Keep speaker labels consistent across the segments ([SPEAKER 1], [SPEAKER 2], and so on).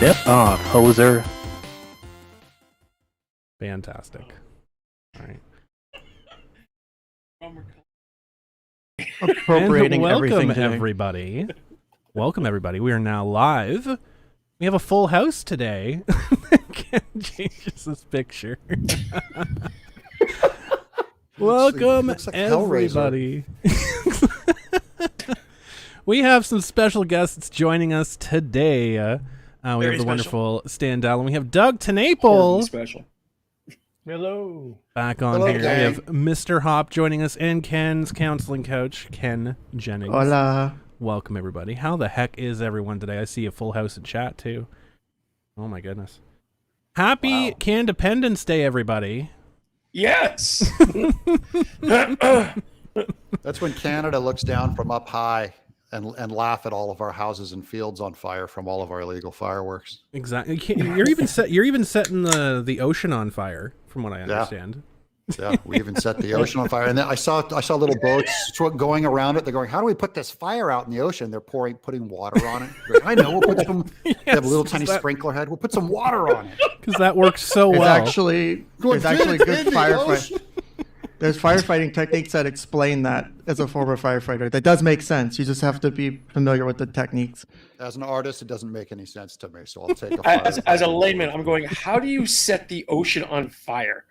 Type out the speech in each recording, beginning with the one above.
[SPEAKER 1] Step off, hoser.
[SPEAKER 2] Fantastic. All right.
[SPEAKER 3] Appropriating
[SPEAKER 2] welcome
[SPEAKER 3] everything.
[SPEAKER 2] Everybody. Welcome everybody. We are now live. We have a full house today. Ken changes this picture. Welcome
[SPEAKER 4] looks like
[SPEAKER 2] everybody. We have some special guests joining us today. We have the wonderful Stan Dahlin. We have Doug TenNapel.
[SPEAKER 5] Special.
[SPEAKER 3] Hello.
[SPEAKER 2] Back on
[SPEAKER 4] Hello,
[SPEAKER 2] here.
[SPEAKER 4] gang.
[SPEAKER 2] We have Mr. Hoppe joining us and Ken's counseling coach, Ken Jennings.
[SPEAKER 3] Hola.
[SPEAKER 2] Welcome, everybody. How the heck is everyone today? I see a full house in chat, too. Oh, my goodness. Happy Candepence Day, everybody.
[SPEAKER 5] Yes.
[SPEAKER 4] That's when Canada looks down from up high and laugh at all of our houses and fields on fire from all of our illegal fireworks.
[SPEAKER 2] Exactly. You're even setting the ocean on fire, from what I understand.
[SPEAKER 4] Yeah, we even set the ocean on fire. And then I saw little boats going around it. They're going, how do we put this fire out in the ocean? They're putting water on it. Going, I know, we'll put some, they have a little tiny sprinkler head. We'll put some water on it.
[SPEAKER 2] Because that works so well.
[SPEAKER 3] There's actually good firefighting. There's firefighting techniques that explain that as a former firefighter. That does make sense. You just have to be familiar with the techniques.
[SPEAKER 4] As an artist, it doesn't make any sense to me. So I'll take a fire.
[SPEAKER 5] As a layman, I'm going, how do you set the ocean on fire?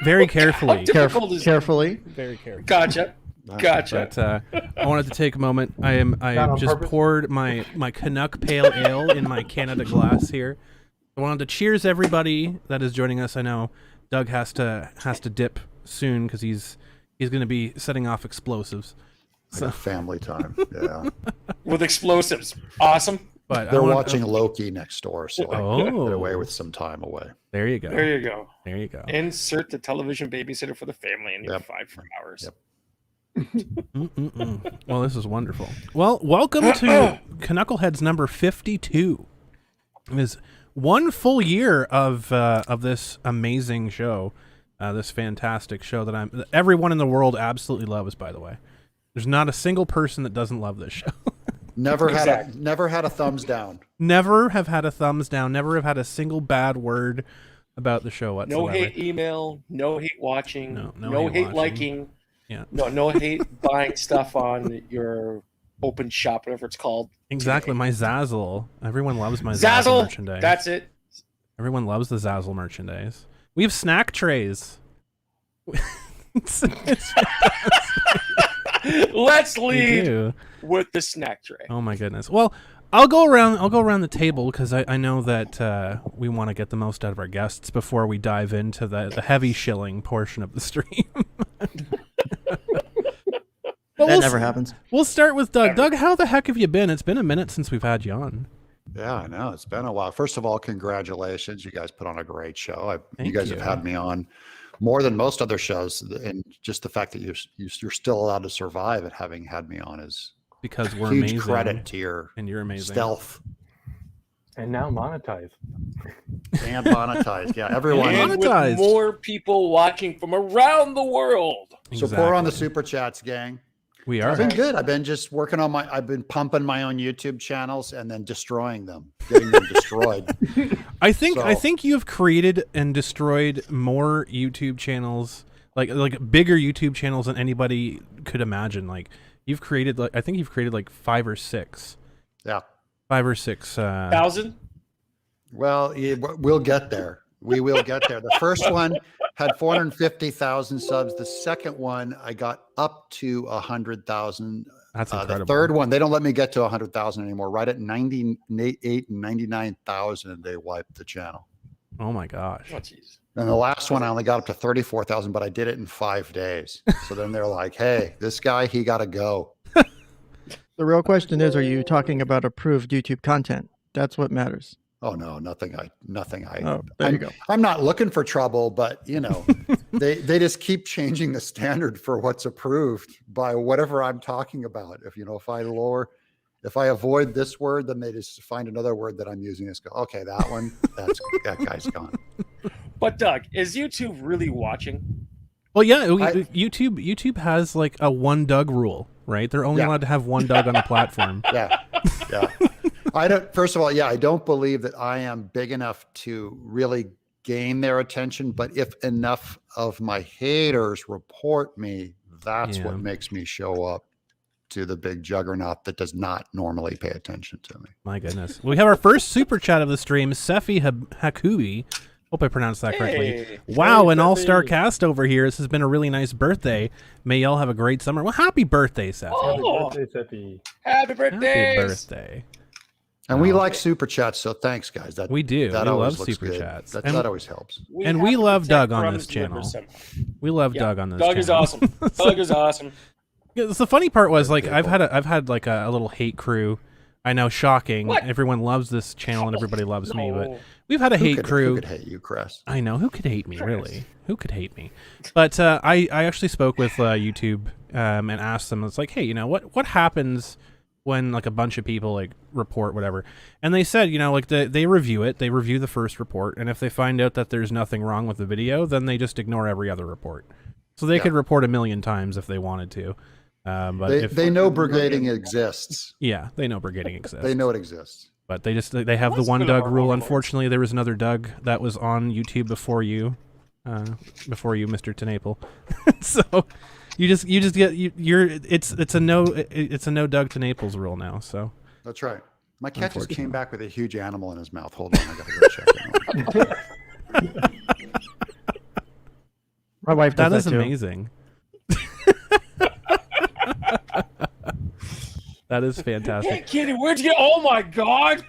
[SPEAKER 2] Very carefully.
[SPEAKER 3] Carefully.
[SPEAKER 2] Very carefully.
[SPEAKER 5] Gotcha.
[SPEAKER 2] But I wanted to take a moment. I just poured my Canuck Pale Ale in my Canada glass here. I wanted to cheers everybody that is joining us. I know Doug has to dip soon because he's going to be setting off explosives.
[SPEAKER 4] So family time, yeah.
[SPEAKER 5] With explosives, awesome.
[SPEAKER 2] But
[SPEAKER 4] they're watching Loki next door, so I can get away with some time away.
[SPEAKER 2] There you go.
[SPEAKER 5] There you go.
[SPEAKER 2] There you go.
[SPEAKER 5] Insert the television babysitter for the family in your 5 hours.
[SPEAKER 4] Yep.
[SPEAKER 2] Well, this is wonderful. Well, welcome to Canuckleheads number 52. It is one full year of this amazing show, this fantastic show that everyone in the world absolutely loves. By the way, there's not a single person that doesn't love this show.
[SPEAKER 4] Never had a thumbs down.
[SPEAKER 2] Never have had a thumbs down. Never have had a single bad word about the show whatsoever.
[SPEAKER 5] No hate email. No hate watching.
[SPEAKER 2] No
[SPEAKER 5] hate
[SPEAKER 2] watching.
[SPEAKER 5] liking.
[SPEAKER 2] Yeah.
[SPEAKER 5] No hate buying stuff on your open shop, whatever it's called.
[SPEAKER 2] Exactly. My Zazzle. Everyone loves my Zazzle merchandise.
[SPEAKER 5] That's it.
[SPEAKER 2] Everyone loves the Zazzle merchandise. We have snack trays.
[SPEAKER 5] Let's lead with the snack tray.
[SPEAKER 2] Oh my goodness. Well, I'll go around the table because I know that we want to get the most out of our guests before we dive into the heavy shilling portion of the stream.
[SPEAKER 3] That never happens.
[SPEAKER 2] We'll start with Doug. Doug, how the heck have you been? It's been a minute since we've had you on.
[SPEAKER 4] Yeah, I know. It's been a while. First of all, congratulations. You guys put on a great show. You guys have had me on more than most other shows. And just the fact that you're still allowed to survive and having had me on is
[SPEAKER 2] because we're
[SPEAKER 4] huge
[SPEAKER 2] amazing.
[SPEAKER 4] Credit to your
[SPEAKER 2] you're amazing.
[SPEAKER 4] Stealth.
[SPEAKER 6] And now monetized.
[SPEAKER 4] And monetized. Yeah, everyone.
[SPEAKER 5] And
[SPEAKER 2] monetized.
[SPEAKER 5] With more people watching from around the world.
[SPEAKER 4] So pour on the super chats, gang.
[SPEAKER 2] We are.
[SPEAKER 4] I've been good. I've been just working on I've been pumping my own YouTube channels and then destroying them, getting them destroyed.
[SPEAKER 2] I think you've created and destroyed more YouTube channels, like bigger YouTube channels than anybody could imagine. Like you've created, I think you've created like 5 or 6.
[SPEAKER 4] Yeah.
[SPEAKER 2] 5 or 6.
[SPEAKER 5] 1,000?
[SPEAKER 4] Well, we'll get there. We will get there. The first one had 450,000 subs. The second one, I got up to 100,000.
[SPEAKER 2] That's incredible.
[SPEAKER 4] The third one, they don't let me get to 100,000 anymore. Right at 98 and 99,000, they wiped the channel.
[SPEAKER 2] Oh my gosh.
[SPEAKER 5] Oh, jeez.
[SPEAKER 4] And the last one, I only got up to 34,000, but I did it in 5 days. So then they're like, hey, this guy, he got to go.
[SPEAKER 3] The real question is, are you talking about approved YouTube content? That's what matters.
[SPEAKER 4] Oh no, nothing.
[SPEAKER 3] Oh, there you go.
[SPEAKER 4] I'm not looking for trouble, but they just keep changing the standard for what's approved by whatever I'm talking about. If I avoid this word, then they just find another word that I'm using. It's go, okay, that guy's gone.
[SPEAKER 5] But Doug, is YouTube really watching?
[SPEAKER 2] Well, yeah, YouTube has like a one Doug rule, right? They're only allowed to have one Doug on the platform.
[SPEAKER 4] Yeah. I don't. First of all, yeah, I don't believe that I am big enough to really gain their attention. But if enough of my haters report me, that's what makes me show up to the big juggernaut that does not normally pay attention to me.
[SPEAKER 2] My goodness. We have our first super chat of the stream, Sefi Hakubi. Hope I pronounced that correctly. Wow, an all-star cast over here. This has been a really nice birthday. May y'all have a great summer. Well, happy birthday, Sefi.
[SPEAKER 5] Oh,
[SPEAKER 6] Happy birthday, Sefi.
[SPEAKER 5] happy birthday!
[SPEAKER 2] Happy birthday.
[SPEAKER 4] And we like super chats, so thanks, guys. That
[SPEAKER 2] We do.
[SPEAKER 4] That
[SPEAKER 2] We
[SPEAKER 4] always
[SPEAKER 2] love
[SPEAKER 4] looks
[SPEAKER 2] super
[SPEAKER 4] good.
[SPEAKER 2] chats.
[SPEAKER 4] That
[SPEAKER 2] And-
[SPEAKER 4] always helps.
[SPEAKER 2] And we
[SPEAKER 5] have to
[SPEAKER 2] love
[SPEAKER 5] protect
[SPEAKER 2] Doug on
[SPEAKER 5] Brum's
[SPEAKER 2] this channel.
[SPEAKER 5] liver somehow.
[SPEAKER 2] We love
[SPEAKER 5] Yeah,
[SPEAKER 2] Doug on this
[SPEAKER 5] Doug
[SPEAKER 2] channel.
[SPEAKER 5] is awesome. Doug is awesome.
[SPEAKER 2] Yeah, the funny part was like I've had like a little hate crew. I know, shocking.
[SPEAKER 5] What?
[SPEAKER 2] Everyone loves this channel and everybody loves me, but
[SPEAKER 5] No.
[SPEAKER 2] we've had a hate
[SPEAKER 4] Who
[SPEAKER 2] crew.
[SPEAKER 4] could hate you, Chris?
[SPEAKER 2] I know, who could hate me, really? Who could hate me? But I actually spoke with YouTube and asked them. It's like, hey, you know what happens when like a bunch of people like report whatever? And they said, you know, like they review it. They review the first report, and if they find out that there's nothing wrong with the video, then they just ignore every other report. So they could report 1,000,000 times if they wanted to. But
[SPEAKER 4] They know brigading exists.
[SPEAKER 2] yeah, they know brigading exists.
[SPEAKER 4] They know it exists.
[SPEAKER 2] But they have the
[SPEAKER 5] What's
[SPEAKER 2] one
[SPEAKER 5] been
[SPEAKER 2] Doug
[SPEAKER 5] our
[SPEAKER 2] rule.
[SPEAKER 5] hormones?
[SPEAKER 2] Unfortunately, there was another Doug that was on YouTube before you, Mr. TenNapel. So you just get it's a no Doug TenNapel's rule now. So
[SPEAKER 4] That's right. My cat just came back with a huge animal in his mouth. Hold on, I gotta go check it out.
[SPEAKER 3] My wife does
[SPEAKER 2] that is
[SPEAKER 3] too.
[SPEAKER 2] amazing. That is
[SPEAKER 5] Hey,
[SPEAKER 2] fantastic.
[SPEAKER 5] Kitty, where'd you get? Oh my God!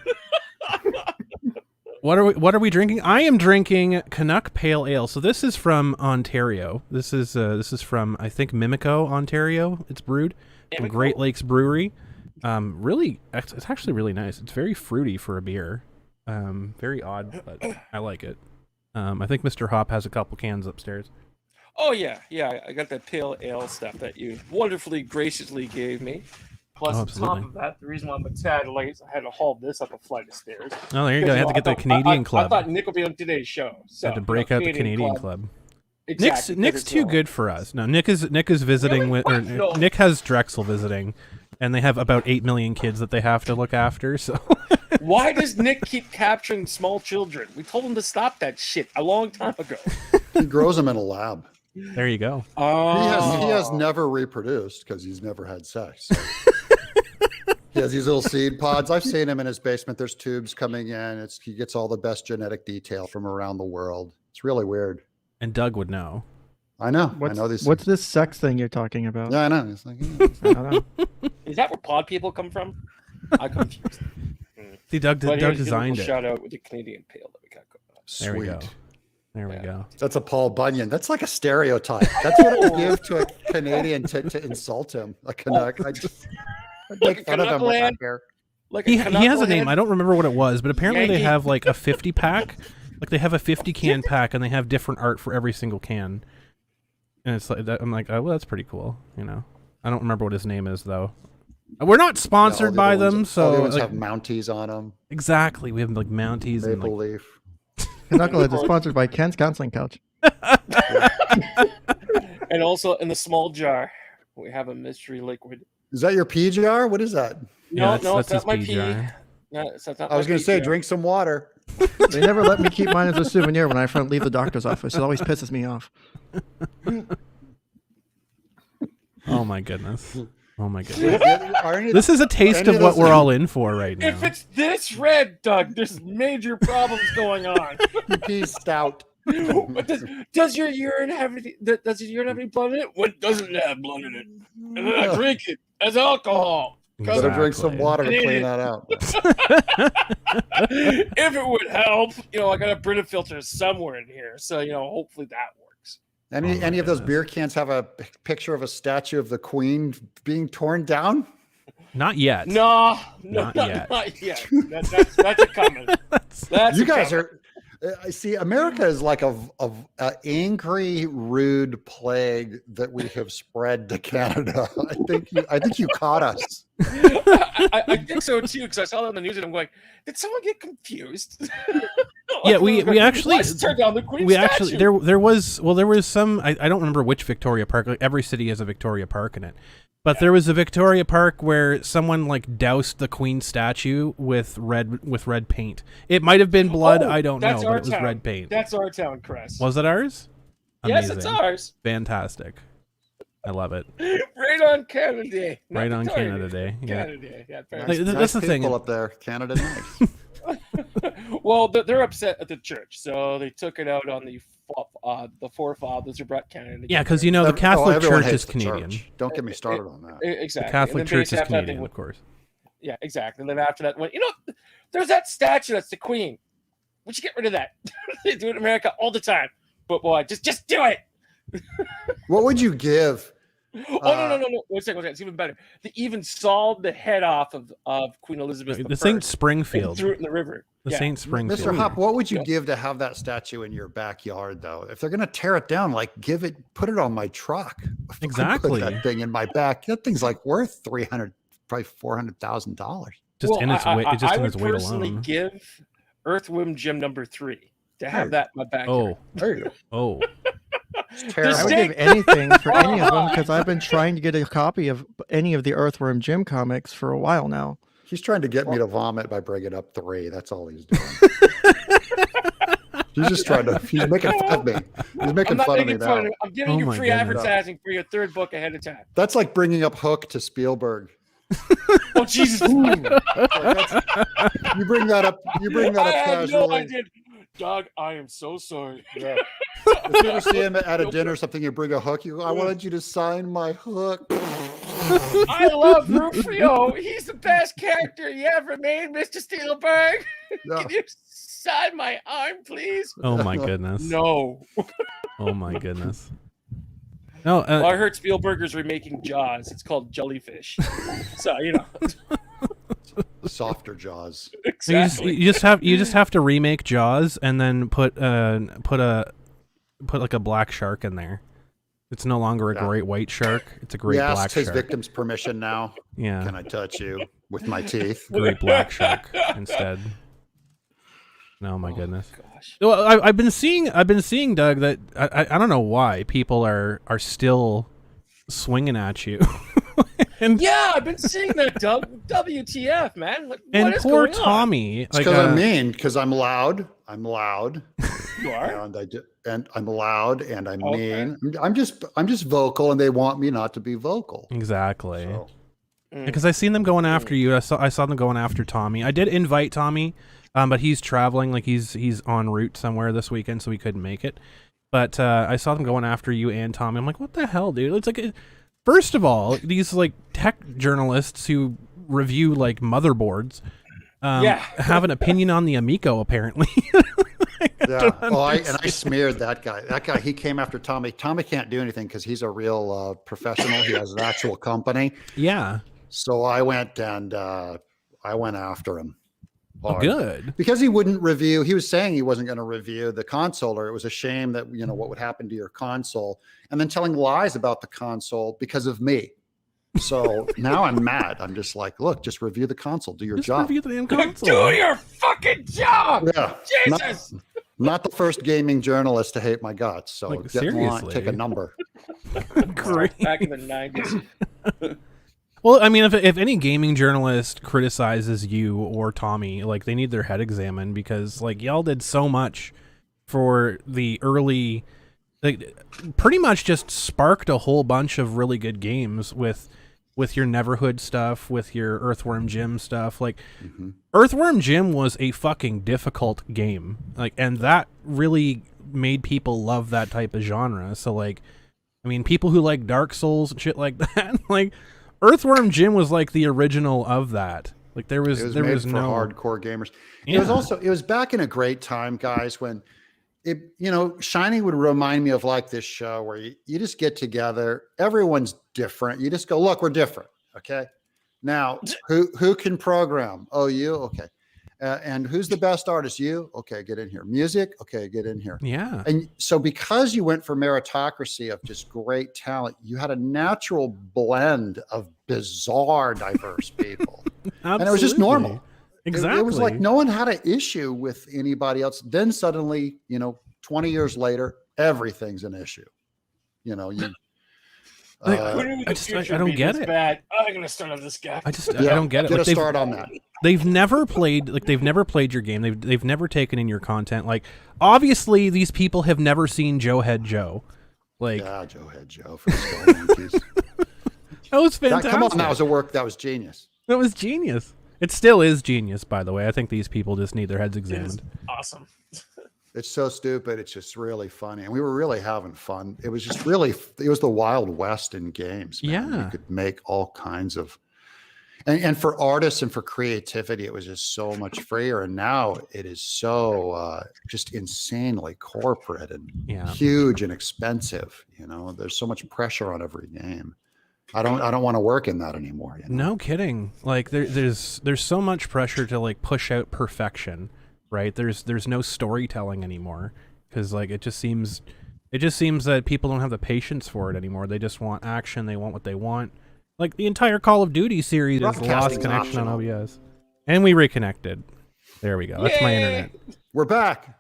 [SPEAKER 2] What are we drinking? I am drinking Canuck Pale Ale. So this is from Ontario. This is from, I think, Mimico, Ontario. It's brewed from
[SPEAKER 5] Mimico?
[SPEAKER 2] Great Lakes Brewery. Really, it's actually really nice. It's very fruity for a beer. Very odd, but I like it. I think Mr. Hoppe has a couple cans upstairs.
[SPEAKER 5] Oh yeah. I got that pale ale stuff that you wonderfully graciously gave me. Plus,
[SPEAKER 2] Oh,
[SPEAKER 5] on top
[SPEAKER 2] absolutely.
[SPEAKER 5] of that, the reason why I'm a tad late, I had to haul this up a flight of stairs.
[SPEAKER 2] Oh, there you go. You have to get the Canadian Club.
[SPEAKER 5] I thought Nick would be on today's show. So
[SPEAKER 2] Had to break out the Canadian Club.
[SPEAKER 5] Exactly,
[SPEAKER 2] Nick's
[SPEAKER 5] because
[SPEAKER 2] too
[SPEAKER 5] it's
[SPEAKER 2] good for us. No, Nick is visiting
[SPEAKER 5] Really?
[SPEAKER 2] with, or
[SPEAKER 5] What? No.
[SPEAKER 2] Nick has Drexel visiting, and they have about 8 million kids that they have to look after. So
[SPEAKER 5] Why does Nick keep capturing small children? We told him to stop that shit a long time ago.
[SPEAKER 4] He grows them in a lab.
[SPEAKER 2] there you go.
[SPEAKER 4] He has never reproduced because he's never had sex. He has these little seed pods. I've seen him in his basement. There's tubes coming in. He gets all the best genetic detail from around the world. It's really weird.
[SPEAKER 2] And Doug would know.
[SPEAKER 4] I know.
[SPEAKER 3] What's,
[SPEAKER 4] I know these.
[SPEAKER 3] what's this sex thing you're talking about?
[SPEAKER 4] Yeah, I know. It's like, yeah.
[SPEAKER 3] I don't know.
[SPEAKER 5] Is that where pod people come from? I'm confused.
[SPEAKER 2] See, Doug
[SPEAKER 5] But here's a
[SPEAKER 2] designed
[SPEAKER 5] little
[SPEAKER 2] it.
[SPEAKER 5] Shout out with the Canadian pale that we got going on.
[SPEAKER 2] There we go.
[SPEAKER 4] Sweet.
[SPEAKER 2] There we
[SPEAKER 5] Yeah.
[SPEAKER 2] go.
[SPEAKER 4] That's a Paul Bunyan. That's like a stereotype. That's what I would give to a Canadian to insult him. A Canuck. I just I'd make fun of him with that
[SPEAKER 5] Canuckland.
[SPEAKER 4] hair.
[SPEAKER 5] Like
[SPEAKER 2] He has a
[SPEAKER 5] Canucklehead?
[SPEAKER 2] name. I don't remember what it was, but apparently they
[SPEAKER 5] Yankee.
[SPEAKER 2] have like a 50 pack. Like they have a 50 can pack, and they have different art for every single can. And it's like that, I'm like, oh, well, that's pretty cool. You know, I don't remember what his name is though. We're not sponsored
[SPEAKER 4] All the
[SPEAKER 2] by
[SPEAKER 4] other
[SPEAKER 2] them,
[SPEAKER 4] ones-
[SPEAKER 2] so
[SPEAKER 4] all the ones
[SPEAKER 2] like,
[SPEAKER 4] have Mounties on them.
[SPEAKER 2] exactly. We have like Mounties and
[SPEAKER 4] Maple
[SPEAKER 2] like
[SPEAKER 4] leaf.
[SPEAKER 3] Knuckleheads is sponsored by Ken's Counseling Couch.
[SPEAKER 5] And also in the small jar, we have a mystery liquid.
[SPEAKER 4] Is that your pee jar? What is that?
[SPEAKER 5] No,
[SPEAKER 2] yeah,
[SPEAKER 5] it's
[SPEAKER 2] that's
[SPEAKER 5] not my
[SPEAKER 2] his
[SPEAKER 5] pee.
[SPEAKER 2] jar.
[SPEAKER 5] No, it's not
[SPEAKER 4] I was going to say, drink some water.
[SPEAKER 3] They never let me keep mine as a souvenir when I leave the doctor's office. It always pisses me off.
[SPEAKER 2] Oh my goodness. Oh my goodness.
[SPEAKER 4] Are any-
[SPEAKER 2] This is a taste
[SPEAKER 4] Any
[SPEAKER 2] of
[SPEAKER 4] of
[SPEAKER 2] what
[SPEAKER 4] those-
[SPEAKER 2] we're all in for right now.
[SPEAKER 5] If it's this red, Doug, there's major problems going on.
[SPEAKER 4] pee stout.
[SPEAKER 5] What does your urine have any? Does your urine have any blood in it? What doesn't have blood in it? And then I drink it as alcohol.
[SPEAKER 4] Better drink some
[SPEAKER 2] Exactly.
[SPEAKER 4] water to clean
[SPEAKER 5] Idiot.
[SPEAKER 4] that out.
[SPEAKER 5] If it would help, I got a Brita filter somewhere in here, so hopefully that works.
[SPEAKER 4] Any of those beer cans have a picture of a statue of the Queen being torn down?
[SPEAKER 2] Not yet.
[SPEAKER 5] No,
[SPEAKER 2] Not yet.
[SPEAKER 5] not yet. That's a coming. That's
[SPEAKER 4] You
[SPEAKER 5] a
[SPEAKER 4] guys
[SPEAKER 5] coming.
[SPEAKER 4] are. I see. America is like a angry, rude plague that we have spread to Canada. I think you caught us.
[SPEAKER 5] I think so too, because I saw that on the news and I'm going, did someone get confused?
[SPEAKER 2] Yeah, we actually
[SPEAKER 5] Let's turn down the Queen
[SPEAKER 2] we
[SPEAKER 5] statue.
[SPEAKER 2] actually there was some I don't remember which Victoria Park. Like, every city has a Victoria Park in it, but there was a Victoria Park where someone like doused the Queen statue with red paint. It might have been blood. I don't know, but it was red paint.
[SPEAKER 5] That's our town, Chris.
[SPEAKER 2] Was it ours?
[SPEAKER 5] Yes,
[SPEAKER 2] Amazing.
[SPEAKER 5] it's ours.
[SPEAKER 2] Fantastic. I love it.
[SPEAKER 5] Right on Canada Day. Not
[SPEAKER 2] Right on
[SPEAKER 5] Victoria
[SPEAKER 2] Canada Day. Yeah.
[SPEAKER 5] Canada Day. Yeah, fair.
[SPEAKER 2] Like, that's the thing.
[SPEAKER 4] People up there, Canada nice.
[SPEAKER 5] Well, they're upset at the church, so they took it out on the forefathers who brought Canada.
[SPEAKER 2] Yeah, because the Catholic
[SPEAKER 4] everyone
[SPEAKER 2] Church
[SPEAKER 4] hates
[SPEAKER 2] is
[SPEAKER 4] the
[SPEAKER 2] Canadian.
[SPEAKER 4] church. Don't get me started on that.
[SPEAKER 5] Exactly.
[SPEAKER 2] The Catholic
[SPEAKER 5] And then
[SPEAKER 2] Church is
[SPEAKER 5] after that, they
[SPEAKER 2] Canadian,
[SPEAKER 5] went-
[SPEAKER 2] of course.
[SPEAKER 5] Yeah, exactly. And then after that, went, there's that statue that's the Queen. We should get rid of that. They do it in America all the time. But boy, just do it.
[SPEAKER 4] What would you give?
[SPEAKER 5] Oh no! One second. It's even better. They even sawed the head off of Queen Elizabeth
[SPEAKER 2] The
[SPEAKER 5] I
[SPEAKER 2] St.
[SPEAKER 5] and
[SPEAKER 2] Springfield.
[SPEAKER 5] threw it in the river.
[SPEAKER 2] The
[SPEAKER 5] Yeah.
[SPEAKER 2] St. Springfield.
[SPEAKER 4] Mr. Hoppe, what would you give to have that statue in your backyard, though? If they're going to tear it down, like put it on my truck.
[SPEAKER 2] Exactly.
[SPEAKER 4] Put that thing in my back. That thing's like worth $300,000, probably $400,000.
[SPEAKER 2] Just in its weight. Just
[SPEAKER 5] I
[SPEAKER 2] in
[SPEAKER 5] would
[SPEAKER 2] its weight
[SPEAKER 5] personally
[SPEAKER 2] alone.
[SPEAKER 5] give Earthworm Jim number 3 to have that in my backyard.
[SPEAKER 4] There you go.
[SPEAKER 2] Oh.
[SPEAKER 4] Terrible.
[SPEAKER 3] I would give anything for any of them because I've been trying to get a copy of any of the Earthworm Jim comics for a while now.
[SPEAKER 4] He's trying to get me to vomit by bringing up 3. That's all he's doing. He's just trying to. He's making fun of me. He's making fun of me now.
[SPEAKER 5] I'm giving you
[SPEAKER 2] my
[SPEAKER 5] free
[SPEAKER 2] goodness.
[SPEAKER 5] advertising for your 3rd book ahead of time.
[SPEAKER 4] That's like bringing up Hook to Spielberg.
[SPEAKER 5] Oh Jesus!
[SPEAKER 4] You bring that up. You bring that
[SPEAKER 5] I
[SPEAKER 4] up
[SPEAKER 5] had no
[SPEAKER 4] casually.
[SPEAKER 5] idea. Dog, I am so sorry.
[SPEAKER 4] Yeah. If you ever see him at a dinner or something, you bring a Hook. You go, I wanted you to sign my Hook.
[SPEAKER 5] I love Rufio. He's the best character you ever made, Mr. Spielberg.
[SPEAKER 4] Yeah.
[SPEAKER 5] Can you sign my arm, please?
[SPEAKER 2] Oh my goodness.
[SPEAKER 5] No.
[SPEAKER 2] Oh my goodness. No,
[SPEAKER 5] Well, I heard Spielberger's remaking Jaws. It's called Jellyfish. So
[SPEAKER 4] Softer Jaws.
[SPEAKER 5] exactly.
[SPEAKER 2] you just have to remake Jaws and then put like a black shark in there. It's no longer a great white shark. It's a great
[SPEAKER 4] He
[SPEAKER 2] black
[SPEAKER 4] asked his
[SPEAKER 2] shark.
[SPEAKER 4] victim's permission now.
[SPEAKER 2] Yeah,
[SPEAKER 4] Can I touch you with my teeth?
[SPEAKER 2] great black shark instead. Oh my goodness.
[SPEAKER 5] Gosh.
[SPEAKER 2] Well, I've been seeing Doug that I don't know why people are still swinging at you. And
[SPEAKER 5] Yeah, I've been seeing that. WTF, man? What
[SPEAKER 2] and
[SPEAKER 5] is
[SPEAKER 2] poor
[SPEAKER 5] going on?
[SPEAKER 2] Tommy.
[SPEAKER 4] It's because I'm mean. Because I'm loud. I'm loud.
[SPEAKER 5] You are?
[SPEAKER 4] And I'm loud and I'm
[SPEAKER 5] Okay.
[SPEAKER 4] mean. I'm just vocal, and they want me not to be vocal.
[SPEAKER 2] Exactly.
[SPEAKER 4] So,
[SPEAKER 2] Because I seen them going after you. I saw them going after Tommy. I did invite Tommy, but he's traveling. Like he's en route somewhere this weekend, so he couldn't make it. But I saw them going after you and Tommy. I'm like, what the hell, dude? It's like, first of all, these like tech journalists who review like motherboards have an opinion on the Amico apparently.
[SPEAKER 4] yeah. I smeared that guy. That guy. He came after Tommy. Tommy can't do anything because he's a real professional. He has an actual company.
[SPEAKER 2] Yeah.
[SPEAKER 4] So I went after him.
[SPEAKER 2] Oh,
[SPEAKER 4] hard.
[SPEAKER 2] good.
[SPEAKER 4] Because he wouldn't review. He was saying he wasn't going to review the console, or it was a shame that what would happen to your console, and then telling lies about the console because of me. So now I'm mad. I'm just like, look, just review the console. Do your
[SPEAKER 2] Just
[SPEAKER 4] job.
[SPEAKER 2] review the damn console.
[SPEAKER 5] Do your fucking job.
[SPEAKER 4] Yeah.
[SPEAKER 5] Jesus.
[SPEAKER 4] Not the first gaming journalist to hate my guts. So
[SPEAKER 2] Like,
[SPEAKER 4] get in line,
[SPEAKER 2] seriously.
[SPEAKER 4] take a number.
[SPEAKER 2] Great.
[SPEAKER 5] Back in the 90s.
[SPEAKER 2] Well, I mean, if any gaming journalist criticizes you or Tommy, like they need their head examined because like y'all did so much for the early, like pretty much just sparked a whole bunch of really good games with your Neverhood stuff, with your Earthworm Jim stuff. Like Earthworm Jim was a fucking difficult game, like, and that really made people love that type of genre. So like, I mean, people who like Dark Souls and shit like that, like. Earthworm Jim was like the original of that. Like there was
[SPEAKER 4] It was made for
[SPEAKER 2] no
[SPEAKER 4] hardcore gamers.
[SPEAKER 2] Yeah.
[SPEAKER 4] It was back in a great time, guys, when Shining would remind me of like this show where you just get together, everyone's different. You just go, look, we're different. Okay. Now who can program? Oh, you? Okay. And who's the best artist? You? Okay, get in here. Music? Okay, get in here.
[SPEAKER 2] Yeah.
[SPEAKER 4] And so because you went for meritocracy of just great talent, you had a natural blend of bizarre, diverse people. And it was just normal.
[SPEAKER 2] Exactly.
[SPEAKER 4] It was like no one had an issue with anybody else. Then suddenly, 20 years later, everything's an issue.
[SPEAKER 2] I don't get it.
[SPEAKER 5] Bad. I'm gonna start on this guy.
[SPEAKER 2] I don't get it.
[SPEAKER 4] Get a start on that.
[SPEAKER 2] They've never played your game. They've never taken in your content. Like, obviously, these people have never seen Joe Head Joe. Like,
[SPEAKER 4] yeah, Joe Head Joe for the Skull Monkeys.
[SPEAKER 2] That was fantastic.
[SPEAKER 4] Come on, that was a work. That was genius.
[SPEAKER 2] That was genius. It still is genius, by the way. I think these people just need their heads examined.
[SPEAKER 5] Awesome.
[SPEAKER 4] It's so stupid. It's just really funny. And we were really having fun. It was just really, it was the Wild West in games. Man.
[SPEAKER 2] Yeah.
[SPEAKER 4] You could make all kinds of, and for artists and for creativity, it was just so much freer. And now it is so just insanely corporate and huge and expensive. There's so much pressure on every game. I don't want to work in that anymore.
[SPEAKER 2] No kidding. Like there's so much pressure to like push out perfection. Right, there's no storytelling anymore because like it just seems that people don't have the patience for it anymore. They just want action. They want what they want. Like the entire Call of Duty series is lost connection on OBS, and we reconnected. There we go. That's my internet.
[SPEAKER 4] We're back.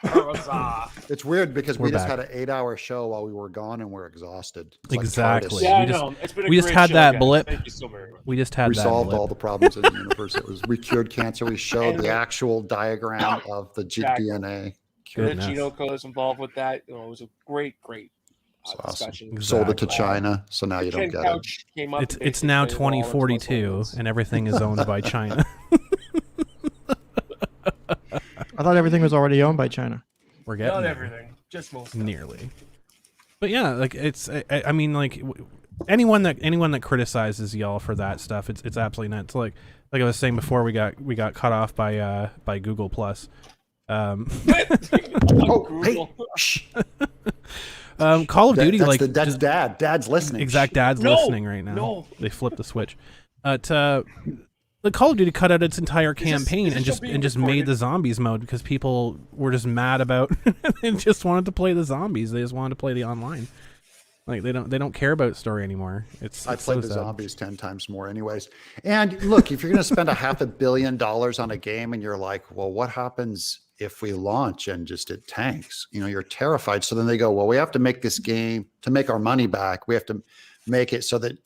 [SPEAKER 4] It's weird because we just had an 8-hour show while we were gone and we're exhausted. It's
[SPEAKER 2] exactly.
[SPEAKER 4] Like
[SPEAKER 5] I know. It's been a
[SPEAKER 2] we just
[SPEAKER 5] great
[SPEAKER 2] had
[SPEAKER 5] show,
[SPEAKER 2] that
[SPEAKER 5] guys.
[SPEAKER 2] blip.
[SPEAKER 5] Thank you so very much.
[SPEAKER 2] We just had
[SPEAKER 4] we
[SPEAKER 2] that
[SPEAKER 4] solved
[SPEAKER 2] blip.
[SPEAKER 4] all the problems in the universe. We cured cancer. We showed the actual diagram of the DNA.
[SPEAKER 5] The Gino is involved with that. It was a great discussion.
[SPEAKER 2] Exactly.
[SPEAKER 4] Sold it to China, so now you don't get it.
[SPEAKER 2] It's now 2042 and everything is owned by China.
[SPEAKER 3] I thought everything was already owned by China.
[SPEAKER 2] We're getting
[SPEAKER 5] Not
[SPEAKER 2] there.
[SPEAKER 5] everything, just most.
[SPEAKER 2] Nearly. But yeah, like it's. I mean, like anyone that criticizes y'all for that stuff, it's absolutely nuts. Like I was saying before, we got cut off by Google Plus.
[SPEAKER 4] Hey, shh.
[SPEAKER 2] Call of Duty,
[SPEAKER 4] That's Dad. Dad's listening.
[SPEAKER 2] Exact Dad's listening right now.
[SPEAKER 5] No.
[SPEAKER 2] They flipped the switch. The Call of Duty cut out its entire campaign and just made the zombies mode because people were just mad about and just wanted to play the zombies. They just wanted to play the online. Like they don't care about story anymore. I
[SPEAKER 4] played the zombies 10 times more anyways. And look, if you're going to spend $500 million on a game and you're like, well, what happens if we launch and just it tanks? You're terrified. So then they go, well, we have to make this game to make our money back. We have to make it so that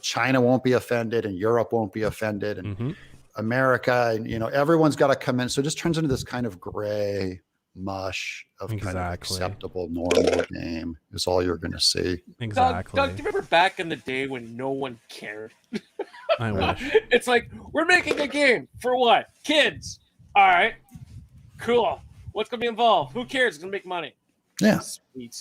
[SPEAKER 4] China won't be offended and Europe won't be offended and America and everyone's got to come in. So it just turns into this kind of gray mush of kind of acceptable normal game is all you're going to see.
[SPEAKER 2] Exactly.
[SPEAKER 5] Doug, do you remember back in the day when no one cared?
[SPEAKER 2] I wish.
[SPEAKER 5] It's like, we're making a game for what? Kids. All right. Cool. What's going to be involved? Who cares? It's going to make money.
[SPEAKER 4] Yeah.
[SPEAKER 5] Sweet.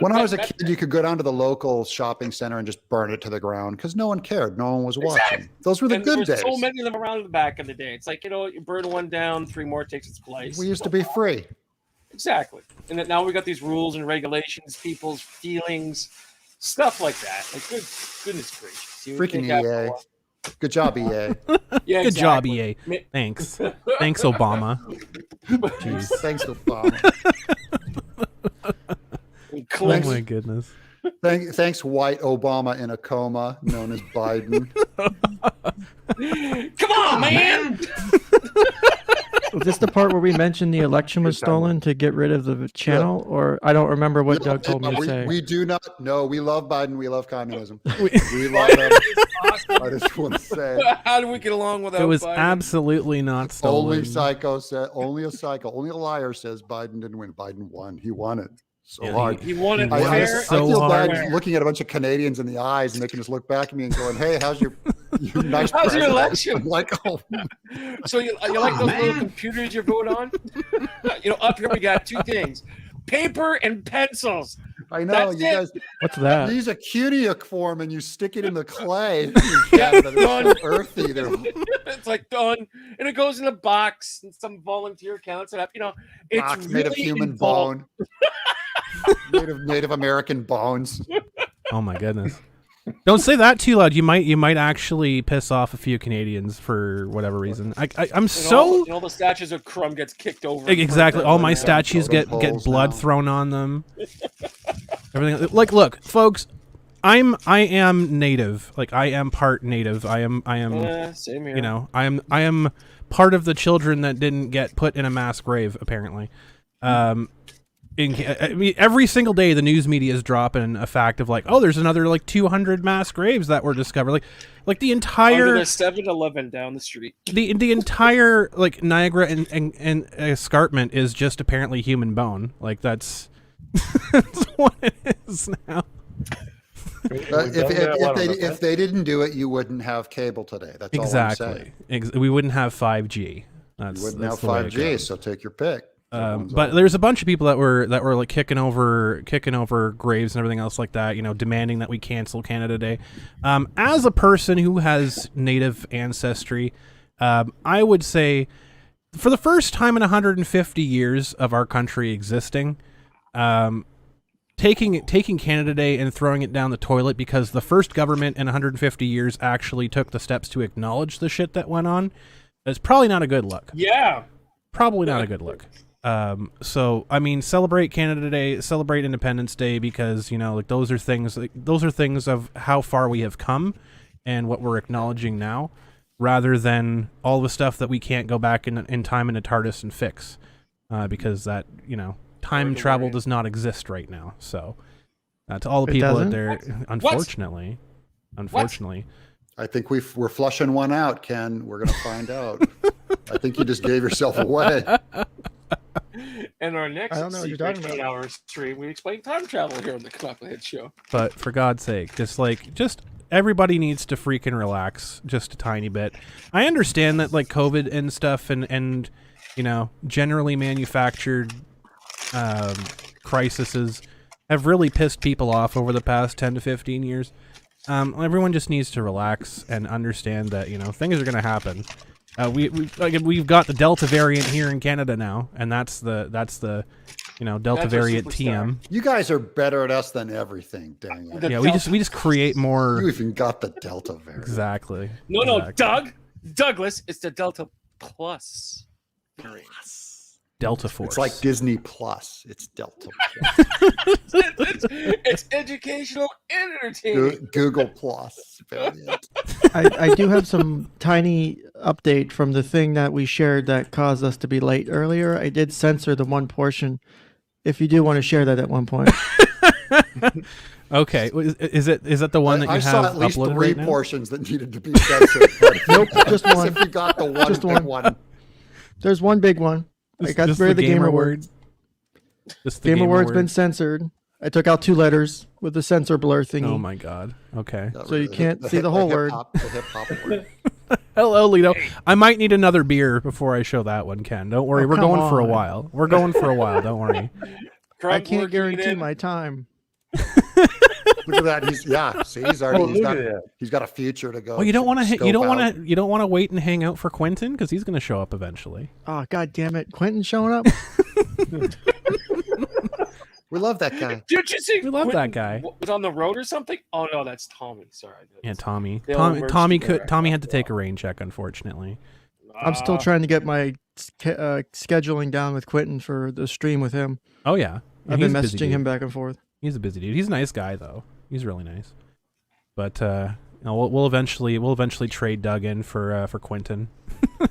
[SPEAKER 4] When I was a kid, you could go down to the local shopping center and just burn it to the ground because no one cared. No one was watching. Those were the good days.
[SPEAKER 5] So many of them around the back in the day. It's like, you burn one down, 3 more takes its place.
[SPEAKER 4] We used to be free.
[SPEAKER 5] Exactly. And then now we got these rules and regulations, people's feelings, stuff like that. Like, goodness gracious.
[SPEAKER 4] Freaking EA. Good job, EA.
[SPEAKER 5] Yeah,
[SPEAKER 2] Good job, EA. Thanks. Thanks, Obama.
[SPEAKER 4] Jeez. Thanks, Obama.
[SPEAKER 2] Oh my goodness.
[SPEAKER 4] Thanks, white Obama in a coma, known as Biden.
[SPEAKER 5] Come on, man!
[SPEAKER 3] Was this the part where we mentioned the election was stolen to get rid of the channel? Or I don't remember what Doug told me to say.
[SPEAKER 4] We do not. No, we love Biden. We love communism. We love him. I just want to say.
[SPEAKER 5] How do we get along without
[SPEAKER 2] It was
[SPEAKER 5] Biden?
[SPEAKER 2] absolutely not stolen.
[SPEAKER 4] Only a liar says Biden didn't win. Biden won. He won it. So
[SPEAKER 2] Yeah,
[SPEAKER 4] hard.
[SPEAKER 5] He won it
[SPEAKER 2] won it
[SPEAKER 5] fair.
[SPEAKER 4] I feel
[SPEAKER 2] hard.
[SPEAKER 4] bad looking at a bunch of Canadians in the eyes and they can just look back at me and going, hey, how's your nice
[SPEAKER 5] How's your
[SPEAKER 4] president?"
[SPEAKER 5] election?
[SPEAKER 4] I'm like, oh,
[SPEAKER 5] So you like those little computers you vote on? Up here we got 2 things. Paper and pencils.
[SPEAKER 4] I know.
[SPEAKER 5] That's
[SPEAKER 4] You
[SPEAKER 5] it.
[SPEAKER 4] guys
[SPEAKER 3] What's that?
[SPEAKER 4] use a cuneic form and you stick it in the clay. It's earthy.
[SPEAKER 5] It's like done. And it goes in a box and some volunteer counts it up. It's
[SPEAKER 4] Box
[SPEAKER 5] really
[SPEAKER 4] made of human
[SPEAKER 5] involved.
[SPEAKER 4] bone. Native American bones.
[SPEAKER 2] Oh my goodness. Don't say that too loud. You might actually piss off a few Canadians for whatever reason. I'm so
[SPEAKER 5] all the statues of Crumb gets kicked over.
[SPEAKER 2] exactly. All my statues get blood thrown on them. Everything. Like, look, folks. I am native. Like, I am part native. I am.
[SPEAKER 5] Same here.
[SPEAKER 2] You know, I am part of the children that didn't get put in a mass grave. Apparently. I mean, every single day the news media is dropping a fact of like, oh, there's another like 200 mass graves that were discovered. Like the entire
[SPEAKER 5] under the 7-Eleven down the street.
[SPEAKER 2] The entire like Niagara and escarpment is just apparently human bone. Like that's that's what it is now.
[SPEAKER 4] If they didn't do it, you wouldn't have cable today. That's
[SPEAKER 2] exactly.
[SPEAKER 4] all I'm saying.
[SPEAKER 2] We wouldn't have 5G.
[SPEAKER 4] You wouldn't have 5G. So take your pick.
[SPEAKER 2] But there's a bunch of people that were like kicking over graves and everything else like that, you know, demanding that we cancel Canada Day. As a person who has Native ancestry, I would say for the first time in 150 years of our country existing, taking Canada Day and throwing it down the toilet because the first government in 150 years actually took the steps to acknowledge the shit that went on is probably not a good look.
[SPEAKER 5] Yeah.
[SPEAKER 2] Probably not a good look. So I mean, celebrate Canada Day, celebrate Independence Day, because you know, like those are things of how far we have come and what we're acknowledging now, rather than all the stuff that we can't go back in time in a TARDIS and fix, because that, you know, time travel does not exist right now. So to all the people out there, unfortunately,
[SPEAKER 4] I think we're flushing one out, Ken. We're gonna find out. I think you just gave yourself away.
[SPEAKER 5] And our next 8-hour stream, we explain time travel here on the Canuckleheads show.
[SPEAKER 2] But for God's sake, just everybody needs to freaking relax just a tiny bit. I understand that like COVID and stuff and you know, generally manufactured crises have really pissed people off over the past 10 to 15 years. Everyone just needs to relax and understand that, you know, things are going to happen. We've got the Delta variant here in Canada now, and that's the you know, Delta variant TM.
[SPEAKER 4] You guys are better at us than everything, dang it.
[SPEAKER 2] Yeah, we just create more.
[SPEAKER 4] You even got the Delta variant.
[SPEAKER 2] Exactly.
[SPEAKER 5] No, Douglas, it's the Delta Plus variant.
[SPEAKER 2] Delta Force.
[SPEAKER 4] It's like Disney Plus. It's Delta Plus.
[SPEAKER 5] it's educational and entertaining.
[SPEAKER 4] Google Plus variant.
[SPEAKER 3] I do have some tiny update from the thing that we shared that caused us to be late earlier. I did censor the one portion. If you do want to share that at one point.
[SPEAKER 2] Okay, is that the one that you have uploaded? I
[SPEAKER 4] saw at least 3
[SPEAKER 2] right
[SPEAKER 4] portions that needed to be censored.
[SPEAKER 3] Nope, just one.
[SPEAKER 4] If you got the one,
[SPEAKER 3] just
[SPEAKER 4] one.
[SPEAKER 3] There's one big one. I got rid of the gamer word. Gamer word's been censored. I took out 2 letters with the censor blur thingy.
[SPEAKER 2] Oh my god. Okay.
[SPEAKER 3] So you can't see the whole word.
[SPEAKER 4] The hip-hop word.
[SPEAKER 2] Hello, Lito. I might need another beer before I show that one, Ken. Don't worry. We're going for a while. We're going for a while. Don't worry.
[SPEAKER 3] I can't guarantee my time.
[SPEAKER 4] Look at that. He's already he's got a future to go.
[SPEAKER 2] Well, you don't want to wait and hang out for Quentin because he's going to show up eventually.
[SPEAKER 3] Oh god damn it. Quentin's showing up?
[SPEAKER 4] We love that guy.
[SPEAKER 5] Did you see?
[SPEAKER 2] We love that guy.
[SPEAKER 5] Was on the road or something? Oh no, that's Tommy. Sorry.
[SPEAKER 2] Yeah, Tommy. Tommy had to take a rain check, unfortunately.
[SPEAKER 3] I'm still trying to get my scheduling down with Quentin for the stream with him.
[SPEAKER 2] Oh yeah.
[SPEAKER 3] I've been messaging him back and forth.
[SPEAKER 2] He's a busy dude. He's a nice guy though. He's really nice. But we'll eventually trade Doug in for Quentin.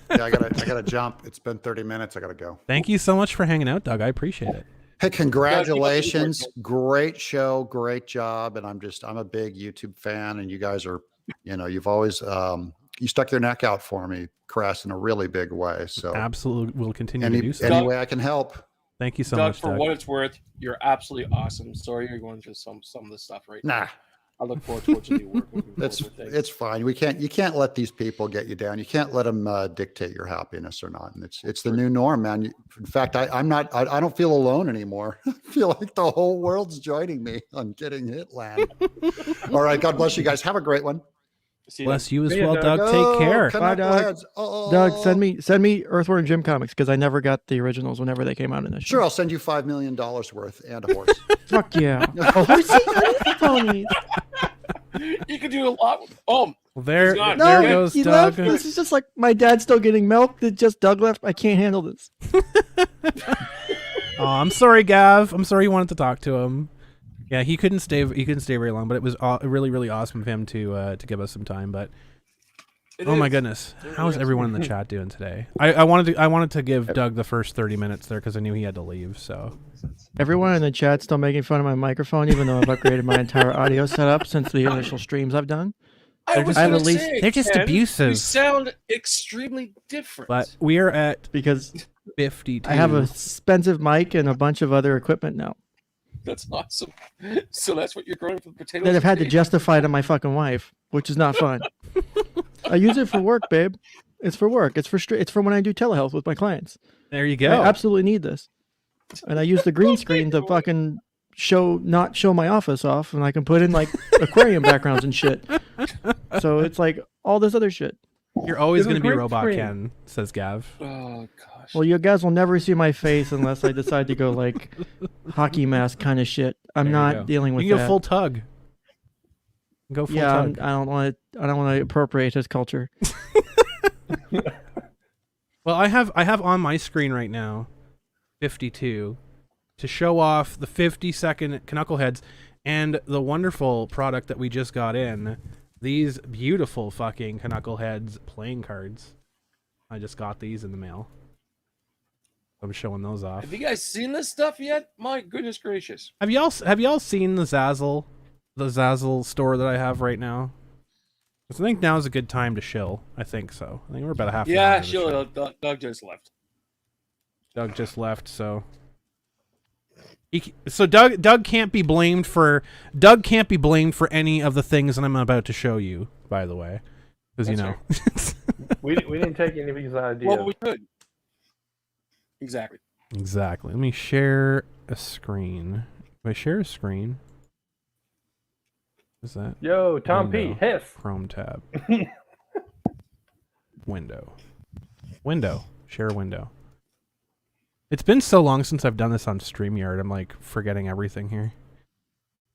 [SPEAKER 4] Yeah, I gotta jump. It's been 30 minutes. I gotta go.
[SPEAKER 2] Thank you so much for hanging out, Doug. I appreciate it.
[SPEAKER 4] Hey, congratulations. Great show. Great job. And I'm a big YouTube fan, and you guys are, you know, you've always you stuck your neck out for me, Cress, in a really big way. So
[SPEAKER 2] absolutely, we'll continue to do so.
[SPEAKER 4] Any way I can help.
[SPEAKER 2] Thank you so much,
[SPEAKER 5] Doug. For what it's worth, you're absolutely awesome. Sorry you're going through some of this stuff right now. I look forward to watching you work.
[SPEAKER 4] It's fine. You can't let these people get you down. You can't let them dictate your happiness or not. And it's the new norm, man. In fact, I don't feel alone anymore. I feel like the whole world's joining me on getting Hitland. All right. God bless you guys. Have a great one.
[SPEAKER 2] Bless you as well, Doug. Take care.
[SPEAKER 3] Bye, Doug. Doug, send me Earthworm Jim comics because I never got the originals whenever they came out in this.
[SPEAKER 4] Sure, I'll send you $5 million worth and a horse.
[SPEAKER 3] Fuck yeah. A horsey ponies.
[SPEAKER 5] You could do a lot. Oh,
[SPEAKER 2] Well, there,
[SPEAKER 5] He's gone.
[SPEAKER 2] there
[SPEAKER 3] No,
[SPEAKER 2] goes
[SPEAKER 3] he
[SPEAKER 2] Doug.
[SPEAKER 3] left. This is just like my dad's still getting milk. That just Doug left. I can't handle this.
[SPEAKER 2] Oh, I'm sorry, Gav. I'm sorry you wanted to talk to him. Yeah, he couldn't stay. He couldn't stay very long, but it was really, really awesome of him to give us some time. But oh my goodness, how's everyone in the chat doing today? I wanted to give Doug the first 30 minutes there because I knew he had to leave. So
[SPEAKER 3] Everyone in the chat's still making fun of my microphone, even though I've upgraded my entire audio setup since the initial streams I've done.
[SPEAKER 5] I was
[SPEAKER 3] I have
[SPEAKER 5] gonna
[SPEAKER 3] at least-
[SPEAKER 5] say,
[SPEAKER 2] they're just
[SPEAKER 5] Ken,
[SPEAKER 2] abusive.
[SPEAKER 5] You sound extremely different.
[SPEAKER 2] but we are at
[SPEAKER 3] Because
[SPEAKER 2] 52.
[SPEAKER 3] I have an expensive mic and a bunch of other equipment now
[SPEAKER 5] That's awesome. So that's what you're growing for the potatoes.
[SPEAKER 3] that I've had to
[SPEAKER 5] and
[SPEAKER 3] justify to my fucking wife, which is not fun. I use it for work, babe. It's for work. It's for when I do telehealth with my clients.
[SPEAKER 2] There you
[SPEAKER 3] I
[SPEAKER 2] go.
[SPEAKER 3] absolutely need this. And I use the green screen to fucking not show my office off, and I can put in like aquarium backgrounds and shit. So it's like all this other shit.
[SPEAKER 2] You're always
[SPEAKER 6] This is
[SPEAKER 2] going to be
[SPEAKER 6] great
[SPEAKER 2] Robot
[SPEAKER 6] screen.
[SPEAKER 2] Ken, says Gav.
[SPEAKER 5] Oh gosh.
[SPEAKER 3] Well, you guys will never see my face unless I decide to go like hockey mask kind of shit. I'm
[SPEAKER 2] There you go.
[SPEAKER 3] not dealing with
[SPEAKER 2] You can
[SPEAKER 3] that.
[SPEAKER 2] go full tug. Go full
[SPEAKER 3] Yeah,
[SPEAKER 2] tug.
[SPEAKER 3] I don't want to appropriate his culture.
[SPEAKER 2] Well, I have on my screen right now 52 to show off the 50-second Canuckleheads and the wonderful product that we just got in. These beautiful fucking Canuckleheads playing cards. I just got these in the mail. I'm showing those off.
[SPEAKER 5] Have you guys seen this stuff yet? My goodness gracious.
[SPEAKER 2] Have y'all seen the Zazzle store that I have right now? 'Cause I think now is a good time to shill. I think so. I think we're about a half. an hour
[SPEAKER 5] Yeah,
[SPEAKER 2] into the show.
[SPEAKER 5] Doug just left.
[SPEAKER 2] Doug just left, so Doug can't be blamed for any of the things that I'm about to show you. By the way, because you know,
[SPEAKER 5] That's
[SPEAKER 6] We didn't take any of his ideas.
[SPEAKER 5] Well, we could. Exactly.
[SPEAKER 2] exactly. Let me share a screen. Do I share a screen? Is that
[SPEAKER 6] Yo, Tom
[SPEAKER 2] Window.
[SPEAKER 6] P. Hiss.
[SPEAKER 2] Chrome tab? Window. Share window. It's been so long since I've done this on StreamYard. I'm like forgetting everything here.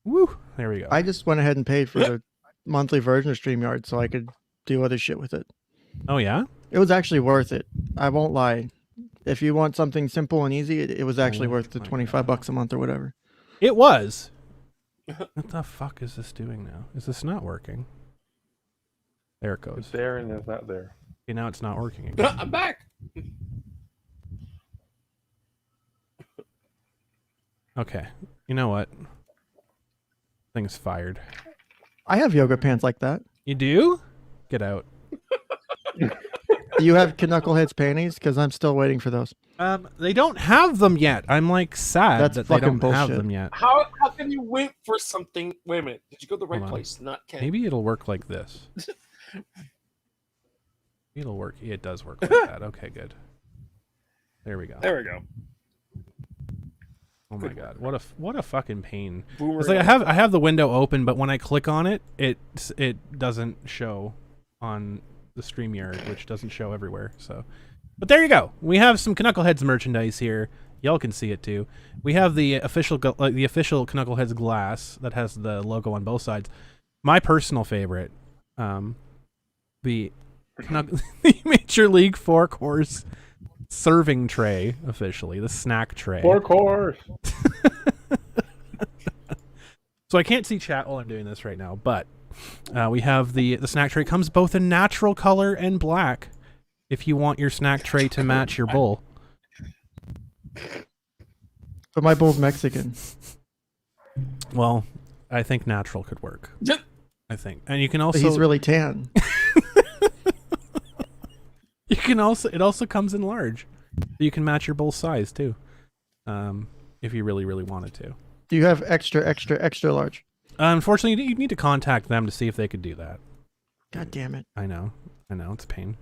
[SPEAKER 2] Woo! There we go.
[SPEAKER 3] I just went ahead and paid for the monthly version of StreamYard so I could do other shit with it.
[SPEAKER 2] Oh yeah.
[SPEAKER 3] It was actually worth it. I won't lie. If you want something simple and easy, it was actually
[SPEAKER 2] Oh
[SPEAKER 3] worth the
[SPEAKER 2] my
[SPEAKER 3] $25 a month or whatever.
[SPEAKER 2] It was. What the fuck is this doing now? Is this not working? There it
[SPEAKER 6] It's
[SPEAKER 2] goes.
[SPEAKER 6] there and it's not there.
[SPEAKER 2] Okay, now it's not working again.
[SPEAKER 5] I'm back.
[SPEAKER 2] Okay. You know what? Thing's fired.
[SPEAKER 3] I have yoga pants like that.
[SPEAKER 2] You do? Get out.
[SPEAKER 3] Do you have Knuckleheads panties? Because I'm still waiting for those.
[SPEAKER 2] They don't have them yet. I'm like sad
[SPEAKER 3] That's
[SPEAKER 2] that they
[SPEAKER 3] fucking
[SPEAKER 2] don't have
[SPEAKER 3] bullshit.
[SPEAKER 2] them yet.
[SPEAKER 5] How can you wait for something? Wait a minute. Did you go to the right
[SPEAKER 2] Hold on.
[SPEAKER 5] place? Not Ken.
[SPEAKER 2] Maybe it'll work like this. It'll work. Yeah, it does work like that. Okay, good. There we go.
[SPEAKER 5] There we go.
[SPEAKER 2] Oh my god, what a fucking pain.
[SPEAKER 5] Boomer.
[SPEAKER 2] It's like I have the window open, but when I click on it, it doesn't show on the StreamYard, which doesn't show everywhere. So, but there you go. We have some Knuckleheads merchandise here. Y'all can see it too. We have the official Knuckleheads glass that has the logo on both sides. My personal favorite, the the Major League 4-course serving tray, officially the snack tray.
[SPEAKER 6] 4 course.
[SPEAKER 2] So I can't see chat while I'm doing this right now, but we have the snack tray. Comes both in natural color and black. If you want your snack tray to match your bowl.
[SPEAKER 3] But my bull's Mexican.
[SPEAKER 2] Well, I think natural could work.
[SPEAKER 5] Yep.
[SPEAKER 2] I think, and you can
[SPEAKER 3] But
[SPEAKER 2] also
[SPEAKER 3] he's really tan.
[SPEAKER 2] you can also it also comes in large. You can match your bowl size too, if you really wanted to.
[SPEAKER 3] Do you have extra large?
[SPEAKER 2] Unfortunately, you need to contact them to see if they could do that.
[SPEAKER 3] God damn it.
[SPEAKER 2] I know, it's a pain.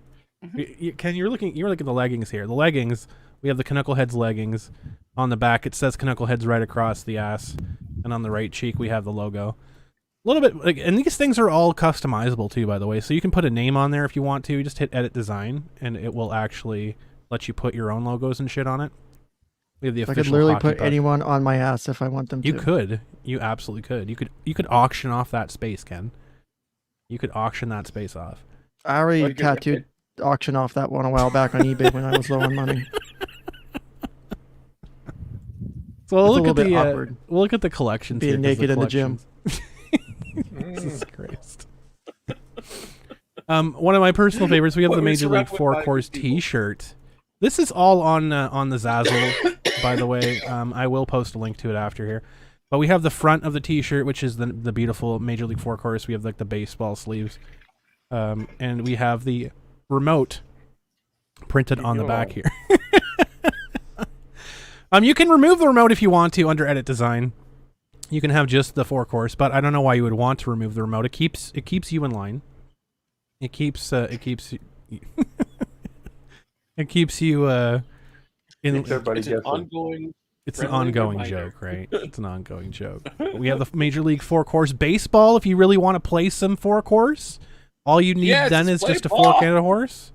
[SPEAKER 2] Ken, you're looking at the leggings here. The leggings, we have the Knuckleheads leggings. On the back, it says Knuckleheads right across the ass, and on the right cheek, we have the logo. A little bit, like, and these things are all customizable too, by the way. So you can put a name on there if you want to. You just hit Edit Design, and it will actually let you put your own logos and shit on it. We have the
[SPEAKER 3] I
[SPEAKER 2] official.
[SPEAKER 3] could literally
[SPEAKER 2] hockey
[SPEAKER 3] put
[SPEAKER 2] puck.
[SPEAKER 3] anyone on my ass if I want them to.
[SPEAKER 2] You could. You absolutely could. You could auction off that space, Ken. You could auction that space off.
[SPEAKER 3] I already
[SPEAKER 5] Or you could-
[SPEAKER 3] tattooed auction off that one a while back on eBay when I was low on money.
[SPEAKER 2] So we'll
[SPEAKER 3] It's a
[SPEAKER 2] look
[SPEAKER 3] little
[SPEAKER 2] at
[SPEAKER 3] bit
[SPEAKER 2] the
[SPEAKER 3] awkward.
[SPEAKER 2] we'll look at the collections.
[SPEAKER 3] Being
[SPEAKER 2] here, 'cause
[SPEAKER 3] naked in the gym.
[SPEAKER 2] collections- Jesus Christ. One of my personal favorites. We have the
[SPEAKER 5] What, we
[SPEAKER 2] Major League
[SPEAKER 5] surrounded by
[SPEAKER 2] 4-course
[SPEAKER 5] people.
[SPEAKER 2] T-shirt. This is all on the Zazzle, by the way. I will post a link to it after here. But we have the front of the T-shirt, which is the beautiful Major League 4-course. We have like the baseball sleeves, and we have the remote printed on the back here. You can remove the remote if you want to under Edit Design. You can have just the 4-course, but I don't know why you would want to remove the remote. It keeps you in line. It keeps it keeps you in.
[SPEAKER 6] Keeps everybody
[SPEAKER 5] It's an
[SPEAKER 6] guessing.
[SPEAKER 5] ongoing.
[SPEAKER 2] It's an
[SPEAKER 5] friendly
[SPEAKER 2] ongoing
[SPEAKER 5] reminder.
[SPEAKER 2] joke, right? It's an ongoing joke. We have the Major League 4-course baseball. If you really want to play some 4-course, all you need
[SPEAKER 5] Yes,
[SPEAKER 2] then is
[SPEAKER 5] play
[SPEAKER 2] just a
[SPEAKER 5] ball.
[SPEAKER 2] fork and a horse.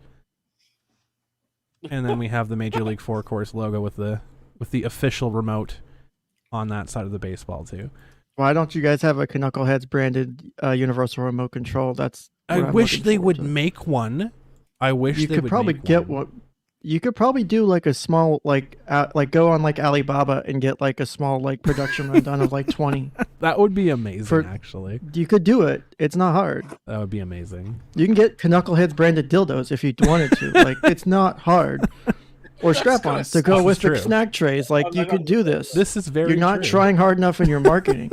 [SPEAKER 2] And then we have the Major League 4-course logo with the official remote on that side of the baseball too.
[SPEAKER 3] Why don't you guys have a Knuckleheads branded universal remote control? That's
[SPEAKER 2] I
[SPEAKER 3] what I'm
[SPEAKER 2] wish
[SPEAKER 3] looking
[SPEAKER 2] they
[SPEAKER 3] forward
[SPEAKER 2] would
[SPEAKER 3] to.
[SPEAKER 2] make one. I wish
[SPEAKER 3] You
[SPEAKER 2] they
[SPEAKER 3] could
[SPEAKER 2] would
[SPEAKER 3] probably
[SPEAKER 2] make
[SPEAKER 3] get
[SPEAKER 2] one.
[SPEAKER 3] one. You could probably do like a small like go on like Alibaba and get like a small like production run done of like 20.
[SPEAKER 2] That would be amazing.
[SPEAKER 3] For-
[SPEAKER 2] Actually,
[SPEAKER 3] You could do it. It's not hard.
[SPEAKER 2] that would be amazing.
[SPEAKER 3] You can get Knuckleheads branded dildos if you wanted to. Like it's not hard. Or
[SPEAKER 5] That's
[SPEAKER 3] strap-ons to
[SPEAKER 5] kinda
[SPEAKER 3] go with
[SPEAKER 2] true.
[SPEAKER 3] the snack trays. Like you could do this.
[SPEAKER 2] This is very.
[SPEAKER 3] You're not
[SPEAKER 2] true.
[SPEAKER 3] trying hard enough in your marketing.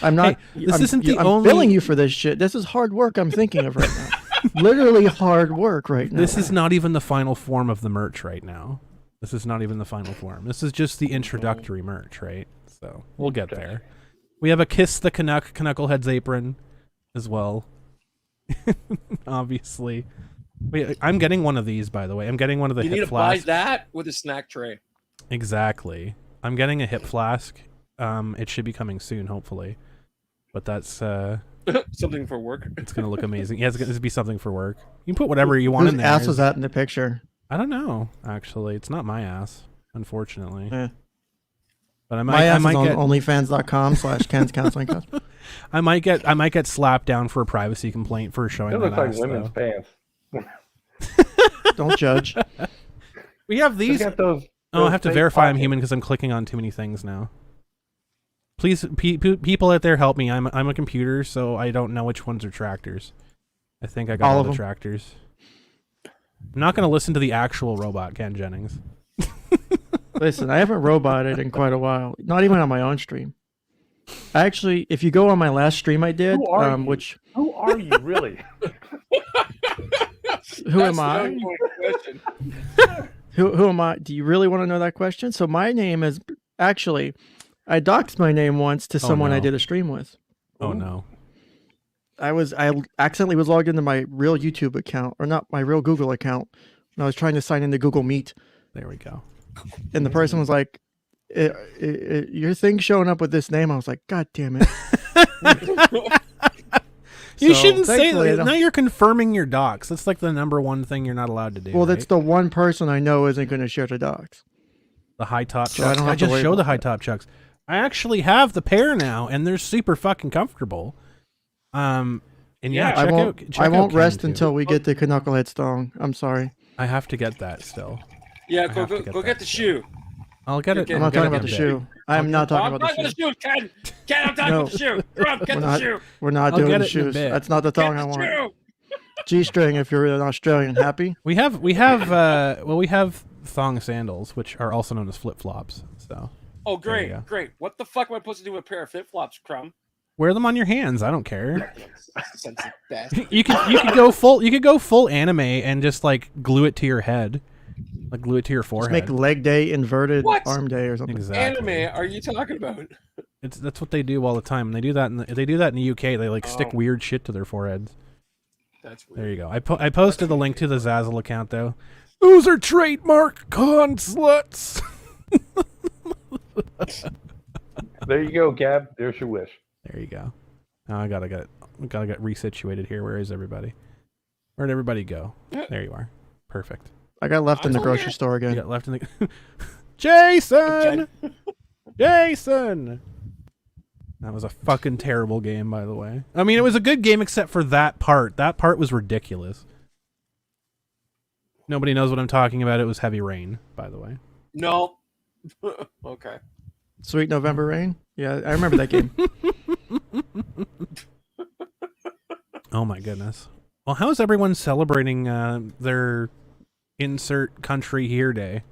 [SPEAKER 3] I'm not.
[SPEAKER 2] Hey, this
[SPEAKER 3] I'm,
[SPEAKER 2] isn't the
[SPEAKER 3] I'm
[SPEAKER 2] only-
[SPEAKER 3] billing you for this shit. This is hard work I'm thinking of right now. Literally hard work right now.
[SPEAKER 2] This is not even the final form of the merch right now. This is not even the final form. This is just the introductory merch, right? So we'll get there. We have a Kiss the Knuckleheads apron as well. Obviously. Wait, I'm getting one of these, by the way. I'm getting one of the
[SPEAKER 5] You
[SPEAKER 2] hip
[SPEAKER 5] need to buy
[SPEAKER 2] flasks.
[SPEAKER 5] that with a snack tray.
[SPEAKER 2] Exactly. I'm getting a hip flask. It should be coming soon, hopefully. But that's
[SPEAKER 5] Something for work.
[SPEAKER 2] it's gonna look amazing. Yeah, it's gonna be something for work. You can put whatever you want
[SPEAKER 3] Whose
[SPEAKER 2] in there.
[SPEAKER 3] ass was that in the picture?
[SPEAKER 2] I don't know. Actually, it's not my ass, unfortunately.
[SPEAKER 3] Yeah.
[SPEAKER 2] But I
[SPEAKER 3] My
[SPEAKER 2] might, I
[SPEAKER 3] ass is
[SPEAKER 2] might
[SPEAKER 3] on
[SPEAKER 2] get,
[SPEAKER 3] onlyfans.com/Ken's Counseling Class.
[SPEAKER 2] I might get slapped down for a privacy complaint for showing
[SPEAKER 6] It
[SPEAKER 2] that
[SPEAKER 6] looks like
[SPEAKER 2] ass,
[SPEAKER 6] women's
[SPEAKER 2] though.
[SPEAKER 6] pants.
[SPEAKER 3] Don't judge.
[SPEAKER 2] We have
[SPEAKER 6] They
[SPEAKER 2] these.
[SPEAKER 6] got those.
[SPEAKER 2] Oh, I
[SPEAKER 6] those
[SPEAKER 2] have to
[SPEAKER 6] fake
[SPEAKER 2] verify I'm
[SPEAKER 6] pockets.
[SPEAKER 2] human because I'm clicking on too many things now. Please, people out there, help me. I'm a computer, so I don't know which ones are tractors. I think I got
[SPEAKER 3] All
[SPEAKER 2] all
[SPEAKER 3] of
[SPEAKER 2] the
[SPEAKER 3] them.
[SPEAKER 2] tractors. I'm not going to listen to the actual robot, Ken Jennings.
[SPEAKER 3] Listen, I haven't roboted in quite a while. Not even on my own stream. Actually, if you go on my last stream I did,
[SPEAKER 6] Who are you?
[SPEAKER 3] which
[SPEAKER 6] Who are you really?
[SPEAKER 3] who am
[SPEAKER 5] That's
[SPEAKER 3] I?
[SPEAKER 5] the ongoing question.
[SPEAKER 3] Who am I? Do you really want to know that question? So my name is actually, I doxed my name once to someone I
[SPEAKER 2] no.
[SPEAKER 3] did a stream with.
[SPEAKER 2] Oh, no.
[SPEAKER 3] I accidentally was logged into my real YouTube account, or not my real Google account, and I was trying to sign into Google Meet,
[SPEAKER 2] There we go.
[SPEAKER 3] and the person was like, "Your thing's showing up with this name." I was like, "God damn it!"
[SPEAKER 2] You
[SPEAKER 3] So,
[SPEAKER 2] shouldn't say
[SPEAKER 3] thankfully, I
[SPEAKER 2] that.
[SPEAKER 3] don't-
[SPEAKER 2] Now you're confirming your docs. That's like the number one thing you're not allowed to do.
[SPEAKER 3] Well,
[SPEAKER 2] right?
[SPEAKER 3] that's the one person I know isn't going to share the docs.
[SPEAKER 2] The high top
[SPEAKER 3] So I
[SPEAKER 2] chucks.
[SPEAKER 3] don't
[SPEAKER 2] I,
[SPEAKER 3] have to
[SPEAKER 2] just
[SPEAKER 3] worry
[SPEAKER 2] show the
[SPEAKER 3] about
[SPEAKER 2] high
[SPEAKER 3] that.
[SPEAKER 2] top chucks. I actually have the pair now, and they're super fucking comfortable. And yeah,
[SPEAKER 5] Yeah,
[SPEAKER 2] check
[SPEAKER 3] I won't.
[SPEAKER 2] out. Check
[SPEAKER 3] I
[SPEAKER 2] out
[SPEAKER 3] won't
[SPEAKER 2] Ken,
[SPEAKER 3] rest
[SPEAKER 2] too.
[SPEAKER 3] until we get the Knucklehead Stone. I'm sorry.
[SPEAKER 2] I have to get that still.
[SPEAKER 5] Yeah,
[SPEAKER 2] I
[SPEAKER 5] go
[SPEAKER 2] have to
[SPEAKER 5] go,
[SPEAKER 2] get
[SPEAKER 5] go
[SPEAKER 2] that
[SPEAKER 5] get the
[SPEAKER 2] still.
[SPEAKER 5] shoe.
[SPEAKER 2] I'll get it.
[SPEAKER 5] I'm
[SPEAKER 3] I'm
[SPEAKER 2] I'll
[SPEAKER 3] not
[SPEAKER 2] get
[SPEAKER 3] talking
[SPEAKER 2] it
[SPEAKER 3] about the
[SPEAKER 2] in a
[SPEAKER 3] shoe.
[SPEAKER 2] bit.
[SPEAKER 3] I'm not
[SPEAKER 5] Oh,
[SPEAKER 3] talking
[SPEAKER 5] I'm
[SPEAKER 3] about
[SPEAKER 5] talking
[SPEAKER 3] the
[SPEAKER 5] about
[SPEAKER 3] shoe.
[SPEAKER 5] the shoe, Ken. Ken, I'm talking
[SPEAKER 3] No.
[SPEAKER 5] about the shoe. Come on, get
[SPEAKER 3] We're
[SPEAKER 5] the
[SPEAKER 3] not.
[SPEAKER 5] shoe.
[SPEAKER 3] We're not
[SPEAKER 2] I'll
[SPEAKER 3] doing
[SPEAKER 2] get
[SPEAKER 3] the
[SPEAKER 2] it in a
[SPEAKER 3] shoes.
[SPEAKER 2] bit.
[SPEAKER 3] That's not the
[SPEAKER 5] Get
[SPEAKER 3] song I
[SPEAKER 5] the
[SPEAKER 3] want.
[SPEAKER 5] shoe.
[SPEAKER 3] G-string if you're an Australian. Happy?
[SPEAKER 2] We have we have thong sandals, which are also known as flip flops. So
[SPEAKER 5] Oh,
[SPEAKER 2] There you
[SPEAKER 5] great,
[SPEAKER 2] go.
[SPEAKER 5] great. What the fuck am I supposed to do with a pair of flip flops, Crumb?
[SPEAKER 2] wear them on your hands. I don't care.
[SPEAKER 5] Sensitive bastard.
[SPEAKER 2] You could go full anime and just like glue it to your head, like glue it to your
[SPEAKER 3] Just
[SPEAKER 2] forehead.
[SPEAKER 3] make leg day inverted
[SPEAKER 5] What?
[SPEAKER 3] arm day or something.
[SPEAKER 2] Exactly.
[SPEAKER 5] Anime are you talking about?
[SPEAKER 2] That's what they do all the time. They do that in the UK. They like stick
[SPEAKER 5] Oh.
[SPEAKER 2] weird shit to their foreheads.
[SPEAKER 5] That's
[SPEAKER 2] There
[SPEAKER 5] weird.
[SPEAKER 2] you go. I posted the link to the Zazzle account though. Those are trademark con sluts.
[SPEAKER 6] There you go, Gab. There's your wish.
[SPEAKER 2] There you go. Now I gotta get resituated here. Where is everybody? Where'd everybody go? There you are. Perfect.
[SPEAKER 3] I got left in the
[SPEAKER 5] I'm
[SPEAKER 3] grocery
[SPEAKER 5] here.
[SPEAKER 3] store
[SPEAKER 2] You
[SPEAKER 3] again.
[SPEAKER 2] got left in the Jason. Jason. That was a fucking terrible game, by the way. I mean, it was a good game except for that part. That part was ridiculous. Nobody knows what I'm talking about. It was Heavy Rain, by the way.
[SPEAKER 5] No. Okay.
[SPEAKER 3] Sweet November Rain. Yeah, I remember that game.
[SPEAKER 2] Oh my goodness. Well, how is everyone celebrating their insert country here day?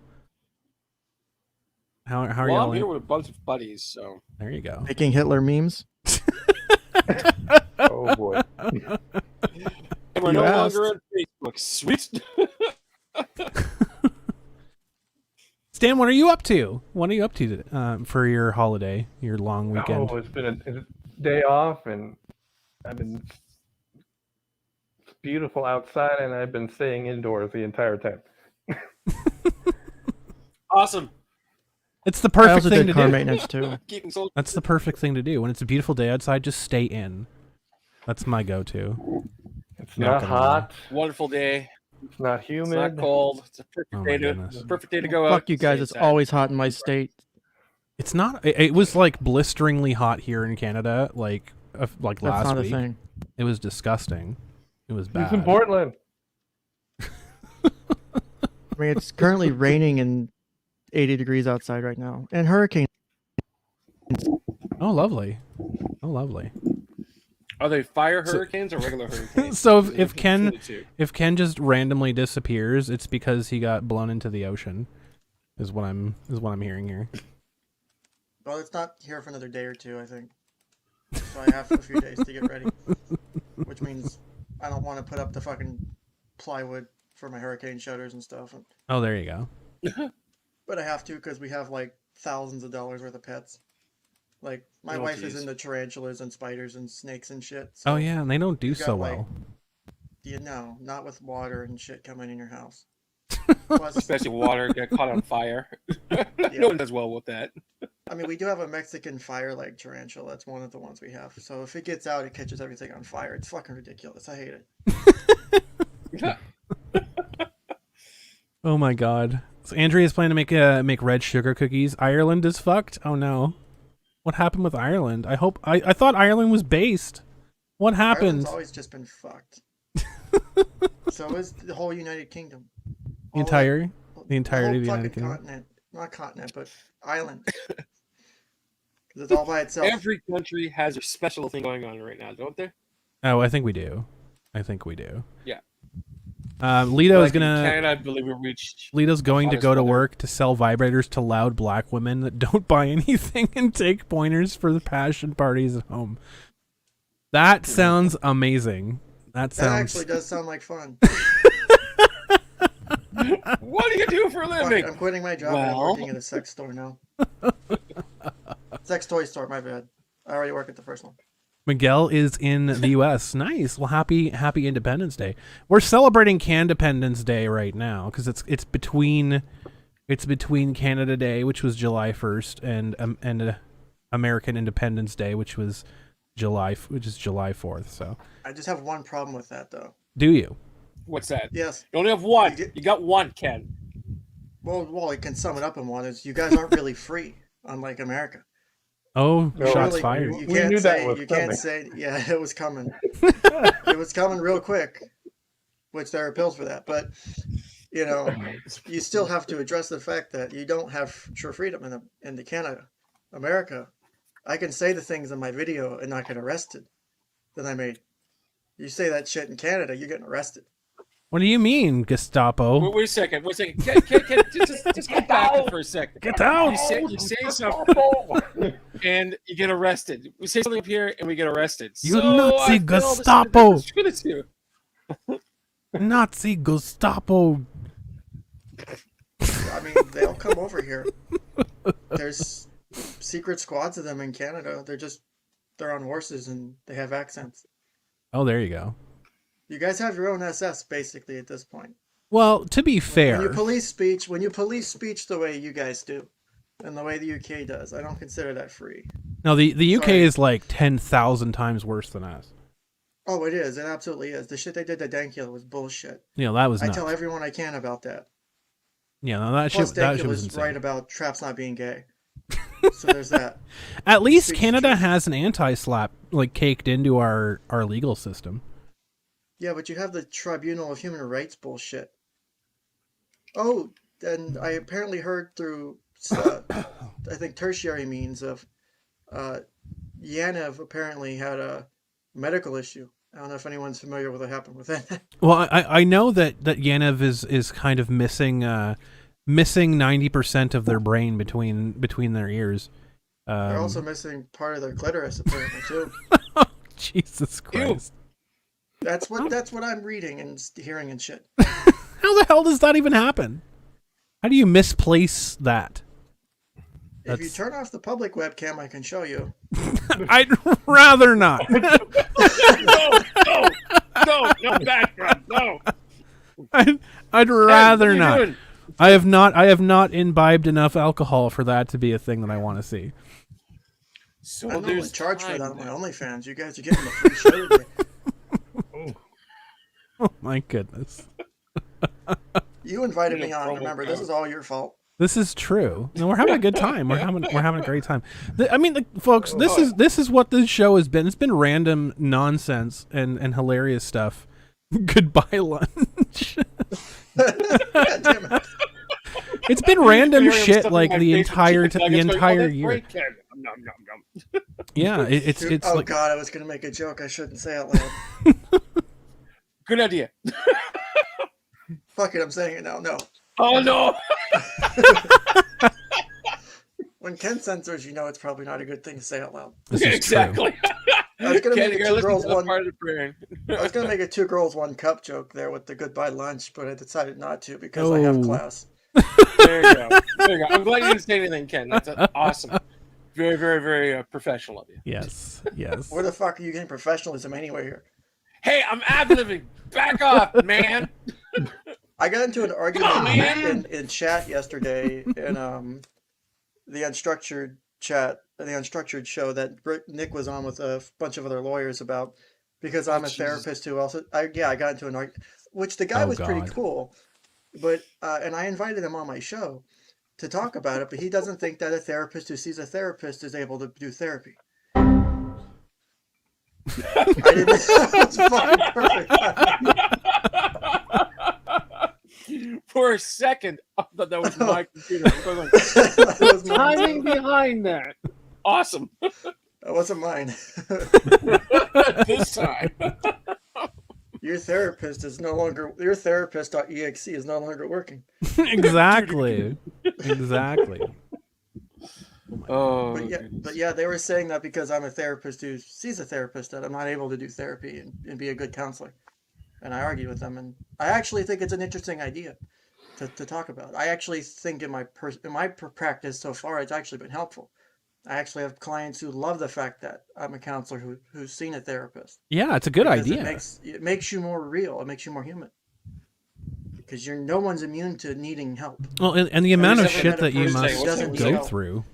[SPEAKER 2] How are
[SPEAKER 5] Well,
[SPEAKER 2] y'all?
[SPEAKER 5] I'm here with a bunch of buddies, so.
[SPEAKER 2] There you go.
[SPEAKER 3] Making Hitler memes.
[SPEAKER 6] Oh boy.
[SPEAKER 5] And we're
[SPEAKER 3] You
[SPEAKER 5] no
[SPEAKER 3] asked.
[SPEAKER 5] longer on Facebook. Sweet.
[SPEAKER 2] Stan, what are you up to? What are you up to for your holiday, your long weekend?
[SPEAKER 6] Oh, it's been a day off, and I've been it's beautiful outside, and I've been staying indoors the entire time.
[SPEAKER 5] Awesome.
[SPEAKER 2] It's the
[SPEAKER 3] I
[SPEAKER 2] perfect
[SPEAKER 3] also
[SPEAKER 2] thing
[SPEAKER 3] did
[SPEAKER 2] to
[SPEAKER 3] car
[SPEAKER 2] do.
[SPEAKER 3] maintenance too.
[SPEAKER 5] Keeping so.
[SPEAKER 2] That's the perfect thing to do. When it's a beautiful day outside, just stay in. That's my go-to.
[SPEAKER 6] It's
[SPEAKER 2] Not
[SPEAKER 6] not
[SPEAKER 2] gonna lie.
[SPEAKER 6] hot.
[SPEAKER 5] Wonderful day.
[SPEAKER 6] It's not
[SPEAKER 5] It's
[SPEAKER 6] humid.
[SPEAKER 5] not cold. It's a perfect
[SPEAKER 2] Oh my
[SPEAKER 5] day to
[SPEAKER 2] goodness.
[SPEAKER 5] perfect day to go out.
[SPEAKER 3] Fuck you
[SPEAKER 5] and
[SPEAKER 3] guys.
[SPEAKER 5] stay
[SPEAKER 3] It's
[SPEAKER 5] inside.
[SPEAKER 3] always hot in my state.
[SPEAKER 2] It's not. It was like blisteringly hot here in Canada, like
[SPEAKER 3] That's
[SPEAKER 2] last
[SPEAKER 3] not
[SPEAKER 2] week.
[SPEAKER 3] a thing.
[SPEAKER 2] It was disgusting. It was bad.
[SPEAKER 6] It's in Portland.
[SPEAKER 3] I mean, it's currently raining and 80 degrees outside right now, and hurricane.
[SPEAKER 2] Oh, lovely. Oh, lovely.
[SPEAKER 5] Are they fire hurricanes or regular hurricanes?
[SPEAKER 2] So
[SPEAKER 5] Is it
[SPEAKER 2] if Ken
[SPEAKER 5] between the two?
[SPEAKER 2] if Ken just randomly disappears, it's because he got blown into the ocean. Is what I'm hearing here.
[SPEAKER 3] Well, it's not here for another day or two, I think. So I have a few days to get ready, which means I don't want to put up the fucking plywood for my hurricane shutters and stuff.
[SPEAKER 2] Oh, there you go.
[SPEAKER 3] But I have to because we have like thousands of dollars worth of pets. Like my
[SPEAKER 5] Oh,
[SPEAKER 3] wife is
[SPEAKER 5] geez.
[SPEAKER 3] into tarantulas and spiders and snakes and shit. So,
[SPEAKER 2] Oh yeah, and they don't do
[SPEAKER 3] you got,
[SPEAKER 2] so
[SPEAKER 3] like,
[SPEAKER 2] well.
[SPEAKER 3] You know, not with water and shit coming in your house. Plus,
[SPEAKER 5] Especially water get caught on fire. No one does well with that.
[SPEAKER 3] I mean, we do have a Mexican fire leg tarantula. That's one of the ones we have. So if it gets out, it catches everything on fire. It's fucking ridiculous. I hate it.
[SPEAKER 2] Oh my god. So Andrea's planning to make red sugar cookies. Ireland is fucked. Oh no. What happened with Ireland? I thought Ireland was based. What happened?
[SPEAKER 3] Ireland's always just been fucked. So is the whole United Kingdom.
[SPEAKER 2] The entirety of the
[SPEAKER 3] whole
[SPEAKER 2] United
[SPEAKER 3] fucking
[SPEAKER 2] Kingdom.
[SPEAKER 3] continent. Not continent, but island. 'Cause it's all by itself.
[SPEAKER 5] Every country has a special thing going on right now, don't they?
[SPEAKER 2] Oh, I think we do.
[SPEAKER 5] Yeah.
[SPEAKER 2] Lito is
[SPEAKER 5] Like in
[SPEAKER 2] gonna.
[SPEAKER 5] Canada, I believe we reached.
[SPEAKER 2] Lito's going to
[SPEAKER 5] hottest
[SPEAKER 2] go to
[SPEAKER 5] weather.
[SPEAKER 2] work to sell vibrators to loud black women that don't buy anything and take pointers for the passion parties at home. That sounds amazing. That
[SPEAKER 3] That
[SPEAKER 2] sounds.
[SPEAKER 3] actually does sound like fun.
[SPEAKER 5] What do you do for a
[SPEAKER 3] Fuck,
[SPEAKER 5] living?
[SPEAKER 3] I'm quitting my job and I'm
[SPEAKER 5] Well.
[SPEAKER 3] working at a sex store now. Sex toy store, my bad. I already work at the first one.
[SPEAKER 2] Miguel is in the U.S. Nice. Well, happy Independence Day. We're celebrating Candepence Day right now because it's between Canada Day, which was July 1st, and American Independence Day, which is July 4th. So,
[SPEAKER 3] I just have one problem with that, though.
[SPEAKER 2] do you?
[SPEAKER 5] What's that?
[SPEAKER 3] Yes.
[SPEAKER 5] You only have one.
[SPEAKER 3] You get-
[SPEAKER 5] You got one, Ken.
[SPEAKER 3] Well, I can sum it up in one. Is you guys aren't really free, unlike America.
[SPEAKER 2] Oh,
[SPEAKER 6] No,
[SPEAKER 2] shots
[SPEAKER 3] Really,
[SPEAKER 2] fired.
[SPEAKER 3] You
[SPEAKER 6] We
[SPEAKER 3] can't
[SPEAKER 6] knew that
[SPEAKER 3] say.
[SPEAKER 6] was
[SPEAKER 3] You can't
[SPEAKER 6] coming.
[SPEAKER 3] say. Yeah, it was coming. It was coming real quick, which there are pills for that. But you know, you still have to address the fact that you don't have true freedom in the Canada, America. I can say the things in my video and not get arrested that I made. You say that shit in Canada, you're getting arrested.
[SPEAKER 2] What do you mean, Gestapo?
[SPEAKER 5] Wait a second. Ken, just get back for a second.
[SPEAKER 2] Get out!
[SPEAKER 5] You say something and you get arrested. We say something up here and we get arrested.
[SPEAKER 2] You
[SPEAKER 5] so
[SPEAKER 2] Nazi
[SPEAKER 5] I feel this
[SPEAKER 2] Gestapo!
[SPEAKER 5] is between the two.
[SPEAKER 2] Nazi Gestapo.
[SPEAKER 3] I mean, they'll come over here. There's secret squads of them in Canada. They're on horses and they have accents.
[SPEAKER 2] Oh, there you go.
[SPEAKER 3] You guys have your own SS basically at this point.
[SPEAKER 2] Well, to be fair,
[SPEAKER 3] When you police speech the way you guys do, and the way the UK does, I don't consider that free.
[SPEAKER 2] no, the UK
[SPEAKER 3] Sorry.
[SPEAKER 2] is like 10,000 times worse than us.
[SPEAKER 3] Oh, it is. It absolutely is. The shit they did to Dankula was bullshit.
[SPEAKER 2] You know, that was
[SPEAKER 3] I
[SPEAKER 2] nuts.
[SPEAKER 3] tell everyone I can about that.
[SPEAKER 2] Yeah, no, that
[SPEAKER 3] Plus,
[SPEAKER 2] shit was
[SPEAKER 3] Dankula's
[SPEAKER 2] insane.
[SPEAKER 3] right about traps not being gay. So there's that.
[SPEAKER 2] At least
[SPEAKER 3] Speaks
[SPEAKER 2] Canada
[SPEAKER 3] truth.
[SPEAKER 2] has an anti-slap like caked into our legal system.
[SPEAKER 3] Yeah, but you have the Tribunal of Human Rights bullshit. Oh, and I apparently heard through, I think, tertiary means of Yanev apparently had a medical issue. I don't know if anyone's familiar with what happened with that.
[SPEAKER 2] Well, I know that Yanev is kind of missing 90% of their brain between their ears.
[SPEAKER 3] They're also missing part of their clitoris apparently too.
[SPEAKER 2] Jesus Christ!
[SPEAKER 3] That's what I'm reading and hearing and shit.
[SPEAKER 2] How the hell does that even happen? How do you misplace that?
[SPEAKER 3] If you turn off the public webcam, I can show you.
[SPEAKER 2] I'd rather not.
[SPEAKER 5] No, background, no.
[SPEAKER 2] I'd rather
[SPEAKER 5] Ken, what are you
[SPEAKER 2] not.
[SPEAKER 5] doing?
[SPEAKER 2] I have not imbibed enough alcohol for that to be a thing that I want to see.
[SPEAKER 5] So
[SPEAKER 3] I'm not
[SPEAKER 5] there's
[SPEAKER 3] in charge for
[SPEAKER 5] time
[SPEAKER 3] that on my
[SPEAKER 5] now.
[SPEAKER 3] OnlyFans. You guys are getting the free show today.
[SPEAKER 2] Oh my goodness.
[SPEAKER 3] You invited me
[SPEAKER 5] Yeah,
[SPEAKER 3] on.
[SPEAKER 5] promo
[SPEAKER 3] Remember,
[SPEAKER 5] code.
[SPEAKER 3] this is all your fault.
[SPEAKER 2] This is true. No, we're having a good time. We're having a great time. Folks, this is what this show has been. It's been random nonsense and hilarious stuff. Goodbye lunch.
[SPEAKER 3] God damn it.
[SPEAKER 2] It's been random
[SPEAKER 5] You're hearing
[SPEAKER 2] shit
[SPEAKER 5] stuff
[SPEAKER 2] like
[SPEAKER 5] in my
[SPEAKER 2] the
[SPEAKER 5] face
[SPEAKER 2] entire
[SPEAKER 5] and chicken nuggets going,
[SPEAKER 2] entire
[SPEAKER 5] that's
[SPEAKER 2] year.
[SPEAKER 5] great, Ken. Nom, nom, nom.
[SPEAKER 2] Yeah, it's
[SPEAKER 3] Dude,
[SPEAKER 2] it's
[SPEAKER 3] oh
[SPEAKER 2] like
[SPEAKER 3] God, I was gonna make a joke I shouldn't say out loud.
[SPEAKER 5] Good idea.
[SPEAKER 3] Fuck it, I'm saying it now. No.
[SPEAKER 5] Oh no.
[SPEAKER 3] When Ken censors, you know it's probably not a good thing to say out loud.
[SPEAKER 2] this is
[SPEAKER 5] Exactly.
[SPEAKER 3] I was gonna
[SPEAKER 5] Ken,
[SPEAKER 3] make
[SPEAKER 5] you
[SPEAKER 3] it
[SPEAKER 5] gotta
[SPEAKER 3] two
[SPEAKER 5] listen
[SPEAKER 3] girls
[SPEAKER 5] to the
[SPEAKER 3] one.
[SPEAKER 5] part of the brain.
[SPEAKER 3] I was gonna make a 2 girls 1 cup joke there with the goodbye lunch, but I decided not to because I have
[SPEAKER 2] Oh.
[SPEAKER 3] class.
[SPEAKER 5] There you go. There you go. I'm glad you didn't say anything, Ken. That's awesome. Very, very, very professional of you.
[SPEAKER 2] yes.
[SPEAKER 3] Where the fuck are you getting professionalism anyway here?
[SPEAKER 5] Hey, I'm ad-libbing. Back off, man.
[SPEAKER 3] I got into an argument
[SPEAKER 5] Come on, man.
[SPEAKER 3] in chat yesterday in the unstructured chat, the unstructured show that Nick was on with a bunch of other lawyers about, because I'm a
[SPEAKER 5] Jesus.
[SPEAKER 3] therapist who also I got into an argument, which the guy
[SPEAKER 2] Oh,
[SPEAKER 3] was pretty
[SPEAKER 2] God.
[SPEAKER 3] cool, but and I invited him on my show to talk about it, but he doesn't think that a therapist who sees a therapist is able to do therapy. I didn't. That was fucking perfect.
[SPEAKER 5] For a second, I thought that was my computer. I was like,
[SPEAKER 3] That was mine.
[SPEAKER 5] timing behind that. Awesome.
[SPEAKER 3] That wasn't mine.
[SPEAKER 5] This time.
[SPEAKER 3] Your therapist is no longer. Your therapist.exe is no longer working.
[SPEAKER 2] Exactly.
[SPEAKER 5] Oh,
[SPEAKER 3] But yeah, they were saying that because I'm a therapist who sees a therapist, that I'm not able to do therapy and be a good counselor. And I argued with them, and I actually think it's an interesting idea to talk about. I actually think in my practice so far, it's actually been helpful. I actually have clients who love the fact that I'm a counselor who's seen a therapist.
[SPEAKER 2] Yeah, it's a good
[SPEAKER 3] Because
[SPEAKER 2] idea.
[SPEAKER 3] It makes you more real. It makes you more human. Because no one's immune to needing help.
[SPEAKER 2] Well, and the amount of
[SPEAKER 3] Every
[SPEAKER 2] shit
[SPEAKER 3] time I
[SPEAKER 2] that you
[SPEAKER 3] met a person
[SPEAKER 2] must
[SPEAKER 3] who doesn't need
[SPEAKER 2] go
[SPEAKER 3] help.
[SPEAKER 2] through.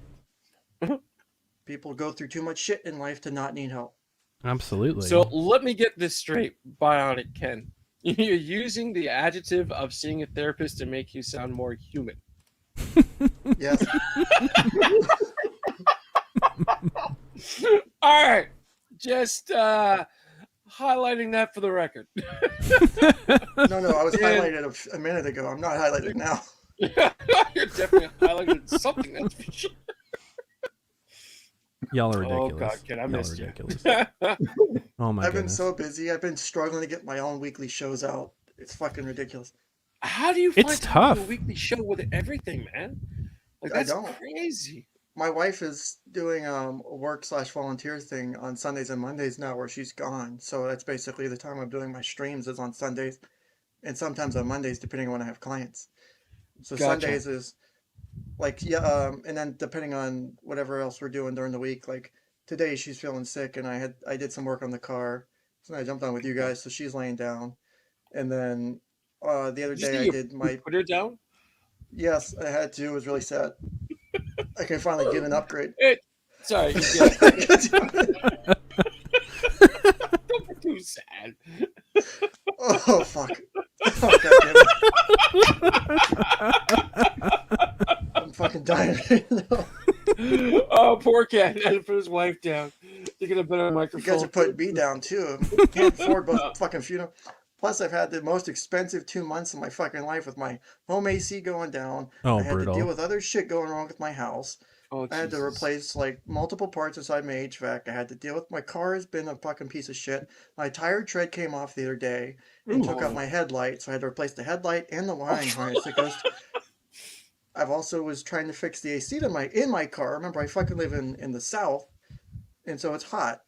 [SPEAKER 3] People go through too much shit in life to not need help.
[SPEAKER 2] Absolutely.
[SPEAKER 5] so let me get this straight, Bionic Ken. You're using the adjective of seeing a therapist to make you sound more human.
[SPEAKER 3] Yes.
[SPEAKER 5] All right. Just highlighting that for the record.
[SPEAKER 3] No, I was highlighted a minute ago. I'm not highlighted now.
[SPEAKER 5] You're definitely highlighting something. That's for sure.
[SPEAKER 2] Y'all are
[SPEAKER 5] Oh,
[SPEAKER 2] ridiculous.
[SPEAKER 5] God, Ken, I
[SPEAKER 2] Y'all
[SPEAKER 5] missed
[SPEAKER 2] are
[SPEAKER 5] you.
[SPEAKER 2] ridiculous. Oh my
[SPEAKER 3] I've been
[SPEAKER 2] goodness.
[SPEAKER 3] so busy. I've been struggling to get my own weekly shows out. It's fucking ridiculous.
[SPEAKER 5] How do you find
[SPEAKER 2] It's
[SPEAKER 5] time to do
[SPEAKER 2] tough.
[SPEAKER 5] a weekly show with everything, man? Like,
[SPEAKER 3] I
[SPEAKER 5] that's
[SPEAKER 3] don't.
[SPEAKER 5] crazy.
[SPEAKER 3] My wife is doing a work/volunteer thing on Sundays and Mondays now where she's gone. So that's basically the time I'm doing my streams is on Sundays and sometimes on Mondays, depending on when I have clients. So
[SPEAKER 5] Gotcha.
[SPEAKER 3] Sundays is like, and then depending on whatever else we're doing during the week, like today she's feeling sick and I did some work on the car. So I jumped on with you guys. So she's laying down. And then the other day I did my,
[SPEAKER 5] Put her down.
[SPEAKER 3] yes, I had to. It was really sad. I can finally get an upgrade.
[SPEAKER 5] Sorry. You get it. Don't be too sad.
[SPEAKER 3] Oh, fuck. Oh, God damn it. I'm fucking dying right now.
[SPEAKER 5] poor cat had to put his wife down to get a better
[SPEAKER 3] You
[SPEAKER 5] microphone.
[SPEAKER 3] guys are putting me down too. Can't afford both fucking funeral. Plus, I've had the most expensive 2 months of my fucking life with my home AC going down.
[SPEAKER 2] Oh,
[SPEAKER 3] I had
[SPEAKER 2] brutal.
[SPEAKER 3] to deal with other shit going wrong with my house.
[SPEAKER 5] Oh,
[SPEAKER 3] I had to
[SPEAKER 5] Jesus.
[SPEAKER 3] replace like multiple parts inside my HVAC. I had to deal with my car has been a fucking piece of shit. My tire tread came off the other day and took out my headlight, so I had to replace the headlight and the wiring harness. I've also was trying to fix the AC in my car. Remember, I fucking live in the south, and so it's hot,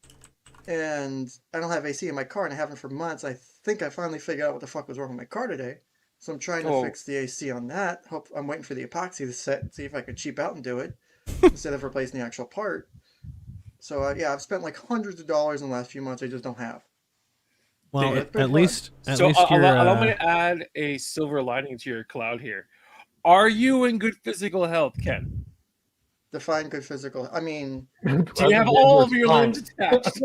[SPEAKER 3] and I don't have AC in my car, and I haven't for months. I think I finally figured out what the fuck was wrong with my car today, so I'm trying to fix the AC on that. I'm waiting for the epoxy to set, see if I could cheap out and do it instead of replacing the actual part. So yeah, I've spent like hundreds of dollars in the last few months. I just don't have.
[SPEAKER 2] Well,
[SPEAKER 3] it's been
[SPEAKER 2] at
[SPEAKER 3] fun.
[SPEAKER 2] least
[SPEAKER 5] So
[SPEAKER 2] you're.
[SPEAKER 5] allow me to add a silver lining to your cloud here. Are you in good physical health, Ken?
[SPEAKER 3] Define good physical. I mean,
[SPEAKER 5] Do you have all of your limbs attached?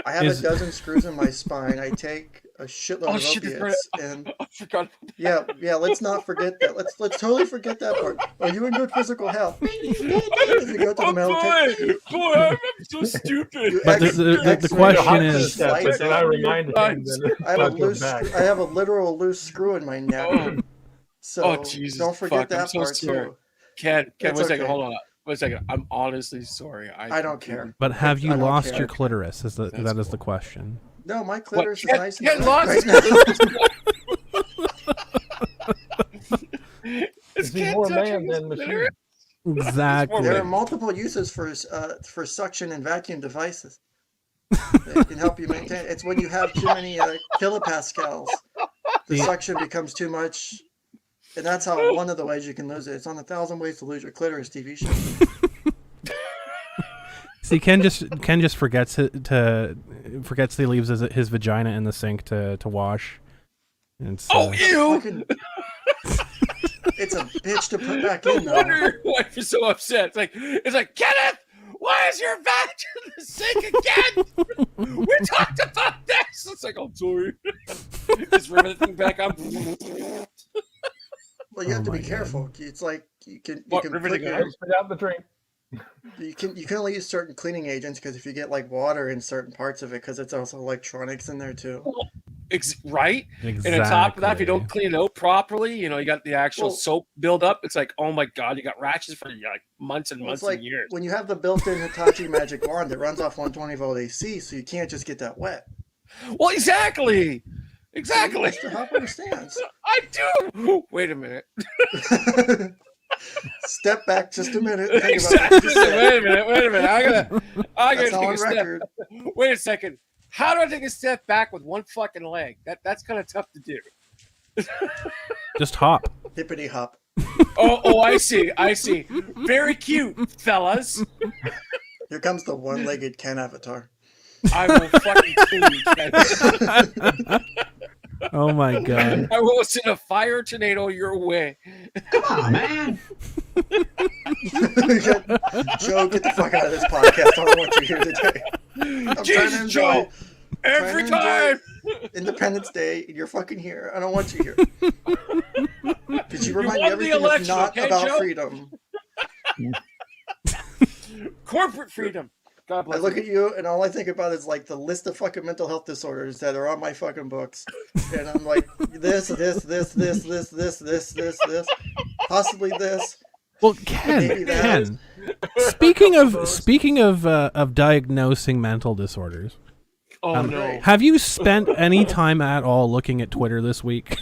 [SPEAKER 3] I have a dozen screws in my spine. I take a shitload of
[SPEAKER 5] shit,
[SPEAKER 3] opiates, and
[SPEAKER 5] I forgot.
[SPEAKER 3] yeah. Let's not forget that. Let's totally forget that part. Are you in good physical health? If you go to the military,
[SPEAKER 5] boy, I'm so stupid.
[SPEAKER 2] But the question is,
[SPEAKER 6] and I reminded him that
[SPEAKER 3] I have a literal loose screw in my neck. So
[SPEAKER 5] Jesus,
[SPEAKER 3] don't forget that
[SPEAKER 5] I'm so
[SPEAKER 3] part
[SPEAKER 5] sorry.
[SPEAKER 3] too.
[SPEAKER 5] Ken,
[SPEAKER 3] It's
[SPEAKER 5] one second,
[SPEAKER 3] okay.
[SPEAKER 5] hold on. 1 second. I'm honestly sorry.
[SPEAKER 3] I don't care.
[SPEAKER 2] but have you
[SPEAKER 3] I don't
[SPEAKER 2] lost
[SPEAKER 3] care.
[SPEAKER 2] your clitoris? That is the
[SPEAKER 5] cool.
[SPEAKER 2] question.
[SPEAKER 3] No, my clitoris is
[SPEAKER 5] Ken-
[SPEAKER 3] nice
[SPEAKER 5] Ken
[SPEAKER 3] and
[SPEAKER 5] lost
[SPEAKER 3] right
[SPEAKER 5] his
[SPEAKER 3] now.
[SPEAKER 6] is he more man than machine?
[SPEAKER 2] Exactly.
[SPEAKER 3] There are multiple uses for suction and vacuum devices. It can help you maintain. It's when you have too many kilopascals, the suction becomes too much, and that's how one of the ways you can lose it. It's on 1,000 Ways to Lose Your Clitoris TV show.
[SPEAKER 2] See, Ken just forgets he leaves his vagina in the sink to wash. And so,
[SPEAKER 5] ew!
[SPEAKER 3] It's a bitch to put back in.
[SPEAKER 5] No wonder your wife is so upset. It's like Kenneth, why is your vag in the sink again? We talked about this. It's like, I'm sorry. Just rip everything back up.
[SPEAKER 3] Well, you have to be careful. It's like you can put your,
[SPEAKER 6] Spit out the drink.
[SPEAKER 3] you can only use certain cleaning agents because if you get like water in certain parts of it, because it's also electronics in there too.
[SPEAKER 5] Right?
[SPEAKER 2] exactly.
[SPEAKER 5] And on top of that, if you don't clean it out properly, you got the actual soap buildup. It's like, oh my God, you got rashes for like months and months
[SPEAKER 3] It's like
[SPEAKER 5] and years.
[SPEAKER 3] when you have the built-in Hitachi magic wand, it runs off 120-volt AC, so you can't just get that wet.
[SPEAKER 5] Well, exactly.
[SPEAKER 3] Mr. Hoppe understands.
[SPEAKER 5] I do. Wait a minute.
[SPEAKER 3] Step back just a minute. Think about
[SPEAKER 5] Exactly.
[SPEAKER 3] what you said.
[SPEAKER 5] Wait a minute. I gotta
[SPEAKER 3] That's
[SPEAKER 5] take
[SPEAKER 3] all
[SPEAKER 5] a
[SPEAKER 3] on
[SPEAKER 5] step.
[SPEAKER 3] record.
[SPEAKER 5] Wait a second. How do I take a step back with one fucking leg? That's kind of tough to do.
[SPEAKER 2] Just hop.
[SPEAKER 3] Hippity hop.
[SPEAKER 5] Oh, I see. Very cute, fellas.
[SPEAKER 3] Here comes the one-legged Ken avatar.
[SPEAKER 5] I will fucking kill you, Ken.
[SPEAKER 2] Oh my God.
[SPEAKER 5] I will send a fire tornado your way.
[SPEAKER 1] Come on, man.
[SPEAKER 3] Joe, get the fuck out of this podcast. I don't want you here today. I'm trying to
[SPEAKER 5] Jesus,
[SPEAKER 3] enjoy
[SPEAKER 5] Joe. Every time.
[SPEAKER 3] Independence Day, and you're fucking here. I don't want you here. Because you remind me
[SPEAKER 5] won the
[SPEAKER 3] everything is
[SPEAKER 5] election,
[SPEAKER 3] not
[SPEAKER 5] okay,
[SPEAKER 3] about
[SPEAKER 5] Joe?
[SPEAKER 3] freedom.
[SPEAKER 5] Corporate freedom. God bless
[SPEAKER 3] I look
[SPEAKER 5] you.
[SPEAKER 3] at you, and all I think about is like the list of fucking mental health disorders that are on my fucking books, and I'm like, this, possibly this.
[SPEAKER 2] Well,
[SPEAKER 3] Maybe that.
[SPEAKER 2] Ken. Speaking of diagnosing mental disorders,
[SPEAKER 5] Oh no.
[SPEAKER 2] have you spent any time at all looking at Twitter this week?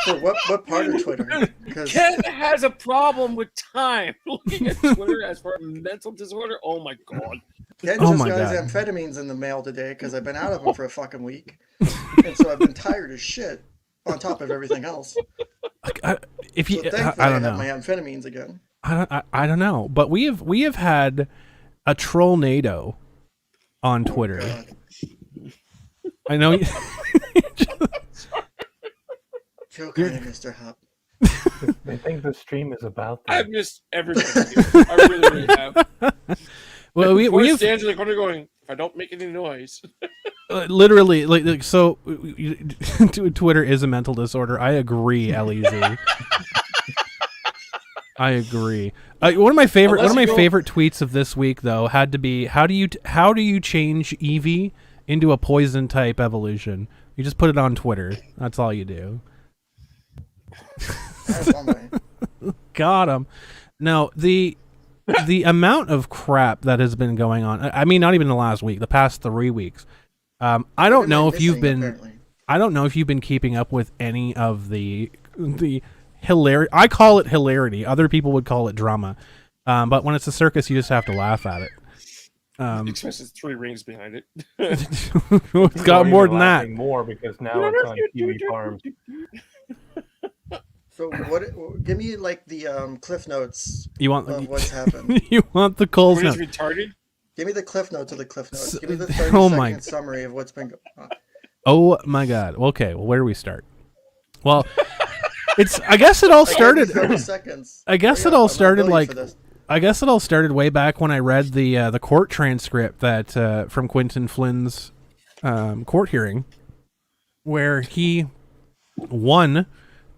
[SPEAKER 3] For what part of Twitter? Because
[SPEAKER 5] Ken has a problem with time looking at Twitter as for a mental disorder. Oh my God.
[SPEAKER 3] Ken
[SPEAKER 2] Oh
[SPEAKER 3] just
[SPEAKER 2] my
[SPEAKER 3] got his
[SPEAKER 2] God.
[SPEAKER 3] amphetamines in the mail today because I've been out of them for a fucking week, and so I've been tired as shit. On top of everything else,
[SPEAKER 2] If you,
[SPEAKER 3] so thankfully
[SPEAKER 2] I don't
[SPEAKER 3] have my
[SPEAKER 2] know.
[SPEAKER 3] amphetamines again.
[SPEAKER 2] I don't know. But we have had a trollnado on Twitter.
[SPEAKER 3] God.
[SPEAKER 2] I know.
[SPEAKER 3] Joke on it, Mr. Hop.
[SPEAKER 6] I think the stream is about
[SPEAKER 5] I've
[SPEAKER 6] that.
[SPEAKER 5] missed everybody. I really have.
[SPEAKER 2] Well, we
[SPEAKER 5] Poor
[SPEAKER 2] have
[SPEAKER 5] stands in the corner going, if I don't make any noise.
[SPEAKER 2] literally like so. Twitter is a mental disorder. I agree, Lez. I agree. One of my favorite
[SPEAKER 5] Unless you go-
[SPEAKER 2] favorite tweets of this week though had to be how do you change Eevee into a poison type evolution? You just put it on Twitter. That's all you do.
[SPEAKER 3] That's one way.
[SPEAKER 2] Got him. No, the amount of crap that has been going on. I mean, not even the last week, the past 3 weeks. I don't know if you've been.
[SPEAKER 3] Apparently.
[SPEAKER 2] I don't know if you've been keeping up with any of the hilarity. I call it hilarity. Other people would call it drama. But when it's a circus, you just have to laugh at it.
[SPEAKER 5] Expresses 3 rings behind it.
[SPEAKER 2] It's got more than that.
[SPEAKER 6] More because now it's on TV Farms.
[SPEAKER 3] So what? Give me like the Cliff Notes
[SPEAKER 2] You want
[SPEAKER 3] of what's happened.
[SPEAKER 2] you want the Coles
[SPEAKER 5] What is
[SPEAKER 2] note.
[SPEAKER 5] retarded?
[SPEAKER 3] Give me the Cliff Notes of the Cliff Notes.
[SPEAKER 2] So-
[SPEAKER 3] Give me the
[SPEAKER 2] oh
[SPEAKER 3] 30-second
[SPEAKER 2] my-
[SPEAKER 3] summary of what's been going on.
[SPEAKER 2] Oh my God. Okay. Well, where do we start? Well, I guess it all started.
[SPEAKER 3] 30 seconds.
[SPEAKER 2] I guess
[SPEAKER 3] Hurry
[SPEAKER 2] it
[SPEAKER 3] up,
[SPEAKER 2] all
[SPEAKER 3] I'm not
[SPEAKER 2] started
[SPEAKER 3] billing
[SPEAKER 2] like.
[SPEAKER 3] for this.
[SPEAKER 2] I guess it all started way back when I read the court transcript that from Quentin Flynn's court hearing, where he won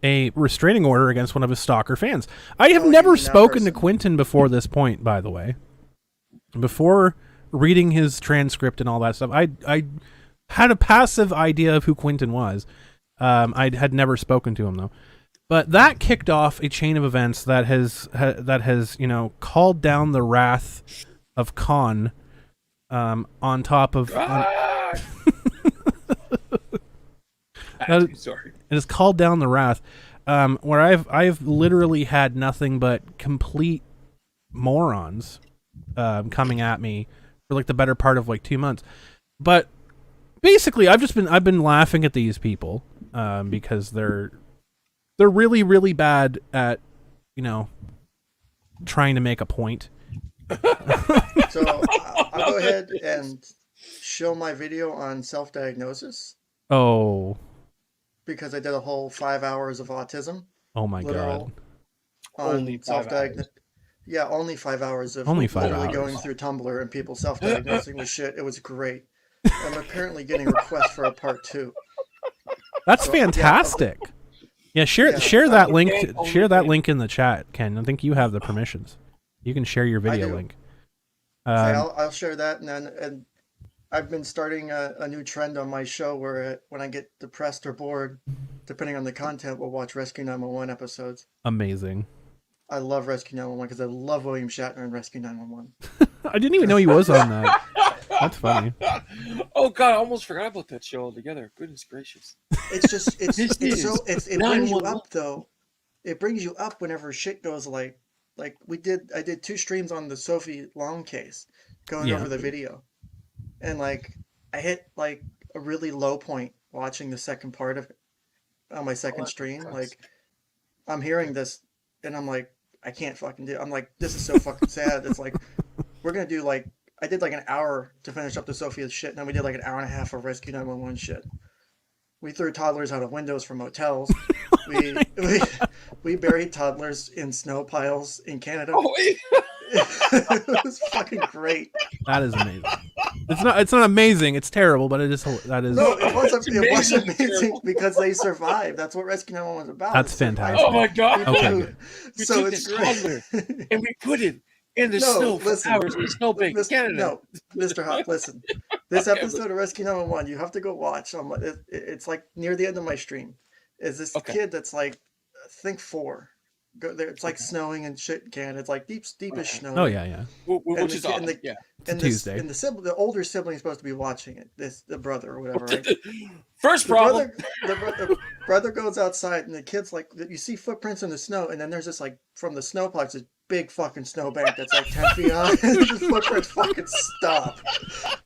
[SPEAKER 2] a restraining order against one of his stalker fans. I have
[SPEAKER 3] Oh,
[SPEAKER 2] never
[SPEAKER 3] you mean that
[SPEAKER 2] spoken to
[SPEAKER 3] person.
[SPEAKER 2] Quentin before this point, by the way. Before reading his transcript and all that stuff, I had a passive idea of who Quentin was. I had never spoken to him though. But that kicked off a chain of events that has called down the wrath of Con on top of
[SPEAKER 5] Ah! Sorry.
[SPEAKER 2] it has called down the wrath where I've literally had nothing but complete morons coming at me for like the better part of like 2 months. But basically I've been laughing at these people because they're really, really bad at, trying to make a point.
[SPEAKER 3] So I'll go ahead and show my video on self-diagnosis
[SPEAKER 2] Oh,
[SPEAKER 3] because I did a whole 5 hours of autism.
[SPEAKER 2] oh my
[SPEAKER 3] Literal
[SPEAKER 2] God.
[SPEAKER 3] on
[SPEAKER 5] Only 5
[SPEAKER 3] self-diagnosis. Yeah, only 5 hours of
[SPEAKER 2] Only 5
[SPEAKER 3] literally
[SPEAKER 2] hours.
[SPEAKER 3] going through Tumblr and people self-diagnosing with shit. It was great. I'm apparently getting requests for a part 2.
[SPEAKER 2] That's
[SPEAKER 3] So, yeah,
[SPEAKER 2] fantastic. Yeah, share
[SPEAKER 3] Yeah.
[SPEAKER 2] share that link.
[SPEAKER 5] Only
[SPEAKER 2] Share that
[SPEAKER 5] fan.
[SPEAKER 2] link in the chat, Ken. I think you have the permissions. You can share your video
[SPEAKER 3] do.
[SPEAKER 2] link.
[SPEAKER 3] I'll share that, and I've been starting a new trend on my show where when I get depressed or bored, depending on the content, we'll watch Rescue 911 episodes.
[SPEAKER 2] Amazing.
[SPEAKER 3] I love Rescue 911 because I love William Shatner in Rescue 911.
[SPEAKER 2] I didn't even know he was on that. That's funny.
[SPEAKER 5] Oh God, I almost forgot about that show altogether. Goodness gracious.
[SPEAKER 3] It's just it
[SPEAKER 5] This
[SPEAKER 3] brings you
[SPEAKER 5] 911.
[SPEAKER 3] up though. It brings you up whenever shit goes like I did 2 streams on the Sophie Long case, going
[SPEAKER 2] Yeah.
[SPEAKER 3] over the video, and like I hit like a really low point watching the second part of it on my second stream. Like I'm hearing this and I'm like I can't fucking do it. I'm like this is so fucking sad. It's like we're gonna do like I did like an hour to finish up the Sophia shit, and then we did like an hour and a half of Rescue 911 shit. We threw toddlers out of windows from motels. we buried toddlers in snow piles in Canada.
[SPEAKER 5] Oh, wait.
[SPEAKER 3] It was fucking great.
[SPEAKER 2] That is amazing. It's not amazing. It's terrible, but that is.
[SPEAKER 3] No, it wasn't.
[SPEAKER 5] It's
[SPEAKER 3] It was
[SPEAKER 5] amazing,
[SPEAKER 3] amazing
[SPEAKER 5] terrible.
[SPEAKER 3] because they survived. That's what Rescue 911 was about.
[SPEAKER 2] That's
[SPEAKER 3] It's survival.
[SPEAKER 2] fantastic.
[SPEAKER 5] Oh my God.
[SPEAKER 3] People
[SPEAKER 2] Okay,
[SPEAKER 3] who-
[SPEAKER 2] good.
[SPEAKER 5] We
[SPEAKER 3] So
[SPEAKER 5] took
[SPEAKER 3] it's
[SPEAKER 5] this
[SPEAKER 3] great.
[SPEAKER 5] toddler and we put it in the
[SPEAKER 3] No,
[SPEAKER 5] snow for
[SPEAKER 3] listen.
[SPEAKER 5] hours in the snowbank in Canada.
[SPEAKER 3] No, Mr. Hop, listen. This
[SPEAKER 5] Okay,
[SPEAKER 3] episode of Rescue 911, you have to go watch. It's like near the end of my stream. Is this
[SPEAKER 5] Okay.
[SPEAKER 3] kid that's like, I think 4. Go there. It's like snowing and shit in Canada. It's like deepish snow.
[SPEAKER 2] Oh yeah, yeah.
[SPEAKER 5] Which
[SPEAKER 3] And
[SPEAKER 5] is
[SPEAKER 3] the- and
[SPEAKER 5] awesome.
[SPEAKER 3] the-
[SPEAKER 5] Yeah.
[SPEAKER 2] It's a
[SPEAKER 3] And
[SPEAKER 2] Tuesday.
[SPEAKER 3] the older sibling is supposed to be watching it. The brother or whatever, right?
[SPEAKER 5] First
[SPEAKER 3] The
[SPEAKER 5] problem.
[SPEAKER 3] the brother goes outside and the kid's like, you see footprints in the snow, and then there's this like from the snowplow, this big fucking snowbank that's like 10 feet high, and the footprints fucking stop.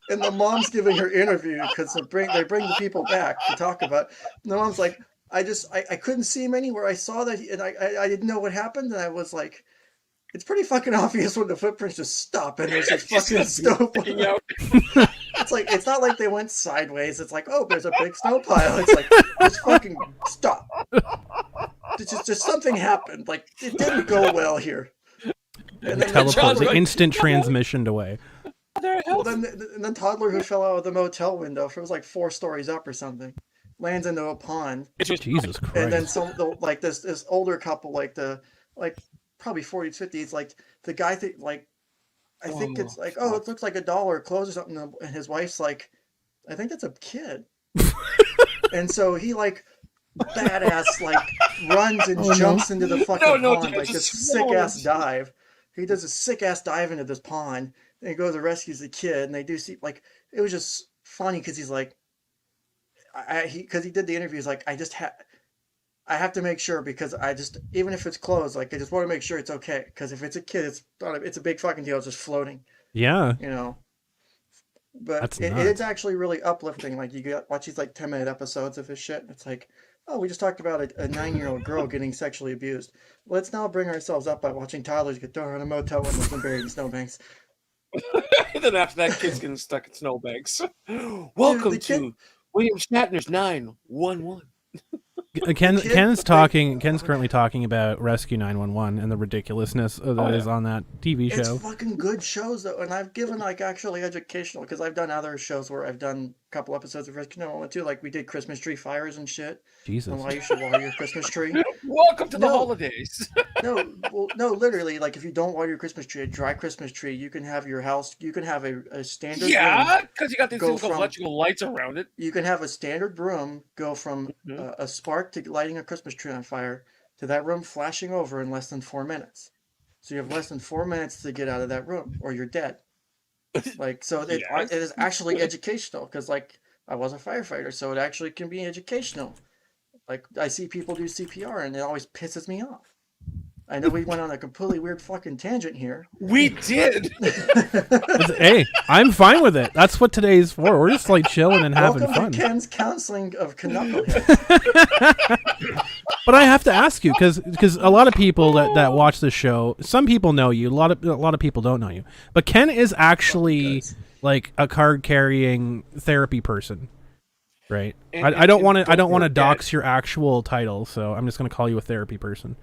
[SPEAKER 3] And the mom's giving her interview because they bring the people back to talk about. And the mom's like, I couldn't see him anywhere. I saw that, and I didn't know what happened, and I was like, it's pretty fucking obvious when the footprints just stop and there's this fucking snow.
[SPEAKER 5] Sticking out.
[SPEAKER 3] It's like it's not like they went sideways. It's like, oh, there's a big snow pile. It's like just fucking stop. It's just something happened. Like it didn't go well here. And then
[SPEAKER 2] Teleport, the
[SPEAKER 5] like,
[SPEAKER 2] instant transmission away.
[SPEAKER 5] They're
[SPEAKER 3] well,
[SPEAKER 5] healthy.
[SPEAKER 3] then toddler who fell out of the motel window, it was like 4 stories up or something, lands into a pond.
[SPEAKER 2] Jesus Christ.
[SPEAKER 3] And then this older couple, like probably 40s, 50s. Like the guy I think it's like, oh,
[SPEAKER 5] fuck.
[SPEAKER 3] it looks like a doll or a clothes or something. And his wife's like, I think that's a kid. And so he like badass like runs and jumps into the fucking
[SPEAKER 5] No,
[SPEAKER 3] pond, like
[SPEAKER 5] just
[SPEAKER 3] this sick ass
[SPEAKER 5] swans.
[SPEAKER 3] dive. He does a sick ass dive into this pond, and he goes and rescues the kid. And they do see like it was just funny because he's like, because he did the interview. He's like, I have to make sure because I just even if it's closed, like I just want to make sure it's okay. Because if it's a kid, it's a big fucking deal. It's just floating,
[SPEAKER 2] Yeah.
[SPEAKER 3] you know. But
[SPEAKER 2] That's
[SPEAKER 3] it's
[SPEAKER 2] nuts.
[SPEAKER 3] actually really uplifting. Like you watch these like 10-minute episodes of his shit. And it's like, oh, we just talked about a 9-year-old girl getting sexually abused. Let's now bring ourselves up by watching toddlers get thrown in a motel windows and buried in snowbanks.
[SPEAKER 5] And then after that, kid's getting stuck in snowbanks. Welcome
[SPEAKER 3] the kid-
[SPEAKER 5] to William Shatner's 911.
[SPEAKER 2] Ken's
[SPEAKER 3] kid-
[SPEAKER 2] currently talking about Rescue 911 and the ridiculousness that is on that TV
[SPEAKER 3] It's
[SPEAKER 2] show.
[SPEAKER 3] fucking good shows though, and I've given like actually educational because I've done other shows where I've done a couple episodes of Rescue 911 too. Like we did Christmas tree fires and shit,
[SPEAKER 2] Jesus.
[SPEAKER 3] and why you should water your Christmas tree.
[SPEAKER 5] Welcome to the
[SPEAKER 3] No.
[SPEAKER 5] holidays.
[SPEAKER 3] No, literally, like if you don't water your Christmas tree, a dry Christmas tree, you can have your house, you can have a standard room.
[SPEAKER 5] Yeah, because you got these
[SPEAKER 3] Go
[SPEAKER 5] little
[SPEAKER 3] from-
[SPEAKER 5] electrical lights around it.
[SPEAKER 3] You can have a standard room go from
[SPEAKER 5] Mhm.
[SPEAKER 3] a spark to lighting a Christmas tree on fire to that room flashing over in less than 4 minutes. So you have less than 4 minutes to get out of that room, or you're dead. Like so, it
[SPEAKER 5] Yes.
[SPEAKER 3] is actually educational because like I was a firefighter, so it actually can be educational. Like I see people do CPR, and it always pisses me off. I know we went on a completely weird fucking tangent here.
[SPEAKER 5] We did.
[SPEAKER 2] Hey, I'm fine with it. That's what today's for. We're just like chilling and having
[SPEAKER 3] Welcome
[SPEAKER 2] fun.
[SPEAKER 3] to Ken's counseling of Canuckleheads.
[SPEAKER 2] But I have to ask you because a lot of people that watch this show, some people know you, a lot of people don't know you. But Ken is actually like a card carrying therapy person, right? I don't want to dox your actual title, so I'm just going to call you a therapy person.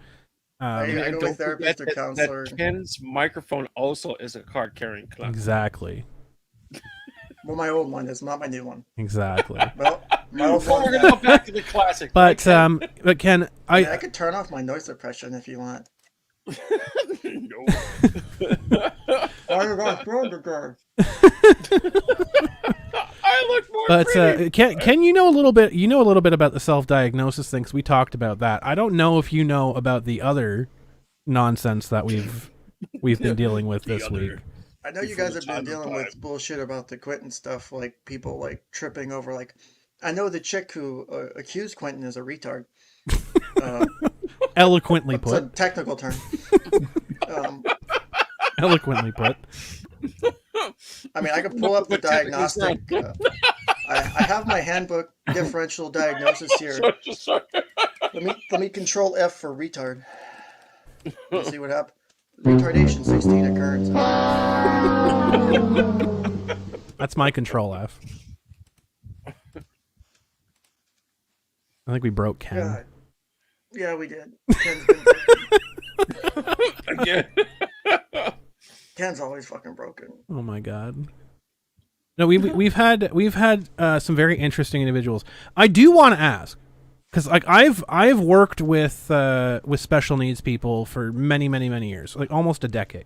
[SPEAKER 3] I go
[SPEAKER 5] And
[SPEAKER 3] with
[SPEAKER 5] don't
[SPEAKER 3] therapist
[SPEAKER 5] forget
[SPEAKER 3] or counselor.
[SPEAKER 5] that Ken's microphone also is a card carrying clock.
[SPEAKER 2] Exactly.
[SPEAKER 3] Well, my old one is not my new one.
[SPEAKER 2] Exactly.
[SPEAKER 3] Well, my old
[SPEAKER 5] Well,
[SPEAKER 3] one.
[SPEAKER 5] we're gonna go back to the classic.
[SPEAKER 2] But
[SPEAKER 5] right,
[SPEAKER 2] but Ken,
[SPEAKER 3] I
[SPEAKER 2] I
[SPEAKER 3] could turn off my noise suppression if you want.
[SPEAKER 5] Ken? No.
[SPEAKER 3] Oh, you got burger.
[SPEAKER 5] I look more
[SPEAKER 2] but
[SPEAKER 5] pretty.
[SPEAKER 2] Ken, you know a little bit about the self-diagnosis things. We talked about that. I don't know if you know about the other nonsense that we've been dealing with this week.
[SPEAKER 3] I know you
[SPEAKER 5] Before
[SPEAKER 3] guys
[SPEAKER 5] the
[SPEAKER 3] have been
[SPEAKER 5] time of
[SPEAKER 3] dealing
[SPEAKER 5] time.
[SPEAKER 3] with bullshit about the Quentin stuff, like people like tripping over. Like, I know the chick who accused Quentin is a retard.
[SPEAKER 2] Eloquently
[SPEAKER 3] It's a
[SPEAKER 2] put.
[SPEAKER 3] technical term.
[SPEAKER 2] Eloquently put.
[SPEAKER 3] I mean, I could pull up the diagnostic. I have my handbook differential diagnosis here.
[SPEAKER 5] Sorry.
[SPEAKER 3] Let me control F for retard. Let's see what happens. Retardation 16 occurrence.
[SPEAKER 2] That's my control F. I think we broke Ken.
[SPEAKER 3] God. Yeah, we did. Ken's been broken.
[SPEAKER 5] Again.
[SPEAKER 3] Ken's always fucking broken.
[SPEAKER 2] Oh my god. No, we've had some very interesting individuals. I do want to ask, because like I've worked with special needs people for many years, like almost a decade.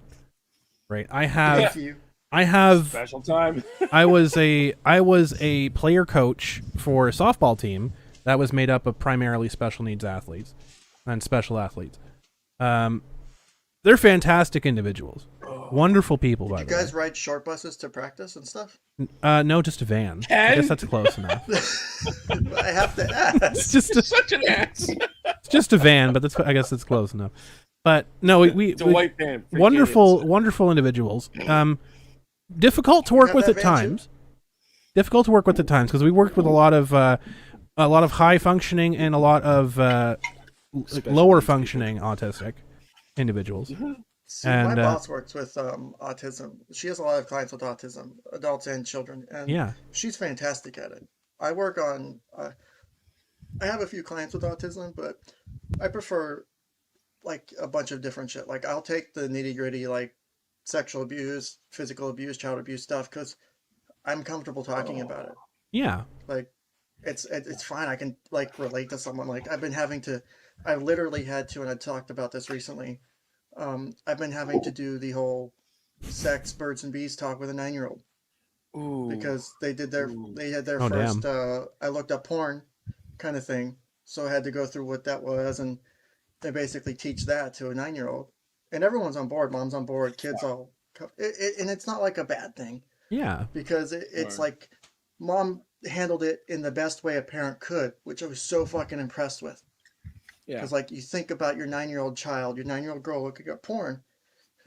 [SPEAKER 2] Right. I have
[SPEAKER 5] Special time.
[SPEAKER 2] I was a player coach for a softball team that was made up of primarily special needs athletes and special athletes. They're fantastic individuals. Wonderful people, by
[SPEAKER 3] You
[SPEAKER 2] the way.
[SPEAKER 3] guys ride short buses to practice and stuff?
[SPEAKER 2] No, just a van. I
[SPEAKER 5] Ken?
[SPEAKER 2] guess that's close enough.
[SPEAKER 3] I have to
[SPEAKER 2] It's
[SPEAKER 3] ask.
[SPEAKER 2] just
[SPEAKER 5] Such an ass.
[SPEAKER 2] it's just a van, but I guess it's close enough. But no, we
[SPEAKER 5] It's a white man. Freaking
[SPEAKER 2] wonderful individuals. Difficult to work
[SPEAKER 3] have
[SPEAKER 2] with
[SPEAKER 3] that
[SPEAKER 2] at
[SPEAKER 3] van too?
[SPEAKER 2] times. Difficult to work with at times because we worked with a lot of high functioning and a lot of lower functioning autistic individuals.
[SPEAKER 3] See,
[SPEAKER 2] And,
[SPEAKER 3] my boss works with autism. She has a lot of clients with autism, adults and children, and
[SPEAKER 2] Yeah.
[SPEAKER 3] she's fantastic at it. I work on. I have a few clients with autism, but I prefer like a bunch of different shit. Like I'll take the nitty gritty, like sexual abuse, physical abuse, child abuse stuff, because I'm comfortable talking about it.
[SPEAKER 2] Yeah.
[SPEAKER 3] Like it's fine. I can like relate to someone. Like I've literally had to, and I talked about this recently. I've been having to do the whole sex, birds and bees talk with a 9-year-old
[SPEAKER 5] Ooh.
[SPEAKER 3] because they had their
[SPEAKER 2] Oh,
[SPEAKER 3] first,
[SPEAKER 2] damn.
[SPEAKER 3] I looked up porn kind of thing. So I had to go through what that was. And they basically teach that to a 9-year-old. And everyone's on board. Mom's on board. Kids all, and it's not like a bad thing
[SPEAKER 2] Yeah.
[SPEAKER 3] because it's
[SPEAKER 5] Right.
[SPEAKER 3] like mom handled it in the best way a parent could, which I was so fucking impressed with.
[SPEAKER 5] Yeah.
[SPEAKER 3] Because like you think about your 9-year-old child, your 9-year-old girl looking at porn,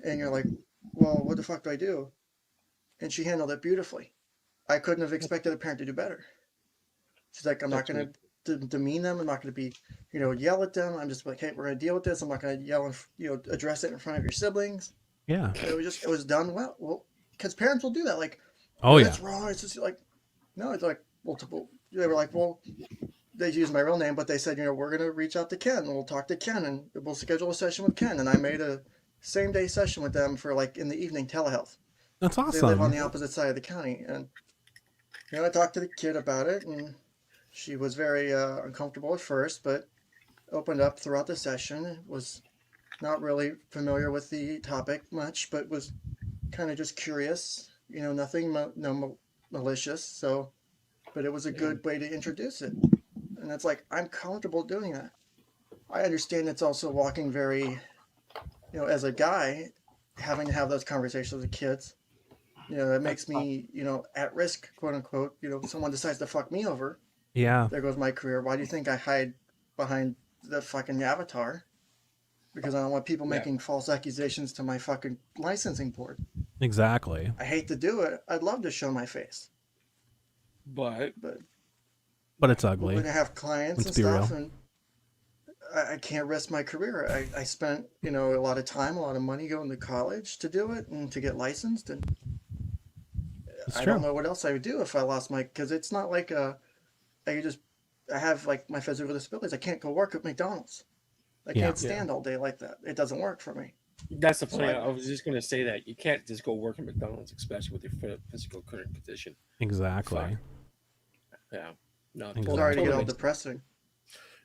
[SPEAKER 3] and you're like, well, what the fuck do I do? And she handled it beautifully. I couldn't have expected a parent to do better. She's like, I'm not
[SPEAKER 5] That's
[SPEAKER 3] going to demean them. I'm not going to be, yell at them. I'm just like, hey, we're going to deal with this. I'm not going to yell and, address it in front of your siblings.
[SPEAKER 2] Yeah.
[SPEAKER 3] It was done well. Well, because parents will do that. Like,
[SPEAKER 2] Oh, yeah.
[SPEAKER 3] that's wrong. It's just like, no, it's like, well, they were like, well, they used my real name, but they said, we're going to reach out to Ken and we'll talk to Ken and we'll schedule a session with Ken. And I made a same day session with them for like in the evening telehealth.
[SPEAKER 2] That's
[SPEAKER 3] They live on
[SPEAKER 2] awesome.
[SPEAKER 3] the opposite side of the county. And, I talked to the kid about it and she was very uncomfortable at first, but opened up throughout the session. Was not really familiar with the topic much, but was kind of just curious. Nothing malicious. So, but it was a good way to introduce it. And it's like, I'm comfortable doing that. I understand it's also walking very, as a guy, having to have those conversations with kids. It makes me, at risk, quote unquote. Someone decides to fuck me over.
[SPEAKER 2] Yeah.
[SPEAKER 3] There goes my career. Why do you think I hide behind the fucking avatar? Because I don't want people making false accusations to my fucking licensing board.
[SPEAKER 2] Exactly.
[SPEAKER 3] I hate to do it. I'd love to show my face.
[SPEAKER 5] But
[SPEAKER 2] But it's ugly.
[SPEAKER 3] when I have clients
[SPEAKER 2] Let's
[SPEAKER 3] and
[SPEAKER 2] be
[SPEAKER 3] stuff,
[SPEAKER 2] real.
[SPEAKER 3] and I can't risk my career. I spent, a lot of time, a lot of money going to college to do it and to get licensed. And
[SPEAKER 2] It's
[SPEAKER 3] I
[SPEAKER 2] true.
[SPEAKER 3] don't know what else I would do if I lost because it's not like I have like my physical disabilities. I can't go work at McDonald's. I
[SPEAKER 2] Yeah.
[SPEAKER 3] can't stand all day like that. It doesn't work for me.
[SPEAKER 5] that's the point.
[SPEAKER 3] So
[SPEAKER 5] I was just going to say that you can't just go work at McDonald's, especially with your physical current condition.
[SPEAKER 2] Exactly.
[SPEAKER 5] Fuck. Yeah. No,
[SPEAKER 2] Exactly.
[SPEAKER 3] Sorry to get all
[SPEAKER 5] makes-
[SPEAKER 3] depressing.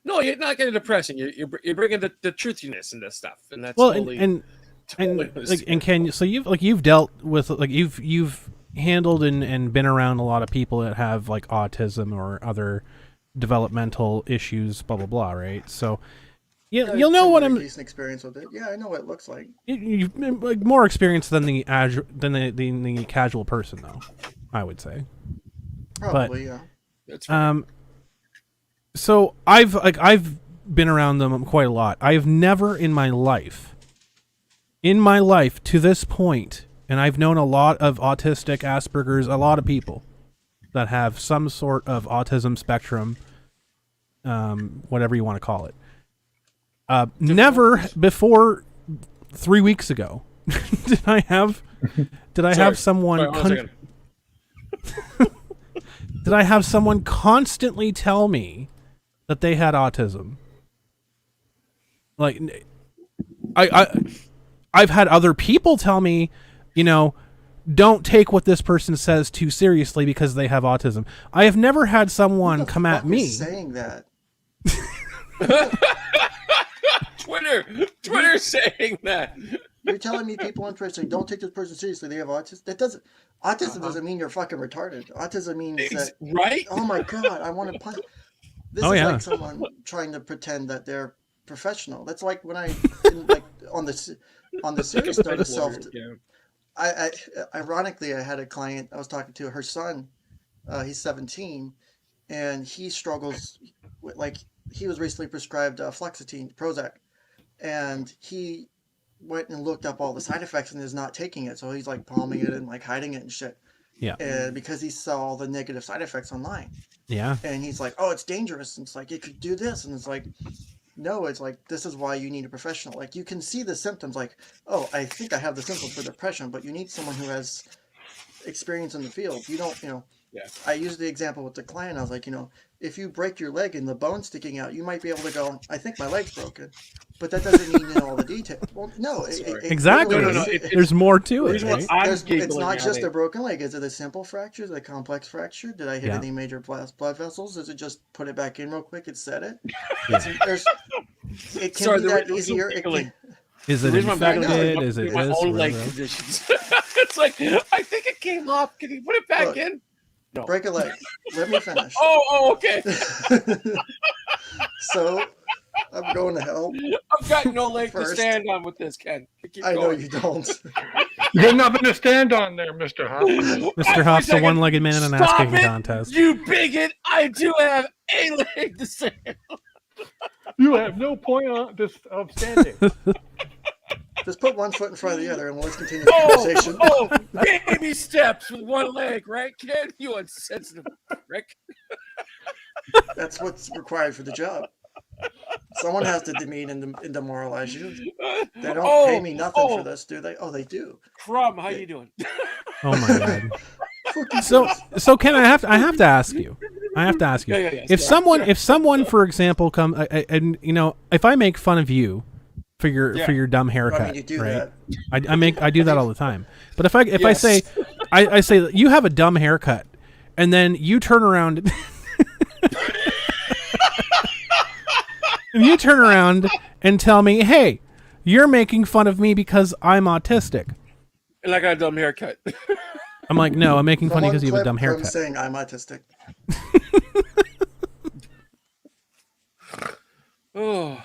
[SPEAKER 5] No, you're not getting depressing. You're bringing the truthiness in this stuff, and that's
[SPEAKER 2] Well,
[SPEAKER 5] totally,
[SPEAKER 2] and
[SPEAKER 5] totally
[SPEAKER 2] and Ken, so you've dealt with you've handled and been around a lot of people that have like autism or other developmental issues, blah blah blah, right? So you'll know what I'm.
[SPEAKER 3] Decent experience with it. Yeah, I know what it looks like.
[SPEAKER 2] You've like more experience than the the casual person, though. I would say.
[SPEAKER 3] Probably, yeah.
[SPEAKER 5] That's right.
[SPEAKER 2] So I've been around them quite a lot. I've never in my life to this point, and I've known a lot of autistic, Asperger's, a lot of people that have some sort of autism spectrum, whatever you want to call it. Never before 3 weeks ago did I have someone
[SPEAKER 5] Sorry, hold on a second.
[SPEAKER 2] did I have someone constantly tell me that they had autism. Like I've had other people tell me, don't take what this person says too seriously because they have autism. I have never had someone come at me
[SPEAKER 3] saying that.
[SPEAKER 5] Twitter saying that.
[SPEAKER 3] You're telling me people on Twitter say, don't take this person seriously, they have autism? Autism doesn't mean you're fucking retarded. Autism means that,
[SPEAKER 5] right?
[SPEAKER 3] oh my God, I want to punch. This is like someone trying to pretend that they're professional. That's like when I, like on the series started self. I ironically, I had a client I was talking to, her son, he's 17, and he struggles with, like, he was recently prescribed fluoxetine, Prozac, and he went and looked up all the side effects and is not taking it. So he's like palming it and like hiding it and shit.
[SPEAKER 2] Yeah.
[SPEAKER 3] And because he saw all the negative side effects online.
[SPEAKER 2] Yeah.
[SPEAKER 3] And he's like, oh, it's dangerous. And it's like, it could do this. And it's like, no, it's like, this is why you need a professional. Like, you can see the symptoms like, oh, I think I have the symptoms for depression, but you need someone who has experience in the field. You don't,
[SPEAKER 5] Yeah.
[SPEAKER 3] I used the example with the client. I was like, if you break your leg and the bone's sticking out, you might be able to go, I think my leg's broken. But that doesn't mean you know all the details. Well, no.
[SPEAKER 2] Exactly.
[SPEAKER 5] No.
[SPEAKER 2] There's more to it.
[SPEAKER 5] Right?
[SPEAKER 3] It's not just a broken leg. Is it a simple fracture? Is it a complex fracture? Did I hit any major blood vessels? Is it just put it back in real quick and set it?
[SPEAKER 2] Yeah.
[SPEAKER 3] It can be that easier.
[SPEAKER 2] Is it
[SPEAKER 5] The reason I'm back
[SPEAKER 2] infected?
[SPEAKER 3] now
[SPEAKER 2] Is it
[SPEAKER 5] my
[SPEAKER 2] this?
[SPEAKER 5] own leg
[SPEAKER 2] whatever?
[SPEAKER 5] conditions. It's like I think it came off. Can you put it back
[SPEAKER 3] Look.
[SPEAKER 5] in? No.
[SPEAKER 3] Break a leg. Let me finish.
[SPEAKER 5] Oh, okay.
[SPEAKER 3] So I'm going to hell.
[SPEAKER 5] I've got no leg to
[SPEAKER 3] First.
[SPEAKER 5] stand on with this, Ken. Keep
[SPEAKER 3] I know
[SPEAKER 5] going.
[SPEAKER 3] you don't.
[SPEAKER 6] You got nothing to stand on there, Mr. Hoppe.
[SPEAKER 2] Mr.
[SPEAKER 5] Wait a
[SPEAKER 2] Hopp's a
[SPEAKER 5] second.
[SPEAKER 2] one-legged man in an
[SPEAKER 5] Stop
[SPEAKER 2] ass-kicking
[SPEAKER 5] it,
[SPEAKER 2] contest.
[SPEAKER 5] You bigot! I do have a leg to stand.
[SPEAKER 6] You have no point of standing.
[SPEAKER 3] Just put one foot in front of the other and let's continue the conversation.
[SPEAKER 5] Oh, baby steps with one leg, right, Ken? You insensitive prick.
[SPEAKER 3] That's what's required for the job. Someone has to demean and demoralize you. They don't pay me nothing for this, do they? Oh, they do.
[SPEAKER 5] Crumb, how you doing?
[SPEAKER 2] Oh my god.
[SPEAKER 3] Fucking
[SPEAKER 2] So Ken, I have to ask you.
[SPEAKER 5] Yeah.
[SPEAKER 2] If someone, for example, and if I make fun of you for your dumb haircut,
[SPEAKER 3] I mean, you do
[SPEAKER 2] right?
[SPEAKER 3] that.
[SPEAKER 2] I do that all the time. But if I
[SPEAKER 5] Yes.
[SPEAKER 2] say I say you have a dumb haircut, and then you turn around and you turn around and tell me, hey, you're making fun of me because I'm autistic.
[SPEAKER 5] And I got a dumb haircut.
[SPEAKER 2] I'm like, no, I'm making fun of you because you have a
[SPEAKER 3] Someone
[SPEAKER 2] dumb
[SPEAKER 3] clip from
[SPEAKER 2] haircut.
[SPEAKER 3] saying I'm autistic.
[SPEAKER 5] Oh,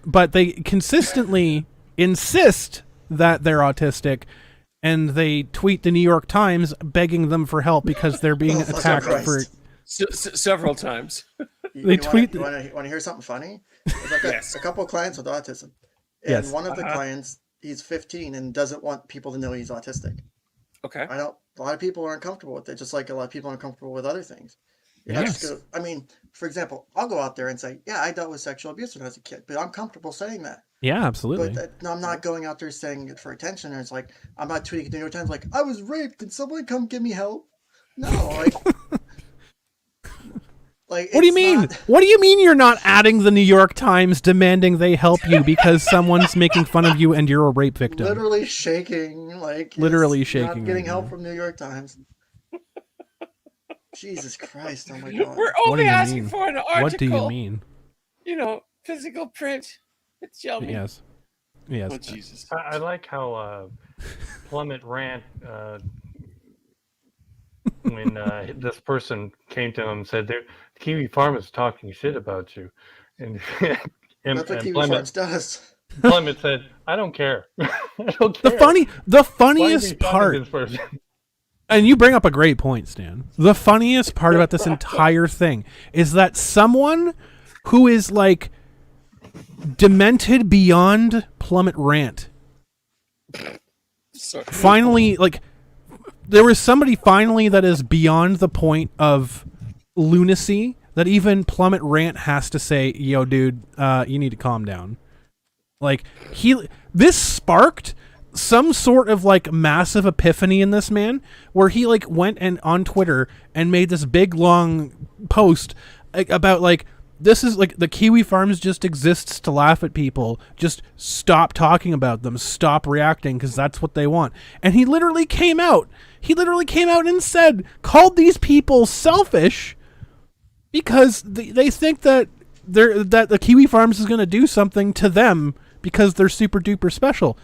[SPEAKER 2] But they consistently insist that they're autistic, and they tweet the New York Times begging them for help because they're being
[SPEAKER 3] Oh, fuck
[SPEAKER 2] attacked for.
[SPEAKER 3] Christ.
[SPEAKER 5] several times.
[SPEAKER 2] They tweet-
[SPEAKER 3] You want to hear something funny? I've got
[SPEAKER 5] Yes.
[SPEAKER 3] a couple of clients with autism. And
[SPEAKER 2] Yes.
[SPEAKER 3] one of the clients, he's 15 and doesn't want people to know he's autistic.
[SPEAKER 5] Okay.
[SPEAKER 3] I know a lot of people aren't comfortable with it, just like a lot of people aren't comfortable with other things. You're not
[SPEAKER 2] Yes.
[SPEAKER 3] just gonna, I mean, for example, I'll go out there and say, yeah, I dealt with sexual abuse when I was a kid, but I'm comfortable saying that.
[SPEAKER 2] Yeah, absolutely.
[SPEAKER 3] But no, I'm not going out there saying it for attention. Or it's like, I'm not tweeting the New York Times like, I was raped. Can someone come give me help? No, like
[SPEAKER 2] What do you
[SPEAKER 3] it's
[SPEAKER 2] mean?
[SPEAKER 3] not-
[SPEAKER 2] What do you mean you're not adding the New York Times demanding they help you because someone's making fun of you and you're a rape victim?
[SPEAKER 3] Literally shaking, like
[SPEAKER 2] Literally
[SPEAKER 3] it's
[SPEAKER 2] shaking
[SPEAKER 3] Not getting
[SPEAKER 2] right
[SPEAKER 3] help
[SPEAKER 2] now.
[SPEAKER 3] from New York Times. Jesus Christ! Oh my God!
[SPEAKER 5] We're
[SPEAKER 2] What do
[SPEAKER 5] only
[SPEAKER 2] you
[SPEAKER 5] asking
[SPEAKER 2] mean?
[SPEAKER 5] for an article.
[SPEAKER 2] What do you mean?
[SPEAKER 5] Physical print. It's yummy.
[SPEAKER 2] Yes. Yes.
[SPEAKER 5] Oh, Jesus.
[SPEAKER 6] I like how Plummet Rant, when this person came to him and said, "The Kiwi Farm is talking shit about you," and
[SPEAKER 3] That's what Kiwi
[SPEAKER 6] Plummet,
[SPEAKER 3] Farms does.
[SPEAKER 6] Plummet said, "I don't care. I don't
[SPEAKER 2] The
[SPEAKER 6] care."
[SPEAKER 2] funny, the
[SPEAKER 6] Why is he
[SPEAKER 2] funniest
[SPEAKER 6] talking to
[SPEAKER 2] part,
[SPEAKER 6] this person?
[SPEAKER 2] and you bring up a great point, Stan. The funniest part about this entire thing is that someone who is like demented beyond Plummet Rant
[SPEAKER 5] Sorry.
[SPEAKER 2] finally, like, there was somebody finally that is beyond the point of lunacy that even Plummet Rant has to say, yo, dude, you need to calm down. Like, this sparked some sort of like massive epiphany in this man where he like went and on Twitter and made this big long post about like, this is like the Kiwi Farms just exists to laugh at people. Just stop talking about them. Stop reacting because that's what they want. And he literally came out. And said, called these people selfish because they think that that the Kiwi Farms is going to do something to them because they're super duper special.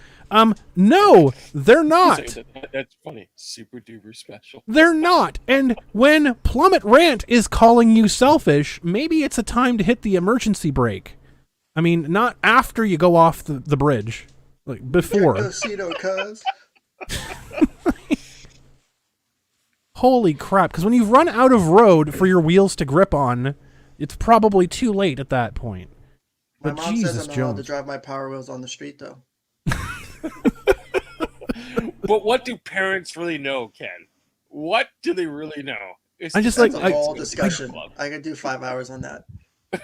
[SPEAKER 2] No, they're not.
[SPEAKER 5] That's funny. Super duper special.
[SPEAKER 2] They're not. And when Plummet Rant is calling you selfish, maybe it's a time to hit the emergency brake. I mean, not after you go off the bridge, like before.
[SPEAKER 3] Despacito, cuz.
[SPEAKER 2] Holy crap! Because when you've run out of road for your wheels to grip on, it's probably too late at that point.
[SPEAKER 3] My
[SPEAKER 2] But
[SPEAKER 3] mom
[SPEAKER 2] Jesus
[SPEAKER 3] says I'm allowed to
[SPEAKER 2] Jones.
[SPEAKER 3] drive my Power Wheels on the street, though.
[SPEAKER 5] But what do parents really know, Ken? What do they really know? It's
[SPEAKER 2] I just
[SPEAKER 3] That's
[SPEAKER 2] like
[SPEAKER 3] a whole discussion. I could do 5 hours on that.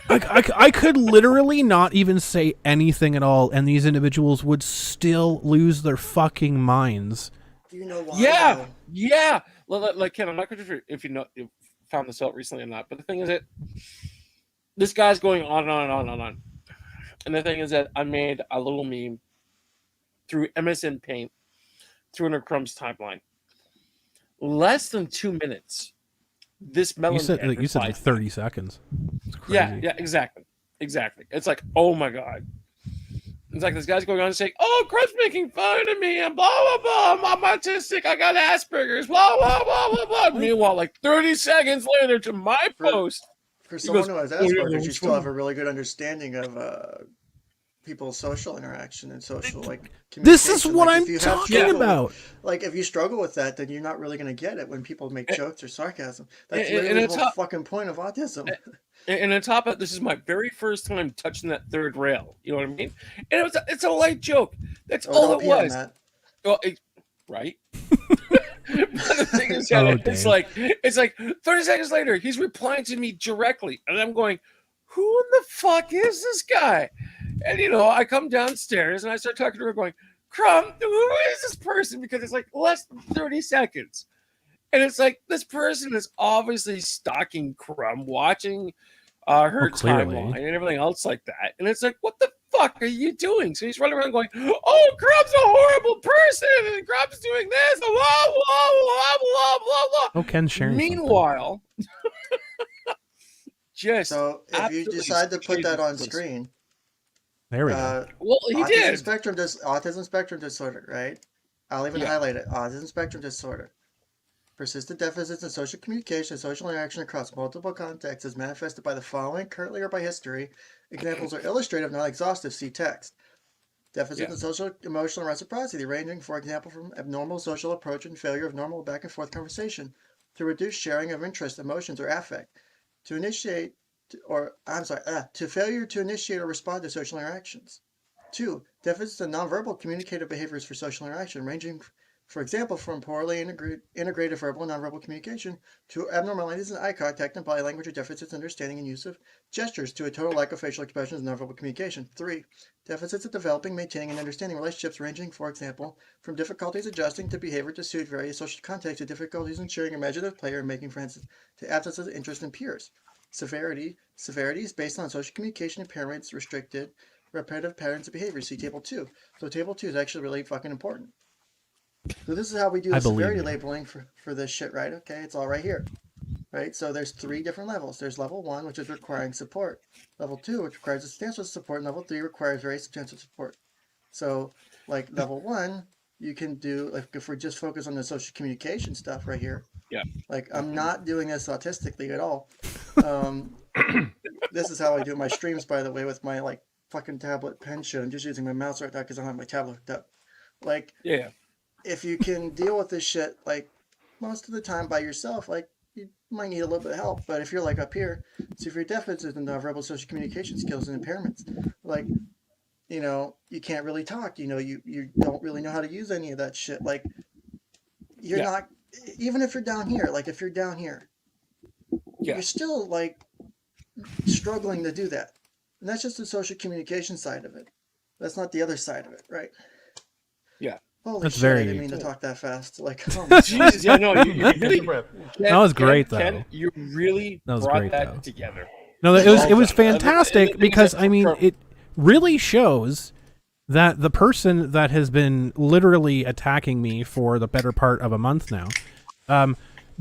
[SPEAKER 2] I could literally not even say anything at all, and these individuals would still lose their fucking minds.
[SPEAKER 3] Do you know why?
[SPEAKER 5] Yeah,
[SPEAKER 3] though?
[SPEAKER 5] yeah. Like Ken, I'm not sure if you found this out recently or not, but the thing is that this guy's going on and on and on and on. And the thing is that I made a little meme through MSN Paint, through under Crumb's timeline. Less than 2 minutes. This melon.
[SPEAKER 2] You said
[SPEAKER 5] head
[SPEAKER 2] like 30 seconds. It's crazy.
[SPEAKER 5] Yeah, exactly. It's like, oh my god. It's like this guy's going on and saying, "Oh, Crum's making fun of me and blah blah blah. I'm autistic. I got Asperger's. Blah blah blah blah blah." Meanwhile, like 30 seconds later to my post,
[SPEAKER 3] For
[SPEAKER 5] He
[SPEAKER 3] someone
[SPEAKER 5] goes,
[SPEAKER 3] who has
[SPEAKER 5] "Oh, yeah,
[SPEAKER 3] Asperger's,
[SPEAKER 5] that's
[SPEAKER 3] you still have
[SPEAKER 5] funny."
[SPEAKER 3] a really good understanding of people's social interaction and social
[SPEAKER 2] This is
[SPEAKER 3] communication.
[SPEAKER 2] what
[SPEAKER 3] Like,
[SPEAKER 2] I'm
[SPEAKER 3] if you have
[SPEAKER 2] talking
[SPEAKER 3] trouble with-
[SPEAKER 2] about.
[SPEAKER 3] Like, if you struggle with that, then you're not really going to get it when people make jokes or sarcasm. That's
[SPEAKER 5] and
[SPEAKER 3] literally the
[SPEAKER 5] it's
[SPEAKER 3] whole
[SPEAKER 5] how-
[SPEAKER 3] fucking point of autism.
[SPEAKER 5] And on top of it, this is my very first time touching that third rail. You know what I mean? And it's a light joke. That's
[SPEAKER 3] Oh,
[SPEAKER 5] all
[SPEAKER 3] don't
[SPEAKER 5] it
[SPEAKER 3] pee on
[SPEAKER 5] was.
[SPEAKER 3] that.
[SPEAKER 5] Well, right? But the thing is that
[SPEAKER 2] Oh,
[SPEAKER 5] it's
[SPEAKER 2] Dave.
[SPEAKER 5] like 30 seconds later, he's replying to me directly, and I'm going, "Who in the fuck is this guy?" And I come downstairs and I start talking to her, going, "Crumb, who is this person?" Because it's like less than 30 seconds, and it's like this person is obviously stalking Crumb, watching her
[SPEAKER 2] clearly.
[SPEAKER 5] timeline and everything else like that, and it's like, what the fuck are you doing? So he's running around going, "Oh, Crumb's a horrible person, and Crumb's doing this, blah blah blah blah blah blah."
[SPEAKER 2] Oh, Ken's sharing
[SPEAKER 5] Meanwhile, just
[SPEAKER 3] So if you
[SPEAKER 5] absolutely
[SPEAKER 3] decide to put that on
[SPEAKER 5] shameless.
[SPEAKER 3] screen,
[SPEAKER 2] There we go.
[SPEAKER 5] Well, he did.
[SPEAKER 3] autism spectrum disorder, right? I'll even
[SPEAKER 5] Yeah.
[SPEAKER 3] highlight it. Autism spectrum disorder. Persistent deficits in social communication and social interaction across multiple contexts is manifested by the following, currently or by history. Examples are illustrative, not exhaustive. See text. Deficits
[SPEAKER 5] Yeah.
[SPEAKER 3] in social, emotional reciprocity, ranging, for example, from abnormal social approach and failure of normal back and forth conversation to reduced sharing of interest, emotions, or affect, to failure to initiate or respond to social interactions. 2. Deficits in nonverbal communicative behaviors for social interaction, ranging, for example, from poorly integrated verbal and nonverbal communication to abnormalities in eye contact and body language or deficits in understanding and use of gestures to a total lack of facial expressions and nonverbal communication. 3. Deficits in developing, maintaining, and understanding relationships, ranging, for example, from difficulties adjusting to behavior to suit various social contexts to difficulties in sharing imaginative play or making friends to absence of interest in peers. Severity is based on social communication impairments, restricted, repetitive patterns of behavior. See Table 2. So Table 2 is actually really fucking important. So this is how we do
[SPEAKER 2] I
[SPEAKER 3] the
[SPEAKER 2] believe
[SPEAKER 3] severity
[SPEAKER 2] you.
[SPEAKER 3] labeling for this shit, right? Okay, it's all right here. Right? So there's 3 different levels. There's level 1, which is requiring support. Level 2, which requires substantial support. And level 3 requires very substantial support. So like level 1, you can do, like if we just focus on the social communication stuff right here.
[SPEAKER 5] Yeah.
[SPEAKER 3] Like I'm not doing this autistically at all. This is how I do my streams, by the way, with my like fucking tablet pen shit. I'm just using my mouse right now because I don't have my tablet hooked up. Like,
[SPEAKER 5] Yeah.
[SPEAKER 3] if you can deal with this shit, like most of the time by yourself, like you might need a little bit of help. But if you're like up here, so if your deficits in nonverbal social communication skills and impairments, like, you can't really talk, you don't really know how to use any of that shit. Like, you're not, even if you're down here, like if you're down here, you're still like struggling to do that. And that's just the social communication side of it. That's not the other side of it, right?
[SPEAKER 5] Yeah.
[SPEAKER 3] Holy
[SPEAKER 2] That's
[SPEAKER 3] shit,
[SPEAKER 2] very-
[SPEAKER 3] I didn't mean to talk that fast. Like, oh my God.
[SPEAKER 5] Jesus, yeah, no, you really.
[SPEAKER 2] That was great, though.
[SPEAKER 5] Ken, you really
[SPEAKER 2] That was
[SPEAKER 5] brought
[SPEAKER 2] great,
[SPEAKER 5] that
[SPEAKER 2] though.
[SPEAKER 5] together.
[SPEAKER 2] No, it was
[SPEAKER 5] Well done.
[SPEAKER 2] fantastic
[SPEAKER 5] And
[SPEAKER 2] because
[SPEAKER 5] the thing is that
[SPEAKER 2] it really shows that the person that has been literally attacking me for the better part of a month now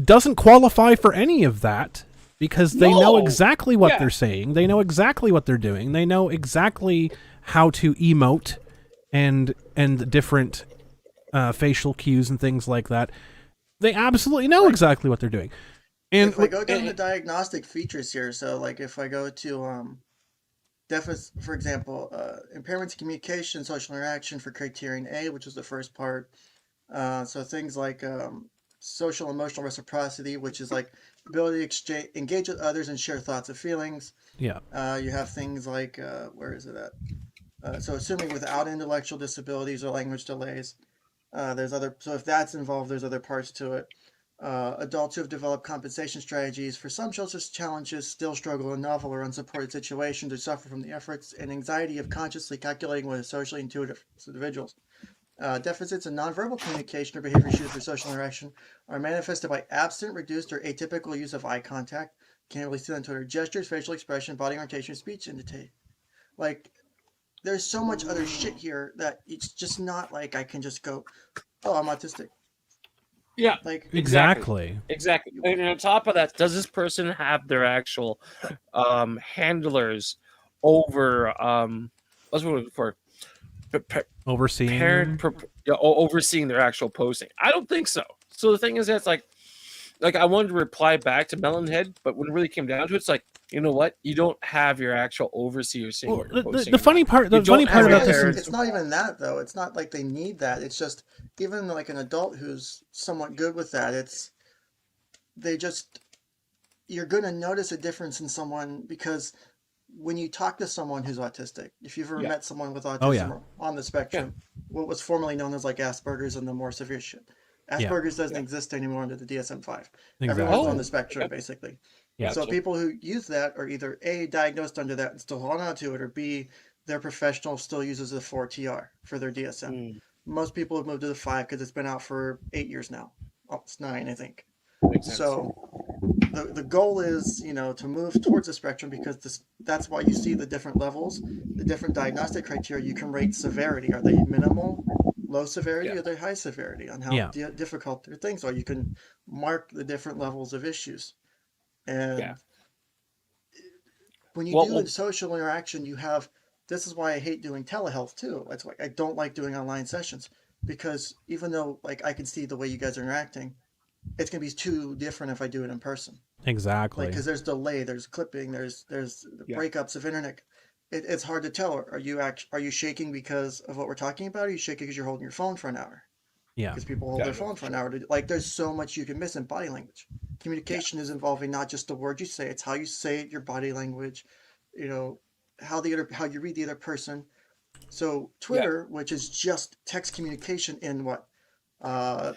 [SPEAKER 2] doesn't qualify for any of that because they know
[SPEAKER 5] No.
[SPEAKER 2] exactly what
[SPEAKER 5] Yeah.
[SPEAKER 2] they're saying. They know exactly what they're doing. They know exactly how to emote and different facial cues and things like that. They absolutely know exactly what they're doing. And
[SPEAKER 3] if I go down the diagnostic features here, so like if I go to deficit, for example, impairments in communication, social interaction for criterion A, which is the first part. So things like social emotional reciprocity, which is like ability to engage with others and share thoughts and feelings.
[SPEAKER 2] yeah,
[SPEAKER 3] You have things like, where is it at? So assuming without intellectual disabilities or language delays, so if that's involved, there's other parts to it. Adults who have developed compensation strategies for some social challenges still struggle in novel or unsupported situations or suffer from the efforts and anxiety of consciously calculating what is socially intuitive to individuals. Deficits in nonverbal communication or behavior issues for social interaction are manifested by absent, reduced, or atypical use of eye contact. Can't really see that until their gestures, facial expression, body orientation, speech indicate. Like, there's so much other shit here that it's just not like I can just go, oh, I'm autistic.
[SPEAKER 5] Yeah.
[SPEAKER 3] Like,
[SPEAKER 2] exactly.
[SPEAKER 5] Exactly. And on top of that, does this person have their actual handlers over what's what we're looking for?
[SPEAKER 2] Overseeing.
[SPEAKER 5] overseeing their actual posting. I don't think so. So the thing is, that's like I wanted to reply back to Melonhead, but when it really came down to it, it's like, you know what? You don't have your actual overseer seeing
[SPEAKER 2] Well,
[SPEAKER 5] what you're posting.
[SPEAKER 2] the funny part, the
[SPEAKER 5] You don't
[SPEAKER 2] funny part
[SPEAKER 5] have
[SPEAKER 2] about
[SPEAKER 5] your
[SPEAKER 2] this
[SPEAKER 5] parents-
[SPEAKER 2] is
[SPEAKER 3] It's not even that though. It's not like they need that. It's just even like an adult who's somewhat good with that. You're going to notice a difference in someone because when you talk to someone who's autistic, if you've ever met someone with autism
[SPEAKER 2] Oh, yeah.
[SPEAKER 3] or on the spectrum, what was formerly known as like Asperger's and the more severe shit. Asperger's doesn't exist anymore under the DSM-5. Everyone's on the spectrum, basically.
[SPEAKER 2] Yeah.
[SPEAKER 3] So people who use that are either A, diagnosed under that and still hold on to it, or B, their professional still uses the 4TR for their DSM. Most people have moved to the 5 because it's been out for 8 years now. Oh, it's 9, I think. So the goal is, to move towards the spectrum because that's why you see the different levels, the different diagnostic criteria. You can rate severity. Are they minimal, low severity, or are they high severity on how difficult their things are? You can mark the different levels of issues. And when you do social interaction, this is why I hate doing telehealth too. That's why I don't like doing online sessions, because even though like I can see the way you guys are interacting, it's going to be too different if I do it in person.
[SPEAKER 2] exactly.
[SPEAKER 3] Like, because there's delay, there's clipping, there's breakups of internet. It's hard to tell. Are you shaking because of what we're talking about? Or are you shaking because you're holding your phone for an hour?
[SPEAKER 2] Yeah.
[SPEAKER 3] Because people hold their phone for an hour. There's so much you can miss in body language. Communication is involving not just the words you say; it's how you say it, your body language, how you read the other person. So Twitter, which is just text communication in 200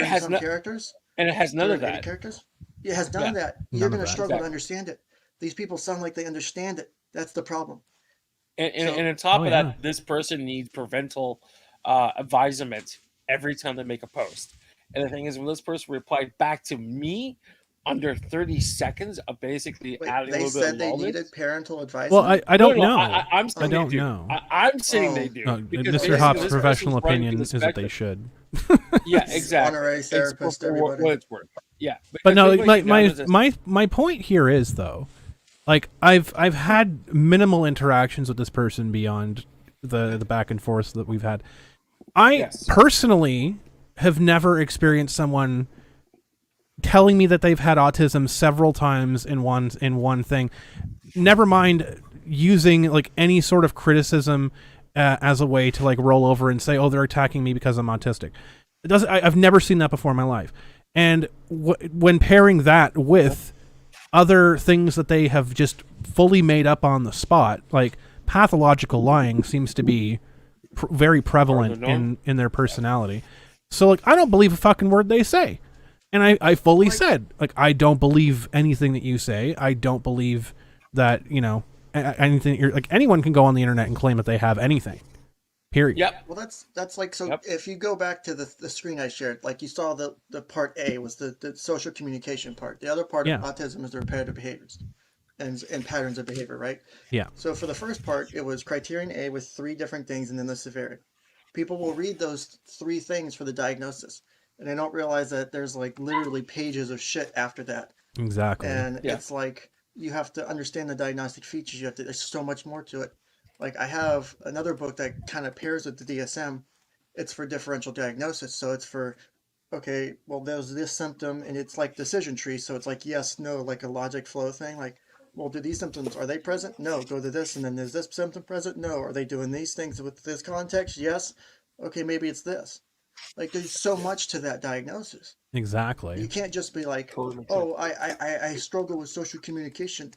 [SPEAKER 3] and some characters,
[SPEAKER 5] and it has none of that.
[SPEAKER 3] Characters. It has none of that. You're going to struggle to understand it. These people sound like they understand it. That's the problem.
[SPEAKER 5] And on top of that, this person needs parental advisement every time they make a post. And the thing is, when this person replied back to me under 30 seconds of basically adding a little bit of
[SPEAKER 3] They said they needed parental advisement?
[SPEAKER 2] Well, I don't know.
[SPEAKER 5] I'm saying
[SPEAKER 2] I don't
[SPEAKER 5] they do.
[SPEAKER 2] know.
[SPEAKER 5] I'm saying they do.
[SPEAKER 2] Mr. Hop's professional opinion is that they should.
[SPEAKER 5] Yeah, exactly.
[SPEAKER 3] Honorary therapist, everybody.
[SPEAKER 5] What it's worth. Yeah.
[SPEAKER 2] But no, my point here is though, like I've had minimal interactions with this person beyond the back and forth that we've had. I personally have never experienced someone telling me that they've had autism several times in one thing. Never mind using like any sort of criticism as a way to like roll over and say, "Oh, they're attacking me because I'm autistic." I've never seen that before in my life. And when pairing that with other things that they have just fully made up on the spot, like pathological lying seems to be very prevalent in their personality. So like, I don't believe a fucking word they say. And I fully said, like, I don't believe anything that you say. I don't believe that, anything. Like, anyone can go on the internet and claim that they have anything. Period.
[SPEAKER 5] Yep.
[SPEAKER 3] Well, that's like, so if you go back to the screen I shared, like you saw the part A was the social communication part. The other part of autism is the repetitive behaviors and patterns of behavior, right?
[SPEAKER 2] Yeah.
[SPEAKER 3] So for the first part, it was criterion A with 3 different things and then the severity. People will read those 3 things for the diagnosis, and they don't realize that there's like literally pages of shit after that.
[SPEAKER 2] Exactly.
[SPEAKER 3] And it's like, you have to understand the diagnostic features. There's so much more to it. Like, I have another book that kind of pairs with the DSM. It's for differential diagnosis. So it's for, okay, well, there's this symptom, and it's like decision tree. So it's like, yes, no, like a logic flow thing. Like, well, do these symptoms, are they present? No, go to this. And then is this symptom present? No. Are they doing these things with this context? Yes. Okay, maybe it's this. Like, there's so much to that diagnosis.
[SPEAKER 2] Exactly.
[SPEAKER 3] You can't just be like, oh, I struggle with social communication.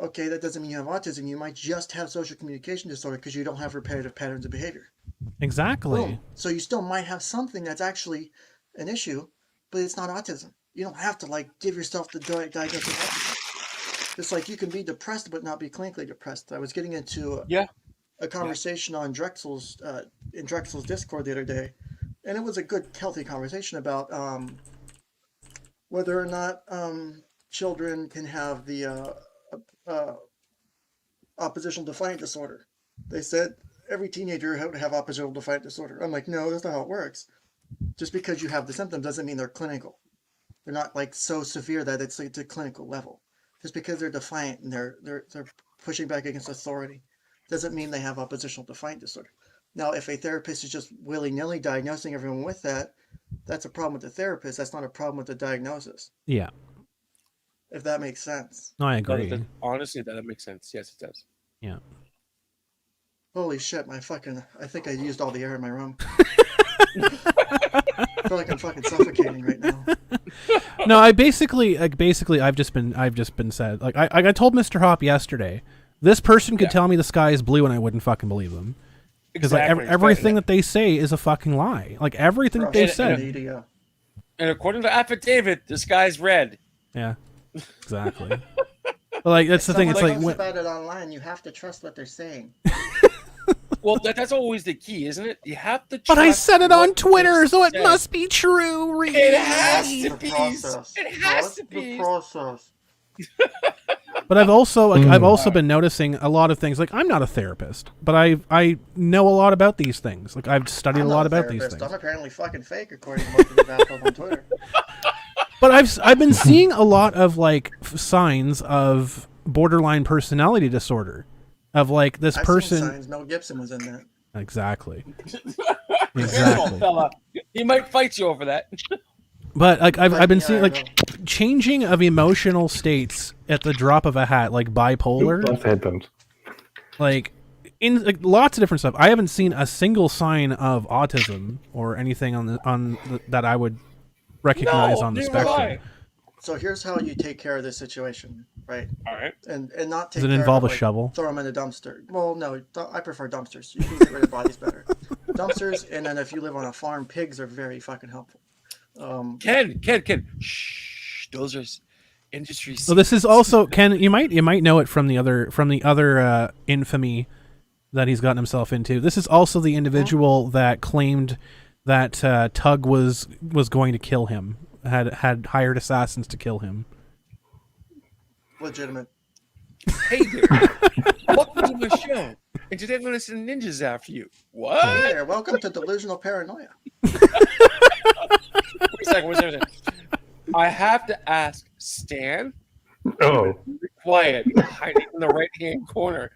[SPEAKER 3] Okay, that doesn't mean you have autism. You might just have social communication disorder because you don't have repetitive patterns of behavior.
[SPEAKER 2] Exactly.
[SPEAKER 3] Boom. So you still might have something that's actually an issue, but it's not autism. You don't have to like give yourself the diagnosis of autism. It's like you can be depressed but not be clinically depressed. I was getting into a conversation on Drexel's in Drexel's Discord the other day, and it was a good, healthy conversation about whether or not children can have the oppositional defiant disorder. They said every teenager would have oppositional defiant disorder. I'm like, no, that's not how it works. Just because you have the symptoms doesn't mean they're clinical. They're not like so severe that it's a clinical level. Just because they're defiant and they're pushing back against authority doesn't mean they have oppositional defiant disorder. Now, if a therapist is just willy-nilly diagnosing everyone with that, that's a problem with the therapist. That's not a problem with the diagnosis.
[SPEAKER 2] Yeah.
[SPEAKER 3] If that makes sense.
[SPEAKER 2] No, I
[SPEAKER 5] No,
[SPEAKER 2] agree.
[SPEAKER 5] honestly, that makes sense. Yes, it does.
[SPEAKER 2] Yeah.
[SPEAKER 3] Holy shit, I think I used all the air in my room. I feel like I'm fucking suffocating right now.
[SPEAKER 2] No, I've just been said, like, I told Mr. Hoppe yesterday, this person could tell me the sky is blue and I wouldn't fucking believe them. Because
[SPEAKER 5] Exactly.
[SPEAKER 2] everything that they say is a fucking lie. Like, everything that they've said.
[SPEAKER 3] Media.
[SPEAKER 5] And according to affidavit, the sky's red.
[SPEAKER 2] Yeah, exactly. But, like, that's the thing. It's like,
[SPEAKER 3] when about it online, you have to trust what they're saying.
[SPEAKER 5] Well, that's always the key, isn't it? You have to.
[SPEAKER 2] but I
[SPEAKER 5] trust
[SPEAKER 2] said it
[SPEAKER 5] what
[SPEAKER 2] on Twitter,
[SPEAKER 5] they're
[SPEAKER 2] so it
[SPEAKER 5] saying.
[SPEAKER 2] must be true.
[SPEAKER 5] It has to
[SPEAKER 3] The
[SPEAKER 5] be.
[SPEAKER 3] process.
[SPEAKER 5] It has
[SPEAKER 3] Trust
[SPEAKER 5] to
[SPEAKER 3] the
[SPEAKER 5] be.
[SPEAKER 3] process.
[SPEAKER 2] But I've also been noticing a lot of things. Like, I'm not a therapist, but I know a lot about these things. Like, I've studied
[SPEAKER 3] I'm
[SPEAKER 2] a
[SPEAKER 3] not
[SPEAKER 2] lot about these
[SPEAKER 3] therapist.
[SPEAKER 2] things.
[SPEAKER 3] I'm apparently fucking fake, according to most of the battles on Twitter.
[SPEAKER 2] But I've been seeing a lot of, like, signs of borderline personality disorder, of, like, this
[SPEAKER 3] I've
[SPEAKER 2] person.
[SPEAKER 3] seen signs Mel Gibson was in that.
[SPEAKER 2] Exactly.
[SPEAKER 5] Careful,
[SPEAKER 2] Exactly.
[SPEAKER 5] fella. He might fight you over that.
[SPEAKER 2] But, like, I've been seeing,
[SPEAKER 3] Yeah, I
[SPEAKER 2] like, changing of emotional states at the drop of a hat, like bipolar,
[SPEAKER 6] Those headphones.
[SPEAKER 2] like, in, like, lots of different stuff. I haven't seen a single sign of autism or anything that I would recognize on the
[SPEAKER 5] neither have
[SPEAKER 2] spectrum.
[SPEAKER 3] So here's how you take care of this situation, right?
[SPEAKER 5] All right.
[SPEAKER 3] And not take
[SPEAKER 2] Does it
[SPEAKER 3] care
[SPEAKER 2] involve
[SPEAKER 3] of
[SPEAKER 2] a
[SPEAKER 3] it, like,
[SPEAKER 2] shovel?
[SPEAKER 3] throw them in a dumpster. Well, no, I prefer dumpsters. You can get rid of bodies better. Dumpsters, and then if you live on a farm, pigs are very fucking helpful.
[SPEAKER 5] Ken. Shh. Those are industry.
[SPEAKER 2] So this is also Ken. You might know it from the other infamy that he's gotten himself into. This is also the individual that claimed that Tug was going to kill him. Had hired assassins to kill him.
[SPEAKER 3] Legitimate.
[SPEAKER 5] Hey there. Welcome to my show. And today I'm going to send ninjas after you. What?
[SPEAKER 3] Hey there, welcome to Delusional Paranoia.
[SPEAKER 5] Wait a second. I have to ask Stan.
[SPEAKER 6] Oh,
[SPEAKER 5] Be quiet, hiding in the right-hand corner.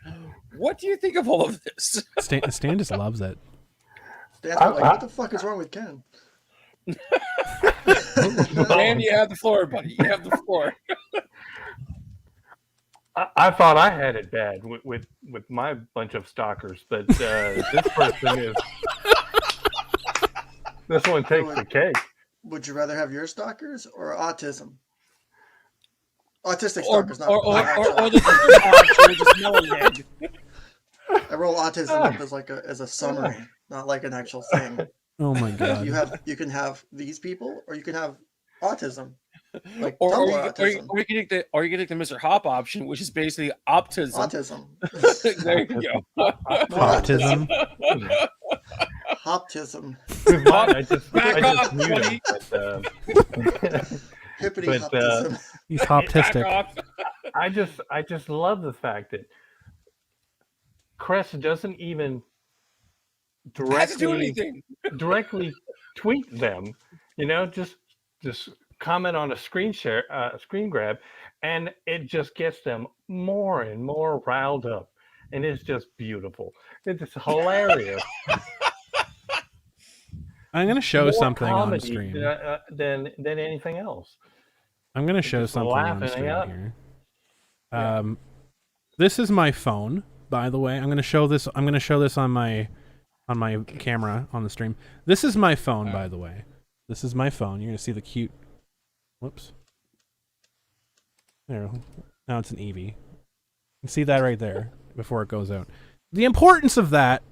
[SPEAKER 5] What do you think of all of this?
[SPEAKER 2] Stan just loves it.
[SPEAKER 3] Stan's like, what the fuck is wrong with Ken?
[SPEAKER 5] Dan, you have the floor, buddy. You have the floor.
[SPEAKER 6] I thought I had it bad with my bunch of stalkers, but this person is. This one takes the cake.
[SPEAKER 3] Would you rather have your stalkers or autism? Autistic
[SPEAKER 5] Or
[SPEAKER 3] stalkers, not
[SPEAKER 5] the just melon.
[SPEAKER 3] I roll autism up as a summary, not like an actual thing.
[SPEAKER 2] Oh my god.
[SPEAKER 3] You can have these people, or you can have autism, like
[SPEAKER 5] Or
[SPEAKER 3] double
[SPEAKER 5] you
[SPEAKER 3] autism.
[SPEAKER 5] can take the Mr. Hop option, which is basically optism.
[SPEAKER 3] Autism,
[SPEAKER 5] There you go.
[SPEAKER 2] Autism.
[SPEAKER 3] hoptism,
[SPEAKER 6] With mine, I just
[SPEAKER 5] Back off,
[SPEAKER 6] mute
[SPEAKER 5] buddy.
[SPEAKER 6] him, but,
[SPEAKER 3] hippity
[SPEAKER 6] But,
[SPEAKER 3] hoptism.
[SPEAKER 2] He's
[SPEAKER 5] Back
[SPEAKER 2] hoptistic.
[SPEAKER 5] off.
[SPEAKER 6] I just love the fact that Crest doesn't even
[SPEAKER 5] Has to do anything.
[SPEAKER 6] directly tweet them, just comment on a screen grab, and it just gets them more and more riled up, and it's just beautiful. It's hilarious.
[SPEAKER 2] I'm gonna show
[SPEAKER 6] More
[SPEAKER 2] something on
[SPEAKER 6] comedy
[SPEAKER 2] stream.
[SPEAKER 6] than anything else.
[SPEAKER 2] I'm gonna show
[SPEAKER 6] just
[SPEAKER 2] something on
[SPEAKER 6] laughing
[SPEAKER 2] stream
[SPEAKER 6] out.
[SPEAKER 2] here.
[SPEAKER 6] Yeah.
[SPEAKER 2] This is my phone, by the way. I'm gonna show this on my camera on the stream. This is my phone, by the way. This is my phone. You're gonna see the cute. Whoops. There. Now it's an Eevee. You can see that right there before it goes out. The importance of that.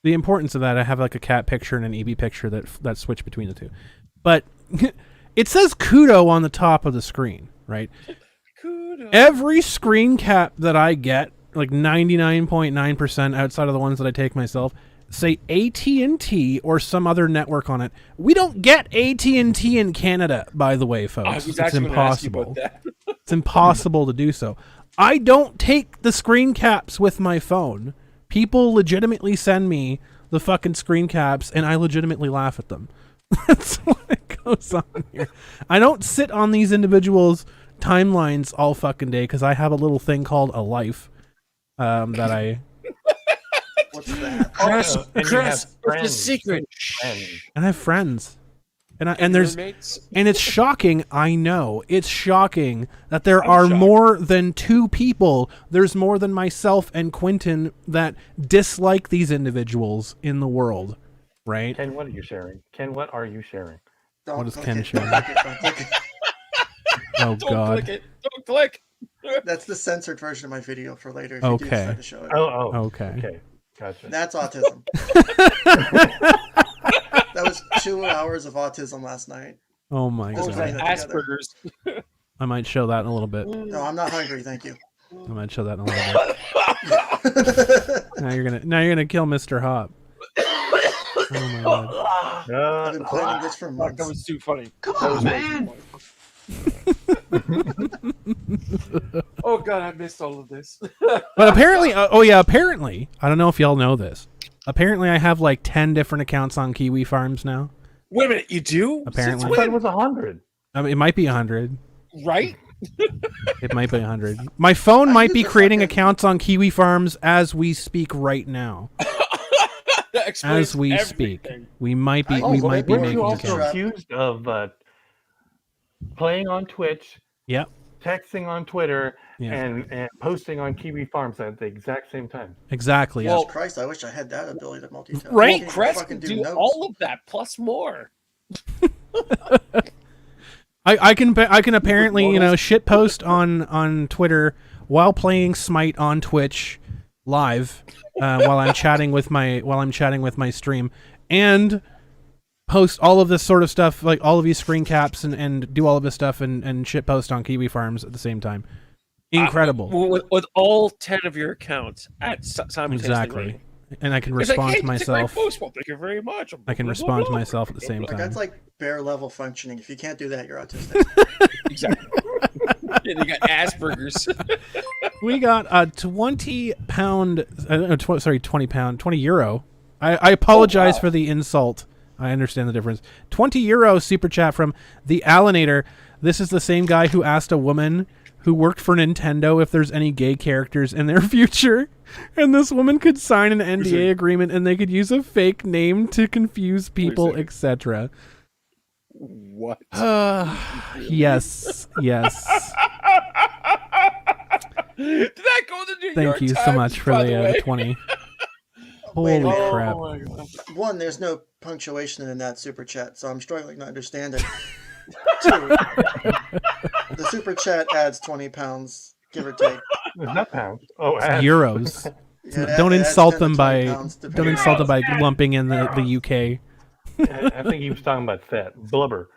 [SPEAKER 2] I have like a cat picture and an Eevee picture that switch between the two. But it says Kudo on the top of the screen, right?
[SPEAKER 5] Kudos.
[SPEAKER 2] Every screen cap that I get, like 99.9% outside of the ones that I take myself, say AT&T or some other network on it. We don't get AT&T in Canada, by the way, folks.
[SPEAKER 5] I was
[SPEAKER 2] It's
[SPEAKER 5] actually going to ask you about
[SPEAKER 2] impossible.
[SPEAKER 5] that.
[SPEAKER 2] It's impossible to do so. I don't take the screen caps with my phone. People legitimately send me the fucking screen caps, and I legitimately laugh at them. That's what goes on here. I don't sit on these individuals' timelines all fucking day because I have a little thing called a life that I
[SPEAKER 3] What's that?
[SPEAKER 5] Chris,
[SPEAKER 6] and you have
[SPEAKER 5] Chris, it's a
[SPEAKER 6] friends.
[SPEAKER 5] secret.
[SPEAKER 6] Friends.
[SPEAKER 2] And I have friends. And there's
[SPEAKER 5] roommates.
[SPEAKER 2] and it's shocking, I know. It's shocking that there
[SPEAKER 6] I'm
[SPEAKER 2] are
[SPEAKER 6] shocked.
[SPEAKER 2] more than 2 people. There's more than myself and Quentin that dislike these individuals in the world, right?
[SPEAKER 6] Ken, what are you sharing? Ken, what are you sharing?
[SPEAKER 3] Don't
[SPEAKER 2] What is
[SPEAKER 3] click
[SPEAKER 2] Ken
[SPEAKER 3] it,
[SPEAKER 2] sharing?
[SPEAKER 3] don't click it, don't click it.
[SPEAKER 2] Oh
[SPEAKER 5] Don't
[SPEAKER 2] god.
[SPEAKER 5] click it. Don't click.
[SPEAKER 3] That's the censored version of my video for later. If you do
[SPEAKER 2] Okay.
[SPEAKER 3] decide to show it.
[SPEAKER 6] Oh,
[SPEAKER 2] Okay.
[SPEAKER 6] okay. Gotcha.
[SPEAKER 3] That's autism. That was 2 hours of autism last night.
[SPEAKER 2] Oh my
[SPEAKER 3] What was
[SPEAKER 2] god.
[SPEAKER 3] that?
[SPEAKER 5] Asperger's.
[SPEAKER 2] I might show that in a little bit.
[SPEAKER 3] No, I'm not hungry, thank you.
[SPEAKER 2] I might show that in a little bit. Now you're gonna kill Mr. Hop. Oh my god.
[SPEAKER 3] I've been planning this for
[SPEAKER 5] Fuck,
[SPEAKER 3] months.
[SPEAKER 5] that was too funny.
[SPEAKER 1] Come
[SPEAKER 5] That was
[SPEAKER 1] on,
[SPEAKER 5] way
[SPEAKER 1] man.
[SPEAKER 5] too funny. Oh god, I missed all of this.
[SPEAKER 2] But apparently, apparently, I don't know if y'all know this. Apparently, I have like 10 different accounts on Kiwi Farms now.
[SPEAKER 5] Wait a minute, you do?
[SPEAKER 2] Apparently.
[SPEAKER 5] Since
[SPEAKER 6] I thought it
[SPEAKER 5] when?
[SPEAKER 6] was 100.
[SPEAKER 2] I mean, it might be 100.
[SPEAKER 5] Right?
[SPEAKER 2] It might be 100. My phone
[SPEAKER 3] I
[SPEAKER 2] might
[SPEAKER 3] use
[SPEAKER 2] be
[SPEAKER 3] a
[SPEAKER 2] creating
[SPEAKER 3] fucking-
[SPEAKER 2] accounts on Kiwi Farms as we speak right now.
[SPEAKER 5] That explains
[SPEAKER 2] As we speak,
[SPEAKER 5] everything.
[SPEAKER 2] we might be
[SPEAKER 3] Oh,
[SPEAKER 2] we
[SPEAKER 3] well,
[SPEAKER 2] might be
[SPEAKER 6] Weren't
[SPEAKER 2] making
[SPEAKER 6] you also
[SPEAKER 2] accounts.
[SPEAKER 6] accused of playing on Twitch,
[SPEAKER 2] Yep.
[SPEAKER 6] texting on Twitter,
[SPEAKER 2] Yeah.
[SPEAKER 6] and posting on Kiwi Farms at the exact same time?
[SPEAKER 2] Exactly.
[SPEAKER 5] Well,
[SPEAKER 3] Jesus Christ, I wish I had that ability to multitask.
[SPEAKER 2] Right?
[SPEAKER 3] I
[SPEAKER 5] Well,
[SPEAKER 3] can't
[SPEAKER 5] Crest
[SPEAKER 3] fucking
[SPEAKER 5] can do
[SPEAKER 3] notes.
[SPEAKER 5] all of that plus more.
[SPEAKER 2] I can apparently shit post on Twitter while playing Smite on Twitch live while I'm chatting with my stream, and post all of this sort of stuff, like all of these screen caps, and do all of this stuff and shit post on Kiwi Farms at the same time. Incredible.
[SPEAKER 5] With all 10 of your accounts at simultaneously.
[SPEAKER 2] Exactly. And I can
[SPEAKER 5] It's like,
[SPEAKER 2] respond
[SPEAKER 5] hey,
[SPEAKER 2] to
[SPEAKER 5] it's a great
[SPEAKER 2] myself.
[SPEAKER 5] post. Well, thank you very much.
[SPEAKER 2] I can respond to myself at the same
[SPEAKER 3] Like,
[SPEAKER 2] time.
[SPEAKER 3] that's like bare level functioning. If you can't do that, you're autistic.
[SPEAKER 5] Exactly. And you got Asperger's.
[SPEAKER 2] We got a 20 euro. I apologize for the insult. I understand the difference. 20 euro super chat from the Alienator. This is the same guy who asked a woman who worked for Nintendo if there's any gay characters in their future. And this woman could sign an NDA agreement and they could use a fake name to confuse people, etc.
[SPEAKER 5] What?
[SPEAKER 2] Yes. Yes.
[SPEAKER 5] Did that go to the New
[SPEAKER 2] Thank
[SPEAKER 5] York
[SPEAKER 2] you so
[SPEAKER 5] Times,
[SPEAKER 2] much for
[SPEAKER 5] by
[SPEAKER 2] the
[SPEAKER 5] way?
[SPEAKER 2] 20.
[SPEAKER 3] Wait a
[SPEAKER 2] Holy
[SPEAKER 3] minute.
[SPEAKER 2] crap.
[SPEAKER 5] Oh my God.
[SPEAKER 3] One, there's no punctuation in that super chat, so I'm struggling to understand it. Two, the super chat adds 20 pounds, give or take.
[SPEAKER 6] It's not pounds. Oh,
[SPEAKER 2] Euros.
[SPEAKER 3] Yeah,
[SPEAKER 2] Don't
[SPEAKER 3] it adds
[SPEAKER 2] insult
[SPEAKER 3] 10 to
[SPEAKER 2] them
[SPEAKER 3] 20
[SPEAKER 2] by
[SPEAKER 3] pounds,
[SPEAKER 2] don't
[SPEAKER 3] depending
[SPEAKER 2] insult
[SPEAKER 3] on-
[SPEAKER 2] them by lumping in the UK.
[SPEAKER 6] I think he was talking about fat blubber.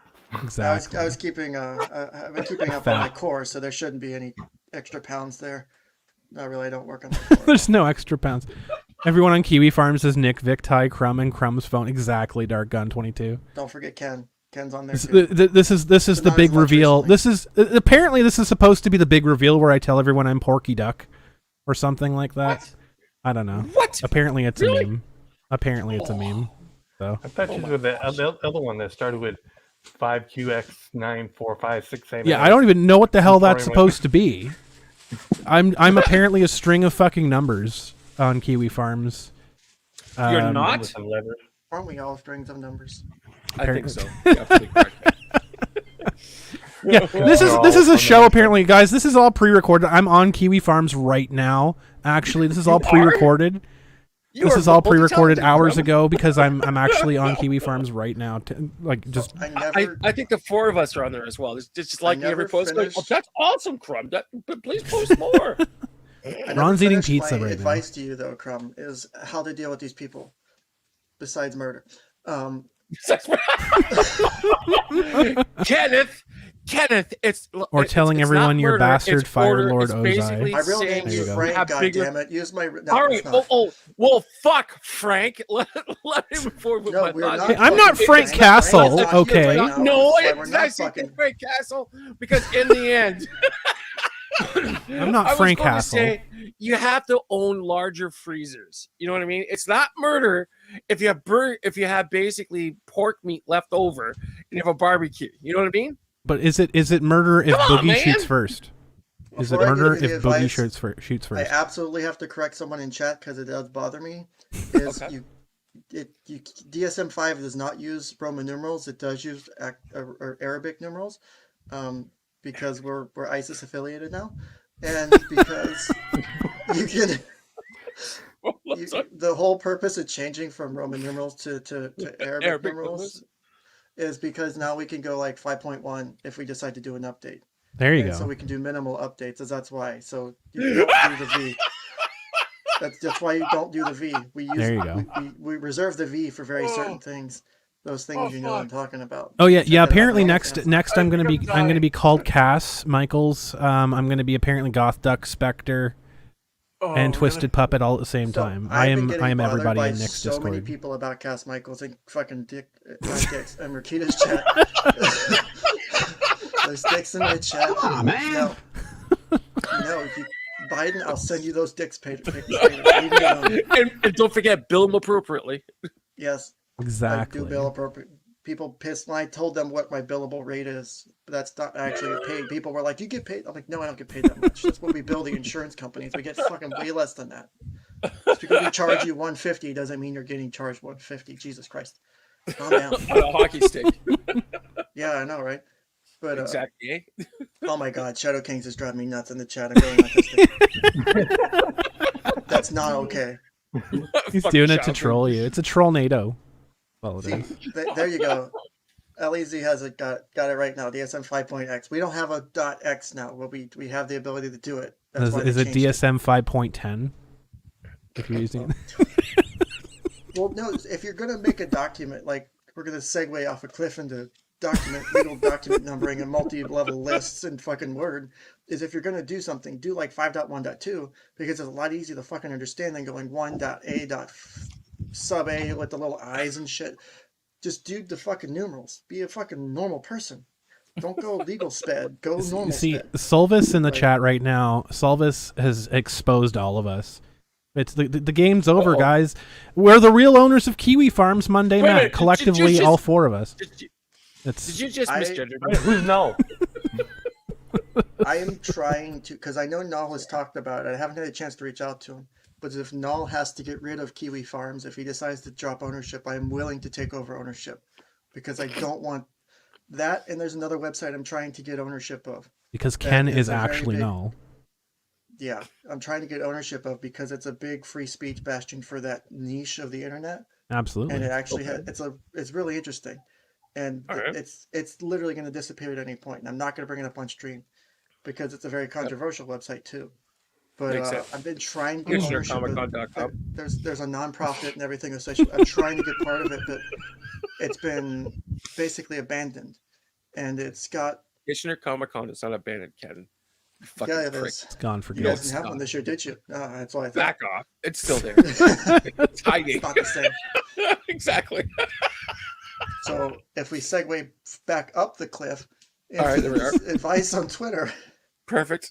[SPEAKER 2] Exactly.
[SPEAKER 3] I was keeping I've been keeping up on my core, so there shouldn't be any extra pounds there. No, really, I don't work on the core.
[SPEAKER 2] There's no extra pounds. Everyone on Kiwi Farms is Nick, Vic, Ty, Crumb, and Crumb's phone. Exactly, Dark Gun 22.
[SPEAKER 3] Don't forget Ken. Ken's on there
[SPEAKER 2] This,
[SPEAKER 3] too.
[SPEAKER 2] this is
[SPEAKER 3] But
[SPEAKER 2] the
[SPEAKER 3] not
[SPEAKER 2] big
[SPEAKER 3] as much
[SPEAKER 2] reveal.
[SPEAKER 3] recently.
[SPEAKER 2] This is apparently this is supposed to be the big reveal where I tell everyone I'm Porky Duck, or something like that.
[SPEAKER 5] What?
[SPEAKER 2] I don't know.
[SPEAKER 5] What?
[SPEAKER 2] Apparently it's
[SPEAKER 5] Really?
[SPEAKER 2] a meme. Apparently it's a meme. So
[SPEAKER 6] I thought you were the other one that started with 5QX94567.
[SPEAKER 2] yeah, I don't even know what the hell that's
[SPEAKER 6] Sorry,
[SPEAKER 2] supposed to be. I'm apparently a string of fucking numbers on Kiwi Farms.
[SPEAKER 5] You're not?
[SPEAKER 6] With some letters.
[SPEAKER 3] Aren't we all strings of numbers?
[SPEAKER 5] I think so. You're absolutely correct.
[SPEAKER 2] Yeah, this is a show apparently, guys. This is all pre-recorded. I'm on Kiwi Farms right now. Actually, this is all pre-recorded. This is all pre-recorded hours ago because I'm actually on Kiwi Farms right now. Just
[SPEAKER 3] I never.
[SPEAKER 5] I think the 4 of us are on there as well. It's just like
[SPEAKER 3] never
[SPEAKER 5] every post. Like,
[SPEAKER 3] finished-
[SPEAKER 5] oh, that's awesome, Crumb. But please post more.
[SPEAKER 3] I never
[SPEAKER 2] Ron's eating
[SPEAKER 3] finished
[SPEAKER 2] pizza
[SPEAKER 3] my
[SPEAKER 2] right now.
[SPEAKER 3] advice to you, though, Crumb, is how to deal with these people besides murder.
[SPEAKER 5] Kenneth, it's
[SPEAKER 2] Or telling everyone
[SPEAKER 5] not
[SPEAKER 2] you're
[SPEAKER 5] murder,
[SPEAKER 2] bastard
[SPEAKER 5] it's
[SPEAKER 2] Fire
[SPEAKER 5] order,
[SPEAKER 2] Lord
[SPEAKER 5] it's
[SPEAKER 2] Ozai.
[SPEAKER 5] basically
[SPEAKER 3] My real
[SPEAKER 5] saying
[SPEAKER 3] name's
[SPEAKER 2] There you go.
[SPEAKER 3] Frank.
[SPEAKER 5] have
[SPEAKER 3] God
[SPEAKER 5] bigger-
[SPEAKER 3] damn it! Use my. No,
[SPEAKER 5] All
[SPEAKER 3] it's
[SPEAKER 5] right.
[SPEAKER 3] not.
[SPEAKER 5] Well, fuck, Frank. Let me move forward with
[SPEAKER 3] No,
[SPEAKER 5] my
[SPEAKER 3] we're
[SPEAKER 5] thoughts.
[SPEAKER 3] not
[SPEAKER 2] Hey, I'm not
[SPEAKER 3] fucking
[SPEAKER 2] Frank
[SPEAKER 3] Frank.
[SPEAKER 2] Castle,
[SPEAKER 3] Frank's not here
[SPEAKER 2] okay.
[SPEAKER 3] right now.
[SPEAKER 5] No,
[SPEAKER 3] That's why we're not
[SPEAKER 5] I said
[SPEAKER 3] fucking.
[SPEAKER 5] Frank Castle because in the end,
[SPEAKER 2] I'm not
[SPEAKER 5] I was
[SPEAKER 2] Frank
[SPEAKER 5] going to
[SPEAKER 2] Castle.
[SPEAKER 5] say, you have to own larger freezers. You know what I mean? It's not murder if you have basically pork meat left over and you have a barbecue. You know what I mean?
[SPEAKER 2] But is it murder if
[SPEAKER 5] Come on,
[SPEAKER 2] Boogie
[SPEAKER 5] man.
[SPEAKER 2] shoots first? Is it
[SPEAKER 3] Before I give
[SPEAKER 2] murder
[SPEAKER 3] any
[SPEAKER 2] if Boogie
[SPEAKER 3] advice,
[SPEAKER 2] shoots
[SPEAKER 3] I
[SPEAKER 2] first?
[SPEAKER 3] absolutely have to correct someone in chat because it does bother me. Is
[SPEAKER 5] Okay.
[SPEAKER 3] DSM-5 does not use Roman numerals. It does use Arabic numerals, because we're ISIS affiliated now, and because you can. The whole purpose of changing from Roman numerals to Arabic numerals is because now we can go like 5.1 if we decide to do an update.
[SPEAKER 2] There you
[SPEAKER 3] And
[SPEAKER 2] go.
[SPEAKER 3] so we can do minimal updates, as that's why. So you don't do the V. That's why you don't do the V.
[SPEAKER 2] There you go.
[SPEAKER 3] We reserve the V for very certain things. Those things you know what I'm talking about.
[SPEAKER 2] Oh yeah,
[SPEAKER 3] Check
[SPEAKER 2] yeah.
[SPEAKER 3] that out.
[SPEAKER 2] Apparently
[SPEAKER 3] No
[SPEAKER 2] next
[SPEAKER 3] offense.
[SPEAKER 2] I'm gonna be called Cass Michaels. I'm gonna be apparently Goth Duck Spectre and Twisted Puppet all at the same
[SPEAKER 3] So
[SPEAKER 2] time. I
[SPEAKER 3] I've been
[SPEAKER 2] am
[SPEAKER 3] getting bothered
[SPEAKER 2] everybody
[SPEAKER 3] by
[SPEAKER 2] in Nick's
[SPEAKER 3] so many
[SPEAKER 2] Discord.
[SPEAKER 3] people about Cass Michaels and fucking dicks and Rakita's chat. There's dicks in my chat.
[SPEAKER 1] Oh, man.
[SPEAKER 3] No, if you Biden, I'll send you those dicks pics later. Leave me alone.
[SPEAKER 5] And don't forget, bill them appropriately.
[SPEAKER 3] Yes,
[SPEAKER 2] Exactly.
[SPEAKER 3] I do bill appropriate. People pissed when I told them what my billable rate is, but that's not actually get paid. People were like, "You get paid?" I'm like, "No, I don't get paid that much. That's what we bill the insurance companies. We get fucking way less than that. Just because we charge you $150 doesn't mean you're getting charged $150. Jesus Christ, calm down."
[SPEAKER 5] On a hockey stick.
[SPEAKER 3] Yeah, I know, right? But
[SPEAKER 5] Exactly.
[SPEAKER 3] oh my God, Shadow Kings is driving me nuts in the chat. I'm going autistic. That's not okay.
[SPEAKER 2] He's
[SPEAKER 5] Fucking
[SPEAKER 2] doing it to
[SPEAKER 5] Shadow
[SPEAKER 2] troll you. It's a trollnado. Well, it
[SPEAKER 3] See,
[SPEAKER 2] is.
[SPEAKER 3] there you go. LEZ has it got it right now. DSM 5.x. We don't have a .x now. Well, we have the ability to do it. That's why
[SPEAKER 2] Is
[SPEAKER 3] they
[SPEAKER 2] it
[SPEAKER 3] changed
[SPEAKER 2] DSM 5.10? If you're using it.
[SPEAKER 3] Well, no. If you're gonna make a document, like we're gonna segue off a cliff into legal document numbering and multi-level lists and fucking Word, is if you're gonna do something, do like 5.1.2 because it's a lot easier to fucking understand than going 1.a. Sub A with the little I's and shit. Just do the fucking numerals. Be a fucking normal person. Don't go legal sped. Go normal
[SPEAKER 2] See,
[SPEAKER 3] sped.
[SPEAKER 2] Solvis in the
[SPEAKER 3] Right.
[SPEAKER 2] chat right now. Solvis has exposed all of us. It's the game's over, guys. We're the real owners of Kiwi Farms Monday
[SPEAKER 5] Wait a
[SPEAKER 2] night.
[SPEAKER 5] minute,
[SPEAKER 2] Collectively,
[SPEAKER 5] did you
[SPEAKER 2] all
[SPEAKER 5] just-
[SPEAKER 2] four of us.
[SPEAKER 5] Did you just misgender me?
[SPEAKER 6] Who's no?
[SPEAKER 3] I am trying to, because I know Null has talked about it. I haven't had a chance to reach out to him. But if Null has to get rid of Kiwi Farms, if he decides to drop ownership, I am willing to take over ownership. Because I don't want that. And there's another website I'm trying to get ownership of.
[SPEAKER 2] Because Ken
[SPEAKER 3] is
[SPEAKER 2] is
[SPEAKER 3] a very
[SPEAKER 2] actually
[SPEAKER 3] big-
[SPEAKER 2] null.
[SPEAKER 3] Yeah, I'm trying to get ownership of because it's a big free speech bastion for that niche of the internet.
[SPEAKER 2] Absolutely.
[SPEAKER 3] And it actually it's really interesting, and
[SPEAKER 5] Alright.
[SPEAKER 3] it's literally going to disappear at any point. And I'm not going to bring it up on stream because it's a very controversial website too. But
[SPEAKER 5] Makes sense.
[SPEAKER 3] I've been trying to get ownership.
[SPEAKER 5] CommissionerComicCon.com.
[SPEAKER 3] There's a non-profit and everything associated. I'm trying to get part of it, but it's been basically abandoned, and it's got
[SPEAKER 5] Commissioner Comic Con is not abandoned, Kevin. You fucking
[SPEAKER 3] yeah, it
[SPEAKER 5] prick.
[SPEAKER 3] is.
[SPEAKER 2] It's gone for
[SPEAKER 3] You
[SPEAKER 2] good.
[SPEAKER 3] guys didn't have one this year, did you? That's why I thought.
[SPEAKER 5] Back off. It's still there.
[SPEAKER 3] It's
[SPEAKER 5] It's hiding.
[SPEAKER 3] not the same.
[SPEAKER 5] Exactly.
[SPEAKER 3] So if we segue back up the cliff,
[SPEAKER 5] All right, there we are.
[SPEAKER 3] advice on Twitter,
[SPEAKER 5] Perfect.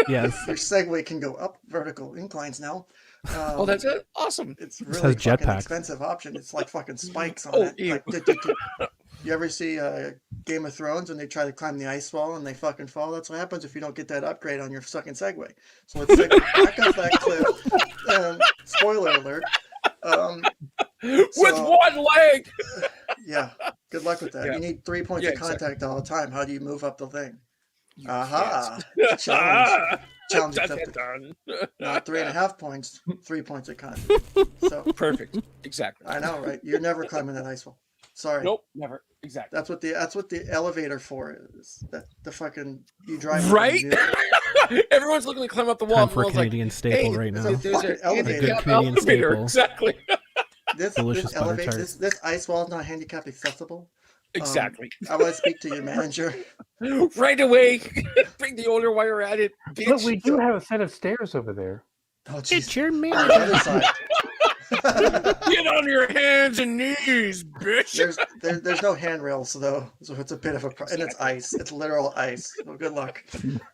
[SPEAKER 2] Yes.
[SPEAKER 3] your segue can go up vertical inclines now.
[SPEAKER 5] Oh, that's it. Awesome.
[SPEAKER 3] It's
[SPEAKER 2] It
[SPEAKER 3] really
[SPEAKER 2] says
[SPEAKER 3] fucking
[SPEAKER 2] jetpack.
[SPEAKER 3] expensive option. It's like fucking spikes on
[SPEAKER 5] Oh,
[SPEAKER 3] it.
[SPEAKER 5] ew.
[SPEAKER 3] Like, you ever see Game of Thrones when they try to climb the ice wall and they fucking fall? That's what happens if you don't get that upgrade on your fucking Segway. So let's segue back up that cliff. Spoiler alert.
[SPEAKER 5] With
[SPEAKER 3] So-
[SPEAKER 5] one leg.
[SPEAKER 3] Yeah. Good luck with that.
[SPEAKER 5] Yeah.
[SPEAKER 3] You need 3 points
[SPEAKER 5] Yeah,
[SPEAKER 3] of contact all the time. How do you move up the thing?
[SPEAKER 5] You
[SPEAKER 3] Aha.
[SPEAKER 5] can't.
[SPEAKER 3] Challenge. Challenge
[SPEAKER 5] Dun,
[SPEAKER 3] accepted.
[SPEAKER 5] dun,
[SPEAKER 3] Not 3.5 points, 3 points of contact. So
[SPEAKER 5] Perfect. Exactly.
[SPEAKER 3] I know, right? You're never climbing that ice wall. Sorry.
[SPEAKER 5] Nope. Never. Exactly.
[SPEAKER 3] That's what the elevator for is. That the fucking you drive
[SPEAKER 5] Right?
[SPEAKER 3] new-
[SPEAKER 5] Everyone's looking to climb up the wall.
[SPEAKER 2] Time
[SPEAKER 5] and
[SPEAKER 2] for a
[SPEAKER 5] everyone's like,
[SPEAKER 2] Canadian staple
[SPEAKER 5] hey,
[SPEAKER 2] right now.
[SPEAKER 3] there's
[SPEAKER 5] There's
[SPEAKER 3] fucking
[SPEAKER 5] an
[SPEAKER 3] elevator.
[SPEAKER 2] Good
[SPEAKER 5] handicap
[SPEAKER 2] Canadian
[SPEAKER 5] elevator.
[SPEAKER 2] staple.
[SPEAKER 5] Exactly.
[SPEAKER 2] Delicious
[SPEAKER 3] this
[SPEAKER 2] butter
[SPEAKER 3] elevator,
[SPEAKER 2] tarts.
[SPEAKER 3] this ice wall is not handicap accessible.
[SPEAKER 5] Exactly.
[SPEAKER 3] I want to speak to your manager.
[SPEAKER 5] Right away. Bring the older while you're at it.
[SPEAKER 6] But
[SPEAKER 5] Bitch.
[SPEAKER 6] we do have a set of stairs over there.
[SPEAKER 3] Oh, jeez.
[SPEAKER 2] your
[SPEAKER 3] On the other side.
[SPEAKER 5] Get on your hands and knees, bitch.
[SPEAKER 3] There's no handrails though, so it's a bit of a and it's ice. It's literal ice. Well, good luck.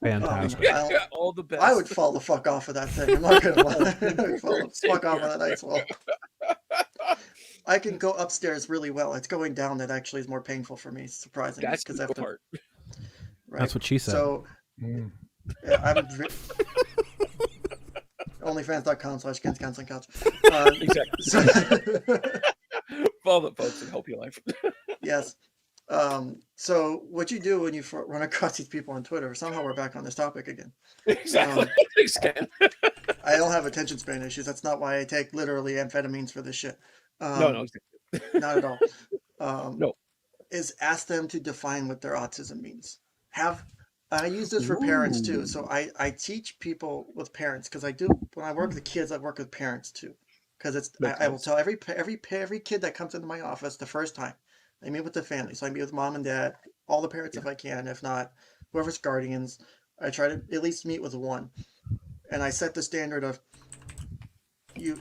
[SPEAKER 2] Fantastic.
[SPEAKER 5] Yeah, all the best.
[SPEAKER 3] I would fall the fuck off of that thing. I'm not gonna lie. I would fall the fuck off of that ice wall. I can go upstairs really well. It's going down that actually is more painful for me, surprisingly,
[SPEAKER 5] That's
[SPEAKER 3] because
[SPEAKER 5] the
[SPEAKER 3] I have to.
[SPEAKER 5] part.
[SPEAKER 3] Right.
[SPEAKER 2] That's what she said.
[SPEAKER 3] So
[SPEAKER 6] Mm.
[SPEAKER 3] Yeah, OnlyFans.com/Ken's Counseling Couch.
[SPEAKER 5] Exactly.
[SPEAKER 3] So,
[SPEAKER 5] Follow the folks and help your life.
[SPEAKER 3] yes. So what you do when you run across these people on Twitter, somehow we're back on this topic again.
[SPEAKER 5] Exactly. Thanks, Ken.
[SPEAKER 3] I don't have attention span issues. That's not why I take literally amphetamines for this shit.
[SPEAKER 5] No.
[SPEAKER 3] Not at all.
[SPEAKER 5] No.
[SPEAKER 3] Is ask them to define what their autism means. I use this for parents too. So I teach people with parents because when I work with kids, I work with parents too. Because I will tell every kid that comes into my office the first time. I meet with the family. So I meet with mom and dad, all the parents if I can. If not, whoever's guardians, I try to at least meet with one. And I set the standard of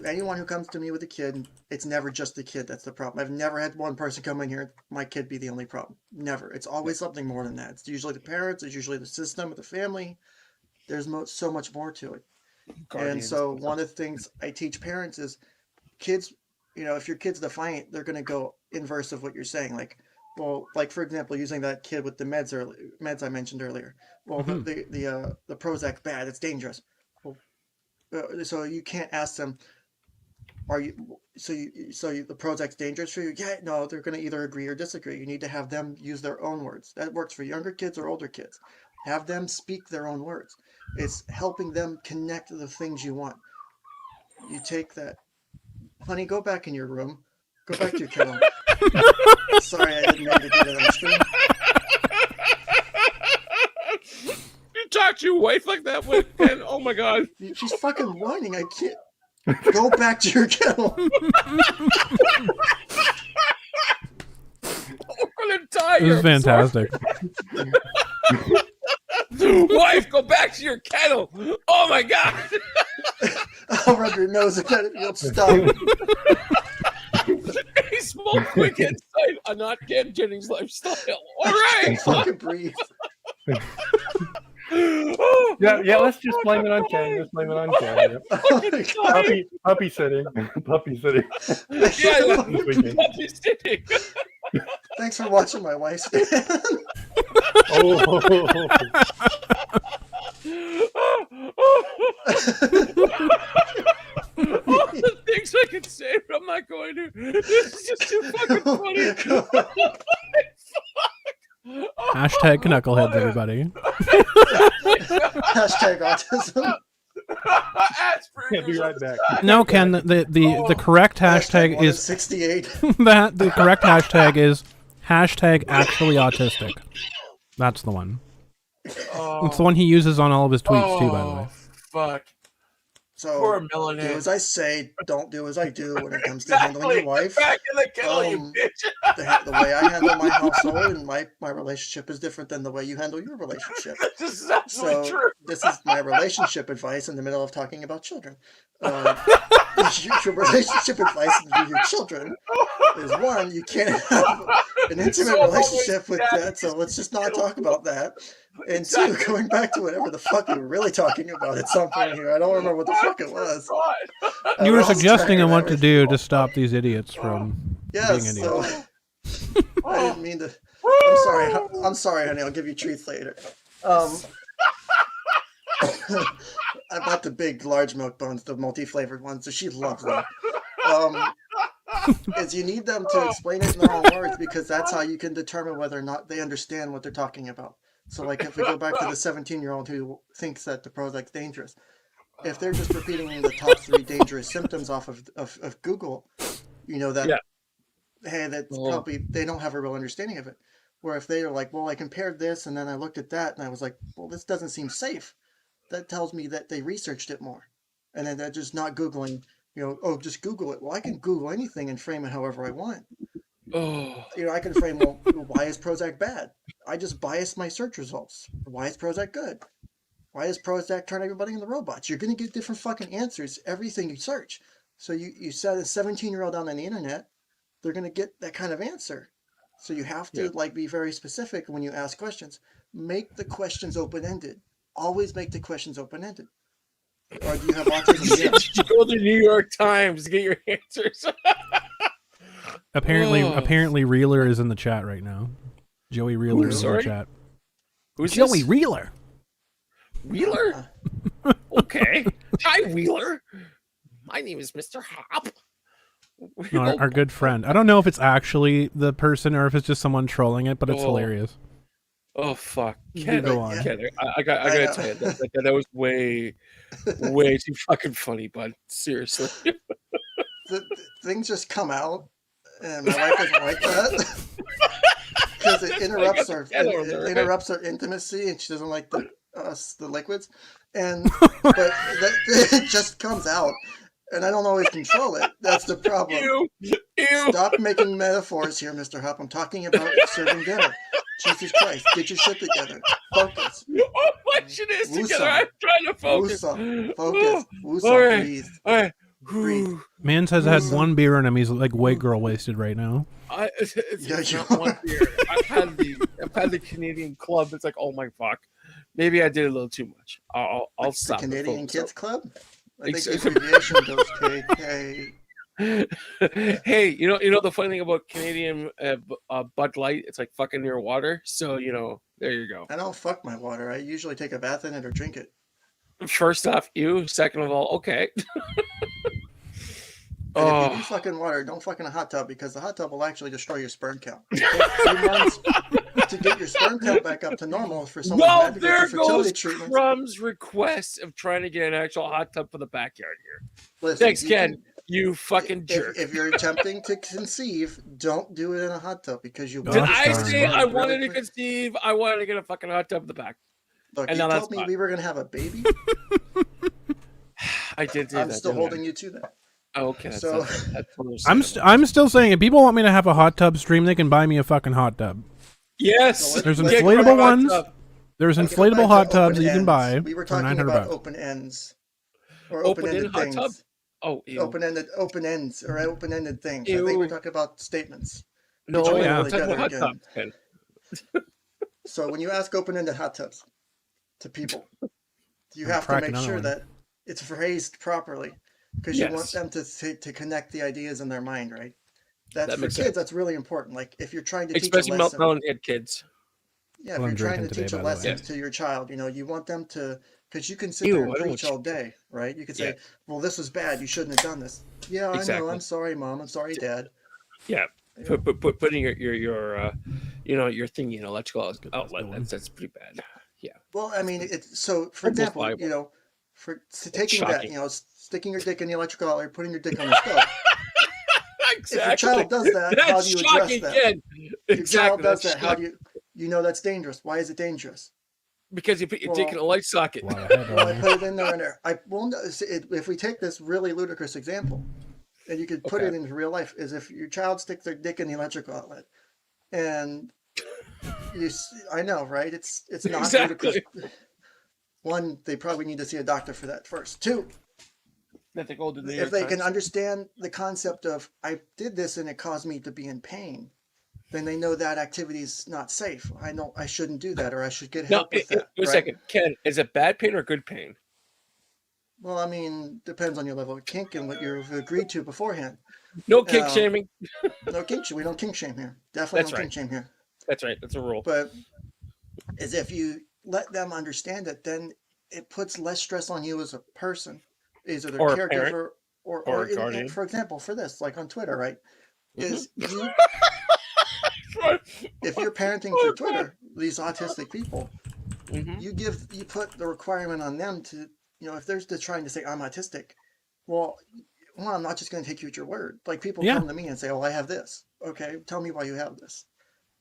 [SPEAKER 3] anyone who comes to me with a kid, it's never just the kid that's the problem. I've never had one person come in here, my kid be the only problem. Never. It's always something more than that. It's usually the parents, it's usually the system of the family. There's so much more to it. And so one of the things I teach parents is kids, if your kid's defiant, they're going to go inverse of what you're saying. Like for example, using that kid with the meds I mentioned earlier. Well, the Prozac's bad. It's dangerous. Well, so you can't ask them, the Prozac's dangerous for you? Yeah, no, they're going to either agree or disagree. You need to have them use their own words. That works for younger kids or older kids. Have them speak their own words. It's helping them connect to the things you want. You take that, honey, go back in your room. Go back to your kennel. Sorry, I didn't mean to do that on screen.
[SPEAKER 5] You talk to your wife like that, and oh my god,
[SPEAKER 3] she's fucking whining. I can't. Go back to your kennel.
[SPEAKER 5] We're gonna die.
[SPEAKER 2] This is fantastic.
[SPEAKER 5] Wife, go back to your kennel. Oh my god.
[SPEAKER 3] I'll rub your nose again if you'll stop.
[SPEAKER 5] A small quick insight on not Ken Jennings' lifestyle. All right.
[SPEAKER 3] Fucking breathe.
[SPEAKER 6] Yeah, let's just blame it on Ken. Just blame it on Ken. Yep. Puppy sitting. Puppy sitting.
[SPEAKER 5] Yeah, puppy sitting.
[SPEAKER 3] Thanks for watching my wife stand.
[SPEAKER 5] All the things I could say, but I'm not going to. This is just too fucking funny.
[SPEAKER 2] Hashtag Canuckleheads, everybody.
[SPEAKER 3] Hashtag autism.
[SPEAKER 6] Yeah, be right back.
[SPEAKER 2] No, Ken, the correct hashtag is
[SPEAKER 3] 68.
[SPEAKER 2] the correct hashtag is hashtag actually autistic. That's the one. It's the one he uses on all of his tweets too, by the way.
[SPEAKER 5] Fuck.
[SPEAKER 3] So
[SPEAKER 5] poor Melanie.
[SPEAKER 3] Do as I say, don't do as I do when it comes to handling your wife.
[SPEAKER 5] Back in the kennel, you bitch.
[SPEAKER 3] The way I handle my household and my relationship is different than the way you handle your relationship.
[SPEAKER 5] This is absolutely true.
[SPEAKER 3] This is my relationship advice in the middle of talking about children. Your relationship advice to your children is one, you can't have an intimate relationship with that, so let's just not talk about that. And two, going back to whatever the fuck we were really talking about at some point here. I don't remember what the fuck it was.
[SPEAKER 2] You were suggesting on what to do to stop these idiots from being idiots.
[SPEAKER 3] So, I didn't mean to. I'm sorry, honey. I'll give you treats later. I bought the big, large milk bones, the multi-flavored ones, so she loves them. Is you need them to explain it in their own words because that's how you can determine whether or not they understand what they're talking about. So, like, if we go back to the 17-year-old who thinks that the Prozac's dangerous, if they're just repeating the top 3 dangerous symptoms off of Google, you know that, hey, that's probably, they don't have a real understanding of it. Where if they are like, well, I compared this and then I looked at that and I was like, well, this doesn't seem safe. That tells me that they researched it more. And then they're just not Googling, just Google it. Well, I can Google anything and frame it however I want. I can frame, well, why is Prozac bad? I just bias my search results. Why is Prozac good? Why does Prozac turn everybody into robots? You're going to get different fucking answers everything you search. So you set a 17-year-old on the internet, they're going to get that kind of answer. So you have to be very specific when you ask questions. Make the questions open-ended. Always make the questions open-ended. Or do you have autism?
[SPEAKER 5] You go to the New York Times to get your answers.
[SPEAKER 2] Apparently, Reeler is in the chat right now. Joey Reeler is in the chat.
[SPEAKER 5] Who's
[SPEAKER 2] Joey
[SPEAKER 5] this?
[SPEAKER 2] Reeler?
[SPEAKER 5] Wheeler? Okay. Hi, Wheeler. My name is Mr. Hop.
[SPEAKER 2] No, our good friend. I don't know if it's actually the person or if it's just someone trolling it, but it's hilarious.
[SPEAKER 5] Oh fuck!
[SPEAKER 2] You
[SPEAKER 5] Ken,
[SPEAKER 2] go on.
[SPEAKER 5] Ken, I gotta tell you that was way too fucking funny, bud. Seriously.
[SPEAKER 3] the things just come out, and my wife doesn't like that because it interrupts our intimacy, and she doesn't like the liquids, and but it just comes out, and I don't always control it. That's the problem.
[SPEAKER 5] Ew.
[SPEAKER 3] Stop making metaphors here, Mr. Hop. I'm talking about serving dinner. Jesus Christ, get your shit together. Focus.
[SPEAKER 5] Oh, my shit is together. I'm trying to focus.
[SPEAKER 3] Focus.
[SPEAKER 5] All right.
[SPEAKER 3] Breathe.
[SPEAKER 5] All right.
[SPEAKER 3] Breathe.
[SPEAKER 2] Man says had one beer in him. He's like white girl wasted right now.
[SPEAKER 5] It's not one beer. I've had the Canadian Club. It's like, oh my fuck. Maybe I did a little too much. I'll stop.
[SPEAKER 3] The Canadian Kids Club? I think the abbreviation goes KK.
[SPEAKER 5] Hey, you know the funny thing about Canadian Bud Light, it's like fucking near water. So there you go.
[SPEAKER 3] I don't fuck my water. I usually take a bath in it or drink it.
[SPEAKER 5] First off, you. Second of all, okay.
[SPEAKER 3] If you do fucking water, don't fuck in a hot tub because the hot tub will actually destroy your sperm count. It takes 3 months to get your sperm count back up to normal for someone who had to go through fertility treatments.
[SPEAKER 5] Crumb's request of trying to get an actual hot tub for the backyard here.
[SPEAKER 3] Listen,
[SPEAKER 5] thanks, Ken. You fucking jerk.
[SPEAKER 3] If you're attempting to conceive, don't do it in a hot tub because you.
[SPEAKER 5] Did I say I wanted to conceive? I wanted to get a fucking hot tub in the back.
[SPEAKER 3] Look, and you told me we were gonna have a baby.
[SPEAKER 5] I did do that.
[SPEAKER 3] I'm still holding you to that.
[SPEAKER 5] Oh, okay.
[SPEAKER 3] So
[SPEAKER 2] I'm still saying if people want me to have a hot tub stream, they can buy me a fucking hot tub.
[SPEAKER 5] Yes.
[SPEAKER 2] There's inflatable ones. There's inflatable hot tubs that you can buy.
[SPEAKER 3] We were talking about open ends or open-ended things. Hot tub?
[SPEAKER 5] Oh, ew.
[SPEAKER 3] Open-ended ends or open-ended things. Ew. I think we're talking about statements.
[SPEAKER 5] No, hot tub.
[SPEAKER 3] So when you ask open-ended hot tubs to people, you have to make sure that it's phrased properly because you want them to connect the ideas in their mind, right? That for kids, sense. That's really important. Like if you're trying to teach a lesson,
[SPEAKER 5] especially meltdown kids.
[SPEAKER 3] Yeah, if you're trying to teach a lesson to your child, you want them to, because you can sit there and preach all day, right? You could say, "Well, this was bad. You shouldn't have done this." Yeah, exactly. I know. I'm sorry, Mom. I'm sorry, Dad.
[SPEAKER 5] Yeah, putting your thing in electrical outlet. That's pretty bad. Yeah.
[SPEAKER 3] Well, I mean, so for example, for taking that, sticking your dick in the electrical outlet, putting your dick on the stove.
[SPEAKER 5] Exactly.
[SPEAKER 3] If your child does that, how do you address that? If your child does that, how do you know that's dangerous? Why is it dangerous?
[SPEAKER 5] Because you put your dick in a light socket.
[SPEAKER 3] Well, I put it in there. If we take this really ludicrous example, and you could put it into real life, is if your child sticks their dick in the electrical outlet, and I know, right? It's not ludicrous. One, they probably need to see a doctor for that first. Two, if they can understand the concept of I did this and it caused me to be in pain, then they know that activity is not safe. I know I shouldn't do that, or I should get help with that.
[SPEAKER 5] Wait a second, Ken, is it bad pain or good pain?
[SPEAKER 3] Well, I mean, depends on your level of kink and what you've agreed to beforehand.
[SPEAKER 5] No kink shaming.
[SPEAKER 3] No kink shame. We don't kink shame here. Definitely don't kink shame here.
[SPEAKER 5] That's right. That's a rule.
[SPEAKER 3] But as if you let them understand it, then it puts less stress on you as a person. Either their caregiver or guardian. For example, for this, like on Twitter, right? Is you if you're parenting through Twitter, these autistic people, you put the requirement on them to, if they're just trying to say I'm autistic, well, I'm not just going to take you at your word. Like people come to me and say, "Oh, I have this." Okay, tell me why you have this.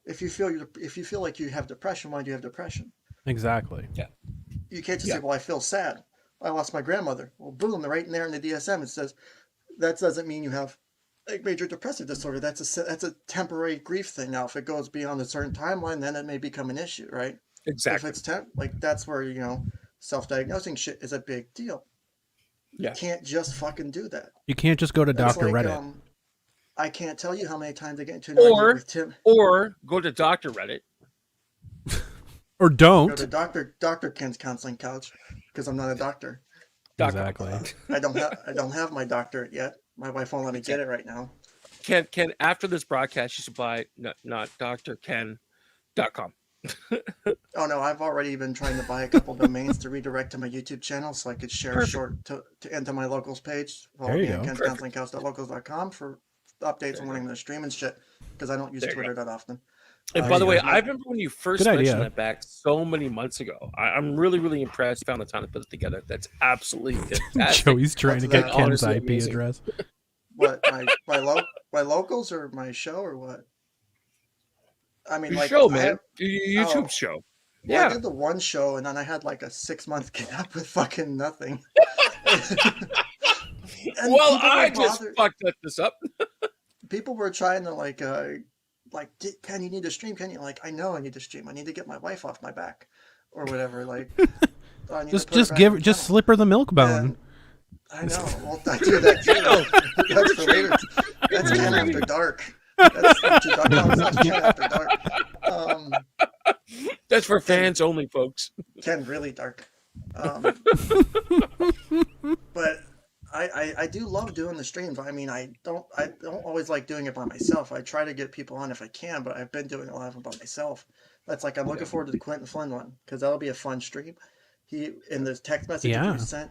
[SPEAKER 3] If you feel like you have depression, why do you have depression?
[SPEAKER 2] Exactly.
[SPEAKER 3] Yeah. You can't just say, "Well, I feel sad. I lost my grandmother." Well, boom, right in there in the DSM, it says that doesn't mean you have like major depressive disorder. That's a temporary grief thing. Now, if it goes beyond a certain timeline, then it may become an issue, right?
[SPEAKER 5] Exactly.
[SPEAKER 3] If it's that's where self-diagnosing shit is a big deal. Yeah. You can't just fucking do that.
[SPEAKER 2] You can't just go to Dr. Reddit.
[SPEAKER 3] I can't tell you how many times I get into an argument with Tim.
[SPEAKER 5] Or go to Dr. Reddit.
[SPEAKER 2] Or don't.
[SPEAKER 3] Go to Dr. Ken's counseling couch because I'm not a doctor.
[SPEAKER 2] Exactly.
[SPEAKER 3] I don't have my doctorate yet. My wife won't let me get it right now.
[SPEAKER 5] Ken, after this broadcast, you should buy not drken.com.
[SPEAKER 3] Oh no, I've already been trying to buy a couple domains to redirect to my YouTube channel so I could share
[SPEAKER 5] Perfect.
[SPEAKER 3] short to into my locals page.
[SPEAKER 2] There you go.
[SPEAKER 3] KenCounselingHouse.locals.com for updates on when I'm going to stream and shit because I don't use
[SPEAKER 5] There you
[SPEAKER 3] Twitter that often.
[SPEAKER 5] And
[SPEAKER 2] There
[SPEAKER 5] by the
[SPEAKER 2] you
[SPEAKER 5] way,
[SPEAKER 2] go.
[SPEAKER 5] I remember when you first
[SPEAKER 2] Good
[SPEAKER 5] mentioned
[SPEAKER 2] idea.
[SPEAKER 5] that back so many months ago. I'm really, really impressed. You found the time to put it together. That's absolutely fantastic.
[SPEAKER 2] Joey's trying to get
[SPEAKER 3] That's
[SPEAKER 2] Ken's
[SPEAKER 5] honestly
[SPEAKER 2] IP
[SPEAKER 5] amazing.
[SPEAKER 2] address.
[SPEAKER 3] What my locals or my show or what? I mean,
[SPEAKER 5] Your
[SPEAKER 3] like
[SPEAKER 5] show,
[SPEAKER 3] I
[SPEAKER 5] man.
[SPEAKER 3] have-
[SPEAKER 5] Your YouTube
[SPEAKER 3] Oh.
[SPEAKER 5] show.
[SPEAKER 3] Well, I
[SPEAKER 5] Yeah.
[SPEAKER 3] did the one show and then I had like a 6-month gap with fucking nothing. And
[SPEAKER 5] Well,
[SPEAKER 3] people were
[SPEAKER 5] I just
[SPEAKER 3] bothered-
[SPEAKER 5] fucked this up.
[SPEAKER 3] people were trying to like Ken, you need to stream. Ken, you like, I know I need to stream. I need to get my wife off my back, or whatever. Like, I need to put her
[SPEAKER 2] Just
[SPEAKER 3] back
[SPEAKER 2] give
[SPEAKER 3] on the
[SPEAKER 2] just
[SPEAKER 3] channel.
[SPEAKER 2] slip her the milk bone.
[SPEAKER 3] And I know. Well, I do that too. That's for later. That's Ken After Dark. That's YouTube.com/Ken After Dark.
[SPEAKER 5] That's for fans only, folks.
[SPEAKER 3] Ken really dark. But I do love doing the streams. I mean, I don't always like doing it by myself. I try to get people on if I can, but I've been doing a lot of them by myself. That's like I'm looking forward to the Quentin Flynn one because that'll be a fun stream. He in the text message that
[SPEAKER 2] Yeah.
[SPEAKER 3] you sent,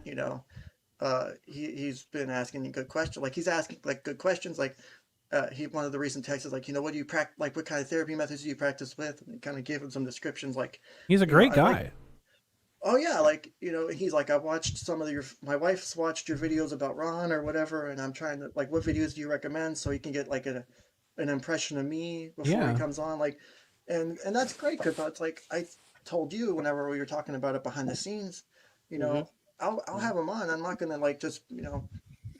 [SPEAKER 3] he's been asking you good questions. Like he's asking like good questions. Like one of the recent texts is like, what do you practice? Like what kind of therapy methods do you practice with? And he kind of gave him some descriptions. Like
[SPEAKER 2] He's a great
[SPEAKER 3] I
[SPEAKER 2] guy.
[SPEAKER 3] like- oh yeah, like he's like I watched some of my wife's watched your videos about Ron or whatever, and I'm trying to like what videos do you recommend so he can get like an impression of me before
[SPEAKER 2] Yeah.
[SPEAKER 3] he comes on, like, and that's great because it's like I told you whenever we were talking about it behind the scenes, I'll have him on. I'm not gonna like just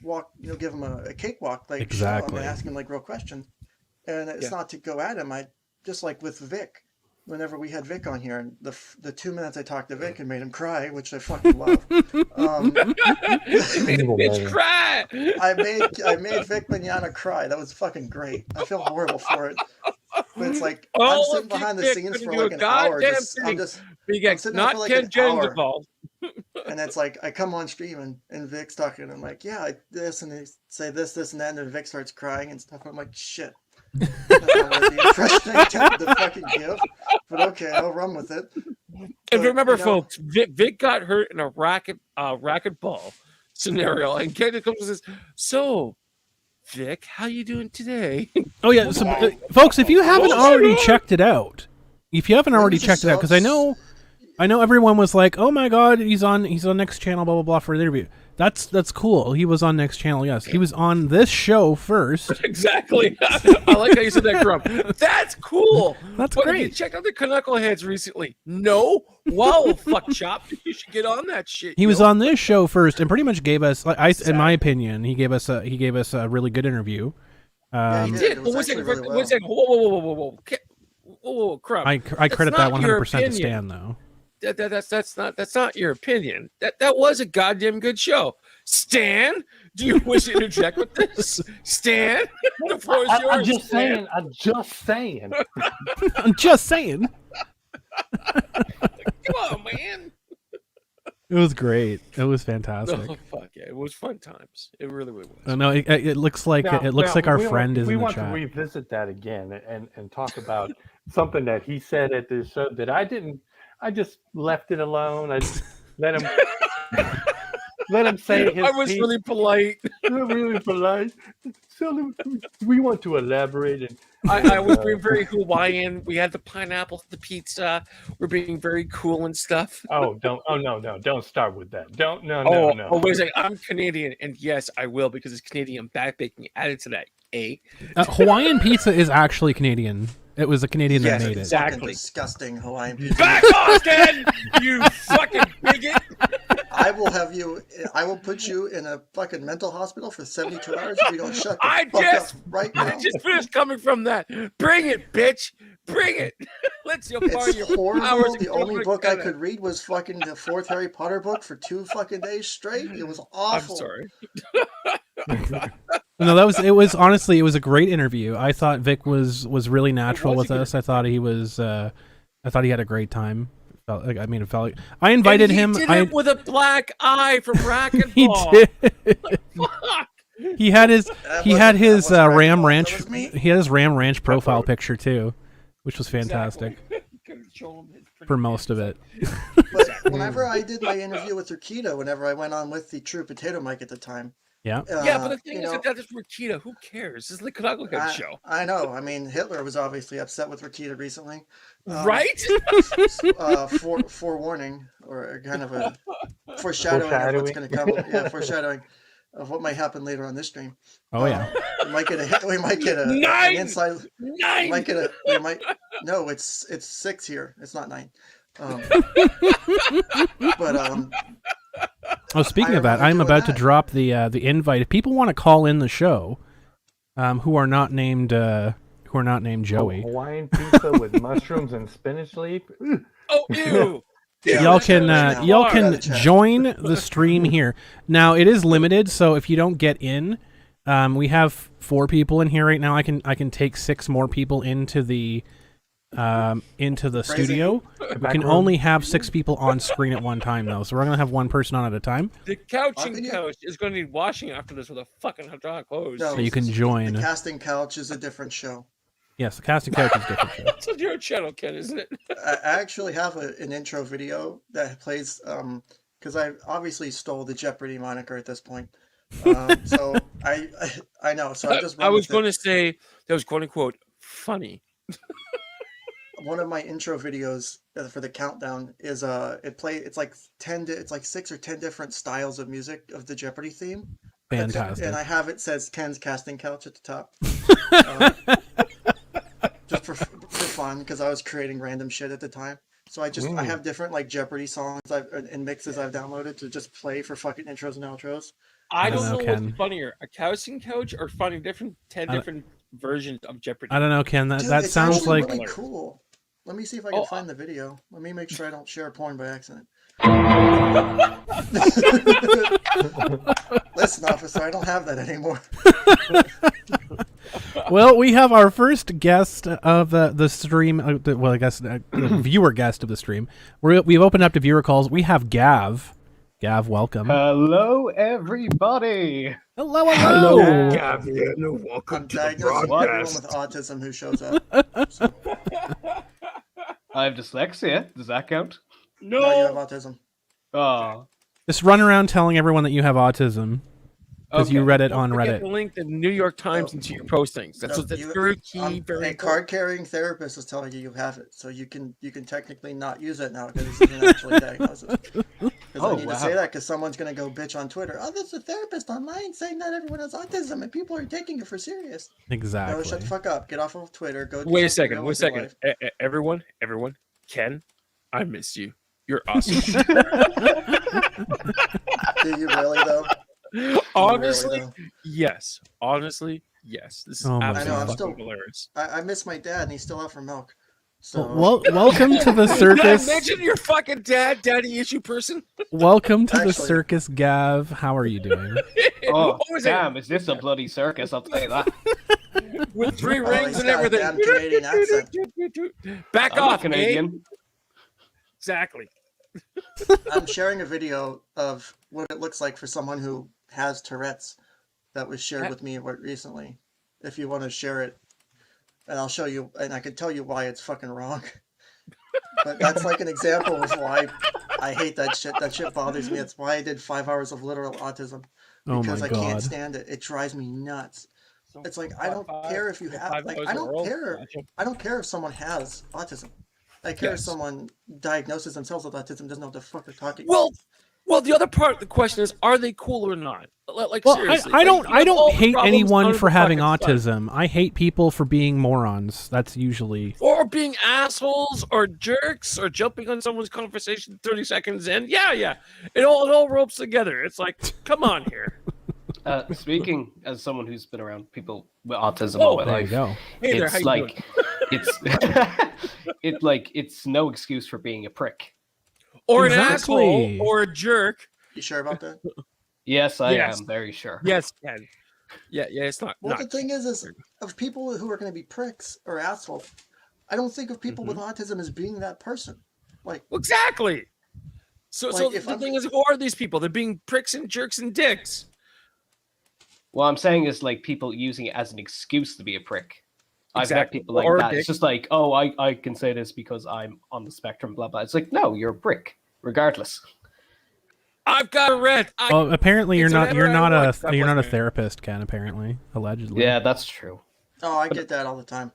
[SPEAKER 3] walk give him a cakewalk like show. I'm
[SPEAKER 2] Exactly.
[SPEAKER 3] gonna ask him like real questions, and it's
[SPEAKER 5] Yeah.
[SPEAKER 3] not to go at him. I just like with Vic. Whenever we had Vic on here, and the 2 minutes I talked to Vic and made him cry, which I fucking love.
[SPEAKER 5] Bitch, cry.
[SPEAKER 3] I made Vic Mignogna cry. That was fucking great. I feel horrible for it, but it's like I'm
[SPEAKER 5] All
[SPEAKER 3] sitting
[SPEAKER 5] of
[SPEAKER 3] behind the
[SPEAKER 5] Vic
[SPEAKER 3] scenes
[SPEAKER 5] couldn't
[SPEAKER 3] for
[SPEAKER 5] do
[SPEAKER 3] like
[SPEAKER 5] a
[SPEAKER 3] an hour.
[SPEAKER 5] goddamn
[SPEAKER 3] I'm
[SPEAKER 5] thing.
[SPEAKER 3] just,
[SPEAKER 5] We
[SPEAKER 3] I'm
[SPEAKER 5] get
[SPEAKER 3] sitting there
[SPEAKER 5] not
[SPEAKER 3] for like
[SPEAKER 5] Ken
[SPEAKER 3] an
[SPEAKER 5] Jennings
[SPEAKER 3] hour.
[SPEAKER 5] involved.
[SPEAKER 3] and it's like I come on stream and Vic's talking, and I'm like, yeah, this, and they say this, and that, and then Vic starts crying and stuff. I'm like, shit. That's not what the impression I intended to fucking give, but okay, I'll run with it.
[SPEAKER 5] And
[SPEAKER 3] But,
[SPEAKER 5] remember, folks, Vic got hurt in a racquetball scenario, and Ken comes and says, "So, Vic, how you doing today?"
[SPEAKER 2] Oh yeah, so, folks, if you haven't already checked it out, because I know everyone was like, "Oh my God, he's on Next Channel, blah blah blah for the interview." That's cool. He was on Next Channel. Yes, he was on this show first.
[SPEAKER 5] Exactly. I like how you said that, Grump. That's cool.
[SPEAKER 2] That's
[SPEAKER 5] But have
[SPEAKER 2] great.
[SPEAKER 5] you checked out the Canuckleheads recently? No. Wow, fuck chop. You should get on that shit.
[SPEAKER 2] He was
[SPEAKER 5] yo.
[SPEAKER 2] on this show first, and pretty much gave us, in my opinion, he gave us a really good interview.
[SPEAKER 3] Yeah, he
[SPEAKER 5] He
[SPEAKER 3] did.
[SPEAKER 5] did.
[SPEAKER 3] It
[SPEAKER 5] But
[SPEAKER 3] was
[SPEAKER 5] one
[SPEAKER 3] actually
[SPEAKER 5] second,
[SPEAKER 3] really
[SPEAKER 5] one
[SPEAKER 3] well.
[SPEAKER 5] second. Whoa, Crump.
[SPEAKER 2] I credit that
[SPEAKER 5] That's not your
[SPEAKER 2] 100% to
[SPEAKER 5] opinion.
[SPEAKER 2] Stan though.
[SPEAKER 5] That's not your opinion. That was a goddamn good show. Stan, do you wish to interject with this? Stan, the floor is yours.
[SPEAKER 6] I'm just
[SPEAKER 5] Stan.
[SPEAKER 6] saying. I'm just saying.
[SPEAKER 2] I'm just saying.
[SPEAKER 5] Come on, man.
[SPEAKER 2] It was great. It was fantastic.
[SPEAKER 5] Oh fuck yeah, it was fun times. It really was.
[SPEAKER 2] No, it looks like
[SPEAKER 6] Now-
[SPEAKER 2] it looks
[SPEAKER 6] now,
[SPEAKER 2] like our
[SPEAKER 6] we
[SPEAKER 2] friend is
[SPEAKER 6] We
[SPEAKER 2] in the
[SPEAKER 6] want
[SPEAKER 2] chat.
[SPEAKER 6] to revisit that again and talk about something that he said at this show that I didn't. I just left it alone. I just let him let him say his
[SPEAKER 5] I was
[SPEAKER 6] piece.
[SPEAKER 5] really polite.
[SPEAKER 6] Really polite. So we want to elaborate and
[SPEAKER 5] I was being very Hawaiian. We had the pineapple, the pizza. We're being very cool and stuff.
[SPEAKER 6] no, don't start with that. No.
[SPEAKER 5] Oh, wait a second. I'm Canadian, and yes, I will because it's Canadian back baking added to that.
[SPEAKER 2] Hawaiian pizza is actually Canadian. It was a Canadian
[SPEAKER 3] Yes,
[SPEAKER 2] that made it.
[SPEAKER 3] it's fucking
[SPEAKER 5] Exactly.
[SPEAKER 3] disgusting Hawaiian pizza.
[SPEAKER 5] Back off, Ken! You fucking bigot!
[SPEAKER 3] I will put you in a fucking mental hospital for 72 hours if you don't shut the
[SPEAKER 5] I
[SPEAKER 3] fuck
[SPEAKER 5] just-
[SPEAKER 3] up right
[SPEAKER 5] I
[SPEAKER 3] now.
[SPEAKER 5] just finished coming from that. Bring it, bitch! Bring it! Let's see how far
[SPEAKER 3] It's
[SPEAKER 5] your
[SPEAKER 3] horrible.
[SPEAKER 5] hours
[SPEAKER 3] The only book I
[SPEAKER 5] Canada.
[SPEAKER 3] could read was fucking the fourth Harry Potter book for 2 fucking days straight. It was
[SPEAKER 5] I'm
[SPEAKER 3] awful.
[SPEAKER 5] sorry.
[SPEAKER 2] No, it was honestly it was a great interview. I thought Vic was really natural
[SPEAKER 5] was
[SPEAKER 2] with
[SPEAKER 5] a
[SPEAKER 2] us. I thought he was I thought he had a great time. It felt like I invited
[SPEAKER 5] And he
[SPEAKER 2] him.
[SPEAKER 5] did it with a black eye from
[SPEAKER 2] He
[SPEAKER 5] racquetball.
[SPEAKER 2] did.
[SPEAKER 5] Fuck.
[SPEAKER 2] He had his
[SPEAKER 3] That
[SPEAKER 2] he had
[SPEAKER 3] wasn't-
[SPEAKER 2] his
[SPEAKER 3] that wasn't
[SPEAKER 2] Ram
[SPEAKER 3] racquetball,
[SPEAKER 2] Ranch
[SPEAKER 3] that was me.
[SPEAKER 2] he had his Ram Ranch profile picture too, which was fantastic.
[SPEAKER 5] Exactly. show them.
[SPEAKER 2] for most of it.
[SPEAKER 3] But whenever I did my interview with Rikita, whenever I went on with the True Potato Mic at the time.
[SPEAKER 2] Yeah.
[SPEAKER 5] Yeah, but the thing
[SPEAKER 3] you
[SPEAKER 5] is
[SPEAKER 3] know,
[SPEAKER 5] that is Rikita. Who cares? This is the Canuckleheads show.
[SPEAKER 3] I know. I mean, Hitler was obviously upset with Rikita recently.
[SPEAKER 5] Right?
[SPEAKER 3] Forewarning, or kind of a foreshadowing of what's going to come. Yeah, foreshadowing of what might happen later on this stream.
[SPEAKER 2] Oh yeah.
[SPEAKER 3] We might get an inside.
[SPEAKER 5] Nine.
[SPEAKER 3] No, it's 6 here. It's not 9. But
[SPEAKER 2] Oh, speaking of that, I'm about to drop the invite. If people want to call in the show, who are not named Joey,
[SPEAKER 6] Hawaiian pizza with mushrooms and spinach leaf.
[SPEAKER 5] Oh, ew.
[SPEAKER 3] yeah,
[SPEAKER 2] y'all
[SPEAKER 3] right
[SPEAKER 2] can
[SPEAKER 3] now.
[SPEAKER 2] join the stream here. Now it is limited, so if you don't get in, we have 4 people in here right now. I can take 6 more people into the studio. We can only have 6 people on screen at one time, though. So we're gonna have one person on at a time.
[SPEAKER 5] The couching couch is going to need washing after this with a fucking hydraulic hose.
[SPEAKER 3] No,
[SPEAKER 2] So you can join.
[SPEAKER 3] The casting couch is a different show.
[SPEAKER 2] Yes, the casting couch is different. Show.
[SPEAKER 5] That's on your channel, Ken, isn't it?
[SPEAKER 3] I actually have an intro video that plays because I obviously stole the Jeopardy moniker at this point. So I know. So
[SPEAKER 5] I was going to say that was quote unquote funny.
[SPEAKER 3] One of my intro videos for the countdown is it's like 6 or 10 different styles of music of the Jeopardy theme.
[SPEAKER 2] Fantastic.
[SPEAKER 3] And I have it says Ken's casting couch at the top. Just for fun, because I was creating random shit at the time. So I have different like Jeopardy songs and mixes I've downloaded to just play for fucking intros and outros.
[SPEAKER 5] I don't know
[SPEAKER 2] Ken.
[SPEAKER 5] what's funnier, a casting couch or finding 10 different versions of Jeopardy.
[SPEAKER 2] I don't know, Ken.
[SPEAKER 3] Dude,
[SPEAKER 2] That
[SPEAKER 3] it's
[SPEAKER 2] sounds
[SPEAKER 3] actually
[SPEAKER 2] like
[SPEAKER 3] really cool. Let me see if I can find the video. Let me make sure I don't share porn by accident. Listen, officer, I don't have that anymore.
[SPEAKER 2] Well, we have our first guest of the stream. Well, I guess the viewer guest of the stream. We've opened up to viewer calls. We have Gav. Gav, welcome.
[SPEAKER 1] Hello, everybody.
[SPEAKER 2] Hello.
[SPEAKER 6] Gavin, welcome
[SPEAKER 3] I'm
[SPEAKER 6] to the
[SPEAKER 3] diagnosing everyone
[SPEAKER 6] broadcast.
[SPEAKER 3] with autism who shows up. So,
[SPEAKER 1] I have dyslexia. Does that count?
[SPEAKER 3] now you have
[SPEAKER 5] No,
[SPEAKER 3] autism.
[SPEAKER 1] Oh,
[SPEAKER 2] Just run around telling everyone that you have autism because you
[SPEAKER 1] okay.
[SPEAKER 2] read it on
[SPEAKER 5] forget
[SPEAKER 2] Reddit.
[SPEAKER 5] the link to the New York Times into your postings. That's very key. Very
[SPEAKER 3] A
[SPEAKER 5] important.
[SPEAKER 3] card-carrying therapist is telling you have it, so you can technically not use it now because this isn't actually a diagnosis. Because I need to say that because someone's gonna go bitch on Twitter. Oh, there's a therapist online saying that everyone has autism and people are taking it for serious.
[SPEAKER 2] Exactly.
[SPEAKER 3] No, shut the fuck up. Get off of Twitter. Go. do
[SPEAKER 5] Wait a
[SPEAKER 3] something
[SPEAKER 5] second.
[SPEAKER 3] real
[SPEAKER 5] Wait a
[SPEAKER 3] with your
[SPEAKER 5] second.
[SPEAKER 3] life.
[SPEAKER 5] Everyone. Ken, I miss you. You're awesome.
[SPEAKER 3] Do you really though?
[SPEAKER 5] Honestly,
[SPEAKER 3] though?
[SPEAKER 5] yes. Honestly, yes. This is
[SPEAKER 2] Oh my
[SPEAKER 5] absolutely
[SPEAKER 2] God.
[SPEAKER 5] fucking hilarious.
[SPEAKER 3] I miss my dad and he's still out for milk. So
[SPEAKER 2] Welcome to the circus.
[SPEAKER 5] Imagine your fucking daddy issue person.
[SPEAKER 2] Welcome to the
[SPEAKER 3] Actually-
[SPEAKER 2] circus, Gav. How are you doing?
[SPEAKER 1] Oh,
[SPEAKER 5] What was
[SPEAKER 1] damn, is this a bloody circus? I'll tell you that.
[SPEAKER 5] it? With 3
[SPEAKER 3] Oh,
[SPEAKER 5] rings
[SPEAKER 3] he's
[SPEAKER 5] and
[SPEAKER 3] got a
[SPEAKER 5] everything.
[SPEAKER 3] damn Canadian accent.
[SPEAKER 5] Back
[SPEAKER 1] I'm not
[SPEAKER 5] off,
[SPEAKER 1] Canadian.
[SPEAKER 5] Canadian. Exactly.
[SPEAKER 3] I'm sharing a video of what it looks like for someone who has Tourette's that was shared with me recently. If you want to share it, and I'll show you, and I can tell you why it's fucking wrong. But that's like an example of why I hate that shit. That shit bothers me. It's why I did 5 hours of literal autism.
[SPEAKER 2] Oh
[SPEAKER 3] Because
[SPEAKER 2] my
[SPEAKER 3] I can't
[SPEAKER 2] God.
[SPEAKER 3] stand it. It drives me nuts. It's like I don't
[SPEAKER 5] Five-
[SPEAKER 3] care if you have
[SPEAKER 5] five
[SPEAKER 3] like
[SPEAKER 5] hours
[SPEAKER 3] I
[SPEAKER 5] of
[SPEAKER 3] don't
[SPEAKER 5] oral
[SPEAKER 3] care.
[SPEAKER 5] gotcha.
[SPEAKER 3] I don't care if someone has autism. I care if
[SPEAKER 5] Yes.
[SPEAKER 3] someone diagnoses themselves with autism, doesn't know what the fuck they're talking
[SPEAKER 5] Well, the other part of the question is, are they cool or not? Like,
[SPEAKER 2] Well,
[SPEAKER 5] seriously.
[SPEAKER 2] I
[SPEAKER 5] Like, you have all
[SPEAKER 2] don't
[SPEAKER 5] the
[SPEAKER 2] hate
[SPEAKER 5] problems
[SPEAKER 2] anyone
[SPEAKER 5] under
[SPEAKER 2] for
[SPEAKER 5] the
[SPEAKER 2] having
[SPEAKER 5] fucking sun.
[SPEAKER 2] autism. I hate people for being morons. That's usually
[SPEAKER 5] Or being assholes or jerks or jumping on someone's conversation 30 seconds in. Yeah. It all ropes together. It's like, come on here.
[SPEAKER 1] Speaking as someone who's been around people with autism
[SPEAKER 5] Oh,
[SPEAKER 1] all my
[SPEAKER 2] there you
[SPEAKER 1] life,
[SPEAKER 2] go.
[SPEAKER 5] Hey there, how
[SPEAKER 1] it's
[SPEAKER 5] you
[SPEAKER 1] like it's no excuse for being a prick.
[SPEAKER 5] Or an
[SPEAKER 2] Exactly.
[SPEAKER 5] asshole or a jerk.
[SPEAKER 3] You sure about that?
[SPEAKER 1] Yes, I
[SPEAKER 5] Yes.
[SPEAKER 1] am very sure.
[SPEAKER 5] Yes, Ken. Yeah, it's not.
[SPEAKER 3] Well,
[SPEAKER 5] not
[SPEAKER 3] the thing is of people who are going to be pricks or assholes, I don't think of people with autism as being that person. Like,
[SPEAKER 5] exactly. So
[SPEAKER 3] Like, if
[SPEAKER 5] the
[SPEAKER 3] I'm-
[SPEAKER 5] thing is, who are these people? They're being pricks and jerks and dicks.
[SPEAKER 1] What I'm saying is like people using it as an excuse to be a prick. I've met people like
[SPEAKER 5] Or a
[SPEAKER 1] that.
[SPEAKER 5] dick.
[SPEAKER 1] It's just like, oh, I can say this because I'm on the spectrum, blah blah. It's like, no, you're a brick, regardless.
[SPEAKER 5] I've got a red.
[SPEAKER 2] Well, apparently you're
[SPEAKER 5] It's
[SPEAKER 2] not
[SPEAKER 5] whatever I want. God
[SPEAKER 2] you're not a
[SPEAKER 5] bless me.
[SPEAKER 2] therapist, Ken. Apparently, allegedly.
[SPEAKER 1] Yeah, that's true.
[SPEAKER 3] Oh, I get that all the time.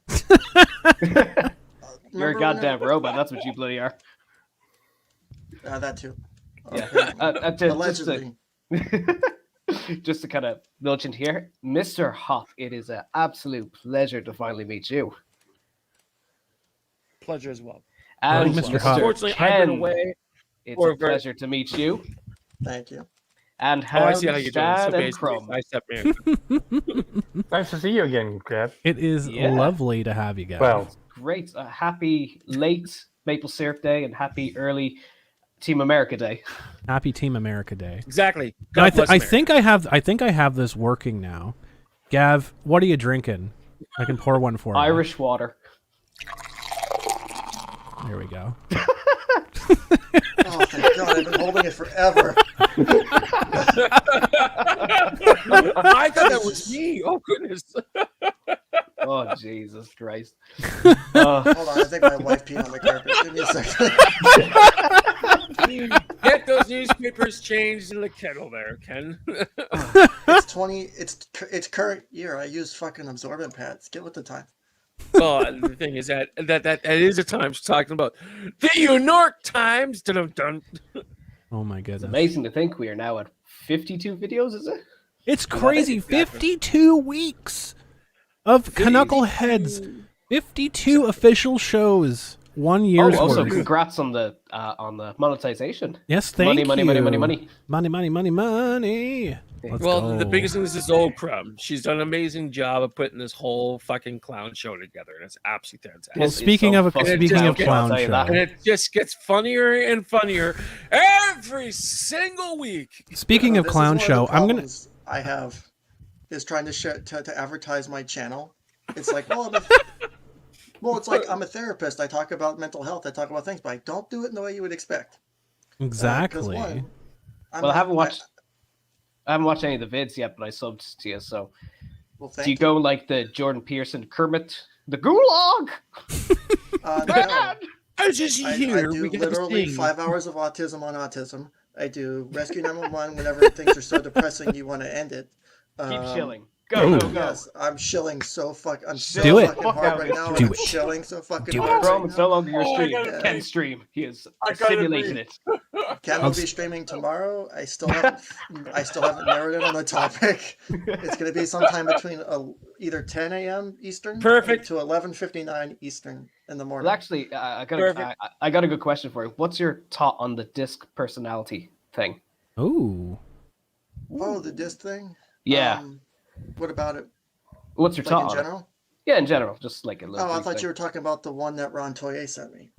[SPEAKER 1] You're a
[SPEAKER 3] Remember
[SPEAKER 1] goddamn robot. That's what you bloody are.
[SPEAKER 3] that too.
[SPEAKER 1] Yeah.
[SPEAKER 3] Okay. Allegedly.
[SPEAKER 1] Just to kind of launch into here, Mr. Hoppe, it is an absolute pleasure to finally meet you.
[SPEAKER 5] Pleasure as well.
[SPEAKER 1] And
[SPEAKER 2] Mr. Hoppe.
[SPEAKER 5] Unfortunately, I've
[SPEAKER 1] Ken,
[SPEAKER 5] been away.
[SPEAKER 1] it's
[SPEAKER 5] for
[SPEAKER 1] a
[SPEAKER 5] a very-
[SPEAKER 1] pleasure to meet you.
[SPEAKER 3] Thank you.
[SPEAKER 1] And
[SPEAKER 5] Oh, I see how you're doing. So
[SPEAKER 1] Stan and
[SPEAKER 5] basically,
[SPEAKER 1] Crumb.
[SPEAKER 5] I stepped in.
[SPEAKER 6] Nice to see you again, Grab.
[SPEAKER 2] It is
[SPEAKER 1] Yeah.
[SPEAKER 2] lovely to have you guys.
[SPEAKER 6] Well,
[SPEAKER 1] Great. Happy late Maple Syrup Day and happy early Team America Day.
[SPEAKER 2] happy Team America Day.
[SPEAKER 5] Exactly.
[SPEAKER 2] No, I,
[SPEAKER 5] God bless America.
[SPEAKER 2] think I have this working now. Gav, what are you drinking? I can pour one for you.
[SPEAKER 1] Irish water.
[SPEAKER 2] There we go.
[SPEAKER 3] Oh, thank God. I've been holding it forever.
[SPEAKER 5] I thought that was me. Oh goodness.
[SPEAKER 1] Oh, Jesus Christ.
[SPEAKER 3] Hold on. I think my wife peed on the carpet. Give me a second.
[SPEAKER 5] Get those newspapers changed in the kettle there, Ken.
[SPEAKER 3] It's current year. I use fucking absorbent pads. Get with the time.
[SPEAKER 5] Oh, the thing is that is a Times talking about the New York Times. Dun dun.
[SPEAKER 2] Oh my
[SPEAKER 1] It's
[SPEAKER 2] goodness.
[SPEAKER 1] amazing to think we are now at 52 videos, is it?
[SPEAKER 2] It's crazy. 52 weeks of Canuckleheads. 52 official shows. 1 year's
[SPEAKER 1] Also,
[SPEAKER 2] worth.
[SPEAKER 1] congrats on the monetization.
[SPEAKER 2] Yes, thank you.
[SPEAKER 1] Money.
[SPEAKER 2] Money. Let's
[SPEAKER 5] Well, the
[SPEAKER 2] go.
[SPEAKER 5] biggest thing is this old Crumb. She's done an amazing job of putting this whole fucking clown show together, and it's absolutely fantastic.
[SPEAKER 2] Well,
[SPEAKER 1] This is
[SPEAKER 2] speaking
[SPEAKER 1] so
[SPEAKER 2] of
[SPEAKER 1] fucking
[SPEAKER 2] speaking of
[SPEAKER 1] funky, I'll
[SPEAKER 2] clown
[SPEAKER 1] tell you that.
[SPEAKER 2] show.
[SPEAKER 5] And it just gets funnier and funnier every single week.
[SPEAKER 2] Speaking of
[SPEAKER 3] This is
[SPEAKER 2] clown
[SPEAKER 3] one of the
[SPEAKER 2] show, I'm gonna.
[SPEAKER 3] problems I have is trying to advertise my channel. It's like, it's like I'm a therapist. I talk about mental health. I talk about things, but I don't do it in the way you would expect.
[SPEAKER 2] Exactly.
[SPEAKER 1] Well, I haven't watched any of the vids yet, but I subbed to you. So,
[SPEAKER 3] Well,
[SPEAKER 1] do you go like the Jordan Peterson, Kermit, the Gulag?
[SPEAKER 3] No.
[SPEAKER 5] I just
[SPEAKER 3] I
[SPEAKER 5] here.
[SPEAKER 3] do
[SPEAKER 5] We get
[SPEAKER 3] literally
[SPEAKER 5] this thing.
[SPEAKER 3] 5 hours of autism on autism. I do Rescue 911 whenever things are so depressing you want to end it.
[SPEAKER 1] Keep shilling. Go.
[SPEAKER 3] Yes, I'm shilling so I'm so
[SPEAKER 2] Do it.
[SPEAKER 3] fucking hard right now.
[SPEAKER 2] Do
[SPEAKER 3] I'm
[SPEAKER 2] it.
[SPEAKER 3] shilling so fucking
[SPEAKER 2] Do
[SPEAKER 3] hard
[SPEAKER 1] Chrome,
[SPEAKER 3] right
[SPEAKER 1] it's
[SPEAKER 3] now.
[SPEAKER 1] no longer your
[SPEAKER 5] Oh, I
[SPEAKER 1] stream.
[SPEAKER 5] gotta
[SPEAKER 1] Ken's stream. He is
[SPEAKER 5] I gotta
[SPEAKER 1] simulating
[SPEAKER 5] breathe.
[SPEAKER 1] it.
[SPEAKER 3] Ken will be streaming tomorrow. I still haven't narrowed it on the topic. It's going to be sometime between either 10 a.m. Eastern
[SPEAKER 5] Perfect.
[SPEAKER 3] to 11:59 Eastern in the morning.
[SPEAKER 1] Well, actually,
[SPEAKER 5] Perfect.
[SPEAKER 1] I got a good question for you. What's your thought on the disc personality thing?
[SPEAKER 2] Ooh.
[SPEAKER 3] Oh, the disc thing?
[SPEAKER 1] Yeah.
[SPEAKER 3] What about it?
[SPEAKER 1] What's your
[SPEAKER 3] Like
[SPEAKER 1] thought
[SPEAKER 3] in
[SPEAKER 1] on it?
[SPEAKER 3] general?
[SPEAKER 1] Yeah, in general, just like a little.
[SPEAKER 3] Oh, I
[SPEAKER 1] brief
[SPEAKER 3] thought
[SPEAKER 1] thing.
[SPEAKER 3] you were talking about the one that Ron Toye sent me.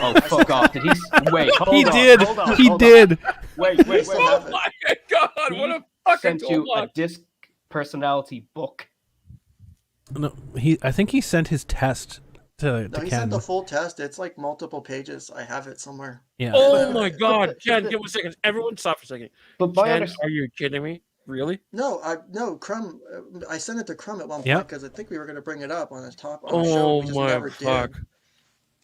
[SPEAKER 1] Oh, fuck off! Did he? Wait, hold
[SPEAKER 2] He
[SPEAKER 1] on.
[SPEAKER 2] did.
[SPEAKER 1] Hold on,
[SPEAKER 2] He
[SPEAKER 1] hold on.
[SPEAKER 2] did.
[SPEAKER 1] Wait.
[SPEAKER 3] still
[SPEAKER 5] Oh
[SPEAKER 3] have it.
[SPEAKER 5] my god! What a fucking
[SPEAKER 1] Sent you a
[SPEAKER 5] toolbox.
[SPEAKER 1] disc personality book.
[SPEAKER 2] No, I think he sent his test to
[SPEAKER 3] No, he
[SPEAKER 2] Ken.
[SPEAKER 3] sent the full test. It's like multiple pages. I have it somewhere.
[SPEAKER 2] Yeah.
[SPEAKER 5] Oh my god, Ken, give me a second. Everyone stop for a second.
[SPEAKER 1] But my
[SPEAKER 5] Ken,
[SPEAKER 1] understanding.
[SPEAKER 5] are you kidding me? Really?
[SPEAKER 3] No, Crumb. I sent it to Crumb at one point
[SPEAKER 2] Yep.
[SPEAKER 3] because I think we were going to bring it up on the show.
[SPEAKER 5] Oh
[SPEAKER 3] We just
[SPEAKER 5] my
[SPEAKER 3] never
[SPEAKER 5] fuck.
[SPEAKER 3] did.
[SPEAKER 2] We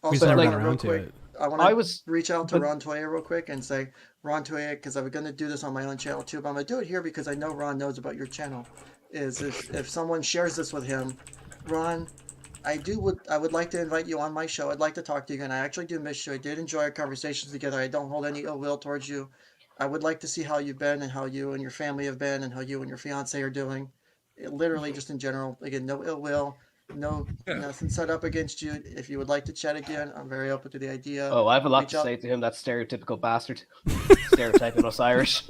[SPEAKER 3] Also,
[SPEAKER 2] just never
[SPEAKER 1] like,
[SPEAKER 2] got
[SPEAKER 3] real
[SPEAKER 2] around to
[SPEAKER 3] quick,
[SPEAKER 2] it.
[SPEAKER 3] I want
[SPEAKER 1] I
[SPEAKER 3] to
[SPEAKER 1] was.
[SPEAKER 3] reach out to
[SPEAKER 1] but-
[SPEAKER 3] Ron Toye real quick and say, Ron Toye, because I'm going to do this on my own channel too, but I'm going to do it here because I know Ron knows about your channel. Is if someone shares this with him, Ron, I would like to invite you on my show. I'd like to talk to you, and I actually do miss you. I did enjoy our conversations together. I don't hold any ill will towards you. I would like to see how you've been and how you and your family have been and how you and your fiance are doing. Literally, just in general. Again, no ill will, nothing set up against you. If you would like to chat again, I'm very open to the idea.
[SPEAKER 1] Oh, I have a lot
[SPEAKER 3] Reach
[SPEAKER 1] to
[SPEAKER 3] out.
[SPEAKER 1] say to him. That stereotypical bastard, stereotyping us Irish.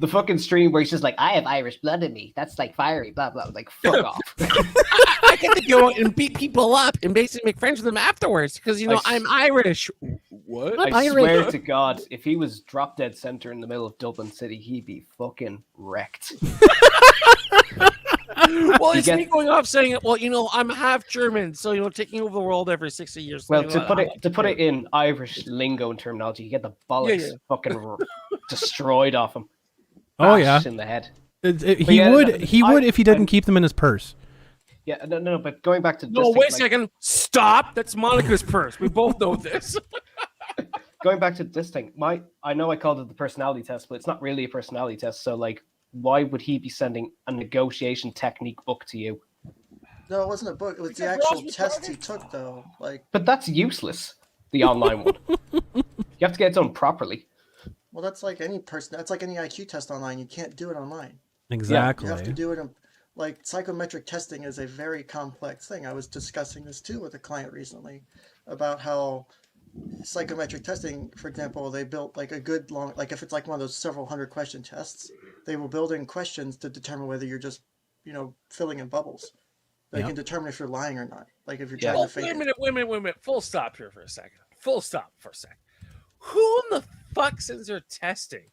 [SPEAKER 1] The fucking stream where he's just like, I have Irish blood in me. That's like fiery, blah blah. Like, fuck off.
[SPEAKER 5] I get to go out and beat people up and basically make friends with them afterwards because I'm Irish. What?
[SPEAKER 1] I swear to God, if he was drop dead center in the middle of Dublin City, he'd be fucking wrecked.
[SPEAKER 5] Well, it's
[SPEAKER 1] You
[SPEAKER 5] me
[SPEAKER 1] get-
[SPEAKER 5] going off saying, well, I'm half German, so taking over the world every 60 years.
[SPEAKER 1] Well, to put it in Irish lingo and terminology, you get the bollocks
[SPEAKER 5] Yeah.
[SPEAKER 1] fucking destroyed off him.
[SPEAKER 2] Oh yeah.
[SPEAKER 1] Bashed in the head.
[SPEAKER 2] He
[SPEAKER 1] yeah,
[SPEAKER 2] would if he didn't keep them in his purse.
[SPEAKER 1] Yeah, no, but going back to
[SPEAKER 5] No,
[SPEAKER 1] disting,
[SPEAKER 5] wait a
[SPEAKER 1] like,
[SPEAKER 5] second. Stop. That's Monica's purse. We both know this.
[SPEAKER 1] going back to disting, I know I called it the personality test, but it's not really a personality test. So like, why would he be sending a negotiation technique book to you?
[SPEAKER 3] No, it wasn't a book. It was the
[SPEAKER 5] Because
[SPEAKER 3] actual
[SPEAKER 5] Ross
[SPEAKER 3] test he
[SPEAKER 5] retarded.
[SPEAKER 3] took, though. Like,
[SPEAKER 1] But that's useless. The online one. You have to get it done properly.
[SPEAKER 3] well, that's like any person. That's like any IQ test online. You can't do it online.
[SPEAKER 2] Exactly.
[SPEAKER 3] You have to do it in, like, psychometric testing is a very complex thing. I was discussing this too with a client recently about how psychometric testing, for example, they built like a good long, like if it's like one of those several hundred question tests, they will build in questions to determine whether you're just, filling in bubbles. They can determine if you're lying or not. Like if you're trying to fake
[SPEAKER 5] Wait a
[SPEAKER 3] it.
[SPEAKER 5] minute. Full stop here for a second. Full stop for a second. Who in the fuck sends their testing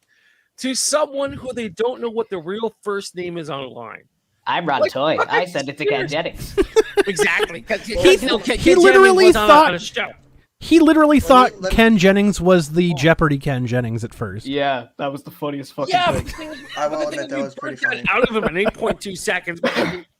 [SPEAKER 5] to someone who they don't know what the real first name is online?
[SPEAKER 1] I'm Ron
[SPEAKER 5] Like,
[SPEAKER 1] Toy.
[SPEAKER 5] fucking
[SPEAKER 1] I sent it to Ken
[SPEAKER 5] serious.
[SPEAKER 1] Jennings.
[SPEAKER 5] Exactly.
[SPEAKER 2] He literally thought-
[SPEAKER 5] on a show.
[SPEAKER 2] He literally thought
[SPEAKER 3] let me-
[SPEAKER 2] Ken Jennings was the Jeopardy Ken Jennings at first.
[SPEAKER 1] Yeah, that was the funniest fucking
[SPEAKER 5] Yeah,
[SPEAKER 1] thing.
[SPEAKER 3] I will
[SPEAKER 5] but the thing
[SPEAKER 3] admit that
[SPEAKER 5] is,
[SPEAKER 3] was
[SPEAKER 5] we
[SPEAKER 3] pretty
[SPEAKER 5] burnt that
[SPEAKER 3] funny.
[SPEAKER 5] out of him in 8.2 seconds. But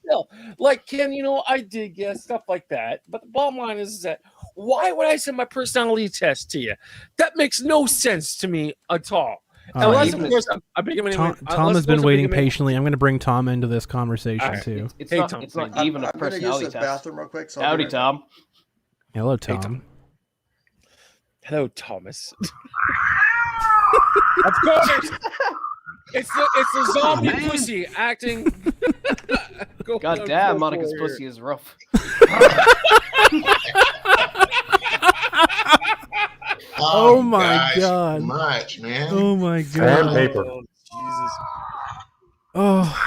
[SPEAKER 5] still, like Ken, I did stuff like that. But the bottom line is that why would I send my personality test to you? That makes no sense to me at all.
[SPEAKER 2] All
[SPEAKER 5] Unless,
[SPEAKER 2] right.
[SPEAKER 5] of course, I'm big him anyway.
[SPEAKER 2] Tom has been waiting patiently. I'm going to bring Tom into this conversation
[SPEAKER 5] All right.
[SPEAKER 2] too.
[SPEAKER 1] It's
[SPEAKER 5] Hey,
[SPEAKER 1] not.
[SPEAKER 5] Tom,
[SPEAKER 1] It's not
[SPEAKER 5] thank
[SPEAKER 1] even a
[SPEAKER 3] I'm going to use
[SPEAKER 1] personality
[SPEAKER 3] this
[SPEAKER 1] test.
[SPEAKER 3] bathroom real quick. So I'll be
[SPEAKER 1] Howdy,
[SPEAKER 3] right back.
[SPEAKER 1] Tom.
[SPEAKER 2] Hello,
[SPEAKER 5] Hey,
[SPEAKER 2] Tom.
[SPEAKER 5] Tom. Hello, Thomas. Of course, it's the zombie pussy acting.
[SPEAKER 1] God damn, Monica's pussy is rough.
[SPEAKER 2] Oh my
[SPEAKER 7] guys,
[SPEAKER 2] God.
[SPEAKER 7] Much, man.
[SPEAKER 2] Oh my
[SPEAKER 6] And
[SPEAKER 2] god.
[SPEAKER 6] paper.
[SPEAKER 5] Oh, Jesus.
[SPEAKER 2] Oh.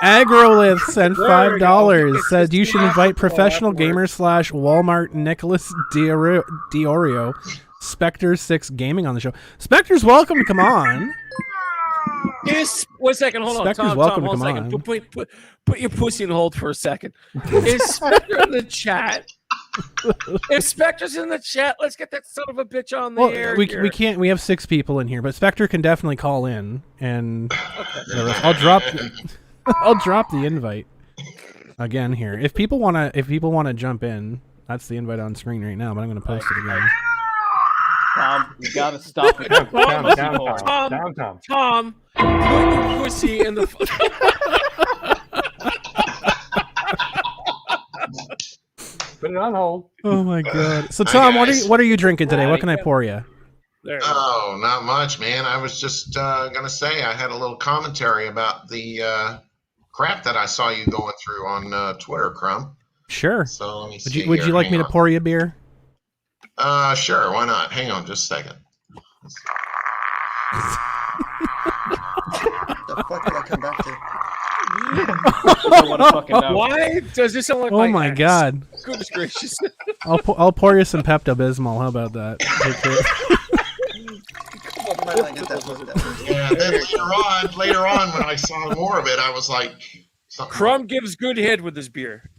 [SPEAKER 2] Agrolith sent
[SPEAKER 5] There we go.
[SPEAKER 2] $5.
[SPEAKER 5] It's
[SPEAKER 2] Said
[SPEAKER 5] just
[SPEAKER 2] you should
[SPEAKER 5] too
[SPEAKER 2] invite
[SPEAKER 5] much for
[SPEAKER 2] professional
[SPEAKER 5] that
[SPEAKER 2] gamer / Walmart Nicholas Diorio, Spectre 6 Gaming on the show. Spectre's welcome to come on.
[SPEAKER 5] Wait a second, hold on.
[SPEAKER 2] Spectre's
[SPEAKER 5] Tom,
[SPEAKER 2] welcome to
[SPEAKER 5] hold
[SPEAKER 2] come
[SPEAKER 5] on a
[SPEAKER 2] on.
[SPEAKER 5] second. Put your pussy in hold for a second. Is Spectre in the chat? If Spectre's in the chat, let's get that son of a bitch on the air.
[SPEAKER 2] we
[SPEAKER 5] here.
[SPEAKER 2] can't. We have 6 people in here, but Spectre can definitely call in, and I'll drop the invite again here. If people wanna jump in, that's the invite on screen right now. But I'm gonna post it again.
[SPEAKER 1] Tom, you gotta stop it.
[SPEAKER 6] Down, Tom.
[SPEAKER 5] Tom, put your pussy in the.
[SPEAKER 6] Put it on hold.
[SPEAKER 2] Oh my god! So
[SPEAKER 7] Hi,
[SPEAKER 2] Tom,
[SPEAKER 7] guys.
[SPEAKER 2] what are you drinking today? What can I pour you?
[SPEAKER 5] There you go.
[SPEAKER 7] Oh, not much, man. I was just gonna say I had a little commentary about the crap that I saw you going through on Twitter, Crumb.
[SPEAKER 2] Sure.
[SPEAKER 7] So let me see.
[SPEAKER 2] Would you like me to pour you a beer?
[SPEAKER 7] Sure. Why not? Hang on, just a second.
[SPEAKER 3] The fuck did I come back to?
[SPEAKER 1] I don't want to fucking know.
[SPEAKER 5] Why does this sound like
[SPEAKER 2] Oh my
[SPEAKER 5] ex?
[SPEAKER 2] god!
[SPEAKER 5] Goodness gracious.
[SPEAKER 2] I'll pour you some Pepto Bismol. How about that?
[SPEAKER 3] I might not get that looked at.
[SPEAKER 7] Yeah. Then later on, when I saw more of it, I was like, something.
[SPEAKER 5] Crumb gives good head with his beer.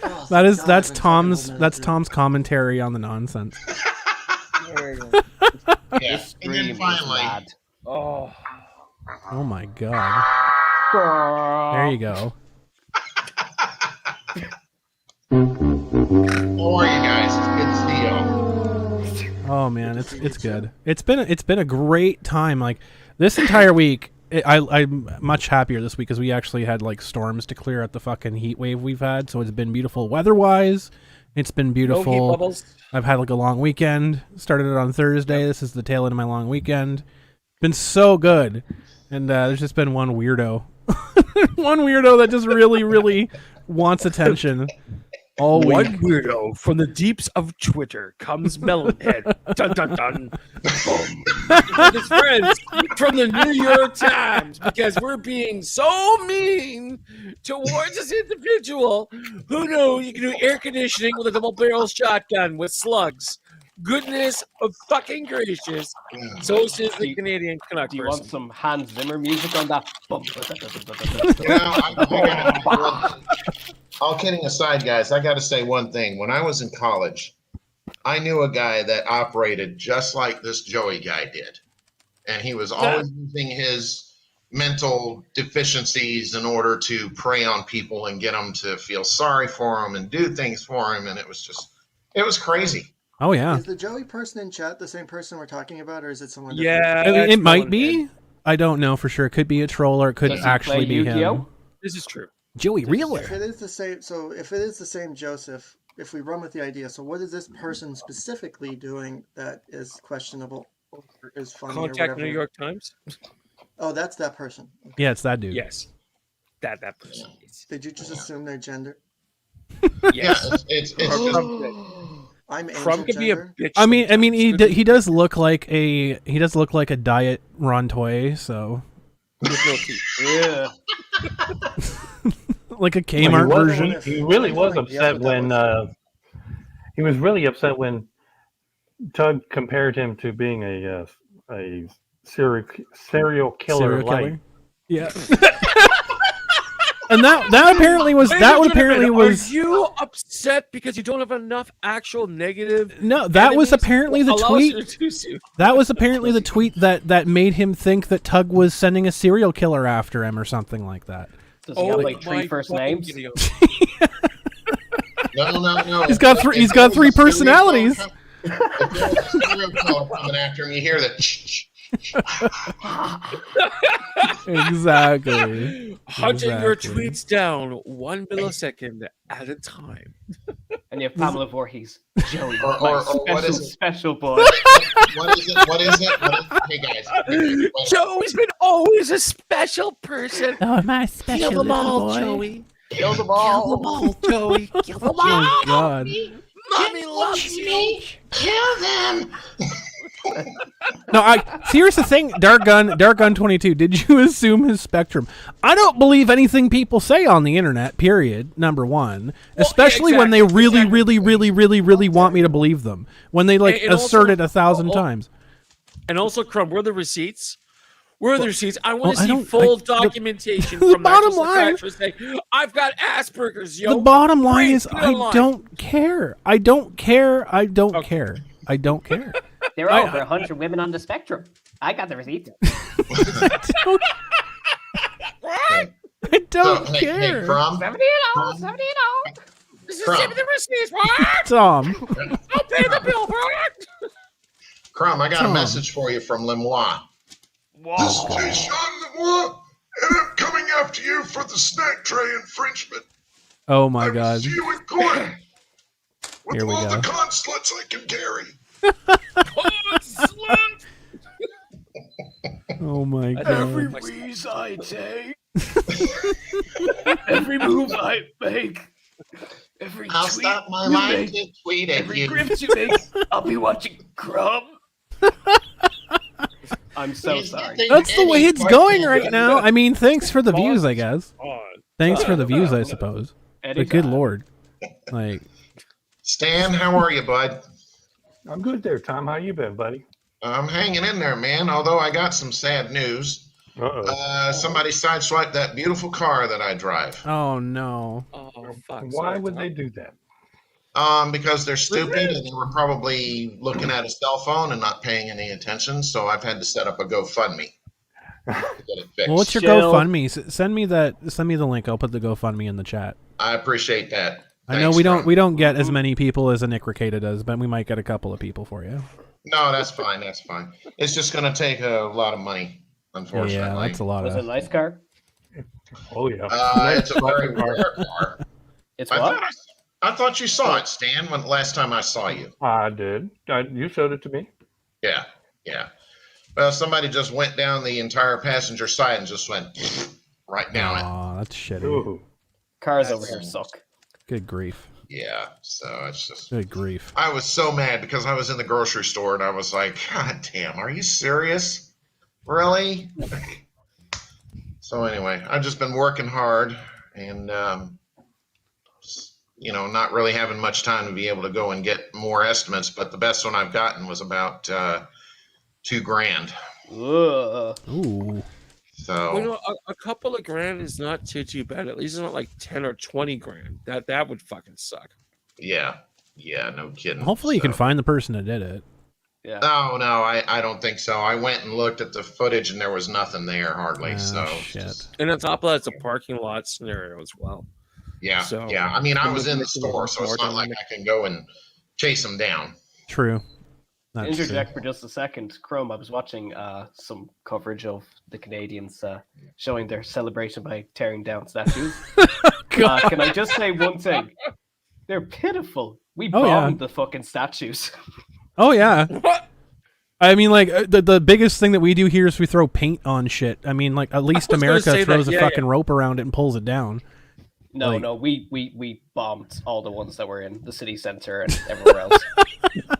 [SPEAKER 3] Oh,
[SPEAKER 2] That's
[SPEAKER 3] God, I've been
[SPEAKER 2] Tom's
[SPEAKER 3] fucking
[SPEAKER 2] that's
[SPEAKER 3] holding
[SPEAKER 2] Tom's commentary on the nonsense.
[SPEAKER 3] There you go.
[SPEAKER 7] Yeah.
[SPEAKER 1] This
[SPEAKER 7] And
[SPEAKER 1] stream
[SPEAKER 7] then
[SPEAKER 1] is
[SPEAKER 7] finally,
[SPEAKER 1] mad.
[SPEAKER 5] Oh.
[SPEAKER 2] Oh my god! There you go.
[SPEAKER 7] how are you guys? It's good to see y'all.
[SPEAKER 2] Oh man, it's good. It's been a great time. Like this entire week, I'm much happier this week because we actually had like storms to clear out the fucking heat wave we've had. So it's been beautiful weather-wise. It's been
[SPEAKER 5] No heat
[SPEAKER 2] beautiful.
[SPEAKER 5] bubbles.
[SPEAKER 2] I've had like a long weekend. Started it on Thursday. This is the tail end of my long weekend. Been so good. And there's just been one weirdo. One weirdo that just really wants attention all week.
[SPEAKER 5] One weirdo from the deeps of Twitter comes Melonhead. Dun dun dun. With his friends from the New York Times because we're being so mean towards this individual who knew you can do air conditioning with a double barrel shotgun with slugs. Goodness of fucking gracious.
[SPEAKER 7] Yeah.
[SPEAKER 5] So says the Canadian Canuck
[SPEAKER 1] Do you want
[SPEAKER 5] person.
[SPEAKER 1] some Hans Zimmer music on that?
[SPEAKER 7] You know, all kidding aside, guys, I got to say one thing. When I was in college, I knew a guy that operated just like this Joey guy did. and he was always using his mental deficiencies in order to prey on people and get them to feel sorry for him and do things for him, and it was crazy.
[SPEAKER 2] Oh yeah.
[SPEAKER 3] Is the Joey person in chat the same person we're talking about, or is it someone
[SPEAKER 5] Yeah,
[SPEAKER 3] different?
[SPEAKER 2] I mean, it
[SPEAKER 5] that's
[SPEAKER 2] might
[SPEAKER 5] Dahlin
[SPEAKER 2] be.
[SPEAKER 5] and
[SPEAKER 2] I don't know for sure. It could be a troll or it could
[SPEAKER 1] Does he play
[SPEAKER 2] actually be him.
[SPEAKER 1] Yu-Gi-Oh?
[SPEAKER 5] This is true.
[SPEAKER 2] Joey
[SPEAKER 3] If
[SPEAKER 2] Reeler.
[SPEAKER 3] it is the same, if it is the same Joseph, if we run with the idea, so what is this person specifically doing that is questionable or is funny or
[SPEAKER 5] Contact
[SPEAKER 3] whatever?
[SPEAKER 5] New York Times.
[SPEAKER 3] Oh, that's that person.
[SPEAKER 2] Yeah, it's that dude.
[SPEAKER 5] Yes, that person.
[SPEAKER 3] Did you just assume their gender?
[SPEAKER 5] Yes.
[SPEAKER 7] Yeah, it's
[SPEAKER 3] I'm
[SPEAKER 5] Crumb
[SPEAKER 3] Asian
[SPEAKER 5] could be a
[SPEAKER 3] gender.
[SPEAKER 5] bitch.
[SPEAKER 2] I mean,
[SPEAKER 5] sometimes.
[SPEAKER 2] he does look like a diet Ron Toy, so
[SPEAKER 5] With no teeth.
[SPEAKER 1] Yeah.
[SPEAKER 2] like a
[SPEAKER 6] Well,
[SPEAKER 2] Kmart
[SPEAKER 6] he was-
[SPEAKER 2] version.
[SPEAKER 6] He really was
[SPEAKER 3] Yeah,
[SPEAKER 6] upset
[SPEAKER 3] but that
[SPEAKER 6] when he was really upset when Tug compared him to being a serial killer. Light.
[SPEAKER 2] Yeah. And that apparently was
[SPEAKER 5] Ladies and gentlemen, Are you upset because you don't have enough actual negative?
[SPEAKER 2] no, that was
[SPEAKER 5] enemies?
[SPEAKER 2] apparently the
[SPEAKER 5] Allow us
[SPEAKER 2] tweet.
[SPEAKER 5] to introduce you.
[SPEAKER 2] That was apparently the tweet that made him think that Tug was sending a serial killer after him or something like that.
[SPEAKER 1] Does he have like 3 first names?
[SPEAKER 7] no.
[SPEAKER 2] He's got three. He's got 3 personalities.
[SPEAKER 7] If there was a serial killer coming after him, you hear the
[SPEAKER 2] Exactly.
[SPEAKER 5] Hunting your
[SPEAKER 2] Exactly.
[SPEAKER 5] tweets down 1 millisecond at a time.
[SPEAKER 1] And you have Pamela Voorhees. Joey,
[SPEAKER 7] Or
[SPEAKER 1] my
[SPEAKER 7] what is it?
[SPEAKER 1] special boy.
[SPEAKER 7] What is it? What is it? Hey guys, wait.
[SPEAKER 5] Joey's been always a special person.
[SPEAKER 2] Oh, my
[SPEAKER 5] Kill
[SPEAKER 2] special
[SPEAKER 5] them
[SPEAKER 2] little
[SPEAKER 5] all,
[SPEAKER 2] boy.
[SPEAKER 5] Joey.
[SPEAKER 1] Kill them
[SPEAKER 5] Kill
[SPEAKER 1] all.
[SPEAKER 5] them all, Joey. Kill them all.
[SPEAKER 2] Oh God.
[SPEAKER 5] Mommy loves you.
[SPEAKER 7] Kill them.
[SPEAKER 2] No, see, here's the thing, Dark Gun 22. Did you assume his spectrum? I don't believe anything people say on the internet. Period. Number one, especially when they really want me to believe them. When they like
[SPEAKER 5] And also-
[SPEAKER 2] assert it 1,000 times.
[SPEAKER 5] And also, Crumb, where are the receipts? Where are the receipts? I want
[SPEAKER 2] well,
[SPEAKER 5] to
[SPEAKER 2] I
[SPEAKER 5] see
[SPEAKER 2] don't-
[SPEAKER 5] full
[SPEAKER 2] I- the-
[SPEAKER 5] documentation
[SPEAKER 2] the
[SPEAKER 5] from
[SPEAKER 2] bottom
[SPEAKER 5] actual
[SPEAKER 2] line-
[SPEAKER 5] psychiatrists saying, I've got Asperger's, yo.
[SPEAKER 2] The bottom line
[SPEAKER 5] Great,
[SPEAKER 2] is,
[SPEAKER 5] get
[SPEAKER 2] I
[SPEAKER 5] in line.
[SPEAKER 2] don't care. I don't care. I don't
[SPEAKER 5] Okay.
[SPEAKER 2] care. I don't care.
[SPEAKER 1] There are over 100 women on the spectrum. I got the receipt.
[SPEAKER 2] I don't
[SPEAKER 7] Hey,
[SPEAKER 2] care.
[SPEAKER 7] Crumb,
[SPEAKER 1] 70
[SPEAKER 5] This is
[SPEAKER 7] Crumb.
[SPEAKER 5] send me the receipts, what?
[SPEAKER 2] Tom.
[SPEAKER 5] I'll pay the bill for it.
[SPEAKER 7] Crumb, I got a
[SPEAKER 2] Tom.
[SPEAKER 7] message for you from Lemois. This is Jean Lemois, and I'm coming after you for the snack tray infringement.
[SPEAKER 2] Oh my
[SPEAKER 7] I will
[SPEAKER 2] God.
[SPEAKER 7] see you in court with
[SPEAKER 2] Here we
[SPEAKER 7] all
[SPEAKER 2] go.
[SPEAKER 7] the consulates I can carry.
[SPEAKER 2] Oh my
[SPEAKER 1] Every
[SPEAKER 2] God.
[SPEAKER 1] wheeze I take, every move I make, every
[SPEAKER 7] I'll
[SPEAKER 1] tweet
[SPEAKER 7] stop my
[SPEAKER 1] you
[SPEAKER 7] line
[SPEAKER 1] make,
[SPEAKER 7] to tweet at
[SPEAKER 1] every
[SPEAKER 7] you.
[SPEAKER 1] grift you make, I'll be watching Crumb. I'm so
[SPEAKER 7] He's
[SPEAKER 1] sorry.
[SPEAKER 7] getting
[SPEAKER 2] That's the way
[SPEAKER 7] any
[SPEAKER 2] it's going right
[SPEAKER 7] question.
[SPEAKER 2] now. I mean, thanks for the views, I guess.
[SPEAKER 5] On.
[SPEAKER 2] Thanks for the views, I suppose. But good
[SPEAKER 1] Anytime.
[SPEAKER 2] Lord. Like,
[SPEAKER 7] Stan, how are you, bud?
[SPEAKER 6] I'm good there, Tom. How you been, buddy?
[SPEAKER 7] I'm hanging in there, man. Although I got some sad news.
[SPEAKER 6] Uh-oh.
[SPEAKER 7] Somebody sideswiped that beautiful car that I drive.
[SPEAKER 2] oh no.
[SPEAKER 5] Oh, fuck.
[SPEAKER 6] Why would they do that?
[SPEAKER 7] Because they're stupid and they were probably looking at a cell phone and not paying any attention. So I've had to set up a GoFundMe to get it fixed.
[SPEAKER 2] Well, what's your
[SPEAKER 1] Chill.
[SPEAKER 2] GoFundMe? Send me the link. I'll put the GoFundMe in the chat.
[SPEAKER 7] I appreciate that.
[SPEAKER 2] I know
[SPEAKER 7] Thanks,
[SPEAKER 2] we
[SPEAKER 7] Ron.
[SPEAKER 2] don't get as many people as a Nick Ricada does, but we might get a couple of people for you.
[SPEAKER 7] No, that's fine. That's fine. It's just going to take a lot of money, unfortunately.
[SPEAKER 2] Yeah, that's a lot
[SPEAKER 1] Was it a
[SPEAKER 2] of.
[SPEAKER 1] nice car?
[SPEAKER 6] Oh yeah.
[SPEAKER 7] It's a very rare car.
[SPEAKER 1] It's
[SPEAKER 7] I
[SPEAKER 1] what?
[SPEAKER 7] thought you saw it, Stan, when last time I saw you.
[SPEAKER 6] I did. You showed it to me.
[SPEAKER 7] Yeah. Well, somebody just went down the entire passenger side and just went right down it.
[SPEAKER 2] Aw, that's shitty.
[SPEAKER 6] Ooh.
[SPEAKER 1] Cars over here suck.
[SPEAKER 2] Good grief.
[SPEAKER 7] Yeah. So it's just.
[SPEAKER 2] Good grief.
[SPEAKER 7] I was so mad because I was in the grocery store and I was like, God damn, are you serious? Really? So anyway, I've just been working hard and, not really having much time to be able to go and get more estimates, but the best one I've gotten was about $2,000.
[SPEAKER 1] Ugh.
[SPEAKER 2] Ooh.
[SPEAKER 7] So
[SPEAKER 5] Well, a couple of grand is not too bad. At least it's not like 10 or 20 grand. That would fucking suck.
[SPEAKER 7] yeah, no kidding.
[SPEAKER 2] Hopefully you can
[SPEAKER 7] So,
[SPEAKER 2] find the person that did it.
[SPEAKER 1] Yeah.
[SPEAKER 7] No, I don't think so. I went and looked at the footage, and there was nothing there hardly.
[SPEAKER 2] Ah,
[SPEAKER 7] so
[SPEAKER 2] shit.
[SPEAKER 5] And on top of that, it's a parking lot scenario as well.
[SPEAKER 7] yeah,
[SPEAKER 5] So,
[SPEAKER 7] yeah. I mean, I was in the
[SPEAKER 5] making it
[SPEAKER 7] store, so it's
[SPEAKER 5] more
[SPEAKER 7] not like
[SPEAKER 5] dynamic.
[SPEAKER 7] I can go and chase them down.
[SPEAKER 2] True. That's
[SPEAKER 1] Interject
[SPEAKER 2] true.
[SPEAKER 1] for just a second. Chrome, I was watching some coverage of the Canadians showing their celebration by tearing down statues. Can I just say one thing? They're pitiful. We
[SPEAKER 2] Oh, yeah.
[SPEAKER 1] bombed the fucking statues.
[SPEAKER 2] Oh yeah.
[SPEAKER 5] What?
[SPEAKER 2] I mean, like the biggest thing that we do here is we throw paint on shit. I mean, like at least
[SPEAKER 5] was gonna
[SPEAKER 2] America
[SPEAKER 5] say that,
[SPEAKER 2] throws a
[SPEAKER 5] yeah,
[SPEAKER 2] fucking rope around it and pulls it down.
[SPEAKER 1] No,
[SPEAKER 2] Like-
[SPEAKER 1] no, we bombed all the ones that were in the city center and everywhere else.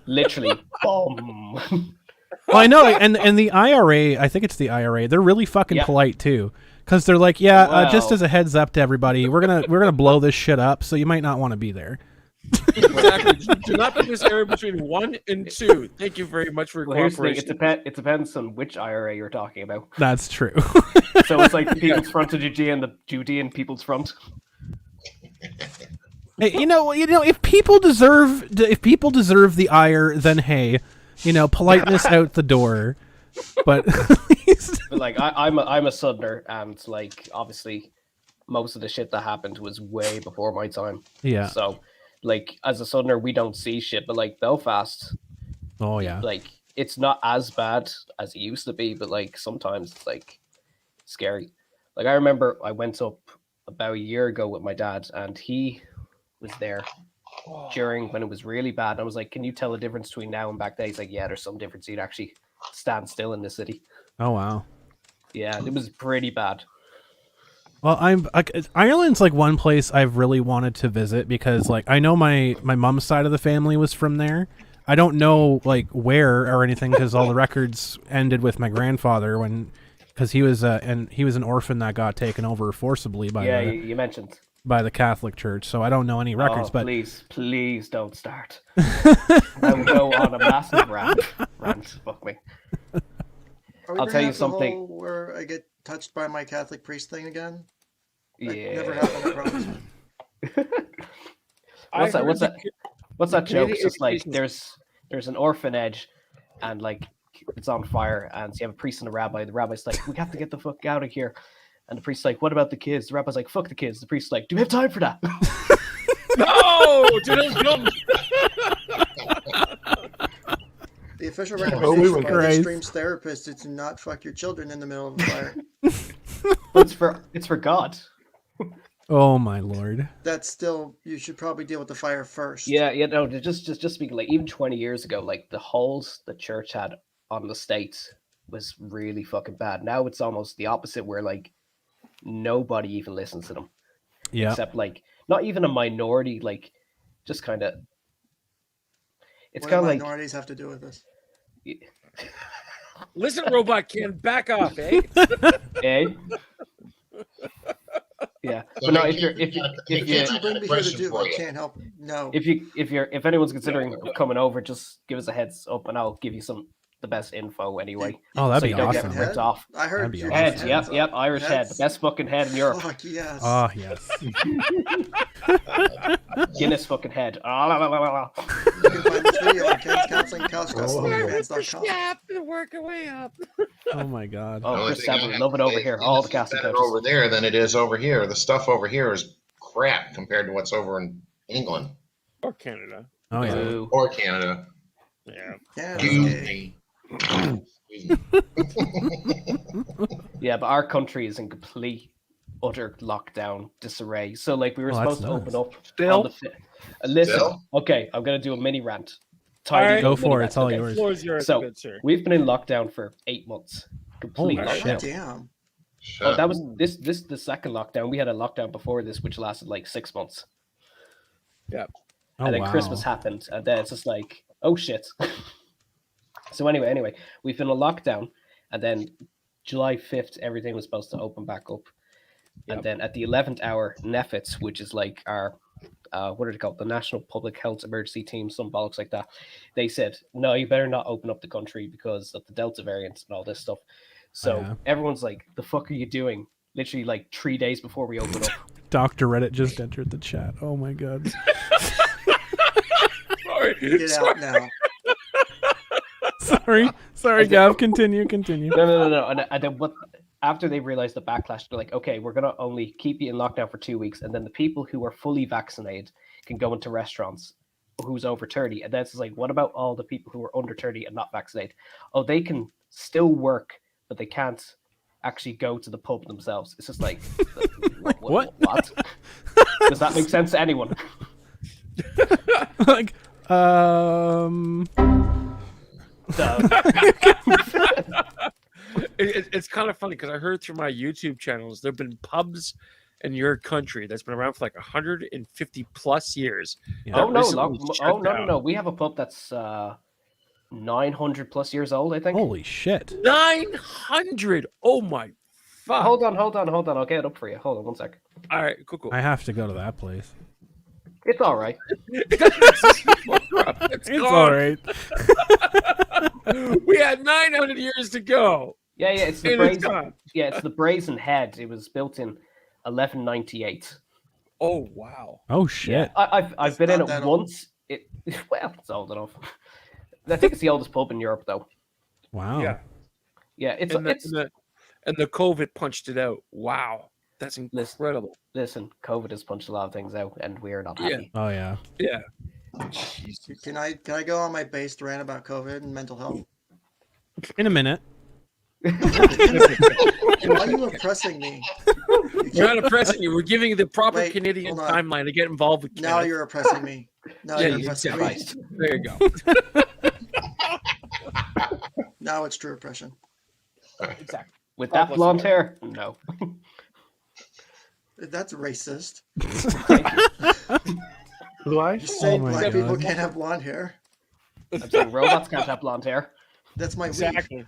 [SPEAKER 1] Literally, bomb.
[SPEAKER 2] Well, I know, and the IRA, I think it's the IRA. They're really fucking
[SPEAKER 1] Yeah.
[SPEAKER 2] polite too, because they're like, yeah, just
[SPEAKER 1] Well-
[SPEAKER 2] as a heads up to everybody, we're gonna blow this shit up, so you might not want to be there.
[SPEAKER 5] Exactly. Do not put this area between 1 and 2. Thank you very much for your
[SPEAKER 1] Well, here's the thing.
[SPEAKER 5] cooperation.
[SPEAKER 1] It depends on which IRA you're talking about.
[SPEAKER 2] That's true.
[SPEAKER 1] So it's like the People's Front of Judea and the Judean People's Front.
[SPEAKER 2] Hey, you know, if people deserve the ire, then hey, politeness out the door. But
[SPEAKER 1] But like I'm a Southerner, and like obviously most of the shit that happened was way before my time.
[SPEAKER 2] yeah,
[SPEAKER 1] So like as a Southerner, we don't see shit. But like Belfast,
[SPEAKER 2] oh yeah,
[SPEAKER 1] like it's not as bad as it used to be, but like sometimes it's like scary. Like I remember I went up about a year ago with my dad, and he was there during when it was really bad. And I was like, "Can you tell the difference between now and back then?" He's like, "Yeah, there's some difference. You'd actually stand still in the city."
[SPEAKER 2] oh wow.
[SPEAKER 1] Yeah, it was pretty bad.
[SPEAKER 2] Well, Ireland's like one place I've really wanted to visit because like I know my mom's side of the family was from there. I don't know like where or anything because all the records ended with my grandfather because he was an orphan that got taken over forcibly by
[SPEAKER 1] Yeah, you mentioned.
[SPEAKER 2] by the Catholic Church, so I don't know any records.
[SPEAKER 1] Oh,
[SPEAKER 2] But
[SPEAKER 1] please don't start. I will go on a massive rant. Fuck me.
[SPEAKER 3] Are we
[SPEAKER 1] I'll
[SPEAKER 3] gonna
[SPEAKER 1] tell you
[SPEAKER 3] have the
[SPEAKER 1] something.
[SPEAKER 3] whole where I get touched by my Catholic priest thing again? That
[SPEAKER 1] Yeah.
[SPEAKER 3] never happened, I promise.
[SPEAKER 1] What's that? What's that? What's that joke?
[SPEAKER 5] Canadian
[SPEAKER 1] It's just like
[SPEAKER 5] education
[SPEAKER 1] there's an orphanage, and like it's on fire, and so you have a priest and a rabbi. The rabbi's like, "We have to get the fuck out of here," and the priest's like, "What about the kids?" The rabbi's like, "Fuck the kids." The priest's like, "Do we have time for that?"
[SPEAKER 5] No! Don't.
[SPEAKER 3] The official
[SPEAKER 6] Holy
[SPEAKER 3] recommendation by
[SPEAKER 2] Christ.
[SPEAKER 3] the stream's therapist is to not fuck your children in the middle of a fire.
[SPEAKER 1] But it's for God.
[SPEAKER 2] oh my lord,
[SPEAKER 3] That's still, you should probably deal with the fire first.
[SPEAKER 1] Yeah, no, just speaking, like even 20 years ago, like the holes the church had on the state was really fucking bad. Now it's almost the opposite, where like nobody even listens to them,
[SPEAKER 2] yeah.
[SPEAKER 1] except like not even a minority, like just kind of. It's
[SPEAKER 3] What do
[SPEAKER 1] kind of like,
[SPEAKER 3] minorities have to do with this?
[SPEAKER 5] Listen, Robot Ken, back off, eh?
[SPEAKER 1] eh? Yeah,
[SPEAKER 7] So
[SPEAKER 1] but no,
[SPEAKER 7] they
[SPEAKER 1] if you're
[SPEAKER 7] can't-
[SPEAKER 1] if you
[SPEAKER 7] they
[SPEAKER 1] if you
[SPEAKER 3] What
[SPEAKER 7] can't-
[SPEAKER 3] you bring me here to
[SPEAKER 7] question
[SPEAKER 3] do,
[SPEAKER 7] for
[SPEAKER 3] I
[SPEAKER 7] you.
[SPEAKER 3] can't help. No.
[SPEAKER 1] if anyone's considering coming over, just give us a heads up, and I'll give you the best info anyway.
[SPEAKER 2] Oh, that'd
[SPEAKER 1] So
[SPEAKER 2] be
[SPEAKER 1] you don't get
[SPEAKER 2] awesome.
[SPEAKER 1] ripped off.
[SPEAKER 3] I heard
[SPEAKER 2] That'd be
[SPEAKER 3] your
[SPEAKER 2] awesome.
[SPEAKER 1] Head, yep, yep, Irish head, the best fucking head in Europe.
[SPEAKER 3] Fuck yes.
[SPEAKER 2] Oh yes.
[SPEAKER 1] Guinness fucking head. Ah, la, la, la, la.
[SPEAKER 3] You can find this video on Ken's Counseling Couch.com.
[SPEAKER 5] and work our way up.
[SPEAKER 2] Oh my god.
[SPEAKER 7] The
[SPEAKER 1] Oh,
[SPEAKER 7] only
[SPEAKER 1] Chris
[SPEAKER 7] thing I
[SPEAKER 1] Sabat,
[SPEAKER 7] have
[SPEAKER 1] love it
[SPEAKER 7] to
[SPEAKER 1] over
[SPEAKER 7] say
[SPEAKER 1] here.
[SPEAKER 7] is
[SPEAKER 1] All the
[SPEAKER 7] it's
[SPEAKER 1] casting
[SPEAKER 7] better
[SPEAKER 1] coaches.
[SPEAKER 7] over there than it is over here. The stuff over here is crap compared to what's over in England
[SPEAKER 5] Or Canada.
[SPEAKER 2] Oh yeah.
[SPEAKER 1] Boo.
[SPEAKER 7] or Canada.
[SPEAKER 5] Yeah.
[SPEAKER 3] Yeah,
[SPEAKER 7] Excuse
[SPEAKER 3] okay.
[SPEAKER 7] me. Excuse me.
[SPEAKER 1] Yeah, but our country is in complete, utter lockdown disarray. So, like, we were
[SPEAKER 2] Oh,
[SPEAKER 1] supposed to
[SPEAKER 2] that's
[SPEAKER 1] open
[SPEAKER 2] nice.
[SPEAKER 1] up.
[SPEAKER 6] Still?
[SPEAKER 1] on the listen,
[SPEAKER 7] Still?
[SPEAKER 1] okay, I'm going to do a mini rant.
[SPEAKER 5] All right.
[SPEAKER 2] Go
[SPEAKER 1] little
[SPEAKER 2] for
[SPEAKER 1] mini
[SPEAKER 2] it.
[SPEAKER 1] rant,
[SPEAKER 2] It's all
[SPEAKER 1] okay?
[SPEAKER 2] yours.
[SPEAKER 5] Floor is yours,
[SPEAKER 1] So,
[SPEAKER 5] good sir.
[SPEAKER 1] We've been in lockdown for 8 months. Complete
[SPEAKER 2] Holy
[SPEAKER 1] lockdown.
[SPEAKER 2] shit.
[SPEAKER 3] Damn.
[SPEAKER 7] Shut
[SPEAKER 1] Oh,
[SPEAKER 7] up.
[SPEAKER 1] that was this the second lockdown. We had a lockdown before this, which lasted like 6 months.
[SPEAKER 2] Oh
[SPEAKER 1] And then
[SPEAKER 2] wow.
[SPEAKER 1] Christmas happened, and then it's just like, oh shit. So anyway, we've been in lockdown, and then July 5th, everything was supposed to open back up. And then at the 11th hour, NEFITS, which is like our, what are they called? The National Public Health Emergency Team, some bollocks like that. They said, no, you better not open up the country because of the Delta variant and all this stuff. So
[SPEAKER 2] Yeah.
[SPEAKER 1] everyone's like, the fuck are you doing? Literally like 3 days before we open up.
[SPEAKER 2] Dr. Reddit just entered the chat. Oh my god.
[SPEAKER 5] Sorry.
[SPEAKER 3] Get out now.
[SPEAKER 2] Sorry, Gav. Continue.
[SPEAKER 1] No. And then what? After they realized the backlash, they're like, okay, we're gonna only keep you in lockdown for 2 weeks, and then the people who are fully vaccinated can go into restaurants. Who's over 30, and then it's like, what about all the people who are under 30 and not vaccinated? Oh, they can still work, but they can't actually go to the pub themselves. It's just like, what? Does that make sense to anyone?
[SPEAKER 2] Like,
[SPEAKER 5] It's kind of funny because I heard through my YouTube channels there have been pubs in your country that's been around for like 150 plus years.
[SPEAKER 2] Yeah.
[SPEAKER 1] Oh no,
[SPEAKER 5] recently shut down.
[SPEAKER 1] no. We have a pub that's 900 plus years old, I think.
[SPEAKER 2] holy shit.
[SPEAKER 5] 900. Oh my fuck.
[SPEAKER 1] Hold on. I'll get it up for you. Hold on 1 second.
[SPEAKER 5] All right, cool.
[SPEAKER 2] I have to go to that place.
[SPEAKER 1] It's all right.
[SPEAKER 5] It's
[SPEAKER 2] It's
[SPEAKER 5] gone.
[SPEAKER 2] all right.
[SPEAKER 5] We had 900 years to go.
[SPEAKER 1] Yeah. It's the
[SPEAKER 5] And it's
[SPEAKER 1] brazen.
[SPEAKER 5] gone.
[SPEAKER 1] Yeah, it's the Brazen Head. It was built in 1198.
[SPEAKER 5] Oh wow.
[SPEAKER 2] Oh shit.
[SPEAKER 1] I've
[SPEAKER 3] It's
[SPEAKER 1] been in
[SPEAKER 3] not
[SPEAKER 1] it
[SPEAKER 3] that old.
[SPEAKER 1] once. It's old enough. I think it's the oldest pub in Europe, though.
[SPEAKER 2] Wow.
[SPEAKER 5] Yeah.
[SPEAKER 1] Yeah, it's
[SPEAKER 5] And the COVID punched it out. Wow. That's incredible.
[SPEAKER 1] Listen, COVID has punched a lot of things out, and we're not happy.
[SPEAKER 2] Oh yeah.
[SPEAKER 5] Yeah.
[SPEAKER 3] Can I go on my based rant about COVID and mental health?
[SPEAKER 2] In a minute.
[SPEAKER 3] Why are you oppressing me?
[SPEAKER 5] You're not oppressing you. We're giving you the proper
[SPEAKER 3] Wait,
[SPEAKER 5] Canadian
[SPEAKER 3] hold on.
[SPEAKER 5] timeline to get involved with
[SPEAKER 3] Now
[SPEAKER 5] Kenneth.
[SPEAKER 3] you're oppressing me. Now
[SPEAKER 5] Yeah,
[SPEAKER 3] you're
[SPEAKER 5] you
[SPEAKER 3] oppressing me.
[SPEAKER 1] Christ.
[SPEAKER 5] There you go.
[SPEAKER 3] Now it's true oppression.
[SPEAKER 5] Exactly.
[SPEAKER 1] With that blonde hair, no.
[SPEAKER 3] That's racist.
[SPEAKER 6] Blue eyes?
[SPEAKER 3] You say
[SPEAKER 2] my
[SPEAKER 3] black
[SPEAKER 2] God.
[SPEAKER 3] people can't have blonde hair.
[SPEAKER 1] I'm saying robots can't have blonde hair.
[SPEAKER 3] That's my week.
[SPEAKER 5] Exactly.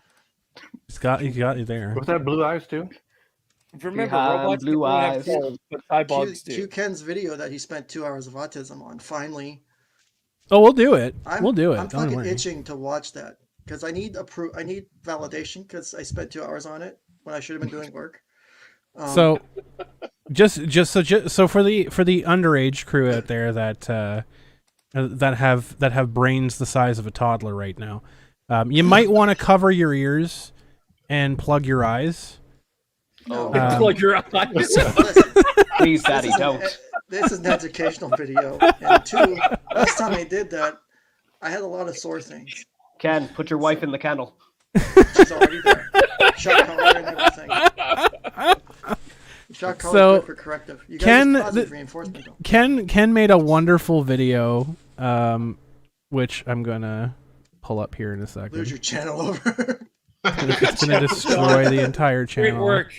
[SPEAKER 2] He's got you there.
[SPEAKER 6] Was that blue eyes too?
[SPEAKER 5] Remember,
[SPEAKER 1] have
[SPEAKER 5] robots
[SPEAKER 1] blue
[SPEAKER 5] don't have
[SPEAKER 1] eyes.
[SPEAKER 5] souls, but cyborgs
[SPEAKER 3] Q
[SPEAKER 5] do.
[SPEAKER 3] Ken's video that he spent 2 hours of autism on. Finally,
[SPEAKER 2] Oh, we'll do it.
[SPEAKER 3] I'm
[SPEAKER 2] We'll do it.
[SPEAKER 3] I'm
[SPEAKER 2] Don't
[SPEAKER 3] fucking
[SPEAKER 2] worry.
[SPEAKER 3] itching to watch that because I need I need validation because I spent 2 hours on it when I should have been doing work.
[SPEAKER 2] So, just so for the underage crew out there that have brains the size of a toddler right now, you might want to cover your ears and plug your eyes.
[SPEAKER 3] no,
[SPEAKER 5] Plug your eyes.
[SPEAKER 3] listen,
[SPEAKER 1] Please, Daddy, don't.
[SPEAKER 3] This is an educational video. And two, last time I did that, I had a lot of sore things.
[SPEAKER 1] Ken, put your wife in the kennel.
[SPEAKER 3] She's already there. Shot collar and everything. Shot collar
[SPEAKER 2] So,
[SPEAKER 3] good for corrective. You
[SPEAKER 2] Ken,
[SPEAKER 3] guys positive reinforcement though.
[SPEAKER 2] Ken made a wonderful video, which I'm gonna pull up here in a second.
[SPEAKER 3] Lose your channel over.
[SPEAKER 2] It's gonna destroy the entire
[SPEAKER 5] Great
[SPEAKER 2] channel.
[SPEAKER 5] work.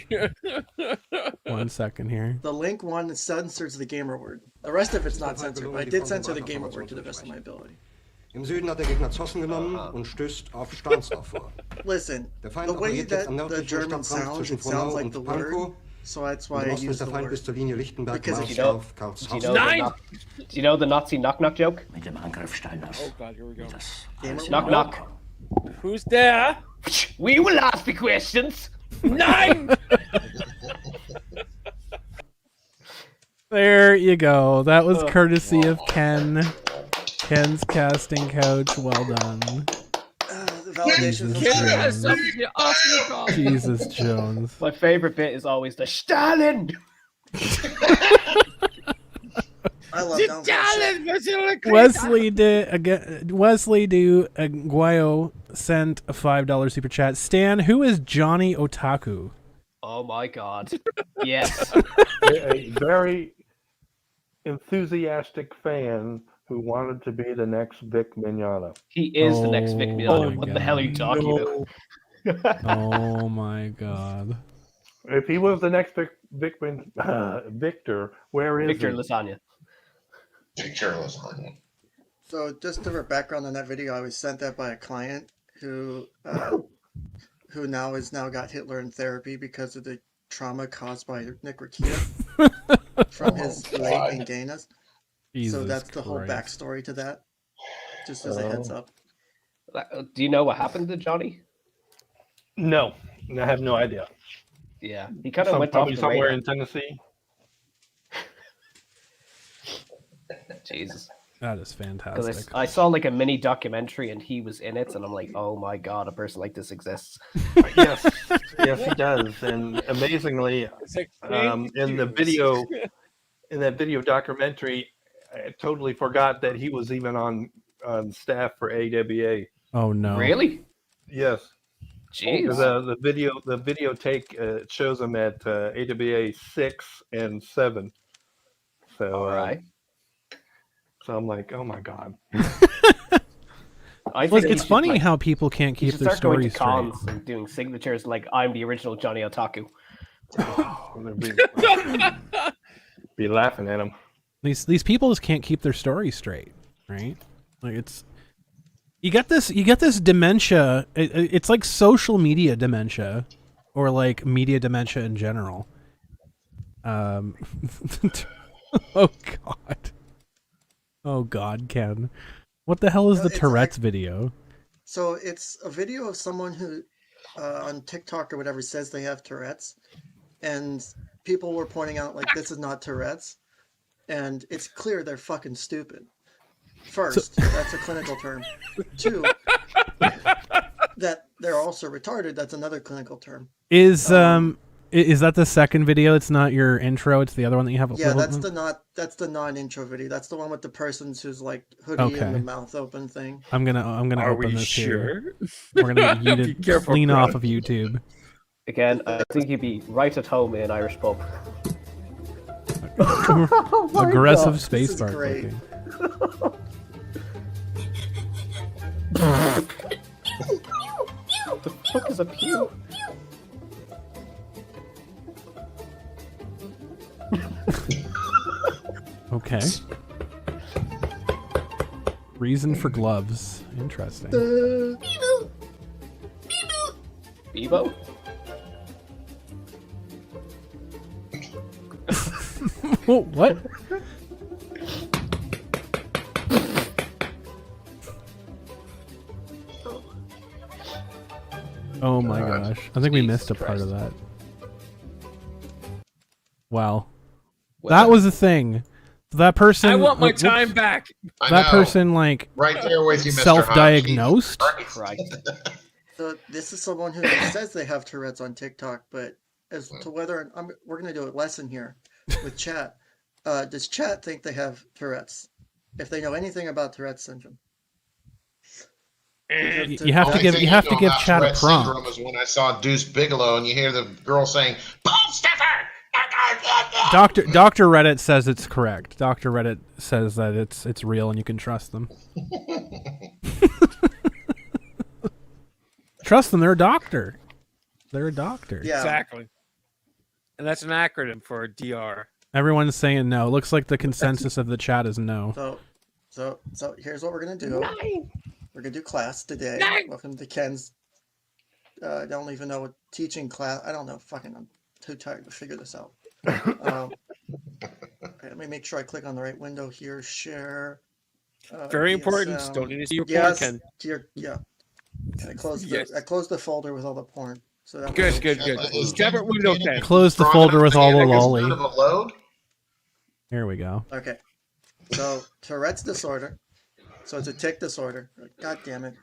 [SPEAKER 2] 1 second here.
[SPEAKER 3] The link one censors the gamer word. The rest of it's not censored, but I did censor the gamer word to the best of my ability.
[SPEAKER 8] Im Süden hat der Gegner Zossen genommen und stößt auf Stahnsdorf vor.
[SPEAKER 3] Listen,
[SPEAKER 8] Der Feind
[SPEAKER 3] the way
[SPEAKER 8] operiert jetzt
[SPEAKER 3] that
[SPEAKER 8] am
[SPEAKER 3] the
[SPEAKER 8] nördlichen
[SPEAKER 3] German
[SPEAKER 8] Stadtrand
[SPEAKER 3] sounds,
[SPEAKER 8] zwischen
[SPEAKER 3] it sounds
[SPEAKER 8] Frohnau
[SPEAKER 3] like
[SPEAKER 8] und
[SPEAKER 3] the word,
[SPEAKER 8] Pankow.
[SPEAKER 3] so that's why
[SPEAKER 8] Im
[SPEAKER 3] I
[SPEAKER 8] Osten
[SPEAKER 3] use
[SPEAKER 8] ist der
[SPEAKER 3] the
[SPEAKER 8] Feind
[SPEAKER 3] word.
[SPEAKER 8] bis zur Linie Lichtenberg,
[SPEAKER 3] Because
[SPEAKER 8] Marsch
[SPEAKER 3] you know-
[SPEAKER 8] auf
[SPEAKER 1] Do you
[SPEAKER 8] Karlshausen.
[SPEAKER 1] know
[SPEAKER 5] Nine!
[SPEAKER 1] do you know the Nazi knock-knock joke?
[SPEAKER 9] Mit dem Angriff Steiners.
[SPEAKER 5] Oh God, here we go.
[SPEAKER 3] Gamer
[SPEAKER 1] Knock,
[SPEAKER 3] word.
[SPEAKER 1] knock.
[SPEAKER 5] Who's there?
[SPEAKER 1] We will ask the questions.
[SPEAKER 5] Nine.
[SPEAKER 2] There you go. That was courtesy of Ken. Ken's casting couch. Well done.
[SPEAKER 3] The validation
[SPEAKER 2] Jesus.
[SPEAKER 3] from
[SPEAKER 5] Ken
[SPEAKER 3] Siri.
[SPEAKER 5] has something to ask about.
[SPEAKER 2] Jesus Jones.
[SPEAKER 1] My favorite bit is always the Stalin.
[SPEAKER 3] I love down
[SPEAKER 2] Wesley de Aguayo sent a $5 super chat. Stan, who is Johnny Otaku?
[SPEAKER 1] Oh my God. Yes.
[SPEAKER 6] A very enthusiastic fan who wanted to be the next Vic Mignogna.
[SPEAKER 1] He is the next Vic
[SPEAKER 2] Oh
[SPEAKER 1] Mignogna.
[SPEAKER 2] my
[SPEAKER 1] What the hell are you talking about?
[SPEAKER 2] Oh my God.
[SPEAKER 6] If he was the next Victor, where is
[SPEAKER 1] Victor
[SPEAKER 6] he?
[SPEAKER 1] Lasagna.
[SPEAKER 7] Picture lasagna.
[SPEAKER 3] So just for background on that video, I was sent that by a client who now got Hitler in therapy because of the trauma caused by Nick Rakita from his late in gayness. So that's the whole
[SPEAKER 2] Christ.
[SPEAKER 3] backstory to that. Just as a heads up.
[SPEAKER 1] Do you know what happened to Johnny?
[SPEAKER 6] No, I have no idea.
[SPEAKER 1] Yeah, he kind of went off
[SPEAKER 6] Probably
[SPEAKER 1] the
[SPEAKER 6] somewhere
[SPEAKER 1] radar.
[SPEAKER 6] in Tennessee.
[SPEAKER 1] Jesus.
[SPEAKER 2] That is
[SPEAKER 1] Because
[SPEAKER 2] fantastic.
[SPEAKER 1] I saw like a mini documentary and he was in it, and I'm like, oh my god, a person like this exists.
[SPEAKER 6] Yes, yes, he does. And amazingly,
[SPEAKER 5] It's like
[SPEAKER 6] in the video, in that video documentary, I totally forgot that he was even on staff for AWA.
[SPEAKER 2] Oh no.
[SPEAKER 1] Really?
[SPEAKER 6] Yes,
[SPEAKER 1] Jeez.
[SPEAKER 6] because the video take shows him at AWA 6 and 7. So
[SPEAKER 1] All right.
[SPEAKER 6] so I'm like, oh my god.
[SPEAKER 1] I
[SPEAKER 2] Well,
[SPEAKER 1] think
[SPEAKER 2] it's funny how people can't
[SPEAKER 1] he
[SPEAKER 2] keep
[SPEAKER 1] should
[SPEAKER 2] their
[SPEAKER 1] start going to
[SPEAKER 2] stories straight.
[SPEAKER 1] cons and doing signatures like I'm the original Johnny Otaku.
[SPEAKER 6] Be laughing at him.
[SPEAKER 2] These people just can't keep their stories straight, right? Like it's you get this dementia. It's like social media dementia, or like media dementia in general. Oh God, Ken, what the hell is the Tourette's video?
[SPEAKER 3] So it's a video of someone who on TikTok or whatever says they have Tourette's, and people were pointing out like this is not Tourette's, and it's clear they're fucking stupid. First, that's a clinical term. Two, that they're also retarded. That's another clinical term.
[SPEAKER 2] Is that the second video? It's not your intro. It's the other one that you have.
[SPEAKER 3] Yeah, that's the non-intro video. That's the one with the person's who's like hoodie and the mouth open thing.
[SPEAKER 2] I'm gonna open this
[SPEAKER 5] sure?
[SPEAKER 2] here. We're gonna get you to clean off of YouTube.
[SPEAKER 1] Again, I think you'd be right at home in an Irish pub.
[SPEAKER 2] Aggressive
[SPEAKER 3] This is
[SPEAKER 2] spacebar
[SPEAKER 3] great.
[SPEAKER 2] clicking.
[SPEAKER 1] What the fuck is a pew?
[SPEAKER 2] Okay. Reason for gloves. Interesting.
[SPEAKER 1] Bebo?
[SPEAKER 2] What? Oh my gosh. I think we missed a part of that. Wow. That was a thing. That person.
[SPEAKER 5] I want my time back.
[SPEAKER 7] I
[SPEAKER 2] That
[SPEAKER 7] know.
[SPEAKER 2] person like
[SPEAKER 7] Right there with you, Mr.
[SPEAKER 2] self-diagnosed.
[SPEAKER 1] Right.
[SPEAKER 3] So this is someone who says they have Tourette's on TikTok, but as to whether we're going to do a lesson here with chat. Does chat think they have Tourette's? If they know anything about Tourette's syndrome,
[SPEAKER 2] You have to
[SPEAKER 7] Only
[SPEAKER 2] give
[SPEAKER 7] thing
[SPEAKER 2] you have to
[SPEAKER 7] know
[SPEAKER 2] give
[SPEAKER 7] about
[SPEAKER 2] chat a
[SPEAKER 7] Tourette syndrome
[SPEAKER 2] prompt.
[SPEAKER 7] is when I saw Deuce Bigelow and you hear the girl saying, "Bone stuffer!"
[SPEAKER 2] Dr. Reddit says it's correct. Dr. Reddit says that it's real and you can trust them. Trust them. They're a doctor. They're a doctor.
[SPEAKER 3] yeah.
[SPEAKER 5] Exactly. And that's an acronym for DR.
[SPEAKER 2] Everyone's saying no. It looks like the consensus of the chat is no.
[SPEAKER 3] So here's what we're gonna do. We're gonna do class today. Welcome to Ken's. I don't even know what teaching class. I don't know. Fucking, I'm too tired to figure this out. Okay, let me make sure I click on the right window here. Share.
[SPEAKER 5] Very important.
[SPEAKER 3] DSM.
[SPEAKER 5] Don't need to see your porn,
[SPEAKER 3] Yes.
[SPEAKER 5] Ken.
[SPEAKER 3] Yeah. And I closed
[SPEAKER 5] Yes.
[SPEAKER 3] I closed the folder with all the porn. So that
[SPEAKER 5] Good,
[SPEAKER 3] way-
[SPEAKER 5] good, good.
[SPEAKER 7] Is
[SPEAKER 5] Separate window, Ken.
[SPEAKER 2] Close the
[SPEAKER 7] strong
[SPEAKER 2] folder
[SPEAKER 7] enough
[SPEAKER 2] with
[SPEAKER 7] to
[SPEAKER 2] all the
[SPEAKER 7] handle
[SPEAKER 2] lolly.
[SPEAKER 7] none of a load?
[SPEAKER 2] Here we go.
[SPEAKER 3] Okay. So Tourette's disorder. So it's a tic disorder. God damn it.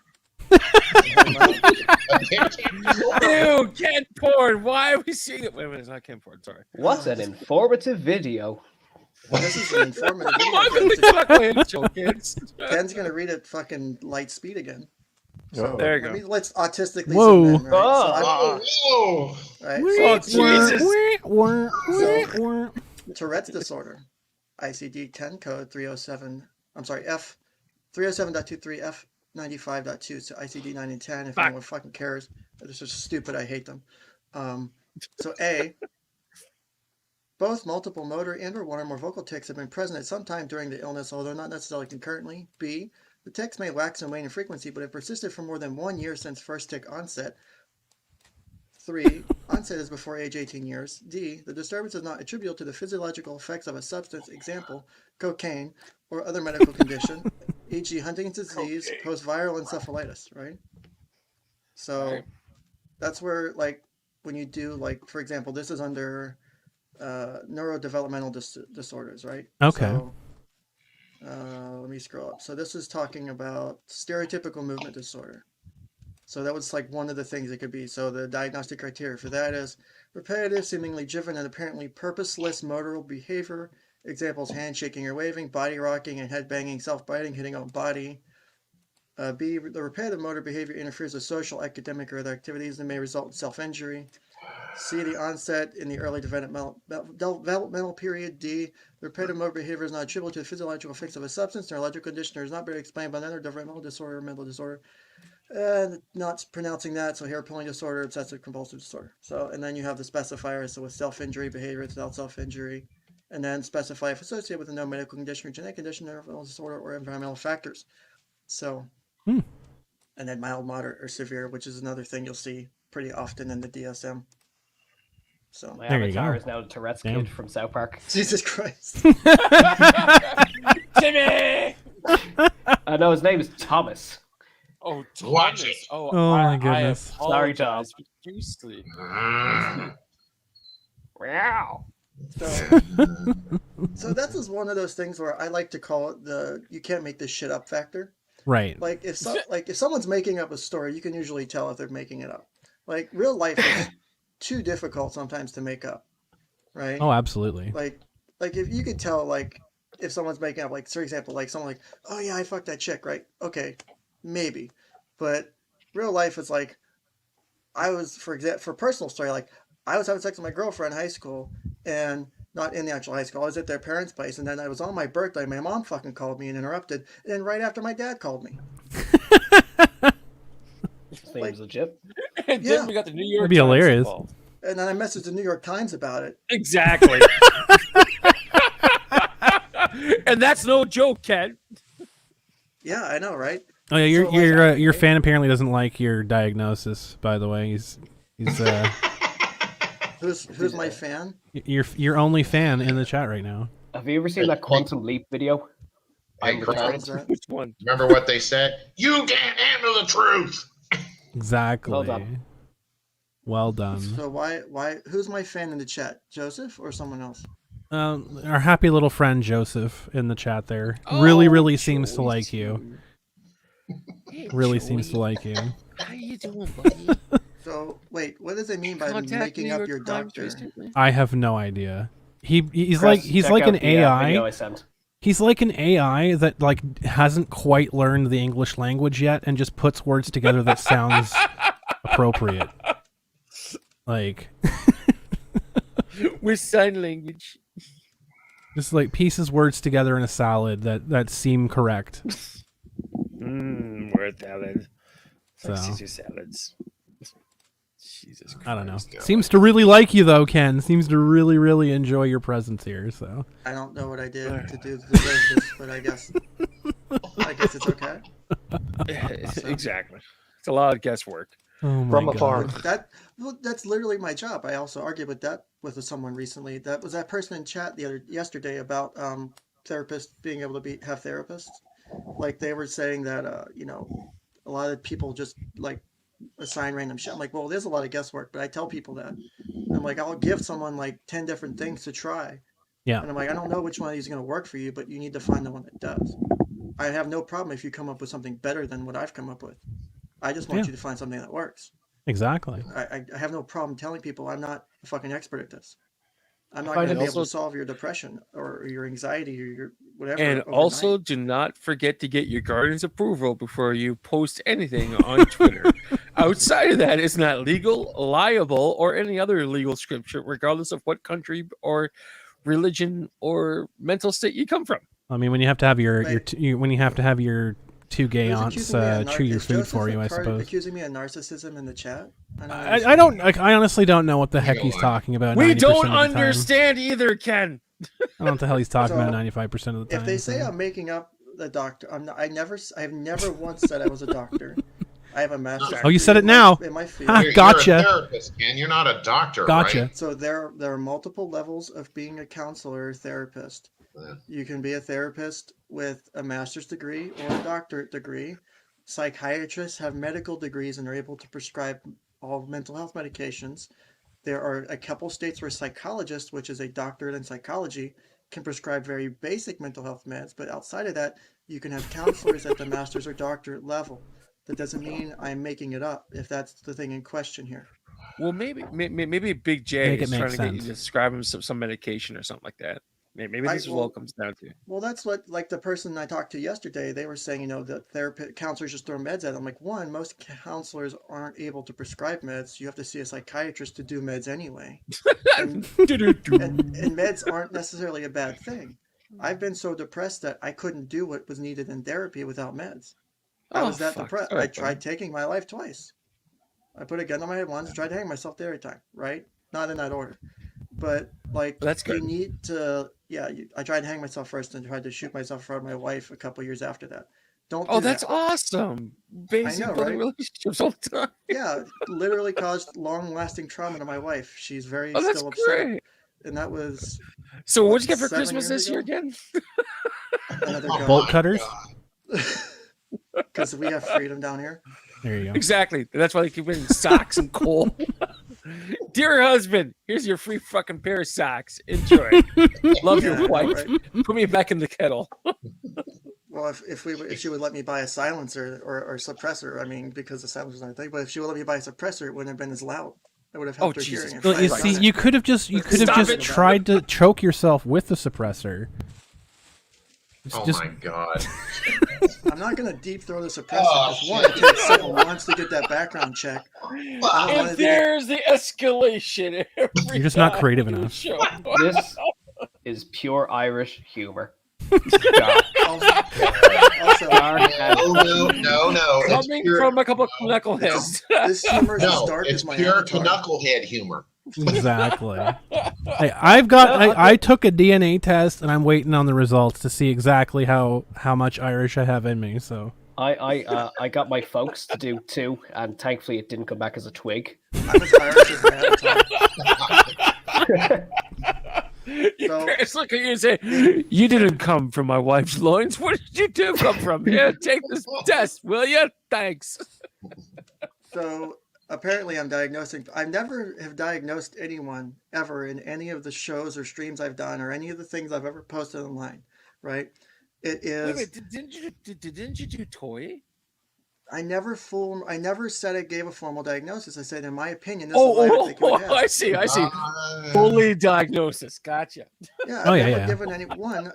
[SPEAKER 5] Ew, Ken porn. Why are we seeing it? Wait a minute, it's not Ken porn. Sorry.
[SPEAKER 1] What an informative video.
[SPEAKER 3] This is an informative video.
[SPEAKER 5] Welcome to Canuckleheads show, kids.
[SPEAKER 3] Ken's gonna read it fucking light speed again.
[SPEAKER 6] Oh.
[SPEAKER 5] There you go.
[SPEAKER 3] Let's autistically
[SPEAKER 2] Whoa.
[SPEAKER 3] zoom in, right?
[SPEAKER 7] Oh,
[SPEAKER 3] Right?
[SPEAKER 5] Oh, Jesus.
[SPEAKER 3] So Tourette's disorder, ICD-10 code 307. I'm sorry, F 307.23 F 95.2. So ICD 9 and 10. If anyone fucking cares, this is stupid. I hate them. So A. Both multiple motor and/or one or more vocal tics have been present at some time during the illness, although not necessarily concurrently. B. The tics may wax and wane in frequency, but have persisted for more than 1 year since first tic onset. 3. Onset is before age 18 years. D. The disturbance is not attributable to the physiological effects of a substance, example, cocaine, or other medical condition, e.g. Huntington's disease, post-viral encephalitis, right? So that's where, like, when you do, like, for example, this is under neurodevelopmental disorders, right?
[SPEAKER 2] Okay.
[SPEAKER 3] So, Let me scroll up. So this is talking about stereotypical movement disorder. So that was like one of the things it could be. So the diagnostic criteria for that is repetitive, seemingly driven, and apparently purposeless motor behavior. Examples: hand shaking or waving, body rocking and head banging, self-biting, hitting on body. B, the repetitive motor behavior interferes with social, academic, or other activities that may result in self-injury. C, the onset in the early developmental period. D, the repetitive motor behavior is not attributable to the physiological effects of a substance, neurological condition, or is not being explained by another developmental disorder or mental disorder. Not pronouncing that, so hair pulling disorder, obsessive compulsive disorder. So, and then you have the specifiers, so with self-injury, behavior without self-injury, and then specify if associated with a no medical condition or genetic condition, neurological disorder, or environmental factors. So, and then mild, moderate, or severe, which is another thing you'll see pretty often in the DSM. So
[SPEAKER 1] My
[SPEAKER 2] There you
[SPEAKER 1] avatar
[SPEAKER 2] go.
[SPEAKER 1] is now the Tourette's
[SPEAKER 2] Damn.
[SPEAKER 1] kid from South Park.
[SPEAKER 3] Jesus Christ.
[SPEAKER 5] Jimmy!
[SPEAKER 1] I know his name is Thomas.
[SPEAKER 5] Oh,
[SPEAKER 7] Watch
[SPEAKER 5] Thomas.
[SPEAKER 7] it.
[SPEAKER 5] Oh,
[SPEAKER 2] Oh, my
[SPEAKER 5] I
[SPEAKER 2] goodness.
[SPEAKER 1] Sorry, Tom.
[SPEAKER 5] apologize profusely.
[SPEAKER 1] Wow.
[SPEAKER 3] So that's just one of those things where I like to call it the you can't make this shit up factor.
[SPEAKER 2] Right.
[SPEAKER 3] Like if someone's making up a story, you can usually tell if they're making it up. Like real life is too difficult sometimes to make up, right?
[SPEAKER 2] Oh, absolutely.
[SPEAKER 3] Like if you could tell, like if someone's making up, like for example, like someone like, oh yeah, I fucked that chick, right? Okay, maybe, but real life is like, I was for personal story, like I was having sex with my girlfriend in high school, and not in the actual high school. I was at their parents' place, and then I was on my birthday. My mom fucking called me and interrupted, and then right after my dad called me.
[SPEAKER 1] Seems legit.
[SPEAKER 5] And
[SPEAKER 3] Yeah.
[SPEAKER 5] then we got the New York
[SPEAKER 2] That'd be
[SPEAKER 5] Times
[SPEAKER 2] hilarious.
[SPEAKER 5] involved.
[SPEAKER 3] And then I messaged the New York Times about it.
[SPEAKER 5] Exactly. And that's no joke, Ken.
[SPEAKER 3] Yeah, I know, right?
[SPEAKER 2] Oh yeah, your
[SPEAKER 3] So, like,
[SPEAKER 2] your fan apparently doesn't like your diagnosis. By the way, he's
[SPEAKER 3] Who's my fan?
[SPEAKER 2] your only fan in the chat right now.
[SPEAKER 1] Have you ever seen that Quantum Leap video?
[SPEAKER 7] Hey,
[SPEAKER 1] I'm
[SPEAKER 3] Which
[SPEAKER 1] retarded.
[SPEAKER 3] one's that?
[SPEAKER 5] Which one?
[SPEAKER 7] Remember what they said? You can't handle the truth.
[SPEAKER 2] Exactly.
[SPEAKER 1] Well done.
[SPEAKER 2] Well done.
[SPEAKER 3] So why? Who's my fan in the chat? Joseph or someone else?
[SPEAKER 2] Our happy little friend Joseph in the chat there really seems to like you.
[SPEAKER 5] Hey,
[SPEAKER 2] Really
[SPEAKER 5] Joey.
[SPEAKER 2] seems to like you.
[SPEAKER 5] How you doing, buddy?
[SPEAKER 3] So wait, what does it mean by
[SPEAKER 5] Contact
[SPEAKER 3] making
[SPEAKER 5] New
[SPEAKER 3] up
[SPEAKER 5] York
[SPEAKER 3] your
[SPEAKER 5] Times
[SPEAKER 3] doctor?
[SPEAKER 5] recently?
[SPEAKER 2] I have no idea. He's
[SPEAKER 1] Press,
[SPEAKER 2] like
[SPEAKER 1] check
[SPEAKER 2] an
[SPEAKER 1] out the, video
[SPEAKER 2] AI.
[SPEAKER 1] I sent.
[SPEAKER 2] He's like an AI that like hasn't quite learned the English language yet and just puts words together that sounds appropriate. Like
[SPEAKER 5] With sign language.
[SPEAKER 2] just like pieces words together in a salad that seem correct.
[SPEAKER 5] Word salad. It's like
[SPEAKER 2] So.
[SPEAKER 5] Caesar salads. Jesus Christ.
[SPEAKER 2] I don't know. Seems to really like you though, Ken. Seems to really enjoy your presence here. So
[SPEAKER 3] I don't know what I did to deserve this, but I guess it's okay.
[SPEAKER 5] Exactly. It's a lot of guesswork.
[SPEAKER 2] oh my
[SPEAKER 6] From
[SPEAKER 2] God.
[SPEAKER 6] afar.
[SPEAKER 3] That's literally my job. I also argued with someone recently. That was that person in chat yesterday about therapists being able to have therapists. Like they were saying that a lot of people just like assign random shit. I'm like, well, there's a lot of guesswork, but I tell people that. I'm like, I'll give someone like 10 different things to try.
[SPEAKER 2] Yeah.
[SPEAKER 3] And I'm like, I don't know which one of these is going to work for you, but you need to find the one that does. I have no problem if you come up with something better than what I've come up with. I just want
[SPEAKER 2] Yeah.
[SPEAKER 3] you to find something that works.
[SPEAKER 2] Exactly.
[SPEAKER 3] I have no problem telling people I'm not a fucking expert at this. I'm not
[SPEAKER 5] find
[SPEAKER 3] going to
[SPEAKER 5] it
[SPEAKER 3] be able
[SPEAKER 5] also-
[SPEAKER 3] to solve your depression or your anxiety or your whatever.
[SPEAKER 5] And
[SPEAKER 3] overnight.
[SPEAKER 5] also, do not forget to get your guardian's approval before you post anything on Twitter. Outside of that, it's not legal, liable, or any other legal scripture, regardless of what country or religion or mental state you come from.
[SPEAKER 2] I mean, when you have to have your
[SPEAKER 3] Wait.
[SPEAKER 2] when you have to have your two gay
[SPEAKER 3] Who's
[SPEAKER 2] aunts
[SPEAKER 3] accusing me of
[SPEAKER 2] chew your
[SPEAKER 3] is
[SPEAKER 2] food
[SPEAKER 3] Joseph
[SPEAKER 2] for you, I suppose.
[SPEAKER 3] accusing me of narcissism in the chat?
[SPEAKER 2] I don't. I honestly don't know what the heck he's talking about.
[SPEAKER 5] We
[SPEAKER 2] 90%
[SPEAKER 5] don't
[SPEAKER 2] of the time.
[SPEAKER 5] understand either, Ken.
[SPEAKER 2] I don't know what the hell he's talking
[SPEAKER 3] So,
[SPEAKER 2] about 95% of the time.
[SPEAKER 3] If they say
[SPEAKER 2] so.
[SPEAKER 3] I'm making up the doctor, I have never once said I was a doctor. I have a master's.
[SPEAKER 2] Oh, you said
[SPEAKER 3] degree
[SPEAKER 2] it now.
[SPEAKER 3] in my field.
[SPEAKER 2] Ah,
[SPEAKER 7] You're
[SPEAKER 2] gotcha.
[SPEAKER 7] a therapist, Ken. You're not a doctor,
[SPEAKER 2] Gotcha.
[SPEAKER 7] right?
[SPEAKER 3] So there are multiple levels of being a counselor or therapist.
[SPEAKER 7] Yeah.
[SPEAKER 3] You can be a therapist with a master's degree or a doctorate degree. Psychiatrists have medical degrees and are able to prescribe all mental health medications. There are a couple states where psychologists, which is a doctorate in psychology, can prescribe very basic mental health meds, but outside of that, you can have counselors at the master's or doctorate level. That doesn't mean I'm making it up, if that's the thing in question here.
[SPEAKER 5] Well, maybe Big J
[SPEAKER 2] Make it
[SPEAKER 5] is
[SPEAKER 2] make
[SPEAKER 5] trying to get you
[SPEAKER 2] sense.
[SPEAKER 5] to prescribe him some medication or something like that. Maybe this is what it comes down to.
[SPEAKER 3] Well, that's what, like the person I talked to yesterday, they were saying, that counselors just throw meds at them. Like, one, most counselors aren't able to prescribe meds. You have to see a psychiatrist to do meds anyway. and meds aren't necessarily a bad thing. I've been so depressed that I couldn't do what was needed in therapy without meds. I was that depressed. I tried taking my life twice. I put a gun on my head once, tried to hang myself the other time, right? Not in that order. But, like,
[SPEAKER 5] that's good.
[SPEAKER 3] You need to, I tried to hang myself first and tried to shoot myself in front of my wife a couple years after that. Don't do
[SPEAKER 5] that's
[SPEAKER 3] that.
[SPEAKER 5] awesome. Basically,
[SPEAKER 3] I know, right?
[SPEAKER 5] relationships all the time.
[SPEAKER 3] Yeah, literally caused long-lasting trauma to my wife. She's very
[SPEAKER 5] that's
[SPEAKER 3] still upset.
[SPEAKER 5] great.
[SPEAKER 3] And that was...
[SPEAKER 5] So what'd you get for
[SPEAKER 3] 7
[SPEAKER 5] Christmas
[SPEAKER 3] years
[SPEAKER 5] this year
[SPEAKER 3] ago?
[SPEAKER 5] again?
[SPEAKER 3] Another gun.
[SPEAKER 2] Bolt cutters.
[SPEAKER 3] Because we have freedom down here.
[SPEAKER 2] There you go.
[SPEAKER 5] Exactly. That's why they keep getting socks and coal. Dear husband, here's your free fucking pair of socks. Enjoy. Love your wife. Right? Put me back in the kettle.
[SPEAKER 3] Well, if she would let me buy a silencer or suppressor, I mean, because the silencer's not a thing, but if she would let me buy a suppressor, it wouldn't have been as loud. It would have helped her hearing.
[SPEAKER 2] Well, you see, you could have just tried to choke yourself with the suppressor.
[SPEAKER 7] My god!
[SPEAKER 3] I'm not gonna deep throw the suppressor because one, it takes several months to get that background check.
[SPEAKER 5] And there's the escalation.
[SPEAKER 2] You're just not creative enough.
[SPEAKER 1] This is pure Irish humor.
[SPEAKER 3] Also,
[SPEAKER 7] no.
[SPEAKER 5] Coming from a couple of knuckleheads.
[SPEAKER 3] This humor is as dark
[SPEAKER 7] it's
[SPEAKER 3] as my
[SPEAKER 7] pure
[SPEAKER 3] avatar.
[SPEAKER 7] knucklehead humor.
[SPEAKER 2] Exactly. Hey, I took a DNA test and I'm waiting on the results to see exactly how much Irish I have in me. So
[SPEAKER 1] I got my folks to do 2, and thankfully it didn't come back as a twig.
[SPEAKER 3] I'm as Irish as my avatar.
[SPEAKER 5] Your parents look at you and say, "You didn't come from my wife's loins. Where did you two come from? Here, take this test, will you? Thanks."
[SPEAKER 3] So apparently I'm diagnosing. I never have diagnosed anyone ever in any of the shows or streams I've done or any of the things I've ever posted online, right? It is...
[SPEAKER 5] Wait, didn't you do toy?
[SPEAKER 3] I never said I gave a formal diagnosis. I said, in my opinion, this is what I think it has.
[SPEAKER 5] I see. Fully diagnosis. Gotcha.
[SPEAKER 3] Yeah, I've never given anyone...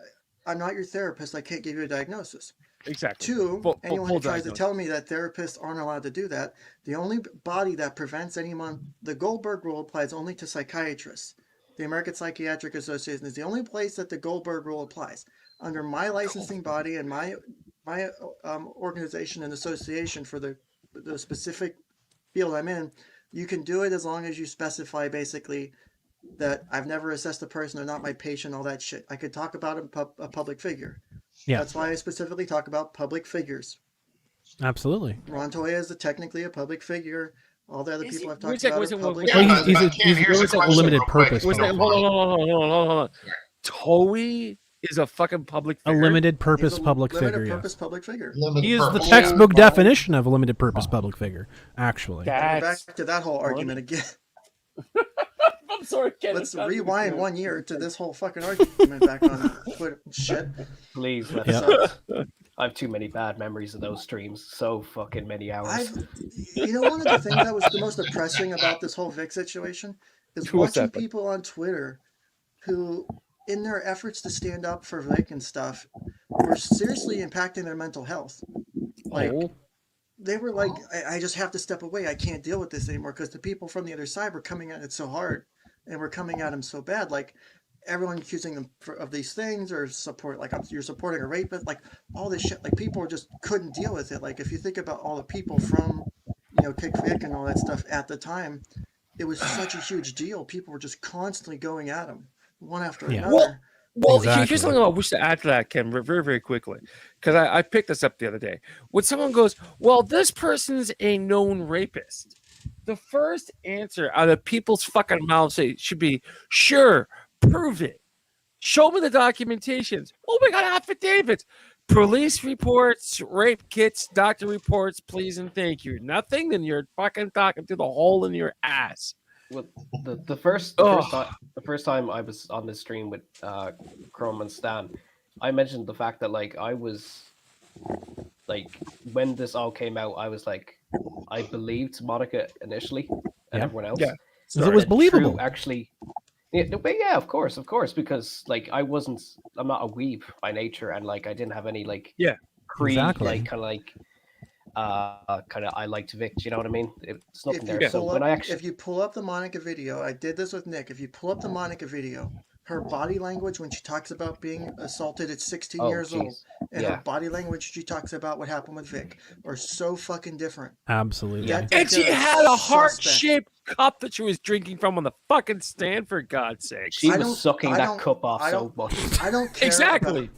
[SPEAKER 3] I'm not your therapist. I can't give you a diagnosis.
[SPEAKER 5] Exactly.
[SPEAKER 3] 2, anyone who tries to tell me that therapists aren't allowed to do that, the only body that prevents anyone, the Goldberg rule applies only to psychiatrists. The American Psychiatric Association is the only place that the Goldberg rule applies. Under my licensing body and my organization and association for the specific field I'm in, you can do it as long as you specify basically that I've never assessed a person, they're not my patient, all that shit. I could talk about a public figure. Yeah. That's why I specifically talk about public figures.
[SPEAKER 2] Absolutely.
[SPEAKER 3] Ron Toya is technically a public figure. All the other people I've talked about are public.
[SPEAKER 2] He's a limited purpose.
[SPEAKER 5] Hold on. Toy is a fucking public figure.
[SPEAKER 2] A limited purpose public figure.
[SPEAKER 3] Public figure.
[SPEAKER 2] He is the textbook definition of a limited purpose public figure, actually.
[SPEAKER 3] We're back to that whole argument again.
[SPEAKER 5] I'm sorry, Ken.
[SPEAKER 3] Let's rewind 1 year to this whole fucking argument back on Twitter. Shit.
[SPEAKER 1] Please, I have too many bad memories of those streams. So fucking many hours.
[SPEAKER 3] One of the things that was the most depressing about this whole Vic situation is watching people on Twitter who, in their efforts to stand up for Vic and stuff, were seriously impacting their mental health. They were like, I just have to step away. I can't deal with this anymore because the people from the other side were coming at it so hard and were coming at him so bad. Like, everyone accusing them of these things or you're supporting a rapist, like all this shit. Like, people just couldn't deal with it. Like, if you think about all the people from, Kick Vic and all that stuff at the time, it was such a huge deal. People were just constantly going at him one after another.
[SPEAKER 5] Well, here's something I wish to add to that, Ken, very, very quickly, because I picked this up the other day. When someone goes, well, this person's a known rapist, the first answer out of people's fucking mouths should be, sure, prove it. Show me the documentations. Oh, we got affidavits. Police reports, rape kits, doctor reports, please and thank you. Nothing, then you're fucking talking to the hole in your ass.
[SPEAKER 1] Well, the first time I was on this stream with Chrome and Stan, I mentioned the fact that like I was like when this all came out, I was like I believed Monica initially and
[SPEAKER 2] Yeah.
[SPEAKER 1] everyone else.
[SPEAKER 5] Yeah.
[SPEAKER 2] Because it was
[SPEAKER 1] And
[SPEAKER 2] believable.
[SPEAKER 1] True actually. Yeah, but yeah, of course, because like I'm not a weeb by nature, and like I didn't have any like creed,
[SPEAKER 2] Exactly.
[SPEAKER 1] like kind of I liked Vic. Do you know what I mean? It's nothing
[SPEAKER 3] If
[SPEAKER 1] there.
[SPEAKER 3] you
[SPEAKER 1] So
[SPEAKER 3] pull
[SPEAKER 1] when
[SPEAKER 3] up,
[SPEAKER 1] I actually
[SPEAKER 3] if you pull up the Monica video, I did this with Nick. If you pull up the Monica video, her body language when she talks about being assaulted at 16 years old, and her body language she talks about what happened with Vic are so fucking different.
[SPEAKER 2] Absolutely.
[SPEAKER 1] Yeah.
[SPEAKER 5] And she had a heart-shaped cup that she was drinking from on the fucking stand, for God's sake.
[SPEAKER 1] She was sucking that cup off so much.
[SPEAKER 3] I don't care.
[SPEAKER 5] Exactly.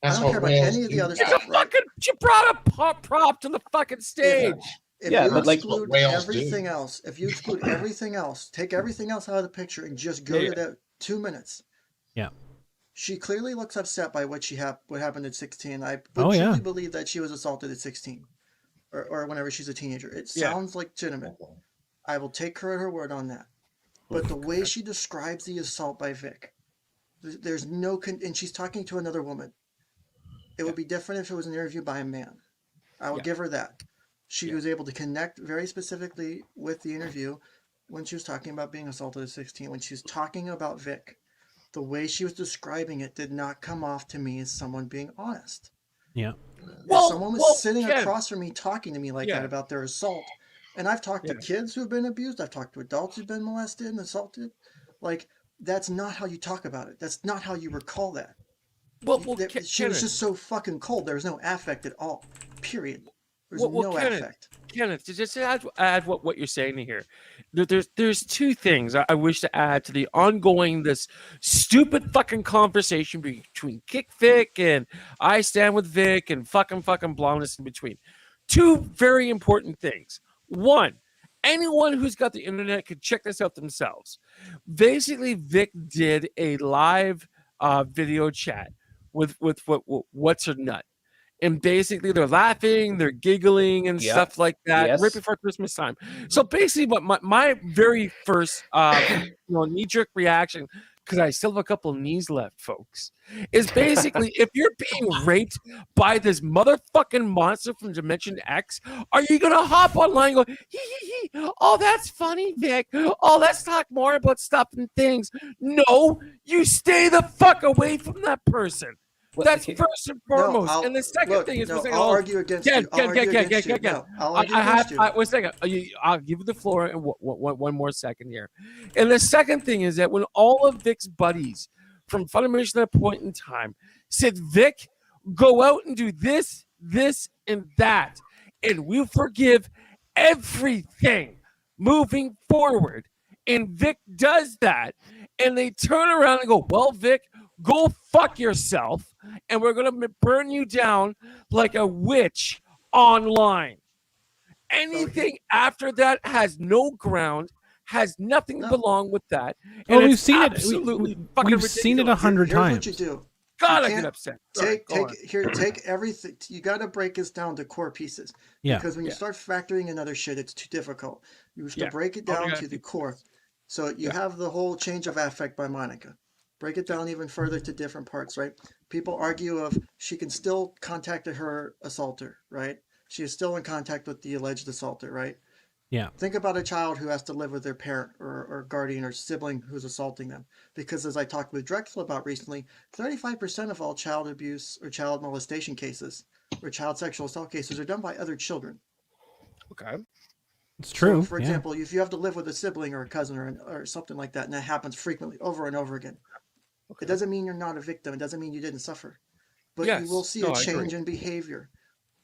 [SPEAKER 3] I don't care about any of the other stuff. Right?
[SPEAKER 5] She brought a prop to the fucking stage.
[SPEAKER 3] If
[SPEAKER 1] Yeah,
[SPEAKER 3] you
[SPEAKER 1] but like
[SPEAKER 3] exclude everything else, if you exclude everything else, take everything else out of the picture and just go to that 2 minutes.
[SPEAKER 2] Yeah.
[SPEAKER 3] She clearly looks upset by what happened at 16. I would truly believe that she was assaulted at 16 or whenever she's a teenager. It sounds legitimate. I will take her at her word on that. But the way she describes the assault by Vic, there's no... and she's talking to another woman. It would be different if it was an interview by a man. I will give her that. She was able to connect very specifically with the interview when she was talking about being assaulted at 16. When she was talking about Vic, the way she was describing it did not come off to me as someone being honest.
[SPEAKER 2] Yeah.
[SPEAKER 3] If someone was sitting across from me talking to me like that about their assault, and I've talked to kids who've been abused, I've talked to adults who've been molested and assaulted, like, that's not how you talk about it. That's not how you recall that. She was just so fucking cold. There was no affect at all. Period. There's no affect.
[SPEAKER 5] Kenneth, to just add what you're saying here, there's two things I wish to add to the ongoing this stupid fucking conversation between Kick Vic and I stand with Vic and fucking blondness in between. Two very important things. One, anyone who's got the internet could check this out themselves. Basically, Vic did a live video chat with what's her nut. And basically, they're laughing, they're giggling, and stuff like that right before Christmas time. So basically, what my very first knee-jerk reaction, because I still have a couple of knees left, folks, is basically if you're being raped by this motherfucking monster from Dimension X, are you gonna hop online and go, hee, oh, that's funny, Vic. Oh, let's talk more about stuff and things. No, you stay the fuck away from that person. That's first and foremost. And the second thing is,
[SPEAKER 3] I'll argue against you. I'll argue against you.
[SPEAKER 5] One second. I'll give you the floor in one more second here. And the second thing is that when all of Vic's buddies from Funimation at that point in time said, Vic, go out and do this, and that, and we'll forgive everything moving forward. And Vic does that, and they turn around and go, well, Vic, go fuck yourself, and we're going to burn you down like a witch online. Anything after that has no ground, has nothing to belong with that. And
[SPEAKER 2] we've seen it.
[SPEAKER 5] We've
[SPEAKER 2] seen it 100 times.
[SPEAKER 3] Here's what you do.
[SPEAKER 5] God, I get upset.
[SPEAKER 3] Take everything. You got to break this down to core pieces. Because when you start factoring in other shit, it's too difficult. You have to break it down to the core. So you have the whole change of affect by Monica. Break it down even further to different parts, right? People argue of she can still contact her assaulter, right? She is still in contact with the alleged assaulter, right?
[SPEAKER 2] Yeah.
[SPEAKER 3] Think about a child who has to live with their parent or guardian or sibling who's assaulting them. Because as I talked with Drexel about recently, 35% of all child abuse or child molestation cases or child sexual assault cases are done by other children.
[SPEAKER 5] Okay.
[SPEAKER 2] It's true.
[SPEAKER 3] So, for example, if you have to live with a sibling or a cousin or something like that, and that happens frequently over and over again, it doesn't mean you're not a victim. It doesn't mean you didn't suffer. But you will see a change in behavior.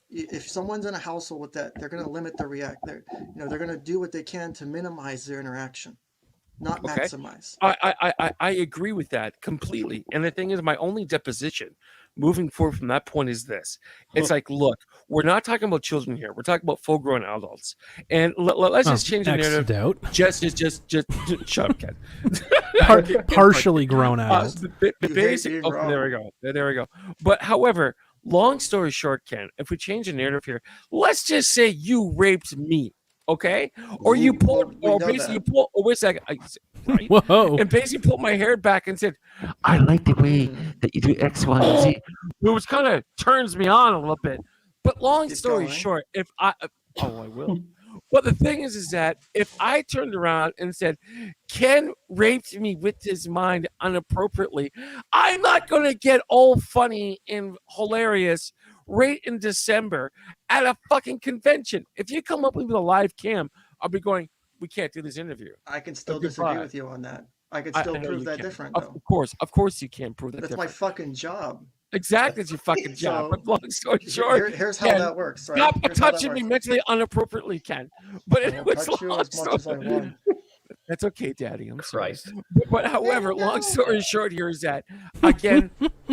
[SPEAKER 3] If someone's in a household with that, they're going to limit their they're going to do what they can to minimize their interaction, not maximize.
[SPEAKER 5] I agree with that completely. And the thing is, my only deposition moving forward from that point is this. It's like, look, we're not talking about children here. We're talking about full-grown adults. And let's just change the narrative. Just shut up, Ken.
[SPEAKER 2] Partially grown adults.
[SPEAKER 5] There we go. But however, long story short, Ken, if we change the narrative here, let's just say you raped me.
[SPEAKER 9] okay? Or you
[SPEAKER 3] Ooh,
[SPEAKER 9] pull,
[SPEAKER 3] well, we
[SPEAKER 9] or
[SPEAKER 3] know
[SPEAKER 9] basically
[SPEAKER 3] that.
[SPEAKER 9] you pull. Oh, wait a second, right?
[SPEAKER 2] Whoa.
[SPEAKER 9] And basically pulled my hair back and said, "I like the way that you do X, Y, and Z," which kind of turns me on a little bit. But long
[SPEAKER 3] Keep
[SPEAKER 9] story
[SPEAKER 3] going.
[SPEAKER 9] short, if I I will. But the thing is that if I turned around and said, Ken raped me with his mind inappropriately, I'm not going to get all funny and hilarious right in December at a fucking convention. If you come up with a live cam, I'll be going, we can't do this interview.
[SPEAKER 3] I can still
[SPEAKER 9] Goodbye.
[SPEAKER 3] disagree with you on that. I could
[SPEAKER 9] I
[SPEAKER 3] still
[SPEAKER 9] know
[SPEAKER 3] prove
[SPEAKER 9] you
[SPEAKER 3] that
[SPEAKER 9] can.
[SPEAKER 3] different,
[SPEAKER 9] Of
[SPEAKER 3] though.
[SPEAKER 9] course you can prove that
[SPEAKER 3] That's
[SPEAKER 9] different.
[SPEAKER 3] my fucking job.
[SPEAKER 9] Exactly, it's your fucking job.
[SPEAKER 3] So,
[SPEAKER 9] But long story short,
[SPEAKER 3] here's how
[SPEAKER 9] Ken,
[SPEAKER 3] that works, right?
[SPEAKER 9] stop
[SPEAKER 3] Here's how that
[SPEAKER 9] touching me
[SPEAKER 3] works.
[SPEAKER 9] mentally inappropriately, Ken. But
[SPEAKER 3] I
[SPEAKER 9] it
[SPEAKER 3] will
[SPEAKER 9] was
[SPEAKER 3] touch you
[SPEAKER 9] long
[SPEAKER 3] as much as I
[SPEAKER 9] story.
[SPEAKER 3] want.
[SPEAKER 9] That's okay, Daddy. I'm
[SPEAKER 1] Christ.
[SPEAKER 9] sorry. But however, long
[SPEAKER 3] no.
[SPEAKER 9] story short here is that, again,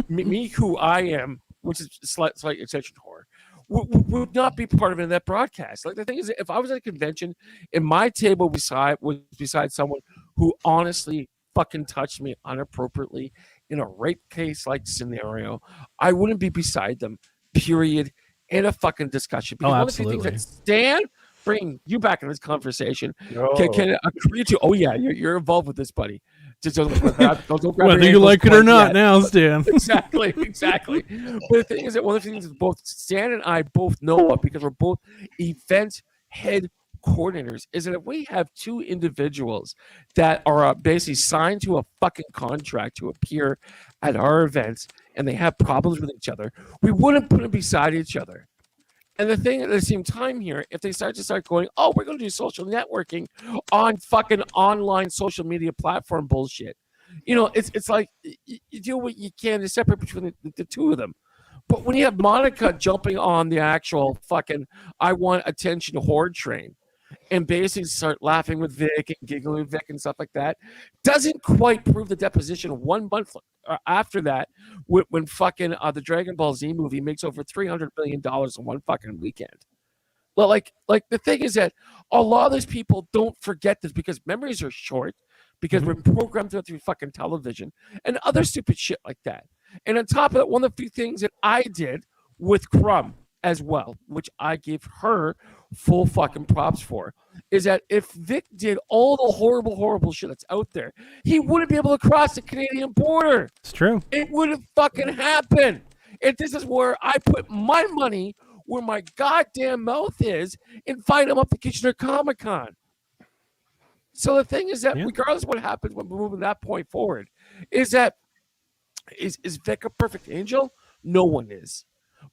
[SPEAKER 9] me who I am, which is slight exception horror, would not be part of it in that broadcast. Like the thing is, if I was at a convention and my table was beside someone who honestly fucking touched me inappropriately in a rape case like scenario, I wouldn't be beside them. Period. In a fucking discussion. Because one of the few things that Stan bring you back in this conversation can agree to. Oh yeah, you're involved with this, buddy. Just don't grab
[SPEAKER 2] Whether you like it or not now, Stan.
[SPEAKER 9] Exactly. But the thing is that one of the things that both Stan and I both know of, because we're both event head coordinators, is that if we have two individuals that are basically signed to a fucking contract to appear at our events and they have problems with each other, we wouldn't put them beside each other. And the thing at the same time here, if they start going, oh, we're going to do social networking on fucking online social media platform bullshit. It's like you do what you can to separate between the two of them. But when you have Monica jumping on the actual fucking I want attention horde train and basically start laughing with Vic and giggling with Vic and stuff like that, doesn't quite prove the deposition 1 month after that when fucking the Dragon Ball Z movie makes over $300 million in one fucking weekend. Well, like the thing is that a lot of those people don't forget this because memories are short, because we're programmed through fucking television and other stupid shit like that. And on top of that, one of the few things that I did with Crumb as well, which I gave her full fucking props for, is that if Vic did all the horrible shit that's out there, he wouldn't be able to cross the Canadian border.
[SPEAKER 2] It's true.
[SPEAKER 9] It wouldn't fucking happen. And this is where I put my money where my goddamn mouth is and fight him up to Kitchener Comic-Con. So the thing is that regardless of what happens when we're moving that point forward, is that is Vic a perfect angel? No one is.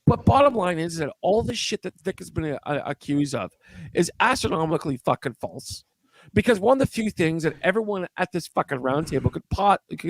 [SPEAKER 9] But bottom line is that all the shit that Vic has been accused of is astronomically fucking false. Because one of the few things that everyone at this fucking roundtable could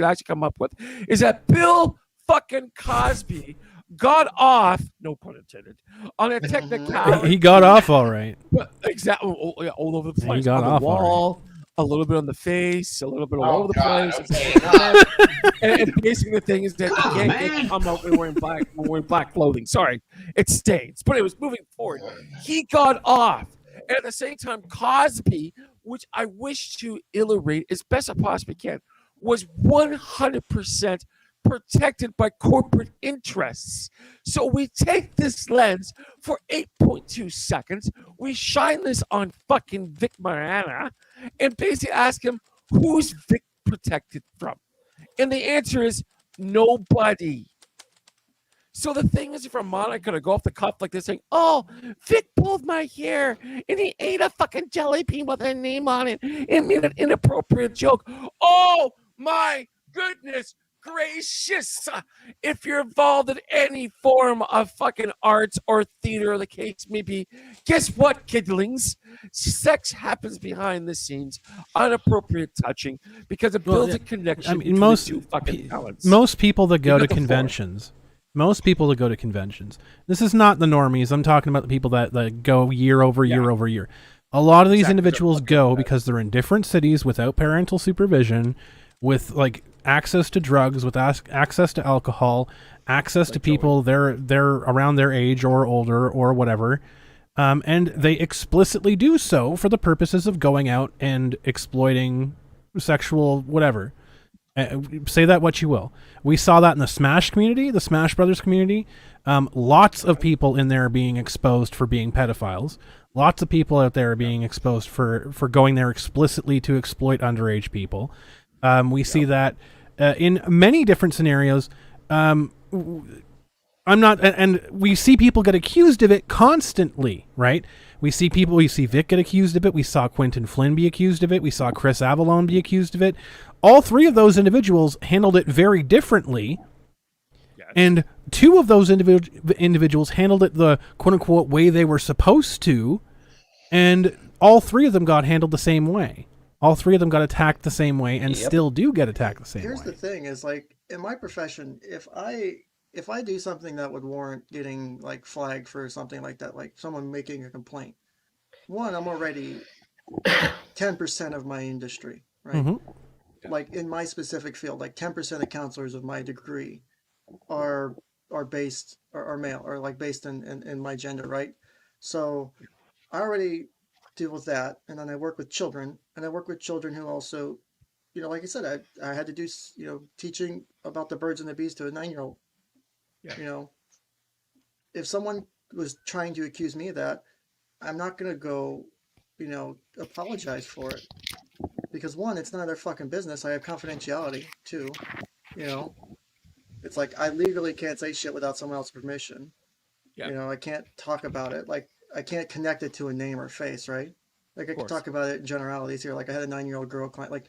[SPEAKER 9] actually come up with is that Bill fucking Cosby got off, no pun intended, on a technicality.
[SPEAKER 2] He got off all right.
[SPEAKER 9] Exactly, all over the place.
[SPEAKER 2] He got
[SPEAKER 9] on
[SPEAKER 2] off
[SPEAKER 9] the wall,
[SPEAKER 2] all right.
[SPEAKER 9] a little bit on the face, a little bit all over the
[SPEAKER 7] God,
[SPEAKER 9] place.
[SPEAKER 7] okay,
[SPEAKER 9] And basically the thing is that you can't come out wearing black clothing. Sorry, it stains. But it was moving forward. He got off. And at the same time, Cosby, which I wish to illustrate as best I possibly can, was 100% protected by corporate interests. So we take this lens for 8.2 seconds. We shine this on fucking Vic Mariana and basically ask him, who's Vic protected from? And the answer is nobody. So the thing is, for Monica to go off the cuff like this, saying, "Oh, Vic pulled my hair and he ate a fucking jelly bean with a name on it and made an inappropriate joke." Oh my goodness gracious! If you're involved in any form of fucking arts or theater, the case may be, guess what, kidlings? Sex happens behind the scenes, inappropriate touching, because it builds a connection.
[SPEAKER 2] I mean,
[SPEAKER 9] between the two fucking talents.
[SPEAKER 2] most people that go to
[SPEAKER 9] got the
[SPEAKER 2] conventions. Most people that go to conventions. This is not the normies. I'm talking about the people that go year over year over year. A lot of these individuals go because they're in different cities without parental supervision, with like access to drugs, with access to alcohol, access to people they're around their age or older or whatever, and they explicitly do so for the purposes of going out and exploiting sexual whatever. Say that what you will. We saw that in the Smash community, the Smash Brothers community. Lots of people in there are being exposed for being pedophiles. Lots of people out there are being exposed for going there explicitly to exploit underage people. We see that in many different scenarios. And we see people get accused of it constantly, right? We see Vic get accused of it. We saw Quentin Flynn be accused of it. We saw Chris Avalon be accused of it. All three of those individuals handled it very differently.
[SPEAKER 9] Yes.
[SPEAKER 2] And two of those individuals handled it the quote unquote way they were supposed to. And all three of them got handled the same way. All three of them got attacked the same way and still do get attacked the same way.
[SPEAKER 3] Here's the thing is, like, in my profession, if I do something that would warrant getting like flagged for something like that, like someone making a complaint, one, I'm already 10% of my industry, right?
[SPEAKER 2] Mm-hmm.
[SPEAKER 3] Like in my specific field, like 10% of counselors of my degree are based are male, or like based in my gender, right? So I already deal with that, and then I work with children, and I work with children who also, you know, like I said, I had to do, you know, teaching about the birds and the bees to a 9-year-old.
[SPEAKER 9] Yeah.
[SPEAKER 3] You know, if someone was trying to accuse me of that, I'm not going to go, you know, apologize for it. Because one, it's none of their fucking business. I have confidentiality. Two, you know, it's like I legally can't say shit without someone else's permission.
[SPEAKER 9] Yeah.
[SPEAKER 3] You know, I can't talk about it. Like, I can't connect it to a name or face, right? Like, I can talk about it in generalities here. Like, I had a 9-year-old girl client. Like,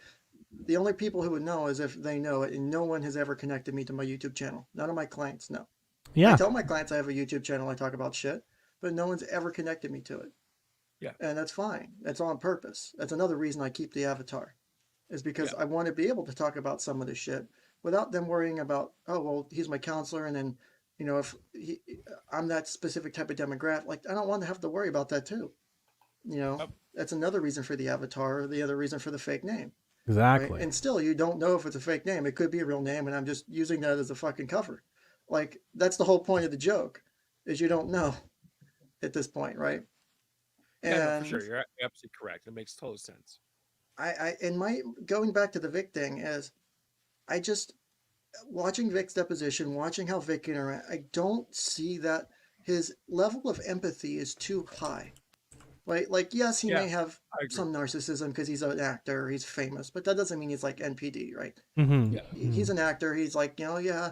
[SPEAKER 3] the only people who would know is if they know it, and no one has ever connected me to my YouTube channel. None of my clients know.
[SPEAKER 2] Yeah.
[SPEAKER 3] I tell my clients I have a YouTube channel, I talk about shit, but no one's ever connected me to it.
[SPEAKER 9] Yeah.
[SPEAKER 3] And that's fine. That's on purpose. That's another reason I keep the avatar, is because I want to be able to talk about some of this shit without them worrying about, oh, well, he's my counselor, and then, you know, if I'm that specific type of demographic, like, I don't want to have to worry about that too. You know, that's another reason for the avatar, or the other reason for the fake name.
[SPEAKER 2] Exactly.
[SPEAKER 3] Right? And still, you don't know if it's a fake name. It could be a real name, and I'm just using that as a fucking cover. Like, that's the whole point of the joke, is you don't know at this point, right? And
[SPEAKER 9] Yeah, no, for sure. You're absolutely correct. It makes total sense.
[SPEAKER 3] in my going back to the Vic thing is, I just, watching Vic's deposition, watching how Vic interact, I don't see that his level of empathy is too high. Right? Like, yes, he may have some narcissism because he's an actor, he's famous, but that doesn't mean he's like NPD, right?
[SPEAKER 2] Mm-hmm.
[SPEAKER 9] Yeah.
[SPEAKER 3] He's an actor. He's like, you know, yeah.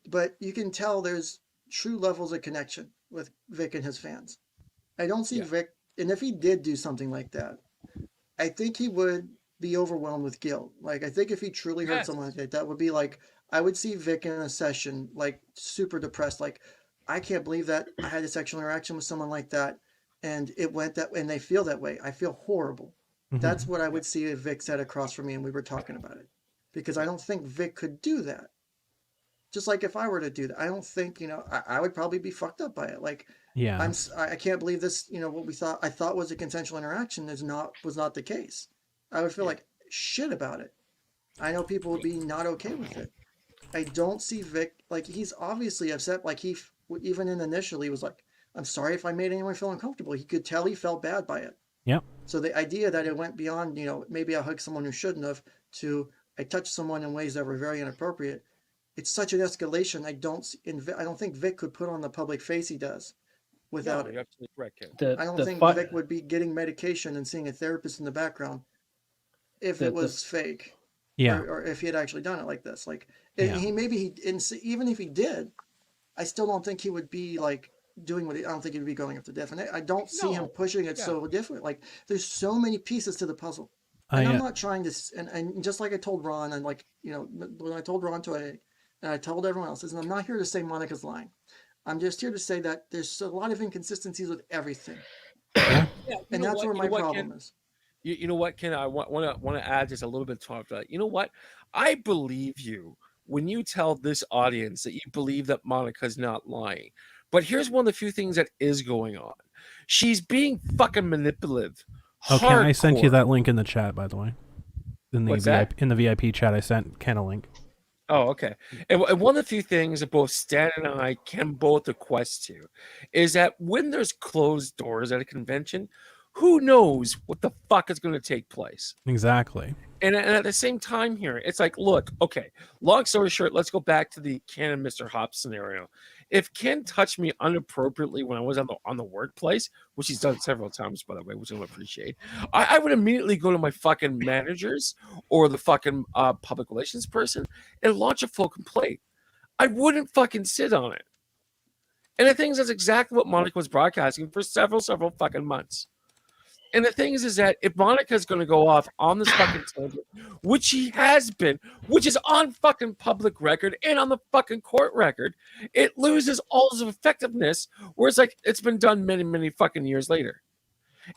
[SPEAKER 3] But you can tell there's true levels of connection with Vic and his fans. I don't see Vic, and if he did do something like that, I think he would be overwhelmed with guilt. Like, I think if he truly hurt someone like that, that would be like, I would see Vic in a session, like, super depressed. Like, I can't believe that I had a sexual interaction with someone like that, and it went that way, and they feel that way. I feel horrible.
[SPEAKER 2] Mm-hmm.
[SPEAKER 3] That's what I would see if Vic sat across from me and we were talking about it. Because I don't think Vic could do that. Just like if I were to do that, I don't think, you know, I would probably be fucked up by it. Like,
[SPEAKER 2] Yeah.
[SPEAKER 3] I can't believe this, you know, what I thought was a consensual interaction was not the case. I would feel like shit about it. I know people would be not okay with it. I don't see Vic, like, he's obviously upset. Like, he, even initially was like, I'm sorry if I made anyone feel uncomfortable. He could tell he felt bad by it.
[SPEAKER 2] Yep.
[SPEAKER 3] So the idea that it went beyond, you know, maybe I hugged someone who shouldn't have, to I touched someone in ways that were very inappropriate. It's such an escalation. I don't think Vic could put on the public face he does without it.
[SPEAKER 9] You're absolutely correct, Ken.
[SPEAKER 3] I don't think Vic would be getting medication and seeing a therapist in the background if it was fake.
[SPEAKER 2] Yeah.
[SPEAKER 3] Or if he had actually done it like this. Like, even if he did, I still don't think he would be like doing I don't think he'd be going up to death. And I don't see him pushing it so different. Like, there's so many pieces to the puzzle. And I'm not trying to, and just like I told Ron, and like, you know, when I told Ron today, and I told everyone else, is I'm not here to say Monica's lying. I'm just here to say that there's a lot of inconsistencies with everything.
[SPEAKER 9] Yeah,
[SPEAKER 3] and that's where my problem is.
[SPEAKER 9] You know what, Ken? I want to add just a little bit to that. You know what? I believe you when you tell this audience that you believe that Monica's not lying. But here's one of the few things that is going on. She's being fucking manipulative.
[SPEAKER 2] Okay, I sent you that link in the chat, by the way. In the VIP chat, I sent Ken a link.
[SPEAKER 9] Oh, okay. And one of the few things that both Stan and I can both attest to is that when there's closed doors at a convention, who knows what the fuck is going to take place?
[SPEAKER 2] Exactly.
[SPEAKER 9] And at the same time here, it's like, look, okay, long story short, let's go back to the Ken and Mr. Hoppe scenario. If Ken touched me inappropriately when I was on the workplace, which he's done several times, by the way, which I don't appreciate, I would immediately go to my fucking managers or the fucking public relations person and launch a full complaint. I wouldn't fucking sit on it. And the thing is, that's exactly what Monica was broadcasting for several fucking months. And the thing is that if Monica's going to go off on this fucking tangent, which she has been, which is on fucking public record and on the fucking court record, it loses all its effectiveness, where it's like it's been done many fucking years later.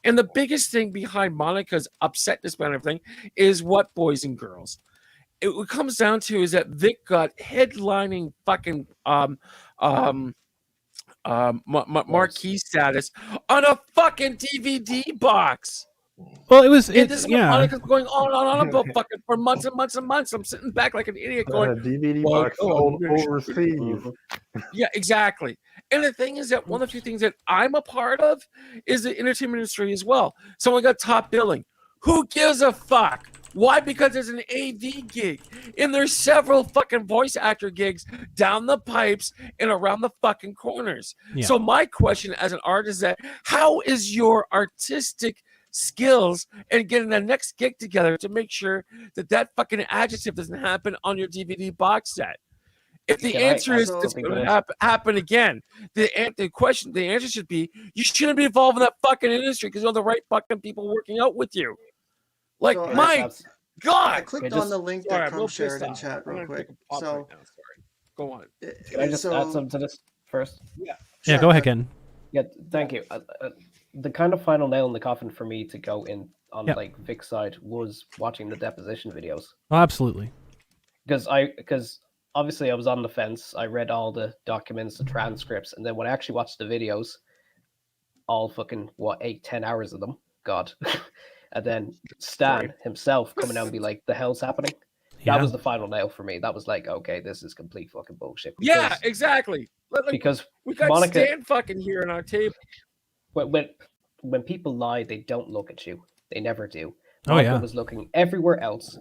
[SPEAKER 9] And the biggest thing behind Monica's upsetness about everything is what, boys and girls? It comes down to is that Vic got headlining fucking marquee status on a fucking DVD box.
[SPEAKER 2] Well, this
[SPEAKER 9] is what
[SPEAKER 2] yeah.
[SPEAKER 9] Monica's going on about fucking for months and months and months. I'm sitting back like an idiot going,
[SPEAKER 6] DVD box overseas.
[SPEAKER 9] Yeah, exactly. And the thing is that one of the few things that I'm a part of is the entertainment industry as well. Someone got top billing. Who gives a fuck? Why? Because there's an AV gig, and there's several fucking voice actor gigs down the pipes and around the fucking corners.
[SPEAKER 2] Yeah.
[SPEAKER 9] So my question as an artist is that how is your artistic skills and getting the next gig together to make sure that that fucking adjective doesn't happen on your DVD box set? If the answer is it's going to happen again, the answer should be you shouldn't be involved in that fucking industry because you're the right fucking people working out with you. Like,
[SPEAKER 3] So
[SPEAKER 9] my God.
[SPEAKER 3] I clicked on the link that Crumb shared in chat real quick. So,
[SPEAKER 9] go on.
[SPEAKER 1] Can I just add something to this first?
[SPEAKER 2] Yeah, go ahead, Ken.
[SPEAKER 1] Yeah, thank you. The kind of final nail in the coffin for me to go in on like Vic's side was watching the deposition videos.
[SPEAKER 2] Oh, absolutely.
[SPEAKER 1] Because obviously I was on the fence. I read all the documents, the transcripts, and then when I actually watched the videos, all fucking 8-10 hours of them, God. And then Stan himself coming out and be like, the hell's happening? That was the final nail for me. That was like, okay, this is complete fucking bullshit.
[SPEAKER 9] Yeah, exactly.
[SPEAKER 1] Because
[SPEAKER 9] we got
[SPEAKER 1] Monica,
[SPEAKER 9] Stan fucking here on our table.
[SPEAKER 1] When people lie, they don't look at you. They never do.
[SPEAKER 2] Monica
[SPEAKER 1] Monica was looking everywhere else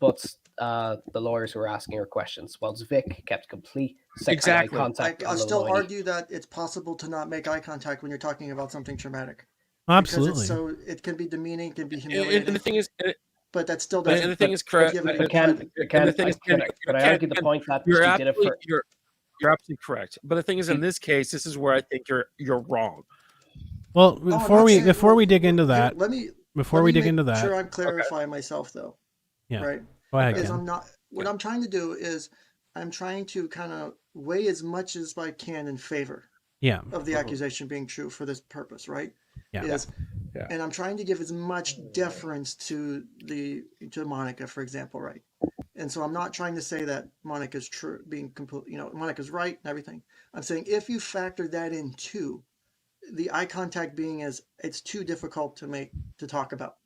[SPEAKER 1] but the lawyers who were asking her questions, whilst Vic kept complete eye contact.
[SPEAKER 3] I'll still argue that it's possible to not make eye contact when you're talking about something traumatic.
[SPEAKER 2] Absolutely.
[SPEAKER 3] So it can be demeaning, it can be humiliating.
[SPEAKER 9] And the thing is,
[SPEAKER 3] but that still doesn't.
[SPEAKER 9] And the thing is correct.
[SPEAKER 1] Can I argue the point that
[SPEAKER 9] you're
[SPEAKER 1] she did it for?
[SPEAKER 9] You're absolutely correct. But the thing is, in this case, this is where I think you're wrong.
[SPEAKER 2] Well, before we dig into that,
[SPEAKER 3] let me
[SPEAKER 2] dig into that,
[SPEAKER 3] sure I'm clarifying myself though.
[SPEAKER 2] Yeah.
[SPEAKER 3] Right.
[SPEAKER 2] Go ahead,
[SPEAKER 3] Because
[SPEAKER 2] Ken.
[SPEAKER 3] I'm not. What I'm trying to do is I'm trying to kind of weigh as much as I can in favor.
[SPEAKER 2] Yeah.
[SPEAKER 3] Of the accusation being true for this purpose, right?
[SPEAKER 2] Yeah.
[SPEAKER 3] And I'm trying to give as much deference to Monica, for example, right? And so I'm not trying to say that Monica's true, being complete, Monica's right and everything. I'm saying if you factor that in too, the eye contact being as it's too difficult to talk about.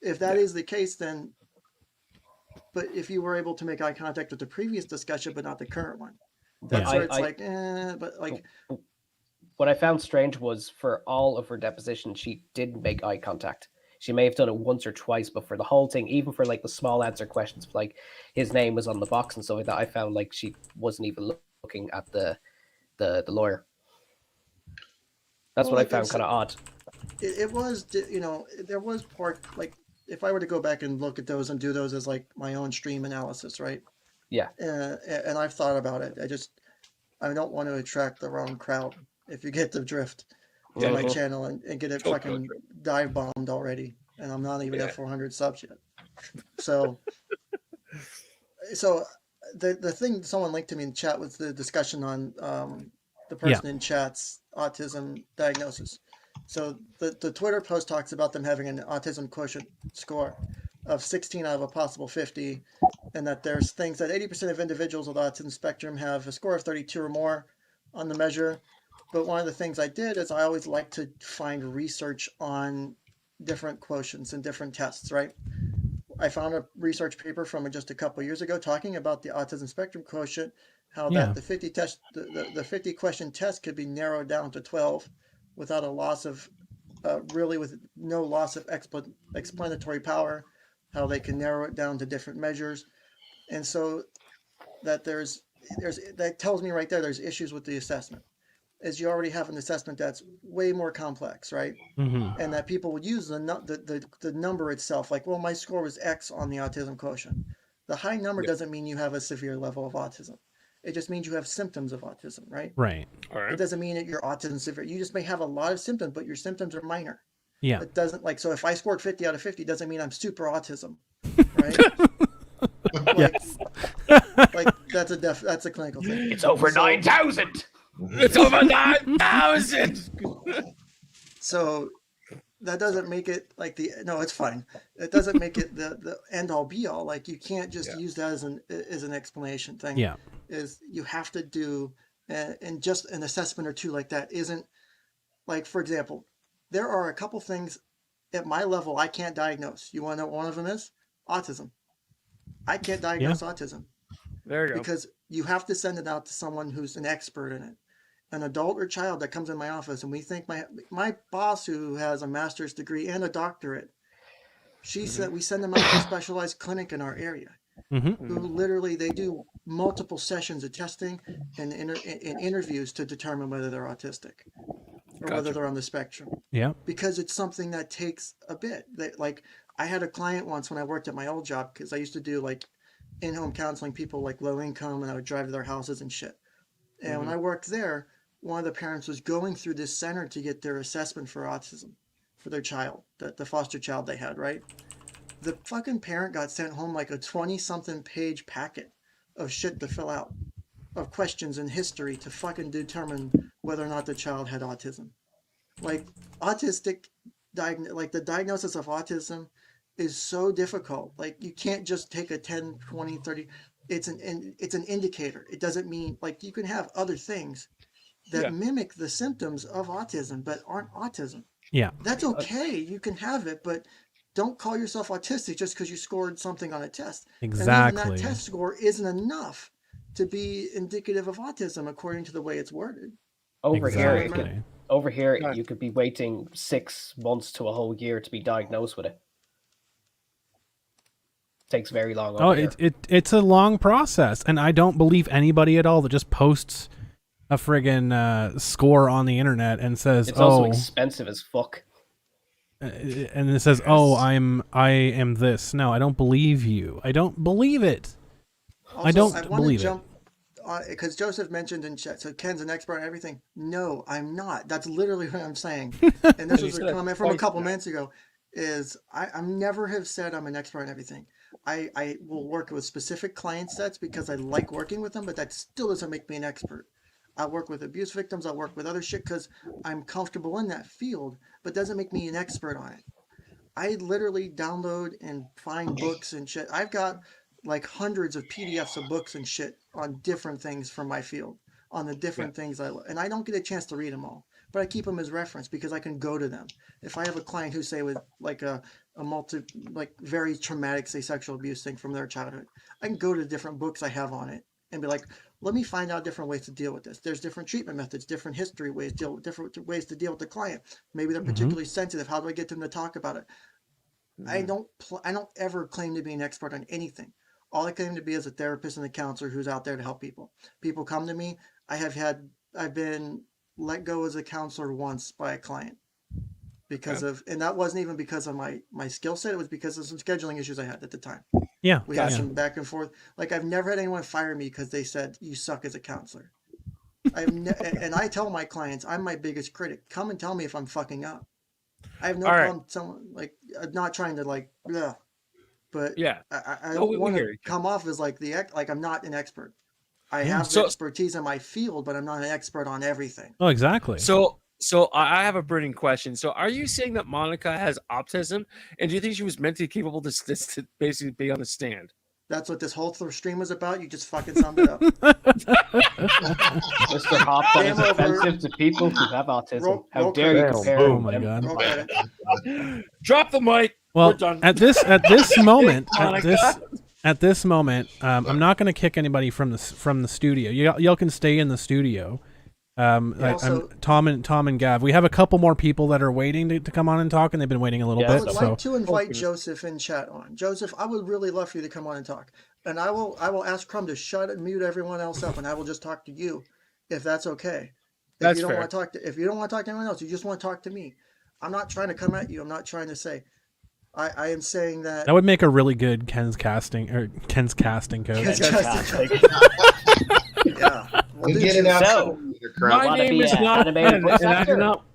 [SPEAKER 3] If that is the case, then, but if you were able to make eye contact with the previous discussion, but not the current one, that's where it's but like.
[SPEAKER 1] What I found strange was for all of her deposition, she didn't make eye contact. She may have done it once or twice, but for the whole thing, even for like the small answer questions, like his name was on the box and stuff like that, I found like she wasn't even looking at the lawyer. That's what I found kind of odd.
[SPEAKER 3] It was, there was part, like, if I were to go back and look at those and do those as like my own stream analysis, right?
[SPEAKER 1] Yeah.
[SPEAKER 3] And I've thought about it. I don't want to attract the wrong crowd. If you get the drift to my channel and get it fucking dive bombed already, and I'm not even at 400 subs yet. So the thing someone linked to me in chat was the discussion on the person in chat's autism diagnosis. So the Twitter post talks about them having an autism quotient score of 16 out of a possible 50, and that there's things that 80% of individuals with autism spectrum have a score of 32 or more on the measure. But one of the things I did is I always like to find research on different quotients and different tests, right? I found a research paper from just a couple of years ago talking about the autism spectrum quotient, how that the 50 question test could be narrowed down to 12 without a loss of really with no loss of explanatory power, how they can narrow it down to different measures. And so that there's that tells me right there's issues with the assessment, is you already have an assessment that's way more complex, right?
[SPEAKER 2] Mm-hmm.
[SPEAKER 3] And that people would use the number itself, like, well, my score was X on the autism quotient. The high number doesn't mean you have a severe level of autism. It just means you have symptoms of autism, right?
[SPEAKER 2] Right.
[SPEAKER 5] All right.
[SPEAKER 3] It doesn't mean that your autism is severe. You just may have a lot of symptoms, but your symptoms are minor.
[SPEAKER 2] Yeah.
[SPEAKER 3] It doesn't, like, so if I scored 50 out of 50, doesn't mean I'm super autism, right?
[SPEAKER 2] Yes.
[SPEAKER 3] Like that's a clinical thing.
[SPEAKER 1] It's over 9,000.
[SPEAKER 9] It's over 9,000.
[SPEAKER 3] So that doesn't make it like no, it's fine. It doesn't make it the end all be all. Like you can't just use that as an explanation thing.
[SPEAKER 2] Yeah.
[SPEAKER 3] Is you have to do and just an assessment or two like that isn't, like, for example, there are a couple things at my level I can't diagnose. You want to know what one of them is? Autism. I can't diagnose autism.
[SPEAKER 9] There you go.
[SPEAKER 3] Because you have to send it out to someone who's an expert in it. An adult or child that comes in my office, and we think my boss, who has a master's degree and a doctorate, she said we send them out to a specialized clinic in our area, who literally they do multiple sessions of testing and interviews to determine whether they're autistic or whether they're on the spectrum.
[SPEAKER 2] Yeah.
[SPEAKER 3] Because it's something that takes a bit. Like I had a client once when I worked at my old job, because I used to do like in-home counseling, people like low income, and I would drive to their houses and shit. And when I worked there, one of the parents was going through this center to get their assessment for autism for their child, the foster child they had, right? The fucking parent got sent home like a 20-something page packet of shit to fill out, of questions and history to fucking determine whether or not the child had autism. Like the diagnosis of autism is so difficult. Like you can't just take a 10, 20, 30. It's an indicator. It doesn't mean, like, you can have other things that mimic the symptoms of autism but aren't autism.
[SPEAKER 2] Yeah.
[SPEAKER 3] That's okay. You can have it, but don't call yourself autistic just because you scored something on a test.
[SPEAKER 2] Exactly.
[SPEAKER 3] And even that test score isn't enough to be indicative of autism according to the way it's worded.
[SPEAKER 1] Over
[SPEAKER 2] Exactly.
[SPEAKER 1] here, you could be waiting 6 months to a whole year to be diagnosed with it. Takes very long.
[SPEAKER 2] Oh, it's a long process, and I don't believe anybody at all that just posts a friggin' score on the internet and says,
[SPEAKER 1] it's also expensive as fuck.
[SPEAKER 2] And it says, I am this. No, I don't believe you. I don't believe it.
[SPEAKER 3] Also,
[SPEAKER 2] I don't believe it.
[SPEAKER 3] Because Joseph mentioned in chat, so Ken's an expert on everything. No, I'm not. That's literally what I'm saying. And this was a comment from a couple minutes ago. Is I never have said I'm an expert on everything. I will work with specific client sets because I like working with them, but that still doesn't make me an expert. I work with abuse victims. I work with other shit because I'm comfortable in that field, but doesn't make me an expert on it. I literally download and find books and shit. I've got like hundreds of PDFs of books and shit on different things from my field, on the different things and I don't get a chance to read them all, but I keep them as reference because I can go to them. If I have a client who say with like a very traumatic, say, sexual abuse thing from their childhood, I can go to different books I have on it and be like, let me find out different ways to deal with this. There's different treatment methods, different history ways, different ways to deal with the client. Maybe they're particularly sensitive. How do I get them to talk about it? I don't ever claim to be an expert on anything. All I claim to be is a therapist and a counselor who's out there to help people. People come to me. I've been let go as a counselor once by a client because and that wasn't even because of my skill set. It was because of some scheduling issues I had at the time.
[SPEAKER 2] Yeah.
[SPEAKER 3] We had some back and forth. Like, I've never had anyone fire me because they said you suck as a counselor. And I tell my clients, I'm my biggest critic. Come and tell me if I'm fucking up. I have no problem. Someone like not trying to like, bleh, but I don't want to come off as like I'm not an expert. I have expertise in my field, but I'm not an expert on everything.
[SPEAKER 2] Oh, exactly.
[SPEAKER 9] So I have a burning question. So are you saying that Monica has autism, and do you think she was mentally capable to basically be on the stand?
[SPEAKER 3] That's what this whole stream was about. You just fucking summed it up.
[SPEAKER 1] Mr. Hoppe, that is offensive to people who have autism. How dare you compare?
[SPEAKER 2] Oh my god!
[SPEAKER 9] Drop the mic.
[SPEAKER 2] Well,
[SPEAKER 9] we're done.
[SPEAKER 2] at this moment, at this moment, I'm not going to kick anybody from the studio. Y'all can stay in the studio,
[SPEAKER 3] Also-
[SPEAKER 2] Tom and Gav. We have a couple more people that are waiting to come on and talk, and they've been waiting a little
[SPEAKER 1] Yeah,
[SPEAKER 3] I
[SPEAKER 2] bit.
[SPEAKER 3] would
[SPEAKER 2] So
[SPEAKER 3] like to invite
[SPEAKER 9] goodness.
[SPEAKER 3] Joseph in chat on. Joseph, I would really love for you to come on and talk. And I will ask Crumb to shut and mute everyone else up, and I will just talk to you, if that's okay. If
[SPEAKER 9] That's
[SPEAKER 3] you don't
[SPEAKER 9] fair.
[SPEAKER 3] want to talk to, if you don't want to talk to anyone else, you just want to talk to me. I'm not trying to come at you. I'm not trying to say. I am saying that.
[SPEAKER 2] that would make a really good Ken's casting coach.
[SPEAKER 3] Ken's
[SPEAKER 1] Fantastic.
[SPEAKER 3] Yeah, we'll
[SPEAKER 7] You
[SPEAKER 3] do
[SPEAKER 7] get it
[SPEAKER 3] two.
[SPEAKER 7] out.
[SPEAKER 1] So,
[SPEAKER 7] Crumb.
[SPEAKER 9] My
[SPEAKER 1] wanna
[SPEAKER 9] name
[SPEAKER 1] be
[SPEAKER 9] is
[SPEAKER 1] an
[SPEAKER 9] not
[SPEAKER 1] animated
[SPEAKER 9] Ken,
[SPEAKER 1] voice
[SPEAKER 9] and I do
[SPEAKER 1] actor?
[SPEAKER 9] not.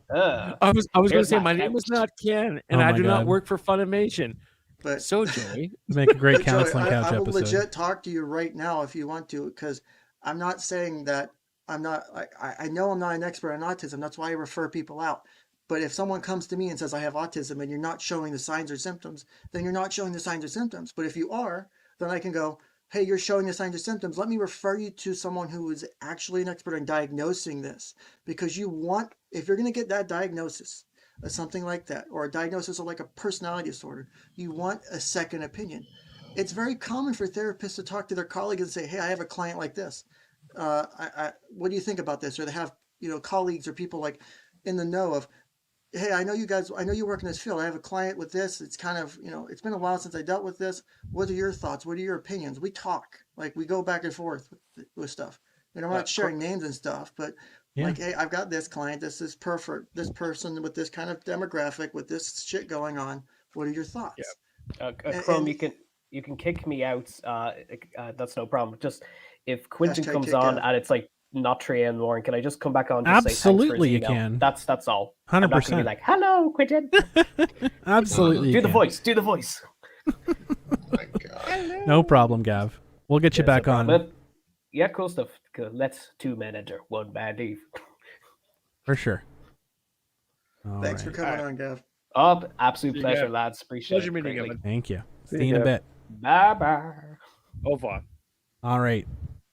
[SPEAKER 9] I was going to
[SPEAKER 1] Here's
[SPEAKER 9] say
[SPEAKER 1] my
[SPEAKER 9] my name is
[SPEAKER 1] couch.
[SPEAKER 9] not Ken, and
[SPEAKER 2] Oh
[SPEAKER 9] I
[SPEAKER 2] my
[SPEAKER 9] do not
[SPEAKER 2] God.
[SPEAKER 9] work for Funimation.
[SPEAKER 3] But
[SPEAKER 9] So Joey,
[SPEAKER 2] Make a great
[SPEAKER 3] But Joey,
[SPEAKER 2] counseling couch
[SPEAKER 3] I will
[SPEAKER 2] episode.
[SPEAKER 3] legit talk to you right now if you want to, because I'm not saying that I'm not. I know I'm not an expert on autism. That's why I refer people out. But if someone comes to me and says I have autism and you're not showing the signs or symptoms, then you're not showing the signs or symptoms. But if you are, then I can go, hey, you're showing the signs or symptoms. Let me refer you to someone who is actually an expert in diagnosing this, because you want, if you're going to get that diagnosis of something like that, or a diagnosis of like a personality disorder, you want a second opinion. It's very common for therapists to talk to their colleagues and say, hey, I have a client like this. What do you think about this? Or they have, colleagues or people like in the know of, hey, I know you work in this field. I have a client with this. It's kind of, it's been a while since I dealt with this. What are your thoughts? What are your opinions? We talk, like we go back and forth with stuff. I'm not sharing names and stuff, but
[SPEAKER 2] Yeah.
[SPEAKER 3] like, hey, I've got this client. This is perfect. This person with this kind of demographic, with this shit going on. What are your thoughts?
[SPEAKER 1] Chrome,
[SPEAKER 3] And-
[SPEAKER 1] you can kick me out. That's no problem. Just if Quentin
[SPEAKER 3] Hashtag
[SPEAKER 1] comes
[SPEAKER 3] kick
[SPEAKER 1] on
[SPEAKER 3] out.
[SPEAKER 1] and it's like not 3 a.m. in the morning, can I just come back on? And just say thanks for his
[SPEAKER 2] Absolutely, you
[SPEAKER 1] email?
[SPEAKER 2] can.
[SPEAKER 1] That's all. I'm not going to be
[SPEAKER 2] 100%.
[SPEAKER 1] like, hello, Quentin.
[SPEAKER 2] Absolutely.
[SPEAKER 1] Do
[SPEAKER 2] you
[SPEAKER 1] the
[SPEAKER 2] can.
[SPEAKER 1] voice. Do the voice.
[SPEAKER 7] My God.
[SPEAKER 2] No problem, Gav. We'll get you back
[SPEAKER 1] no
[SPEAKER 2] on
[SPEAKER 1] problem. Yeah, cool stuff. Let's 2 men enter, 1 man leave.
[SPEAKER 2] for sure. All
[SPEAKER 3] Thanks for
[SPEAKER 2] right.
[SPEAKER 3] coming on, Gav.
[SPEAKER 1] Oh, absolute
[SPEAKER 9] See you,
[SPEAKER 1] pleasure,
[SPEAKER 9] Gav.
[SPEAKER 1] lads. Appreciate
[SPEAKER 9] Pleasure
[SPEAKER 1] it.
[SPEAKER 9] meeting you,
[SPEAKER 1] greatly.
[SPEAKER 9] bud.
[SPEAKER 2] Thank you.
[SPEAKER 6] See
[SPEAKER 2] See you
[SPEAKER 6] you,
[SPEAKER 2] in a
[SPEAKER 6] Gav.
[SPEAKER 2] bit.
[SPEAKER 1] Bye bye.
[SPEAKER 9] au revoir.
[SPEAKER 2] All right.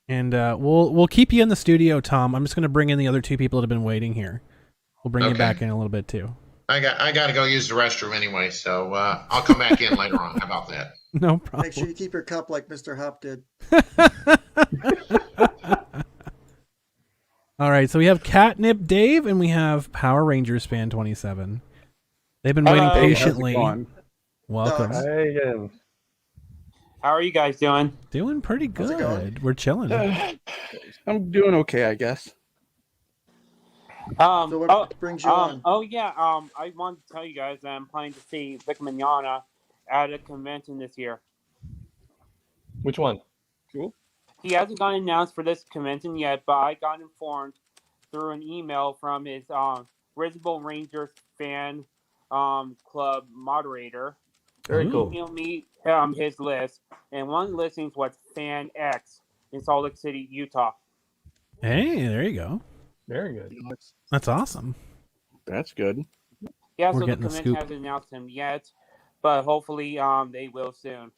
[SPEAKER 2] And we'll keep you in the studio, Tom. I'm just going to bring in the other 2 people that have been waiting here. We'll bring you
[SPEAKER 7] Okay.
[SPEAKER 2] back in a little bit too.
[SPEAKER 7] I got to go use the restroom anyway, so I'll come back in later on. How about that?
[SPEAKER 2] No problem.
[SPEAKER 3] Make sure you keep your cup like Mr. Hoppe did.
[SPEAKER 2] All right, so we have Catnip Dave and we have Power Rangers fan 27. They've been waiting
[SPEAKER 10] Hello.
[SPEAKER 2] patiently.
[SPEAKER 10] How's it going?
[SPEAKER 2] Welcome.
[SPEAKER 3] Dogs.
[SPEAKER 6] Hey again.
[SPEAKER 10] How are you guys doing?
[SPEAKER 2] Doing pretty
[SPEAKER 3] How's it going?
[SPEAKER 2] good. We're chilling.
[SPEAKER 10] I'm doing okay, I guess.
[SPEAKER 3] So what brings you on?
[SPEAKER 10] Oh yeah, I wanted to tell you guys that I'm planning to see Vic Mignogna at a convention this year.
[SPEAKER 6] Which one?
[SPEAKER 10] He hasn't gotten announced for this convention yet, but I got informed through an email from his Risible Rangers fan club moderator.
[SPEAKER 6] Very
[SPEAKER 2] Ooh.
[SPEAKER 6] cool.
[SPEAKER 10] Emailed me his list, and one of the listings was Fan X in Salt Lake City, Utah.
[SPEAKER 2] Hey, there you go.
[SPEAKER 6] Very good.
[SPEAKER 2] That's awesome.
[SPEAKER 10] That's good. Yeah,
[SPEAKER 2] We're
[SPEAKER 10] so the
[SPEAKER 2] getting the
[SPEAKER 10] convention
[SPEAKER 2] scoop.
[SPEAKER 10] hasn't announced him yet, but hopefully they will soon.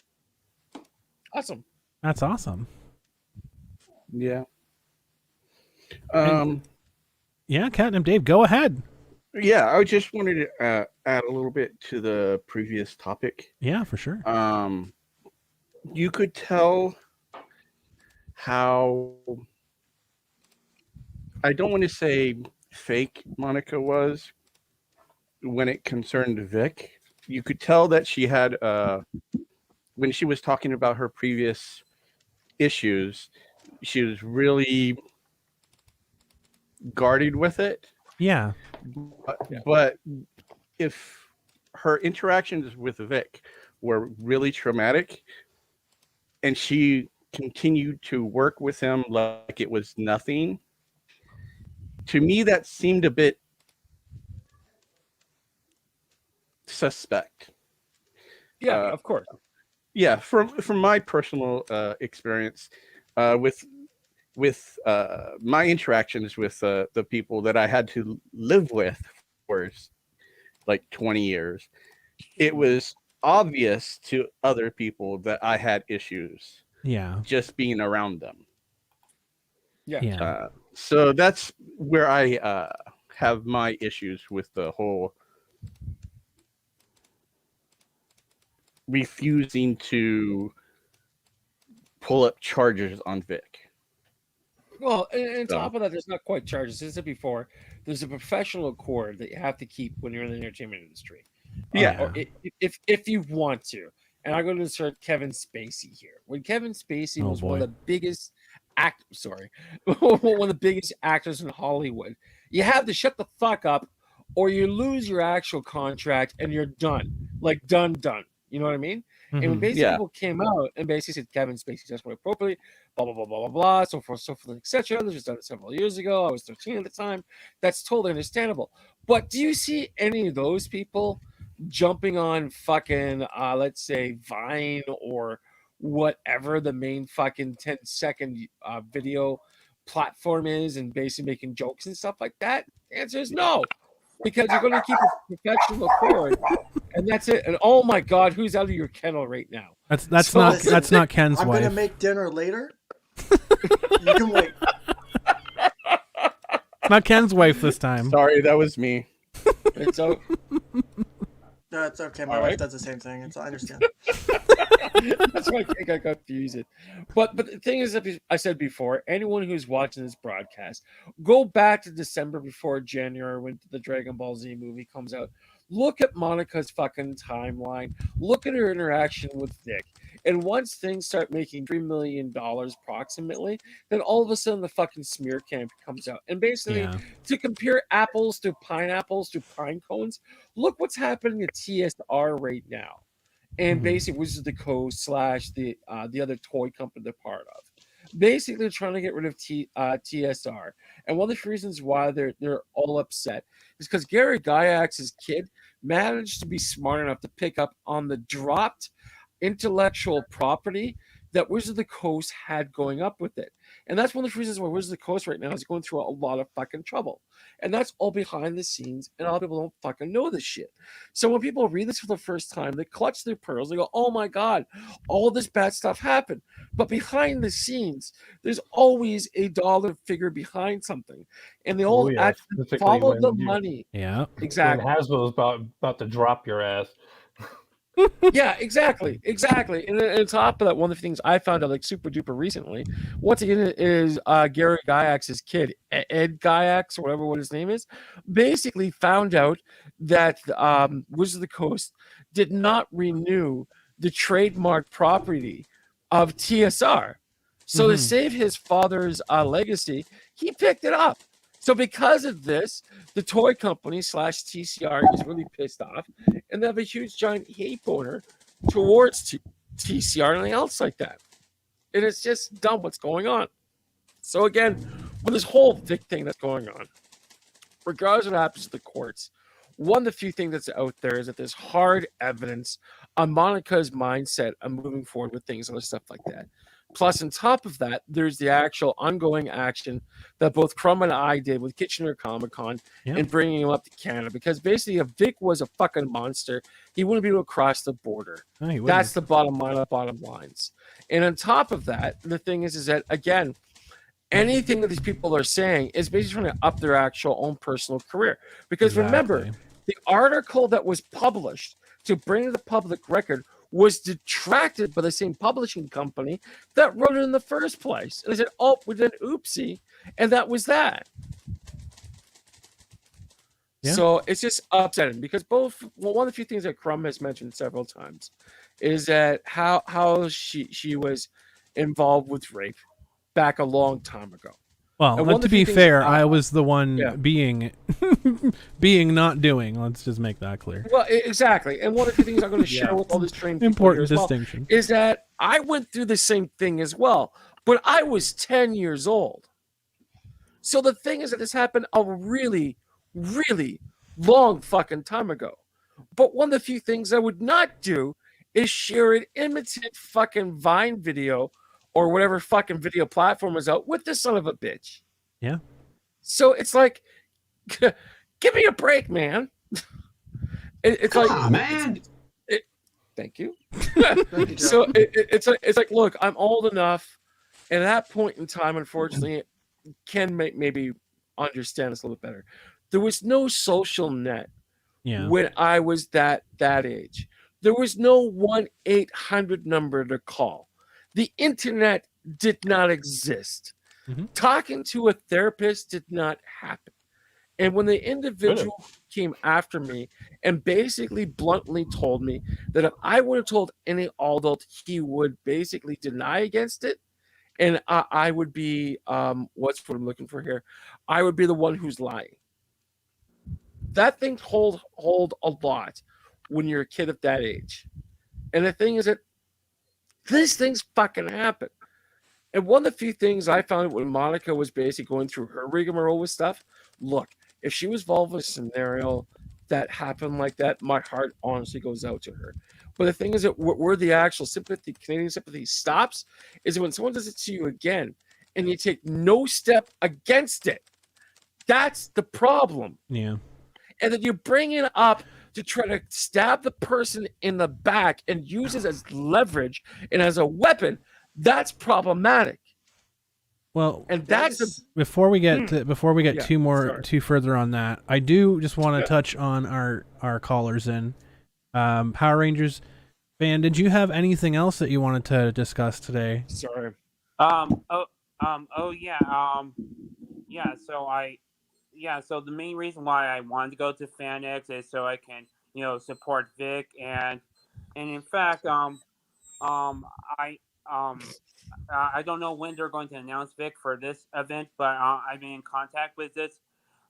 [SPEAKER 9] Awesome.
[SPEAKER 2] That's awesome.
[SPEAKER 10] Yeah.
[SPEAKER 2] Yeah, Catnip Dave, go ahead.
[SPEAKER 11] Yeah, I just wanted to add a little bit to the previous topic.
[SPEAKER 2] Yeah, for sure.
[SPEAKER 11] You could tell how, I don't want to say fake Monica was when it concerned Vic. You could tell that she had, when she was talking about her previous issues, she was really guarded with it.
[SPEAKER 2] Yeah.
[SPEAKER 11] But if her interactions with Vic were really traumatic and she continued to work with him like it was nothing, to me that seemed a bit suspect.
[SPEAKER 9] Yeah, of course.
[SPEAKER 11] Yeah, from my personal experience with my interactions with the people that I had to live with for like 20 years, it was obvious to other people that I had issues.
[SPEAKER 2] Yeah.
[SPEAKER 11] Just being around them.
[SPEAKER 2] Yeah.
[SPEAKER 11] So that's where I have my issues with the whole refusing to pull up charges on Vic.
[SPEAKER 9] Well, and on
[SPEAKER 11] So-
[SPEAKER 9] top of that, there's not quite charges. As I said before, there's a professional accord that you have to keep when you're in the entertainment industry.
[SPEAKER 11] Yeah.
[SPEAKER 9] Or if you want to. And I'm going to insert Kevin Spacey here. When Kevin Spacey
[SPEAKER 2] Oh,
[SPEAKER 9] was one
[SPEAKER 2] boy.
[SPEAKER 9] of the biggest one of the biggest actors in Hollywood, you have to shut the fuck up, or you lose your actual contract and you're done. Like done. You know what I mean? And when
[SPEAKER 2] Mhm.
[SPEAKER 9] basically
[SPEAKER 11] Yeah.
[SPEAKER 9] people came out and basically said Kevin Spacey just went appropriately, blah blah blah blah blah blah, so forth, etc. This was done several years ago. I was 13 at the time. That's totally understandable. But do you see any of those people jumping on fucking let's say Vine or whatever the main fucking 10-second video platform is and basically making jokes and stuff like that? The answer is no, because you're going to keep a professional accord, and that's it. And oh my god, who's out of your kennel right now?
[SPEAKER 2] That's
[SPEAKER 9] So-
[SPEAKER 2] not Ken's
[SPEAKER 3] I'm
[SPEAKER 2] wife.
[SPEAKER 3] gonna make dinner later. You can wait.
[SPEAKER 2] Not Ken's wife this time.
[SPEAKER 11] Sorry, that was me.
[SPEAKER 9] And so
[SPEAKER 3] No, it's okay. My
[SPEAKER 9] All
[SPEAKER 3] wife
[SPEAKER 9] right.
[SPEAKER 3] does the same thing. I understand.
[SPEAKER 9] that's why I think I confused it. But the thing is, that I said before, anyone who's watching this broadcast, go back to December before January when the Dragon Ball Z movie comes out. Look at Monica's fucking timeline. Look at her interaction with Vic. And once things start making $3 million approximately, then all of a sudden the fucking smear camp comes out. And basically,
[SPEAKER 2] Yeah.
[SPEAKER 9] to compare apples to pineapples to pine cones, look what's happening at TSR right now. And
[SPEAKER 2] Mhm.
[SPEAKER 9] basically, Wizards of the Coast / the other toy company they're part of. Basically, they're trying to get rid of TSR. And one of the reasons why they're all upset is because Gary Gygax's kid managed to be smart enough to pick up on the dropped intellectual property that Wizards of the Coast had going up with it. And that's one of the reasons why Wizards of the Coast right now is going through a lot of fucking trouble. And that's all behind the scenes, and a lot of people don't fucking know this shit. So when people read this for the first time, they clutch their pearls. They go, oh my God, all this bad stuff happened. But behind the scenes, there's always a dollar figure behind something. And they all
[SPEAKER 6] Oh, yes,
[SPEAKER 9] actually
[SPEAKER 6] particularly
[SPEAKER 9] follow
[SPEAKER 6] when
[SPEAKER 9] the
[SPEAKER 6] you-
[SPEAKER 9] money.
[SPEAKER 2] Yeah.
[SPEAKER 9] Exactly.
[SPEAKER 6] When Hasbro's about to drop your ass.
[SPEAKER 9] Yeah, exactly. And on top of that, one of the things I found out like super duper recently, once again, is Gary Gygax's kid, Ed Gygax, or whatever what his name is, basically found out that Wizards of the Coast did not renew the trademark property of TSR. So to
[SPEAKER 2] Mhm.
[SPEAKER 9] save his father's legacy, he picked it up. So because of this, the toy company / TCR is really pissed off, and they have a huge giant hate boner towards TCR and anything else like that. And it's just dumb what's going on. So again, with this whole Vic thing that's going on, regardless of what happens to the courts, one of the few things that's out there is that there's hard evidence on Monica's mindset of moving forward with things and other stuff like that. Plus, on top of that, there's the actual ongoing action that both Crumb and I did with Kitchener Comic Con
[SPEAKER 2] Yeah.
[SPEAKER 9] and bringing him up to Canada. Because basically, if Vic was a fucking monster, he wouldn't be able to cross the border.
[SPEAKER 2] No, he wouldn't.
[SPEAKER 9] That's the bottom line of bottom lines. And on top of that, the thing is that, again, anything that these people are saying is basically trying to up their actual own personal career. Because remember,
[SPEAKER 2] Exactly.
[SPEAKER 9] the article that was published to bring to the public record was detracted by the same publishing company that wrote it in the first place. And they said, oh, we did an oopsie. And that was that.
[SPEAKER 2] Yeah.
[SPEAKER 9] So it's just upsetting because one of the few things that Crumb has mentioned several times is that how she was involved with rape back a long time ago.
[SPEAKER 2] Well,
[SPEAKER 9] And one of
[SPEAKER 2] to
[SPEAKER 9] the
[SPEAKER 2] be
[SPEAKER 9] few things-
[SPEAKER 2] fair, I was the one
[SPEAKER 9] yeah.
[SPEAKER 2] being not doing. Let's just make that clear.
[SPEAKER 9] Well, exactly. And one of the things I'm going to share with all this trained people
[SPEAKER 2] Important
[SPEAKER 9] here as well
[SPEAKER 2] distinction.
[SPEAKER 9] is that I went through the same thing as well, but I was 10 years old. So the thing is that this happened a really, really long fucking time ago. But one of the few things I would not do is share an imitate fucking Vine video or whatever fucking video platform is out with this son of a bitch.
[SPEAKER 2] Yeah.
[SPEAKER 9] So it's like, give me a break, man. It's
[SPEAKER 8] Come
[SPEAKER 9] like,
[SPEAKER 8] on, man.
[SPEAKER 9] Thank you.
[SPEAKER 3] Thank you, Joe.
[SPEAKER 9] So it's like, look, I'm old enough, and at that point in time, unfortunately, Ken maybe understand this a little bit better. There was no social net
[SPEAKER 2] Yeah.
[SPEAKER 9] when I was that age. There was no 1-800 number to call. The internet did not exist. Talking to a therapist did not happen. And when the individual came after me and basically bluntly told me that if I would have told any adult, he would basically deny against it, and I would be what's what I'm looking for here. I would be the one who's lying. That thing hold a lot when you're a kid at that age. And the thing is that these things fucking happen. And one of the few things I found when Monica was basically going through her rigmarole with stuff, look, if she was involved with a scenario that happened like that, my heart honestly goes out to her. But the thing is that where the actual sympathy, Canadian sympathy stops, is when someone does it to you again and you take no step against it. That's the problem.
[SPEAKER 2] Yeah.
[SPEAKER 9] And then you bring it up to try to stab the person in the back and use it as leverage and as a weapon. That's problematic.
[SPEAKER 2] Well,
[SPEAKER 9] and that's
[SPEAKER 2] before we get
[SPEAKER 9] Yeah,
[SPEAKER 2] two further on that, I do just want to touch on our callers in. Power Rangers fan, did you have anything else that you wanted to discuss today?
[SPEAKER 9] Sorry.
[SPEAKER 10] So the main reason why I wanted to go to FanX is so I can, support Vic, and in fact, I don't know when they're going to announce Vic for this event, but I've been in contact with this,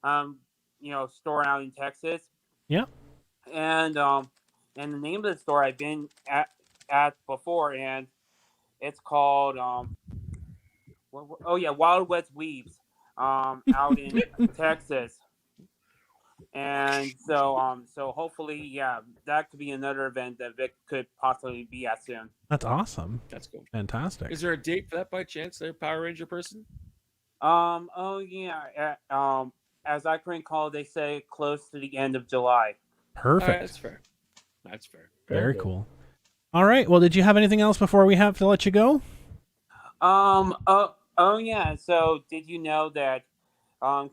[SPEAKER 10] store out in Texas.
[SPEAKER 2] Yeah.
[SPEAKER 10] And the name of the store I've been at before, and it's called Wild West Weaves, out in Texas. And so hopefully, that could be another event that Vic could possibly be at soon.
[SPEAKER 2] That's awesome.
[SPEAKER 9] That's cool.
[SPEAKER 2] Fantastic.
[SPEAKER 9] Is there a date for that by chance, there, Power Ranger person?
[SPEAKER 10] As I can recall, they say close to the end of July.
[SPEAKER 2] Perfect.
[SPEAKER 9] All right, that's fair.
[SPEAKER 2] Very cool. All right. Well, did you have anything else before we have to let you go?
[SPEAKER 10] So did you know that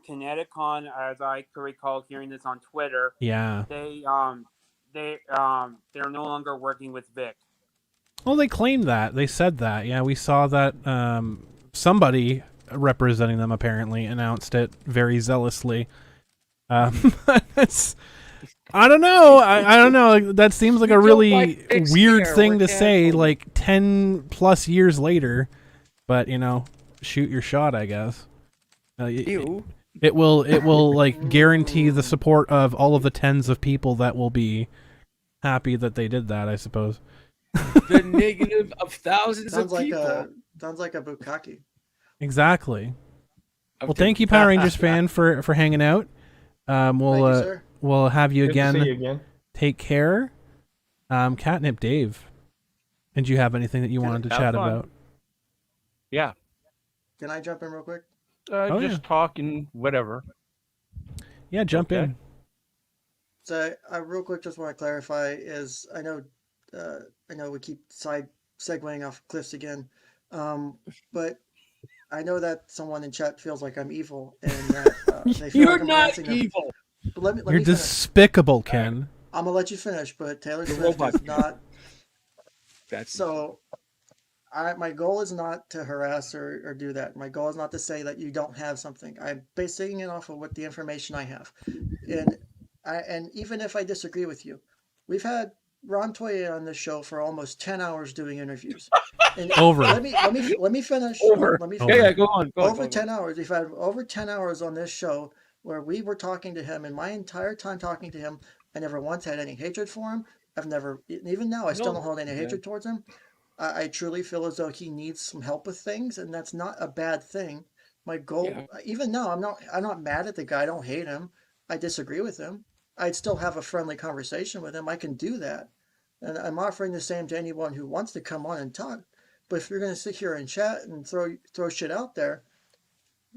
[SPEAKER 10] Connecticut, as I could recall hearing this on Twitter,
[SPEAKER 2] Yeah,
[SPEAKER 10] they're no longer working with Vic.
[SPEAKER 2] well, they claimed that. They said that. Yeah, we saw that somebody representing them apparently announced it very zealously. It's, I don't know. I don't know. That seems like a really weird thing to say, like 10 plus years later. But shoot your shot, I guess.
[SPEAKER 9] Ew.
[SPEAKER 2] It will like guarantee the support of all of the tens of people that will be happy that they did that, I suppose.
[SPEAKER 9] The negative of thousands
[SPEAKER 3] Sounds
[SPEAKER 9] of people.
[SPEAKER 3] Sounds like a bukkake.
[SPEAKER 2] Exactly. Well, thank you, Power Rangers fan, for hanging out. We'll have you
[SPEAKER 6] Good to
[SPEAKER 2] again.
[SPEAKER 6] see you again.
[SPEAKER 2] Take care. Catnip Dave. Did you have anything that you wanted to chat
[SPEAKER 11] fun.
[SPEAKER 2] about?
[SPEAKER 11] Yeah.
[SPEAKER 3] Can I jump in real quick?
[SPEAKER 11] Just talking, whatever.
[SPEAKER 2] Yeah, jump in.
[SPEAKER 3] So I real quick just want to clarify is I know we keep segueing off cliffs again, but I know that someone in chat feels like I'm evil and that they feel
[SPEAKER 9] You're
[SPEAKER 3] like I'm
[SPEAKER 9] not
[SPEAKER 3] harassing them.
[SPEAKER 9] evil.
[SPEAKER 3] But let me
[SPEAKER 2] You're
[SPEAKER 3] finish.
[SPEAKER 2] despicable, Ken.
[SPEAKER 3] I'm gonna let you finish, but Taylor
[SPEAKER 9] The
[SPEAKER 3] Swift
[SPEAKER 9] robot
[SPEAKER 3] is not.
[SPEAKER 9] That's
[SPEAKER 3] So my goal is not to harass or do that. My goal is not to say that you don't have something. I'm basing it off of what the information I have, and even if I disagree with you, we've had Ron Toye on this show for almost 10 hours doing interviews. And
[SPEAKER 2] Over.
[SPEAKER 3] Let me finish.
[SPEAKER 9] Over.
[SPEAKER 3] Let me
[SPEAKER 2] Over.
[SPEAKER 3] finish.
[SPEAKER 9] Yeah, go on.
[SPEAKER 3] Over 10 hours. We've had over 10 hours on this show where we were talking to him, and my entire time talking to him, I never once had any hatred for him. I've never, even now, I still don't hold any hatred towards him. I truly feel as though he needs some help with things, and that's not a bad thing. My goal, even now, I'm not mad at the guy. I don't hate him. I disagree with him. I'd still have a friendly conversation with him. I can do that, and I'm offering the same to anyone who wants to come on and talk. But if you're going to sit here and chat and throw shit out there,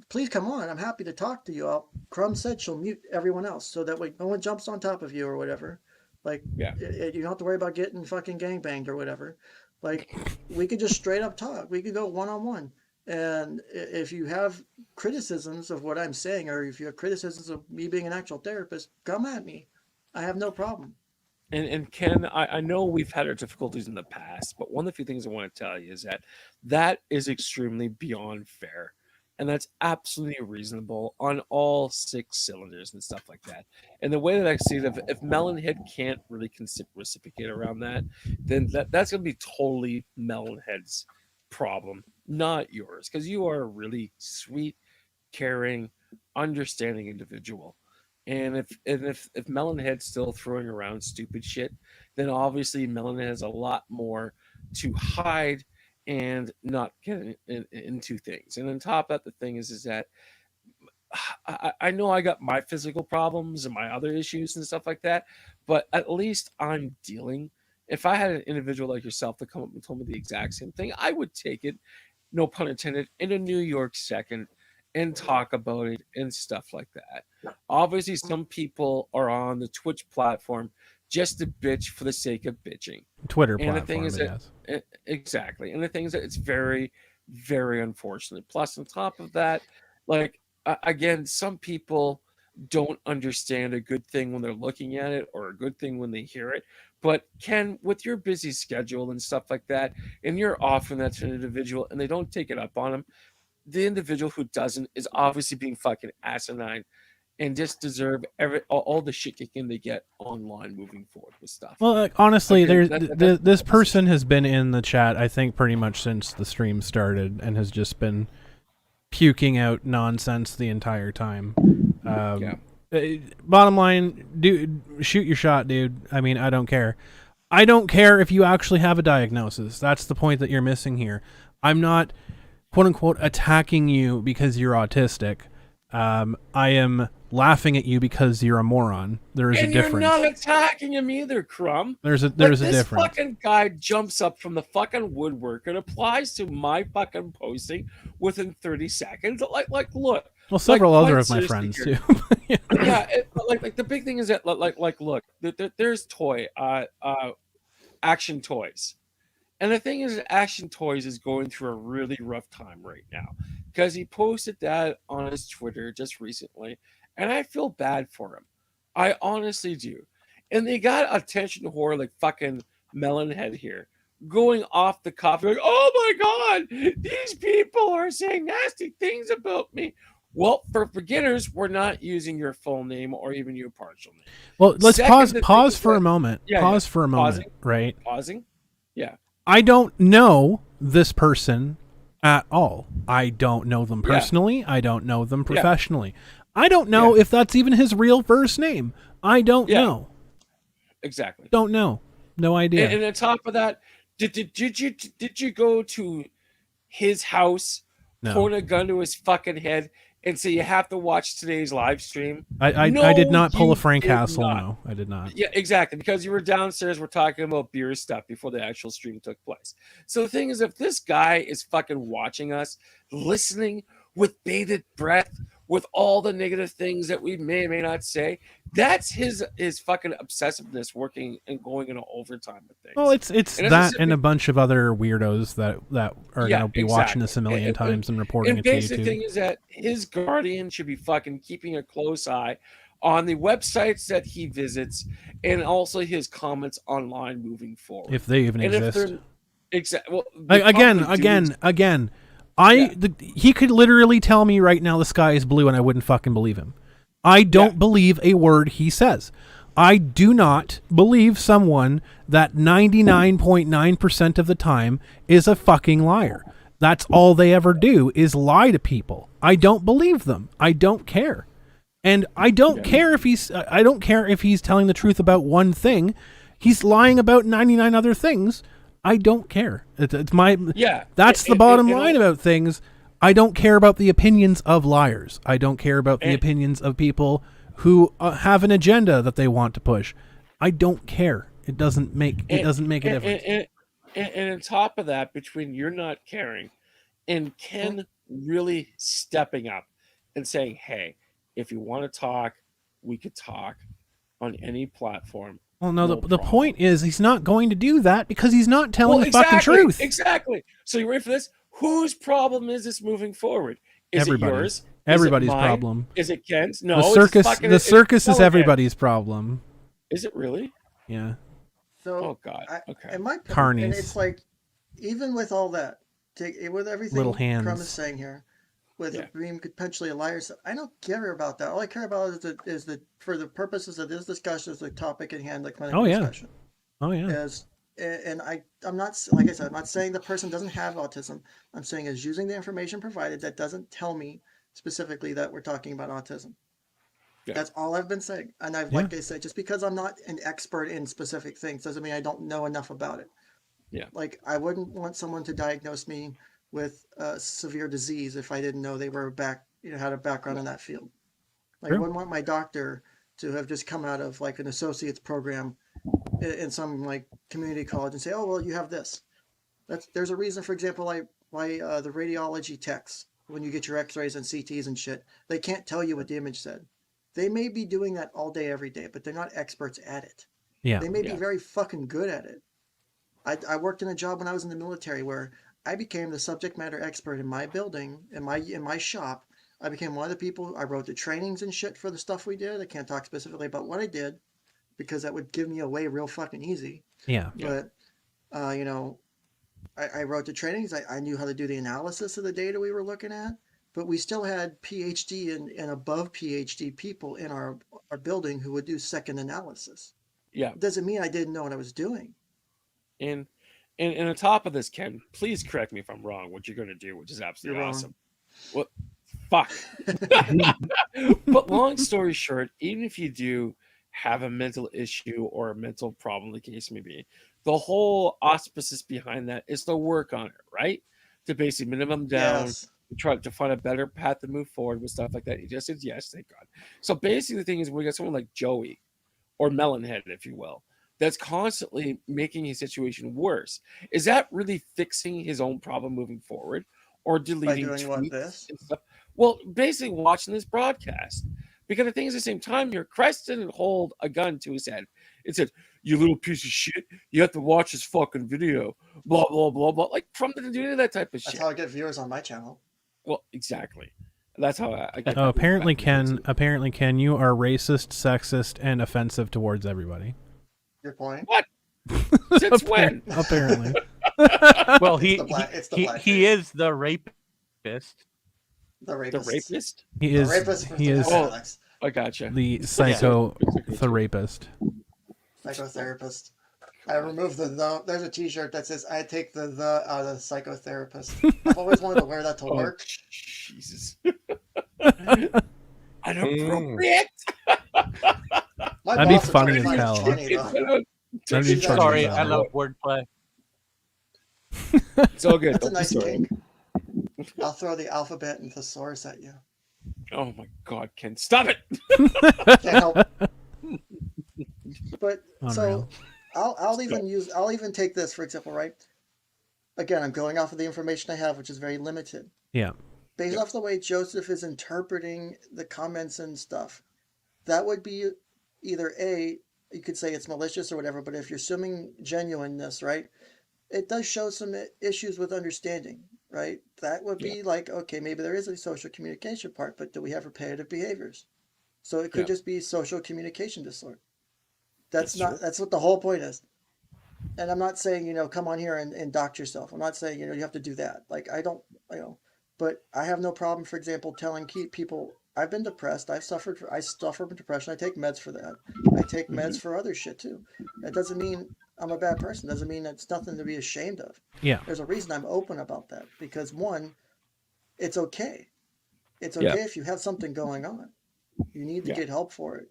[SPEAKER 3] please come on. I'm happy to talk to you. Crumb said she'll mute everyone else so that way no one jumps on top of you or whatever. Like, you don't have to worry about getting fucking gangbanged or whatever. Like, we could just straight up talk. We could go one-on-one. And if you have criticisms of what I'm saying, or if you have criticisms of me being an actual therapist, come at me. I have no problem.
[SPEAKER 9] And Ken, I know we've had our difficulties in the past, but one of the few things I want to tell you is that is extremely beyond fair. and that's absolutely reasonable on all 6 cylinders and stuff like that. And the way that I see it, if Melonhead can't really reciprocate around that, then that's going to be totally Melonhead's problem, not yours, because you are a really sweet, caring, understanding individual. And if Melonhead's still throwing around stupid shit, then obviously Melonhead has a lot more to hide and not get into things. And on top of that, the thing is that I know I got my physical problems and my other issues and stuff like that, but at least I'm dealing. If I had an individual like yourself to come up and told me the exact same thing, I would take it, no pun intended, in a New York second and talk about it and stuff like that. Obviously, some people are on the Twitch platform just to bitch for the sake of bitching.
[SPEAKER 2] Twitter
[SPEAKER 9] And the
[SPEAKER 2] platform,
[SPEAKER 9] thing is
[SPEAKER 2] I
[SPEAKER 9] that
[SPEAKER 2] guess.
[SPEAKER 9] exactly, and the thing is that it's very, very unfortunate. Plus, on top of that, like again, some people don't understand a good thing when they're looking at it or a good thing when they hear it. But Ken, with your busy schedule and stuff like that, and you're offering that to an individual and they don't take it up on them, the individual who doesn't is obviously being fucking asinine and just deserve all the shit kicking they get online moving forward with stuff.
[SPEAKER 2] Well, honestly,
[SPEAKER 9] Again,
[SPEAKER 2] this person has been in the chat, I think, pretty much since the stream started, and has just been puking out nonsense the entire time. Bottom line, dude, shoot your shot, dude. I mean, I don't care. I don't care if you actually have a diagnosis. That's the point that you're missing here. I'm not, quote unquote, attacking you because you're autistic. I am laughing at you because you're a moron. There is a difference.
[SPEAKER 9] You're not attacking him either, Crumb.
[SPEAKER 2] There's a
[SPEAKER 9] this
[SPEAKER 2] difference.
[SPEAKER 9] Fucking guy jumps up from the fucking woodwork and applies to my fucking posting within 30 seconds. Like, look.
[SPEAKER 2] Well, several other
[SPEAKER 9] quite
[SPEAKER 2] of my friends
[SPEAKER 9] seriously
[SPEAKER 2] too.
[SPEAKER 9] yeah, like the big thing is that look, there's Action Toys. And the thing is, Action Toys is going through a really rough time right now because he posted that on his Twitter just recently, and I feel bad for him. I honestly do. And they got attention whore like fucking Melonhead here going off the cuff, like, oh my God, these people are saying nasty things about me. Well, for beginners, we're not using your full name or even your partial name.
[SPEAKER 2] Well, let's
[SPEAKER 9] Second,
[SPEAKER 2] pause for a moment.
[SPEAKER 9] Yeah,
[SPEAKER 2] pause for a moment,
[SPEAKER 9] pausing,
[SPEAKER 2] right?
[SPEAKER 9] Pausing. Yeah.
[SPEAKER 2] I don't know this person at all. I don't know them personally. I don't know them professionally. I don't know if that's even his real first name. I don't know.
[SPEAKER 9] Exactly.
[SPEAKER 2] Don't know. No idea.
[SPEAKER 9] And on top of that, did you go to his house, point a gun to his fucking head, and say you have to watch today's live stream?
[SPEAKER 2] I did not pull a Frank Castle. No, I did not.
[SPEAKER 9] Yeah, exactly. Because you were downstairs, we're talking about beer stuff before the actual stream took place. So the thing is, if this guy is fucking watching us, listening with bated breath, with all the negative things that we may or may not say, that's his fucking obsessiveness working and going into overtime with things.
[SPEAKER 2] Well, it's that and a bunch of other weirdos that are going to be watching this a million times and reporting it to YouTube.
[SPEAKER 9] And basic thing is that his guardian should be fucking keeping a close eye on the websites that he visits and also his comments online moving forward.
[SPEAKER 2] If they even exist.
[SPEAKER 9] Exactly. Well,
[SPEAKER 2] again. He could literally tell me right now the sky is blue and I wouldn't fucking believe him. I don't believe a word he says. I do not believe someone that 99.9% of the time is a fucking liar. That's all they ever do is lie to people. I don't believe them. I don't care. And I don't care if he's telling the truth about one thing. He's lying about 99 other things. I don't care. It's my That's the bottom line about things. I don't care about the opinions of liars. I don't care about the opinions of people who have an agenda that they want to push. I don't care. It doesn't make a difference.
[SPEAKER 9] And on top of that, between you're not caring and Ken really stepping up and saying, "Hey, if you want to talk, we could talk on any platform."
[SPEAKER 2] Well, no, the point is he's not going to do that because he's not telling the fucking truth.
[SPEAKER 9] Exactly. So you ready for this? Whose problem is this moving forward? Is it yours?
[SPEAKER 2] Everybody's
[SPEAKER 9] is it mine?
[SPEAKER 2] problem.
[SPEAKER 9] Is it Ken's? No,
[SPEAKER 2] the circus is everybody's problem.
[SPEAKER 9] Is it really?
[SPEAKER 2] Yeah.
[SPEAKER 3] So,
[SPEAKER 9] oh God. Okay.
[SPEAKER 3] In my opinion,
[SPEAKER 2] Carnies.
[SPEAKER 3] and it's like, even with all that, with everything Crumb is saying here, with
[SPEAKER 5] Yeah.
[SPEAKER 3] being potentially a liar. So I don't care about that. All I care about is the for the purposes of this discussion, is the topic at hand, the clinical
[SPEAKER 2] Oh, yeah.
[SPEAKER 3] discussion.
[SPEAKER 2] Oh yeah.
[SPEAKER 3] Is and I'm not, like I said, I'm not saying the person doesn't have autism. I'm saying is using the information provided that doesn't tell me specifically that we're talking about autism.
[SPEAKER 5] Yeah.
[SPEAKER 3] That's all I've been saying. And like I said, just because I'm not an expert in specific things doesn't mean I don't know enough about it.
[SPEAKER 5] Yeah.
[SPEAKER 3] Like I wouldn't want someone to diagnose me with a severe disease if I didn't know they were had a background in that field. Like I
[SPEAKER 2] True.
[SPEAKER 3] wouldn't want my doctor to have just come out of like an associate's program in some like community college and say, oh, well, you have this. There's a reason, for example, why the radiology techs, when you get your x-rays and CTs and shit, they can't tell you what the image said. They may be doing that all day, every day, but they're not experts at it.
[SPEAKER 2] Yeah.
[SPEAKER 3] They may be very fucking good at it. I worked in a job when I was in the military where I became the subject matter expert in my building, in my shop. I became one of the people. I wrote the trainings and shit for the stuff we did. I can't talk specifically about what I did because that would give me away real fucking easy.
[SPEAKER 2] Yeah.
[SPEAKER 3] But, I wrote the trainings. I knew how to do the analysis of the data we were looking at, but we still had PhD and above PhD people in our building who would do second analysis.
[SPEAKER 5] Yeah.
[SPEAKER 3] It doesn't mean I didn't know what I was doing.
[SPEAKER 5] And on top of this, Ken, please correct me if I'm wrong, what you're going to do, which is absolutely
[SPEAKER 3] You're wrong.
[SPEAKER 5] awesome. What? Fuck. But long story short, even if you do have a mental issue or a mental problem, the case may be, the whole auspices behind that is to work on it, right? To basically minimum down,
[SPEAKER 3] Yes.
[SPEAKER 5] try to find a better path to move forward with stuff like that. He just says yes, thank God. So basically the thing is we got someone like Joey or Melonhead, if you will, that's constantly making his situation worse. Is that really fixing his own problem moving forward or deleting
[SPEAKER 3] doing what,
[SPEAKER 5] tweets
[SPEAKER 3] this?
[SPEAKER 5] and stuff? Well, basically watching this broadcast. Because the thing is, at the same time here, Christ didn't hold a gun to his head. It said, you little piece of shit, you have to watch this fucking video. Blah, blah, blah, blah. Like, Trump didn't do any of that type of shit.
[SPEAKER 3] That's how I get viewers on my channel.
[SPEAKER 5] Well, exactly. That's how I get
[SPEAKER 2] Oh, apparently,
[SPEAKER 5] Ken.
[SPEAKER 2] Ken, you are racist, sexist, and offensive towards everybody.
[SPEAKER 3] Your point?
[SPEAKER 5] What? Since when?
[SPEAKER 2] Apparently.
[SPEAKER 11] Well,
[SPEAKER 3] It's the black
[SPEAKER 11] he is the rapist.
[SPEAKER 3] The rapist.
[SPEAKER 5] The rapist?
[SPEAKER 2] He is.
[SPEAKER 3] The rapist for
[SPEAKER 2] He is
[SPEAKER 3] Alex.
[SPEAKER 5] I gotcha.
[SPEAKER 2] the psychotherapist.
[SPEAKER 3] Psychotherapist. I removed the. There's a T-shirt that says "I take the out of psychotherapist." I've always wanted to wear that to
[SPEAKER 5] Oh,
[SPEAKER 3] work.
[SPEAKER 5] Jesus. Inappropriate.
[SPEAKER 3] My
[SPEAKER 2] That'd be
[SPEAKER 3] boss would
[SPEAKER 2] funny
[SPEAKER 3] probably
[SPEAKER 2] as
[SPEAKER 3] find it
[SPEAKER 2] hell.
[SPEAKER 3] funny, though.
[SPEAKER 2] That'd be funny
[SPEAKER 11] Sorry,
[SPEAKER 2] as
[SPEAKER 11] I
[SPEAKER 2] hell.
[SPEAKER 11] love wordplay.
[SPEAKER 5] It's all good.
[SPEAKER 3] That's a
[SPEAKER 5] Don't be
[SPEAKER 3] nice
[SPEAKER 5] sorry.
[SPEAKER 3] kink. I'll throw the alphabet and thesaurus at you.
[SPEAKER 5] Oh my God, Ken, stop it!
[SPEAKER 3] Can't help. But
[SPEAKER 2] Unreal.
[SPEAKER 3] so I'll even take this for example, right? Again, I'm going off of the information I have, which is very limited.
[SPEAKER 2] Yeah.
[SPEAKER 3] Based off the way Joseph is interpreting the comments and stuff, that would be either A, you could say it's malicious or whatever, but if you're assuming genuineness, right, it does show some issues with understanding, right? That would be like, okay, maybe there is a social communication part, but do we have repetitive behaviors? So it could just be social communication disorder. That's what the whole point is. And I'm not saying, come on here and dox yourself. I'm not saying, you have to do that. Like, I don't, but I have no problem, for example, telling people, I've been depressed. I suffer from depression. I take meds for that. I take meds for other shit too. That doesn't mean I'm a bad person. Doesn't mean it's nothing to be ashamed of.
[SPEAKER 2] Yeah.
[SPEAKER 3] There's a reason I'm open about that because one, it's okay. It's okay if you have something going on. You need to get help for it,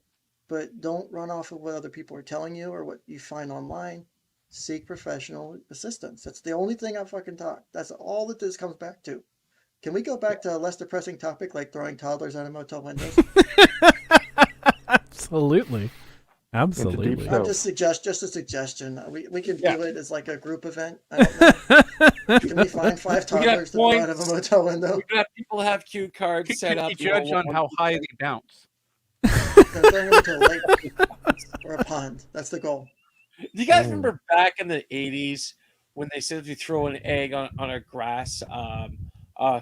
[SPEAKER 3] but don't run off of what other people are telling you or what you find online. Seek professional assistance. That's the only thing I fucking talk. That's all that this comes back to. Can we go back to a less depressing topic like throwing toddlers out of motel windows?
[SPEAKER 2] Absolutely. Absolutely.
[SPEAKER 3] Just a suggestion. We can do it as like a group event. I don't know. Can we find 5 toddlers to throw out of a motel window?
[SPEAKER 5] We got people have cue cards set up.
[SPEAKER 11] You judge on how high they bounce.
[SPEAKER 3] Throw them into a lake or a pond. That's the goal.
[SPEAKER 5] Do you guys remember back in the 80s when they said if you throw an egg on a grass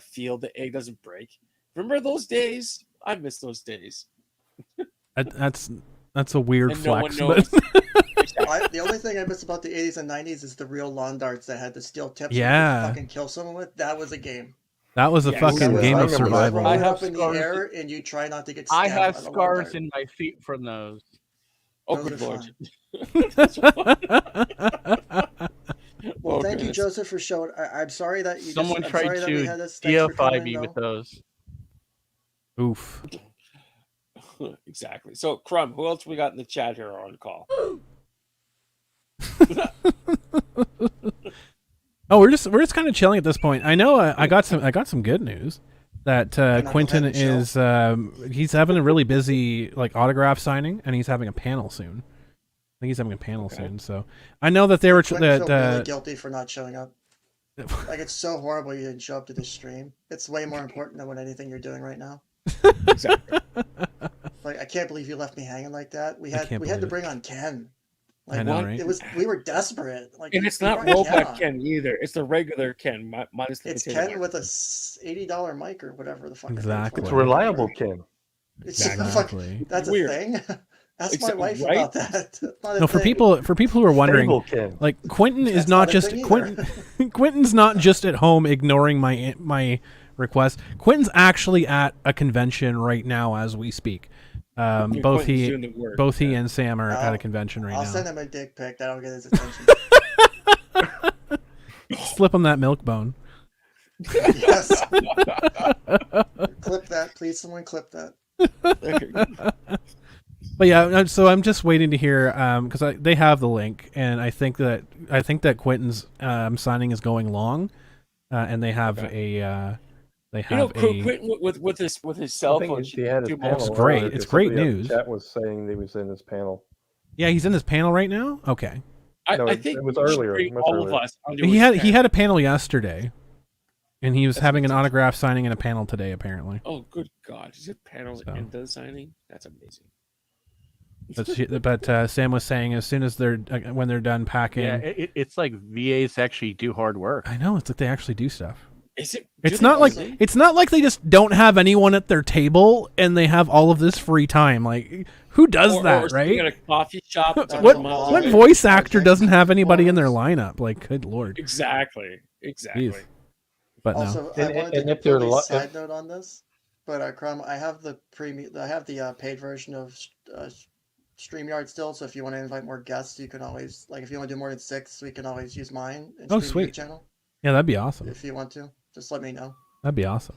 [SPEAKER 5] field, the egg doesn't break? Remember those days? I miss those days.
[SPEAKER 2] That's a weird
[SPEAKER 5] And
[SPEAKER 2] flex.
[SPEAKER 5] no one knows.
[SPEAKER 3] The only thing I miss about the 80s and 90s is the real lawn darts that had the steel tips.
[SPEAKER 2] Yeah.
[SPEAKER 3] You could fucking kill someone with. That was a game.
[SPEAKER 2] That was a
[SPEAKER 9] Yes.
[SPEAKER 2] fucking
[SPEAKER 11] Yeah,
[SPEAKER 2] game
[SPEAKER 11] I
[SPEAKER 2] of
[SPEAKER 11] remember that.
[SPEAKER 2] survival.
[SPEAKER 11] I
[SPEAKER 3] Throw it
[SPEAKER 11] have
[SPEAKER 3] up in the
[SPEAKER 11] scars.
[SPEAKER 3] air and you try not to get
[SPEAKER 11] I
[SPEAKER 3] stabbed
[SPEAKER 11] have
[SPEAKER 3] by the
[SPEAKER 11] scars
[SPEAKER 3] wildfire.
[SPEAKER 11] in my feet from those.
[SPEAKER 9] Oh,
[SPEAKER 3] Those
[SPEAKER 9] good
[SPEAKER 3] are
[SPEAKER 9] lord.
[SPEAKER 3] fun. Well,
[SPEAKER 9] Oh,
[SPEAKER 3] thank you,
[SPEAKER 9] goodness.
[SPEAKER 3] Joseph, for showing. I'm sorry that you.
[SPEAKER 11] Someone
[SPEAKER 3] I'm
[SPEAKER 11] tried
[SPEAKER 3] sorry that we
[SPEAKER 11] to
[SPEAKER 3] had this. Thanks for
[SPEAKER 11] deify
[SPEAKER 3] coming,
[SPEAKER 11] me with
[SPEAKER 3] though.
[SPEAKER 11] those.
[SPEAKER 2] Oof.
[SPEAKER 9] Exactly. So, Crumb, who else we got in the chat here on call?
[SPEAKER 2] Oh, we're just kind of chilling at this point. I know I got some good news that Quentin
[SPEAKER 3] ahead and
[SPEAKER 2] is he's having a really busy like autograph signing, and he's having a panel soon. I think he's having a panel soon. So I know that they were
[SPEAKER 3] Quentin felt really guilty for not showing up. Like, it's so horrible you didn't show up to this stream. It's way more important than anything you're doing right now.
[SPEAKER 9] Exactly.
[SPEAKER 3] Like, I can't believe you left me hanging like that. We
[SPEAKER 2] can't
[SPEAKER 3] had
[SPEAKER 2] believe
[SPEAKER 3] to
[SPEAKER 2] it.
[SPEAKER 3] bring on Ken.
[SPEAKER 2] I
[SPEAKER 3] Like,
[SPEAKER 2] know,
[SPEAKER 9] what?
[SPEAKER 2] right?
[SPEAKER 3] we were desperate. Like,
[SPEAKER 9] And it's
[SPEAKER 3] we
[SPEAKER 9] not
[SPEAKER 3] brought
[SPEAKER 9] Robot
[SPEAKER 3] on.
[SPEAKER 9] Ken either. It's the regular Ken, minus the
[SPEAKER 3] It's
[SPEAKER 9] potato
[SPEAKER 3] Ken
[SPEAKER 9] mark.
[SPEAKER 3] with a $80 mic or whatever the fuck. I paid
[SPEAKER 2] Exactly.
[SPEAKER 3] for.
[SPEAKER 6] It's reliable, Ken.
[SPEAKER 3] It's
[SPEAKER 2] Exactly.
[SPEAKER 3] that's
[SPEAKER 9] Weird.
[SPEAKER 3] a thing. Ask my
[SPEAKER 9] Exactly,
[SPEAKER 3] wife
[SPEAKER 9] right?
[SPEAKER 3] about that. It's not a
[SPEAKER 2] No, for
[SPEAKER 3] thing.
[SPEAKER 2] people who are wondering,
[SPEAKER 6] Stable Ken.
[SPEAKER 2] like Quentin is
[SPEAKER 3] That's
[SPEAKER 2] not
[SPEAKER 3] not a
[SPEAKER 2] just
[SPEAKER 3] thing
[SPEAKER 2] Quentin.
[SPEAKER 3] either.
[SPEAKER 2] Quentin's not just at home ignoring my request. Quentin's actually at a convention right now as we speak. Both
[SPEAKER 9] Quentin's
[SPEAKER 2] he
[SPEAKER 9] doing the work,
[SPEAKER 2] both he and Sam are at a
[SPEAKER 3] I'll-
[SPEAKER 2] convention right
[SPEAKER 3] I'll
[SPEAKER 2] now.
[SPEAKER 3] send him a dick pic. That'll get his attention.
[SPEAKER 2] Slip him that milk bone.
[SPEAKER 3] Yes. Clip that, please. Someone clip that.
[SPEAKER 2] But yeah, so I'm just waiting to hear because they have the link, and I think that Quentin's signing is going long, and they have a
[SPEAKER 9] Quentin with his cell phone.
[SPEAKER 6] He had his
[SPEAKER 9] do
[SPEAKER 6] panel.
[SPEAKER 9] most-
[SPEAKER 2] It's great.
[SPEAKER 6] earlier,
[SPEAKER 2] It's
[SPEAKER 6] 'cause
[SPEAKER 2] great
[SPEAKER 6] somebody on the
[SPEAKER 2] news.
[SPEAKER 6] Chat was saying he was in his panel.
[SPEAKER 2] Yeah, he's in his panel right now. Okay,
[SPEAKER 6] No,
[SPEAKER 9] I
[SPEAKER 6] it
[SPEAKER 9] think
[SPEAKER 6] was
[SPEAKER 9] we should
[SPEAKER 6] earlier,
[SPEAKER 9] bring
[SPEAKER 6] much
[SPEAKER 9] all of
[SPEAKER 6] earlier.
[SPEAKER 9] us onto
[SPEAKER 2] he
[SPEAKER 9] his
[SPEAKER 2] had he
[SPEAKER 9] panel.
[SPEAKER 2] had a panel yesterday, and he was
[SPEAKER 9] That's
[SPEAKER 2] having an
[SPEAKER 9] amazing.
[SPEAKER 2] autograph signing and a panel today apparently.
[SPEAKER 9] Oh, good God! Is it panels
[SPEAKER 2] So.
[SPEAKER 9] and the signing? That's amazing.
[SPEAKER 2] But Sam was saying as soon as they're when they're done packing.
[SPEAKER 11] Yeah, it's like VAs actually do hard work.
[SPEAKER 2] I know, it's like they actually do stuff.
[SPEAKER 9] Is it?
[SPEAKER 2] It's not like they just don't have anyone at their table and they have all of this free time. Like, who does that,
[SPEAKER 9] or sitting
[SPEAKER 2] right?
[SPEAKER 9] at a coffee shop.
[SPEAKER 3] What-
[SPEAKER 2] What
[SPEAKER 3] Somehow,
[SPEAKER 2] what
[SPEAKER 3] right?
[SPEAKER 2] voice actor doesn't have anybody in
[SPEAKER 3] Or-
[SPEAKER 2] their lineup? Like, good lord.
[SPEAKER 9] Exactly.
[SPEAKER 2] Jeez. But no.
[SPEAKER 3] Also, I
[SPEAKER 6] And-
[SPEAKER 3] wanted
[SPEAKER 6] and
[SPEAKER 3] to
[SPEAKER 6] if they're
[SPEAKER 3] completely
[SPEAKER 6] lo-
[SPEAKER 3] side note on this, but Crumb, I have the paid version of StreamYard still. So if you want to invite more guests, you can always if you want to do more than 6, we can always use mine and
[SPEAKER 2] Oh,
[SPEAKER 3] stream your
[SPEAKER 2] sweet.
[SPEAKER 3] channel
[SPEAKER 2] Yeah, that'd be awesome.
[SPEAKER 3] if you want to. Just let me know.
[SPEAKER 2] That'd be awesome.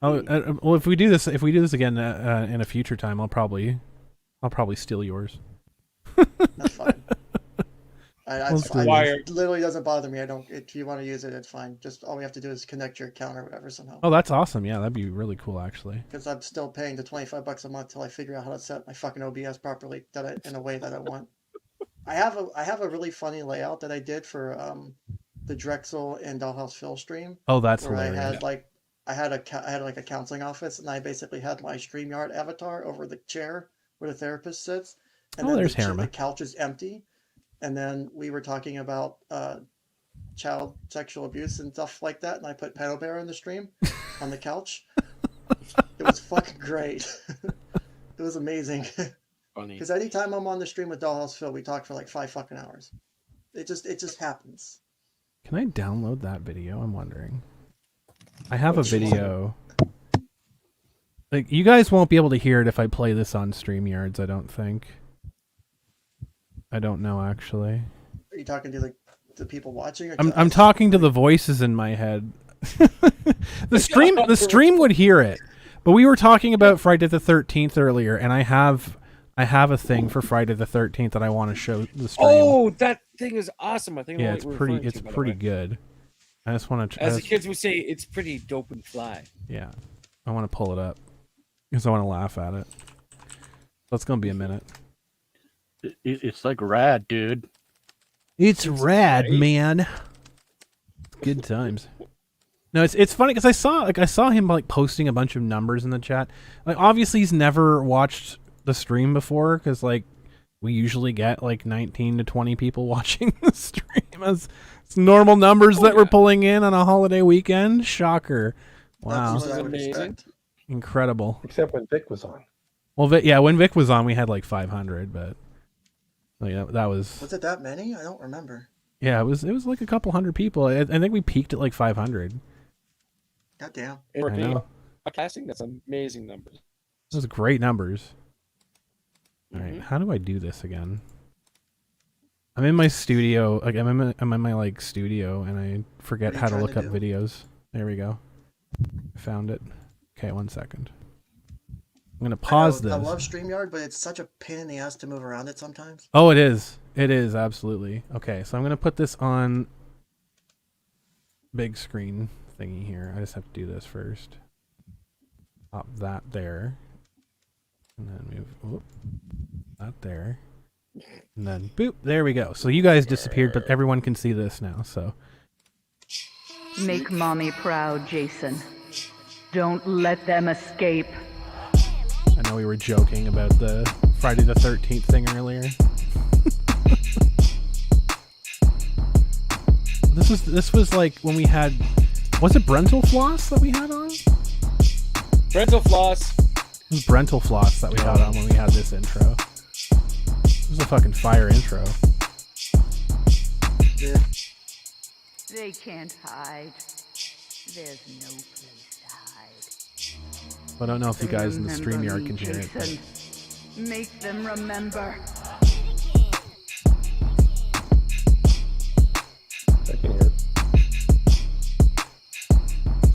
[SPEAKER 2] Oh, well, if we do this again in a future time, I'll probably steal yours.
[SPEAKER 3] That's fine.
[SPEAKER 2] Let's do
[SPEAKER 3] It literally doesn't bother me. I don't. If you want to use it, it's fine. Just all we have to do is connect your account or whatever somehow.
[SPEAKER 2] Oh, that's awesome. Yeah, that'd be really cool, actually.
[SPEAKER 3] Because I'm still paying the $25 a month till I figure out how to set my fucking OBS properly in a way that I want. I have a really funny layout that I did for the Drexel and Dollhouse Phil stream.
[SPEAKER 2] Oh, that's
[SPEAKER 3] where
[SPEAKER 2] hilarious.
[SPEAKER 3] I had a counseling office, and I basically had my StreamYard avatar over the chair where the therapist sits, and
[SPEAKER 2] Oh,
[SPEAKER 3] then
[SPEAKER 2] there's
[SPEAKER 3] the
[SPEAKER 2] Harriman.
[SPEAKER 3] couch is empty, and then we were talking about child sexual abuse and stuff like that, and I put Pedo Bear in the stream on the couch. It was fucking great. It was amazing.
[SPEAKER 9] Funny.
[SPEAKER 3] Because anytime I'm on the stream with Dollhouse Phil, we talk for like 5 fucking hours. It just happens.
[SPEAKER 2] Can I download that video? I'm wondering. I have a video. Like, you guys won't be able to hear it if I play this on StreamYards, I don't think. I don't know, actually.
[SPEAKER 3] Are you talking to the people watching? Or
[SPEAKER 2] I'm
[SPEAKER 3] to us?
[SPEAKER 2] talking to the voices in my head. the stream would hear it. But we were talking about Friday the 13th earlier, and I have a thing for Friday the 13th that I want to show the stream.
[SPEAKER 9] Oh, that thing is awesome. I think I know
[SPEAKER 2] yeah,
[SPEAKER 9] what
[SPEAKER 2] it's
[SPEAKER 9] you're
[SPEAKER 2] pretty
[SPEAKER 9] referring to, by the
[SPEAKER 2] pretty
[SPEAKER 9] way.
[SPEAKER 2] good. I just want to
[SPEAKER 9] As the kids would say, it's pretty dope and fly.
[SPEAKER 2] Yeah, I want to pull it up because I want to laugh at it. So it's gonna be a minute.
[SPEAKER 11] It's like rad, dude.
[SPEAKER 2] It's rad, man. Good times. No, it's funny because I saw him like posting a bunch of numbers in the chat. Like, obviously he's never watched the stream before because like we usually get like 19 to 20 people watching the stream as it's normal numbers that we're pulling in on a holiday weekend. Shocker! Wow,
[SPEAKER 3] That's what I would expect.
[SPEAKER 2] incredible.
[SPEAKER 6] Except when Vic was on.
[SPEAKER 2] Well, when Vic was on, we had like 500, but like that was.
[SPEAKER 3] Was it that many? I don't remember.
[SPEAKER 2] Yeah, it was like a couple hundred people. I think we peaked at like 500.
[SPEAKER 3] God damn.
[SPEAKER 5] And for
[SPEAKER 2] I know.
[SPEAKER 5] podcasting, that's amazing numbers.
[SPEAKER 2] Those are great numbers. All right,
[SPEAKER 5] Mhm.
[SPEAKER 2] how do I do this again? I'm in my studio. Like I'm in my like studio, and I forget
[SPEAKER 3] What are you
[SPEAKER 2] how to
[SPEAKER 3] trying
[SPEAKER 2] look
[SPEAKER 3] to
[SPEAKER 2] up
[SPEAKER 3] do?
[SPEAKER 2] videos. There we go. Found it. Okay, 1 second. I'm gonna pause
[SPEAKER 3] I
[SPEAKER 2] this.
[SPEAKER 3] love StreamYard, but it's such a pain in the ass to move around it sometimes.
[SPEAKER 2] Oh, it is. It is absolutely. Okay, so I'm gonna put this on big screen thingy here. I just have to do this first. Pop that there, and then move whoop, that there, and then boop. There we go. So you guys disappeared, but everyone can see this now. So
[SPEAKER 12] Make mommy proud, Jason. Don't let them escape.
[SPEAKER 2] I know we were joking about the Friday the 13th thing earlier. This was like when we had, was it Brental Floss that we had on?
[SPEAKER 5] Rental floss.
[SPEAKER 2] It was Brental Floss that we had on when we had this intro. It was a fucking fire intro.
[SPEAKER 3] Yeah.
[SPEAKER 12] They can't hide. There's no place to hide.
[SPEAKER 2] I don't know if you guys in the
[SPEAKER 12] Remember
[SPEAKER 2] StreamYard
[SPEAKER 12] me,
[SPEAKER 2] can hear it. but-
[SPEAKER 12] Jason. Make them remember.
[SPEAKER 6] I can hear it.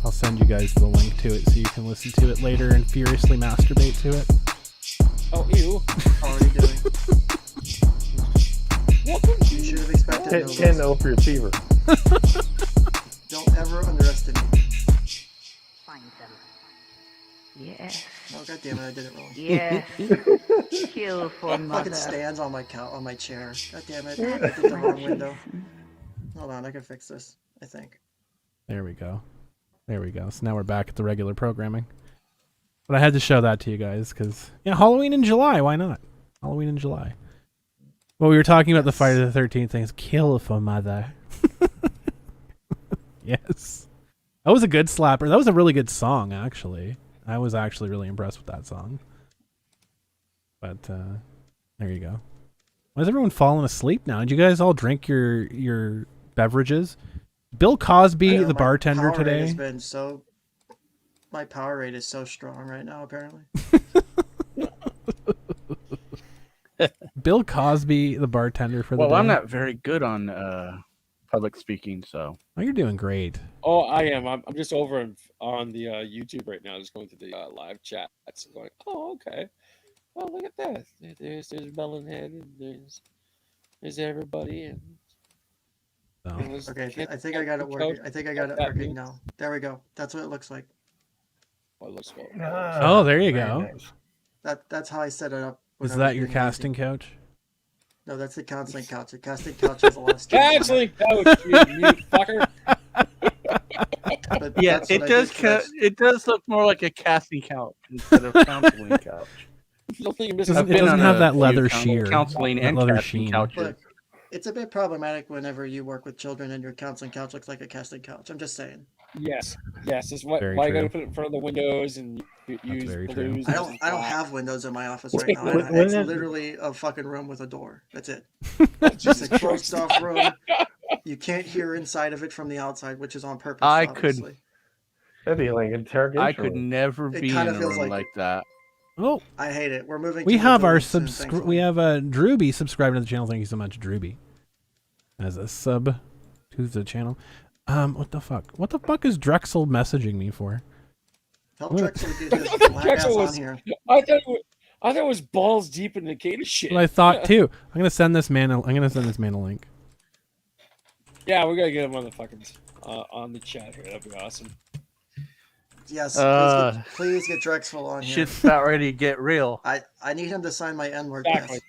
[SPEAKER 2] I'll send you guys the link to it so you can listen to it later and furiously masturbate to it.
[SPEAKER 5] Oh, ew.
[SPEAKER 3] Already doing.
[SPEAKER 5] Welcome
[SPEAKER 3] You
[SPEAKER 5] to
[SPEAKER 3] should have expected no
[SPEAKER 6] Ken,
[SPEAKER 3] less.
[SPEAKER 6] open your receiver.
[SPEAKER 3] Don't ever underestimate.
[SPEAKER 12] Find them. Yes.
[SPEAKER 3] Oh god damn it, I did it wrong.
[SPEAKER 12] Yes. Kill for
[SPEAKER 3] Fucking
[SPEAKER 12] mother.
[SPEAKER 3] stands on my on my chair. God damn it. I did the wrong window. Hold on, I can fix this, I think.
[SPEAKER 2] There we go. There we go. So now we're back at the regular programming. But I had to show that to you guys because, yeah, Halloween in July. Why not? Halloween in July. Well, we were talking about the Friday the 13th things. Kill for mother. Yes. That was a good slapper. That was a really good song, actually. I was actually really impressed with that song. But there you go. Why is everyone falling asleep now? Did you guys all drink your beverages? Bill Cosby,
[SPEAKER 3] Yeah,
[SPEAKER 2] the
[SPEAKER 3] my
[SPEAKER 2] bartender
[SPEAKER 3] power rate has
[SPEAKER 2] today.
[SPEAKER 3] been so. My power rate is so strong right now, apparently.
[SPEAKER 2] Bill Cosby, the bartender for the
[SPEAKER 11] Well,
[SPEAKER 2] day.
[SPEAKER 11] I'm not very good on public speaking, so.
[SPEAKER 2] Oh, you're doing great.
[SPEAKER 5] Oh, I am. I'm just over on the YouTube right now, just going to the live chat. It's going, oh, okay. Oh, look at that. There's Melonhead, and there's everybody, and
[SPEAKER 2] So.
[SPEAKER 5] there's
[SPEAKER 3] Okay, I think I got it working. I think I got it working now. There we go. That's what it looks like.
[SPEAKER 2] Oh, there you
[SPEAKER 6] Very
[SPEAKER 2] go.
[SPEAKER 6] nice.
[SPEAKER 3] That's how I set it up. when
[SPEAKER 2] Is
[SPEAKER 3] I was
[SPEAKER 2] that your
[SPEAKER 3] being
[SPEAKER 2] casting
[SPEAKER 3] lazy.
[SPEAKER 2] couch?
[SPEAKER 3] No, that's the counseling couch. The casting couch has a lot of skins on it.
[SPEAKER 5] Counseling couch, you mute fucker.
[SPEAKER 3] But
[SPEAKER 11] Yeah,
[SPEAKER 3] that's what
[SPEAKER 11] it
[SPEAKER 3] I
[SPEAKER 11] does.
[SPEAKER 3] did for that.
[SPEAKER 11] It does look more like a casting couch instead of counseling couch.
[SPEAKER 5] Don't think
[SPEAKER 2] It doesn't have that leather sheer.
[SPEAKER 11] Counseling
[SPEAKER 2] that
[SPEAKER 11] and
[SPEAKER 2] leather
[SPEAKER 11] casting
[SPEAKER 2] sheen.
[SPEAKER 11] couches.
[SPEAKER 3] Look, it's a bit problematic whenever you work with children and your counseling couch looks like a casting couch. I'm just saying.
[SPEAKER 5] Yes, yes. That's why
[SPEAKER 2] Very
[SPEAKER 5] you got
[SPEAKER 2] true.
[SPEAKER 5] to put it in front of the windows and use
[SPEAKER 2] very true.
[SPEAKER 5] blues.
[SPEAKER 3] I
[SPEAKER 5] and
[SPEAKER 3] don't
[SPEAKER 5] black.
[SPEAKER 3] have windows in my office right now.
[SPEAKER 6] When
[SPEAKER 3] It's
[SPEAKER 6] is-
[SPEAKER 3] literally a fucking room with a door. That's it.
[SPEAKER 5] It's
[SPEAKER 3] It's a closed off room. You can't hear inside of it from the outside, which is on purpose.
[SPEAKER 11] I could-
[SPEAKER 3] obviously.
[SPEAKER 6] That'd be like interrogation.
[SPEAKER 11] I could never
[SPEAKER 3] It
[SPEAKER 11] be in
[SPEAKER 3] kinda
[SPEAKER 11] a
[SPEAKER 3] feels
[SPEAKER 11] room
[SPEAKER 3] like-
[SPEAKER 11] like that.
[SPEAKER 2] Oh,
[SPEAKER 3] I hate it. We're moving.
[SPEAKER 2] we
[SPEAKER 3] to
[SPEAKER 2] have
[SPEAKER 3] the
[SPEAKER 2] our
[SPEAKER 3] building soon, thankfully.
[SPEAKER 2] we have Drewby subscribed to the channel. Thank you so much, Drewby, as a sub to the channel. What the fuck? What the fuck is Drexel messaging me for?
[SPEAKER 3] Help Drexel get his
[SPEAKER 5] I thought
[SPEAKER 3] black ass
[SPEAKER 5] Drexel
[SPEAKER 3] on
[SPEAKER 5] was-
[SPEAKER 3] here.
[SPEAKER 5] I thought it was balls deep in the gator shit.
[SPEAKER 2] What I thought too. I'm gonna send this man a link.
[SPEAKER 5] Yeah, we're gonna get him on the fucking on the chat here. That'd be awesome.
[SPEAKER 3] Yes,
[SPEAKER 11] Uh,
[SPEAKER 3] please get Drexel on here.
[SPEAKER 11] Shit's about ready to get real.
[SPEAKER 3] I need him to sign my N-word
[SPEAKER 5] Exactly.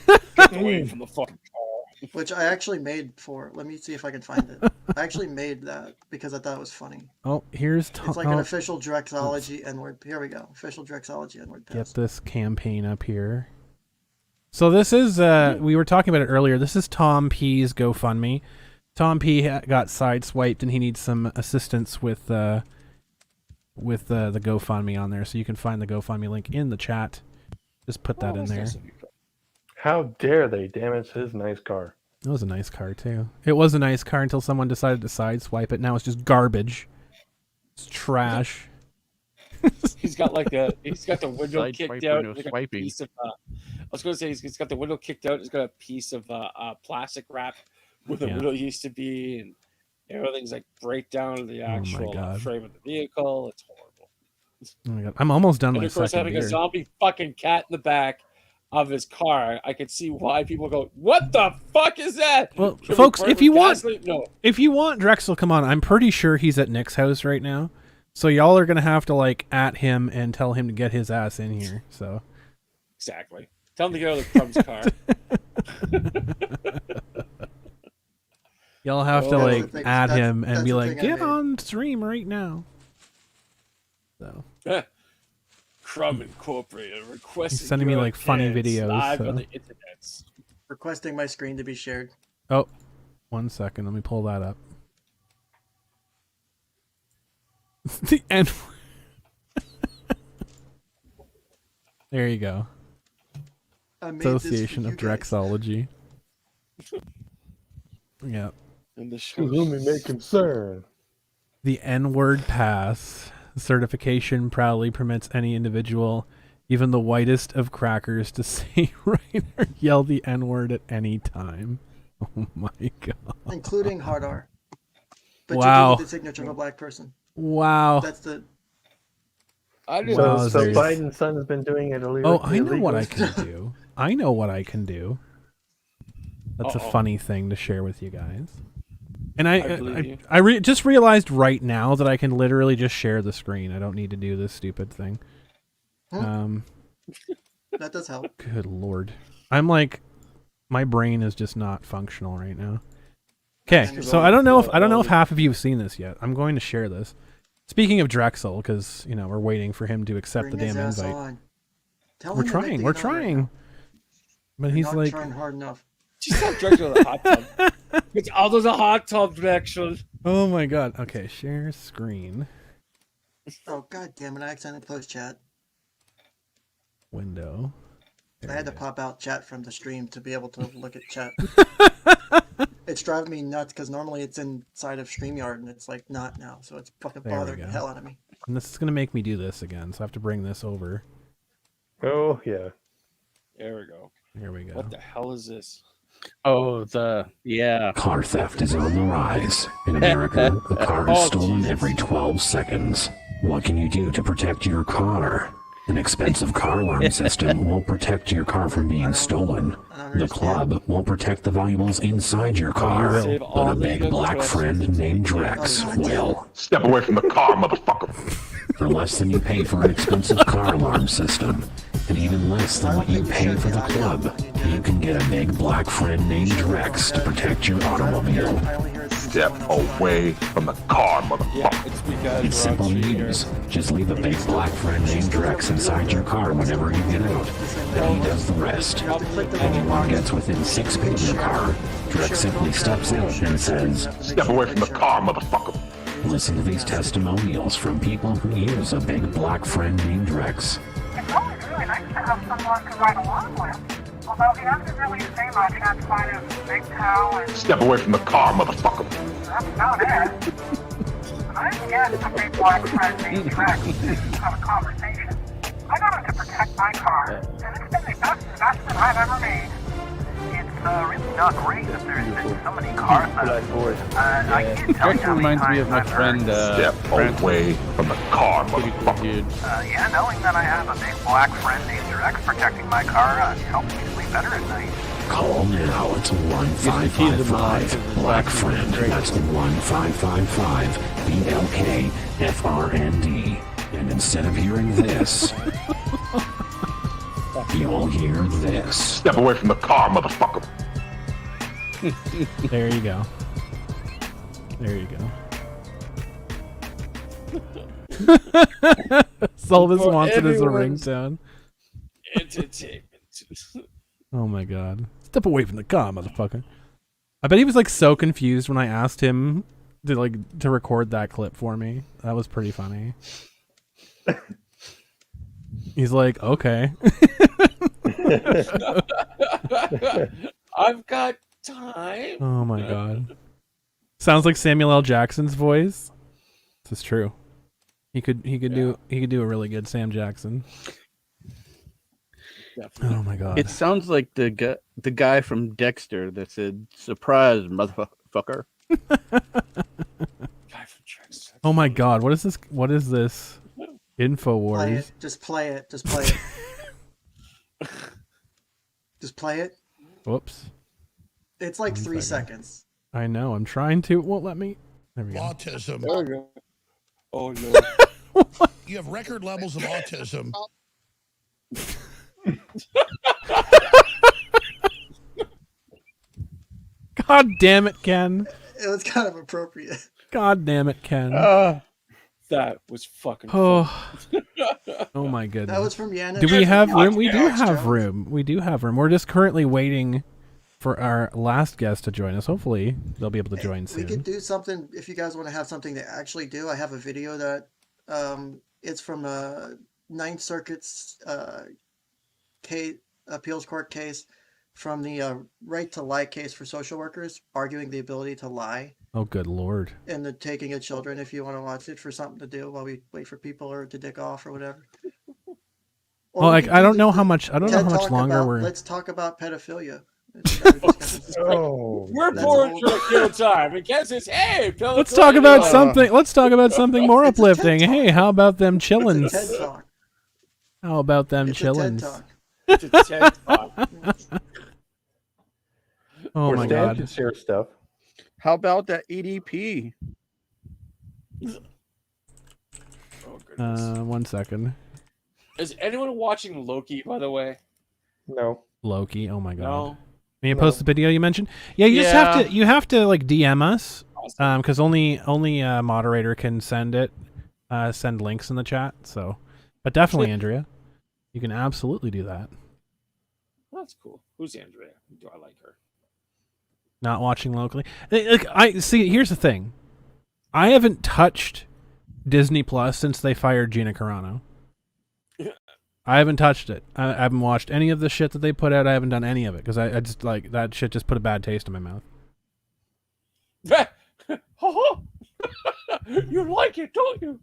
[SPEAKER 3] pass,
[SPEAKER 5] Get away from the fucking car.
[SPEAKER 3] which I actually made for. Let me see if I can find it. I actually made that because I thought it was funny.
[SPEAKER 2] Oh, here's Tom.
[SPEAKER 3] It's like an official Drexology N-word. Here we go. Official Drexology N-word
[SPEAKER 2] Get
[SPEAKER 3] pass.
[SPEAKER 2] this campaign up here. So this is we were talking about it earlier. This is Tom P's GoFundMe. Tom P got sideswiped and he needs some assistance with the GoFundMe on there. So you can find the GoFundMe link in the chat. Just put that in there.
[SPEAKER 6] How dare they damage his nice car?
[SPEAKER 2] It was a nice car too. It was a nice car until someone decided to sideswipe it. Now it's just garbage. It's trash.
[SPEAKER 9] He's got the window
[SPEAKER 11] Side
[SPEAKER 9] kicked
[SPEAKER 11] swiper,
[SPEAKER 9] out.
[SPEAKER 11] no
[SPEAKER 9] He's got a
[SPEAKER 11] swiping.
[SPEAKER 9] piece of, I was going to say he's got the window kicked out. He's got a piece of plastic wrap where the
[SPEAKER 2] Yeah.
[SPEAKER 9] window used to be, and everything's like break down to the actual
[SPEAKER 2] God.
[SPEAKER 9] frame of the vehicle. It's horrible.
[SPEAKER 2] Oh my God. I'm almost done
[SPEAKER 9] And
[SPEAKER 2] my
[SPEAKER 9] of course,
[SPEAKER 2] second
[SPEAKER 9] having a
[SPEAKER 2] beer.
[SPEAKER 9] zombie fucking cat in the back of his car, I could see why people go, "What the fuck is that?"
[SPEAKER 2] Well,
[SPEAKER 9] Can we
[SPEAKER 2] folks,
[SPEAKER 9] burn it
[SPEAKER 2] if
[SPEAKER 9] with
[SPEAKER 2] you want,
[SPEAKER 9] gasoline? No.
[SPEAKER 2] if you want Drexel, come on. I'm pretty sure he's at Nick's house right now. So y'all are gonna have to like at him and tell him to get his ass in here. So
[SPEAKER 9] Exactly. Tell him to get out of the Crumb's car.
[SPEAKER 2] y'all have to
[SPEAKER 3] Oh,
[SPEAKER 2] like
[SPEAKER 3] that's the thing-
[SPEAKER 2] at
[SPEAKER 3] that's-
[SPEAKER 2] him and
[SPEAKER 3] that's
[SPEAKER 2] be
[SPEAKER 3] the
[SPEAKER 2] like,
[SPEAKER 3] thing I
[SPEAKER 2] get
[SPEAKER 3] made.
[SPEAKER 2] on stream right now. So
[SPEAKER 9] Crumb Incorporated requesting.
[SPEAKER 2] He's sending me,
[SPEAKER 9] your
[SPEAKER 2] like, funny
[SPEAKER 9] attendance
[SPEAKER 2] videos,
[SPEAKER 9] live
[SPEAKER 2] so.
[SPEAKER 9] on the internet.
[SPEAKER 3] Requesting my screen to be shared.
[SPEAKER 2] oh, 1 second. Let me pull that up. The N. There you go.
[SPEAKER 3] I made this for
[SPEAKER 2] Association
[SPEAKER 3] you
[SPEAKER 2] of
[SPEAKER 3] guys.
[SPEAKER 2] Drexology. Yeah.
[SPEAKER 9] And the show.
[SPEAKER 6] may concern.
[SPEAKER 2] The N-word pass certification proudly permits any individual, even the whitest of crackers, to say, write, or yell the N-word at any time. Oh my God.
[SPEAKER 3] Including hard R. But
[SPEAKER 2] Wow.
[SPEAKER 3] you do the signature of a black person.
[SPEAKER 2] Wow.
[SPEAKER 3] That's the
[SPEAKER 9] I didn't
[SPEAKER 2] Wow.
[SPEAKER 9] know.
[SPEAKER 6] So
[SPEAKER 2] Wowzers.
[SPEAKER 6] Biden's son's been doing it illegally.
[SPEAKER 2] Oh, I know what I can do. I know what I can do. That's a funny thing to share with you guys. And
[SPEAKER 9] I believe you.
[SPEAKER 2] I just realized right now that I can literally just share the screen. I don't need to do this stupid thing.
[SPEAKER 3] that does help.
[SPEAKER 2] Good Lord. I'm like, my brain is just not functional right now. Okay, so I don't know if half of you have seen this yet. I'm going to share this. Speaking of Drexel, because we're waiting for him to accept
[SPEAKER 3] Bring
[SPEAKER 2] the
[SPEAKER 3] his
[SPEAKER 2] damn
[SPEAKER 3] ass
[SPEAKER 2] invite.
[SPEAKER 3] on. Tell
[SPEAKER 2] We're
[SPEAKER 3] him to make
[SPEAKER 2] trying.
[SPEAKER 3] the
[SPEAKER 2] We're
[SPEAKER 3] invite right
[SPEAKER 2] trying.
[SPEAKER 3] now.
[SPEAKER 2] But
[SPEAKER 3] You're
[SPEAKER 2] he's
[SPEAKER 3] not
[SPEAKER 2] like,
[SPEAKER 3] trying hard enough.
[SPEAKER 9] Just have Drexel in a hot tub. It's all those a hot tub, Drexel.
[SPEAKER 2] oh my God. Okay, share screen
[SPEAKER 3] Oh god damn it! I accidentally closed chat.
[SPEAKER 2] window.
[SPEAKER 3] I had to pop out chat from the stream to be able to look at chat. It's driving me nuts because normally it's inside of StreamYard and it's like not now, so it's fucking
[SPEAKER 2] There we
[SPEAKER 3] bothering the
[SPEAKER 2] go.
[SPEAKER 3] hell out of me.
[SPEAKER 2] And this is gonna make me do this again, so I have to bring this over.
[SPEAKER 6] Oh yeah.
[SPEAKER 9] There we go.
[SPEAKER 2] Here we go.
[SPEAKER 9] What the hell is this?
[SPEAKER 11] Oh, yeah.
[SPEAKER 13] Car theft is on the rise. In America, a car is
[SPEAKER 9] Oh,
[SPEAKER 13] stolen
[SPEAKER 9] Jesus.
[SPEAKER 13] every 12 seconds. What can you do to protect your car? An expensive car alarm system won't protect your car from being stolen. The club won't protect the valuables inside your car,
[SPEAKER 9] Save
[SPEAKER 13] but
[SPEAKER 9] all
[SPEAKER 13] a big
[SPEAKER 9] the
[SPEAKER 13] black
[SPEAKER 9] interest.
[SPEAKER 13] friend named Drex will.
[SPEAKER 7] Step away from the car, motherfucker.
[SPEAKER 13] For less than you pay for an expensive car alarm system, and even less than what you pay for the club, you can get a big black friend named Drex to protect your automobile.
[SPEAKER 3] I only hear it.
[SPEAKER 7] Step away from the car, motherfucker.
[SPEAKER 9] Yeah, it's because
[SPEAKER 13] It's
[SPEAKER 9] we're on
[SPEAKER 13] simple to
[SPEAKER 9] stream here.
[SPEAKER 13] use. Just leave a big black friend named Drex inside your car whenever you get out, and he does the rest. Anyone gets within 6 feet of your car, Drex simply steps out and says,
[SPEAKER 7] Step away from the car, motherfucker.
[SPEAKER 13] listen to these testimonials from people who use a big black friend named Drex.
[SPEAKER 14] It's always really nice to have someone to ride along with. Although he doesn't really say much outside of Big Toe and
[SPEAKER 7] Step away from the car, motherfucker.
[SPEAKER 14] that's about it. When I get a big black friend named Rex to have a conversation, I got him to protect my car, and it's been the best investment I've ever made. It's really not great that there's been so many car thefts. I can't tell you
[SPEAKER 11] Drex
[SPEAKER 14] how many
[SPEAKER 11] reminds me
[SPEAKER 14] times
[SPEAKER 11] of my
[SPEAKER 14] I've heard,
[SPEAKER 11] friend,
[SPEAKER 7] Step
[SPEAKER 11] Francis.
[SPEAKER 7] away from the car,
[SPEAKER 11] Pretty cool
[SPEAKER 7] motherfucker.
[SPEAKER 11] dude.
[SPEAKER 14] yeah, knowing that I have a big black friend named Rex protecting my car helps me sleep better at night.
[SPEAKER 13] Call now. It's 1555 Black Friend. That's 1555 BLKFRND. And instead of hearing this, you'll hear this.
[SPEAKER 7] Step away from the car, motherfucker.
[SPEAKER 2] There you go. There you go. Solvis
[SPEAKER 9] For
[SPEAKER 2] wants it as a
[SPEAKER 9] everyone's-
[SPEAKER 2] ringtone.
[SPEAKER 9] Entertainment.
[SPEAKER 2] Oh my God. Step away from the car, motherfucker. I bet he was like so confused when I asked him to record that clip for me. That was pretty funny. He's like, okay.
[SPEAKER 9] I've got time.
[SPEAKER 2] Oh my God. Sounds like Samuel L. Jackson's voice. This is true. He could do a really good Sam Jackson.
[SPEAKER 9] Definitely.
[SPEAKER 2] Oh my god.
[SPEAKER 11] It sounds like the guy from Dexter that said, "Surprise, motherfucker."
[SPEAKER 2] Oh my god, what is this? What is this?
[SPEAKER 3] Play
[SPEAKER 2] InfoWars.
[SPEAKER 3] it. Just play it. Just play it. Just play it.
[SPEAKER 2] Whoops.
[SPEAKER 3] It's like
[SPEAKER 2] 1
[SPEAKER 3] 3
[SPEAKER 2] second.
[SPEAKER 3] seconds.
[SPEAKER 2] I know. I'm trying to. It won't let me. There we go.
[SPEAKER 15] Autism.
[SPEAKER 9] There we go. Oh no.
[SPEAKER 15] You have record levels of autism.
[SPEAKER 2] God damn it, Ken.
[SPEAKER 3] It was kind of appropriate.
[SPEAKER 2] God damn it, Ken.
[SPEAKER 9] That was fucking.
[SPEAKER 2] Oh. Oh my goodness.
[SPEAKER 3] That was from Yana.
[SPEAKER 2] Do we have room? We do
[SPEAKER 3] Alex
[SPEAKER 2] have
[SPEAKER 3] Jones.
[SPEAKER 2] room. We do have room. We're just currently waiting for our last guest to join us. Hopefully, they'll be able to join
[SPEAKER 3] We
[SPEAKER 2] soon.
[SPEAKER 3] could do something if you guys want to have something to actually do. I have a video that it's from Ninth Circuit's appeals court case from the right to lie case for social workers, arguing the ability to lie
[SPEAKER 2] Oh, good lord.
[SPEAKER 3] and the taking of children. If you want to watch it for something to do while we wait for people or to dick off or whatever. Or
[SPEAKER 2] Well,
[SPEAKER 3] we
[SPEAKER 2] like
[SPEAKER 3] could
[SPEAKER 2] I
[SPEAKER 3] do
[SPEAKER 2] don't know
[SPEAKER 3] the
[SPEAKER 2] how much. I don't know
[SPEAKER 3] TED
[SPEAKER 2] how much
[SPEAKER 3] Talk
[SPEAKER 2] longer
[SPEAKER 3] about-
[SPEAKER 2] we're.
[SPEAKER 3] Let's talk about pedophilia.
[SPEAKER 6] Oh,
[SPEAKER 9] We're
[SPEAKER 3] That's
[SPEAKER 9] bored
[SPEAKER 3] all.
[SPEAKER 9] to a good time. And Ken says, "Hey,
[SPEAKER 2] Let's talk about
[SPEAKER 9] pedophilia."
[SPEAKER 2] something. Let's talk about something more
[SPEAKER 3] It's a TED
[SPEAKER 2] uplifting.
[SPEAKER 3] Talk.
[SPEAKER 2] Hey, how about them
[SPEAKER 3] It's a TED
[SPEAKER 2] chillins?
[SPEAKER 3] Talk.
[SPEAKER 2] How about them
[SPEAKER 3] It's a TED
[SPEAKER 2] chillins?
[SPEAKER 3] Talk.
[SPEAKER 9] It's a TED Talk.
[SPEAKER 2] Oh
[SPEAKER 6] or
[SPEAKER 2] my
[SPEAKER 6] Stan
[SPEAKER 2] god.
[SPEAKER 6] can share stuff.
[SPEAKER 11] How about that EDP?
[SPEAKER 9] Oh, goodness.
[SPEAKER 2] 1 second.
[SPEAKER 9] Is anyone watching Loki, by the way?
[SPEAKER 6] No.
[SPEAKER 2] Loki. Oh my god.
[SPEAKER 9] No.
[SPEAKER 2] Can you post the video you mentioned? Yeah, you just have to. You have to like DM us, because only moderator can send it, send links in the chat. So, but definitely, Andrea, you can absolutely do that.
[SPEAKER 9] That's cool. Who's Andrea? Do I like her?
[SPEAKER 2] Not watching locally. Like, I see. Here's the thing. I haven't touched Disney Plus since they fired Gina Carano. I haven't touched it. I haven't watched any of the shit that they put out. I haven't done any of it because I just like that shit just put a bad taste in my mouth.
[SPEAKER 9] You like it, don't you?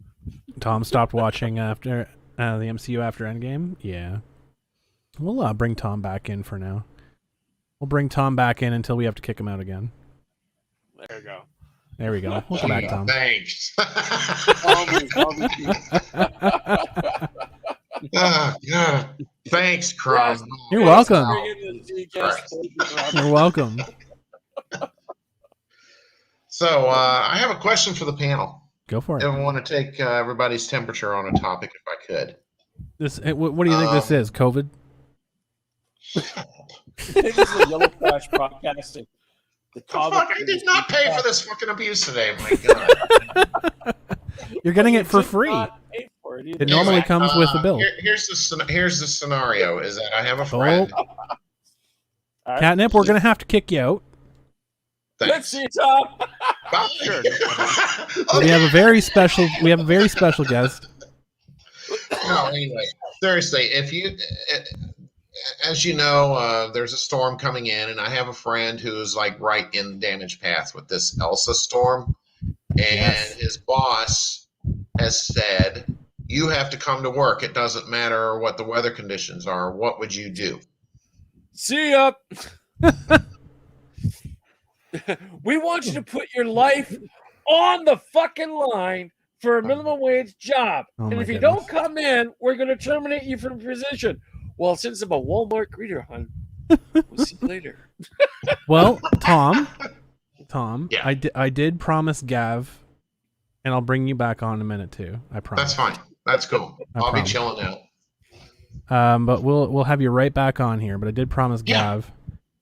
[SPEAKER 2] Tom stopped watching after the MCU after Endgame. Yeah, we'll bring Tom back in for now. We'll bring Tom back in until we have to kick him out again.
[SPEAKER 9] There you go.
[SPEAKER 2] There we go. Welcome back, Tom.
[SPEAKER 7] Thanks. Oh, God. Thanks, Crumb.
[SPEAKER 2] You're welcome.
[SPEAKER 7] Christ.
[SPEAKER 2] You're welcome.
[SPEAKER 7] So I have a question for the panel.
[SPEAKER 2] Go for it.
[SPEAKER 7] I want to take everybody's temperature on a topic if I could.
[SPEAKER 2] This. What do you think this is? COVID?
[SPEAKER 9] This is a Yellow Flash podcasting. The
[SPEAKER 7] Fuck, I did not pay for this fucking abuse today. My God.
[SPEAKER 2] You're getting it for free. It normally comes with a bill.
[SPEAKER 7] Here's the scenario: is that I have a friend.
[SPEAKER 2] Catnip, we're gonna have to kick you out.
[SPEAKER 9] Let's see, Tom.
[SPEAKER 7] Sure.
[SPEAKER 2] We have a very special. We have a very special guest.
[SPEAKER 7] No, anyway, seriously, if you, as you know, there's a storm coming in, and I have a friend who's like right in the damage path with this Elsa storm, and his boss has said, "You have to come to work. It doesn't matter what the weather conditions are. What would you do?"
[SPEAKER 9] See ya. We want you to put your life on the fucking line for a minimum wage job.
[SPEAKER 2] Oh
[SPEAKER 9] and
[SPEAKER 2] my
[SPEAKER 9] if you
[SPEAKER 2] goodness.
[SPEAKER 9] don't come in, we're going to terminate you from position. Well, since I'm a Walmart greeter, hon, we'll see you later.
[SPEAKER 2] Well, Tom,
[SPEAKER 7] Yeah.
[SPEAKER 2] I did promise Gav, and I'll bring you back on in a minute too. I promise.
[SPEAKER 7] That's fine. That's cool.
[SPEAKER 2] I
[SPEAKER 7] I'll be
[SPEAKER 2] promise.
[SPEAKER 7] chilling out.
[SPEAKER 2] But we'll have you right back on here. But I did promise Gav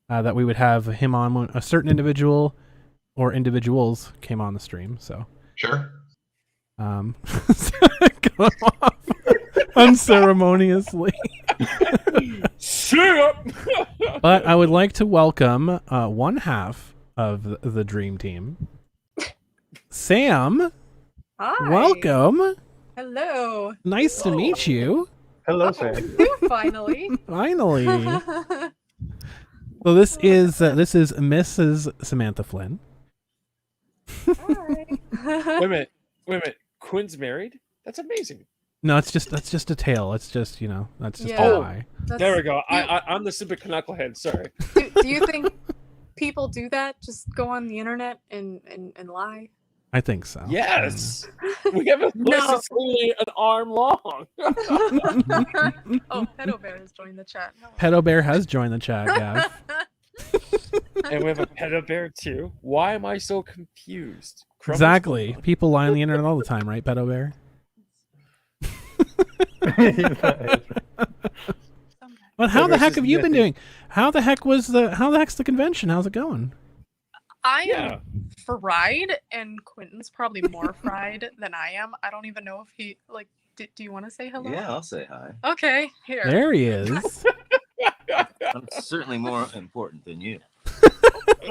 [SPEAKER 2] that we would have him on when a certain individual or individuals came on the stream. So
[SPEAKER 7] Sure.
[SPEAKER 2] come off unceremoniously.
[SPEAKER 9] See ya.
[SPEAKER 2] But I would like to welcome one half of the dream team, Sam.
[SPEAKER 16] Hi.
[SPEAKER 2] Welcome.
[SPEAKER 16] Hello.
[SPEAKER 2] Nice to meet you.
[SPEAKER 6] Hello, Sam.
[SPEAKER 16] Finally.
[SPEAKER 2] Finally. So this is Mrs. Samantha Flynn.
[SPEAKER 9] Wait a minute. Quinn's married?
[SPEAKER 5] That's amazing.
[SPEAKER 2] No, that's just a tale. It's just that's just
[SPEAKER 16] Yeah.
[SPEAKER 2] a
[SPEAKER 5] Oh,
[SPEAKER 2] lie.
[SPEAKER 5] there we go. I'm the super Canucklehead. Sorry.
[SPEAKER 16] Do you think people do that? Just go on the internet and lie?
[SPEAKER 2] I think so.
[SPEAKER 5] Yes. We have a list that's only an arm long.
[SPEAKER 16] Oh, Pedo Bear has joined the chat. No.
[SPEAKER 2] Pedo Bear has joined the chat, Gav.
[SPEAKER 5] And we have a Pedo Bear too. Why am I so confused? Crumbles-
[SPEAKER 2] Exactly. People lie on the internet all the time, right, Pedo Bear? But how the heck have you been doing? How the heck's the convention? How's it going?
[SPEAKER 16] I am fried, and Quentin's probably more fried than I am. I don't even know if he do you want to say hello?
[SPEAKER 17] Yeah, I'll say hi.
[SPEAKER 16] Okay, here.
[SPEAKER 2] There he is.
[SPEAKER 17] I'm certainly more important than you.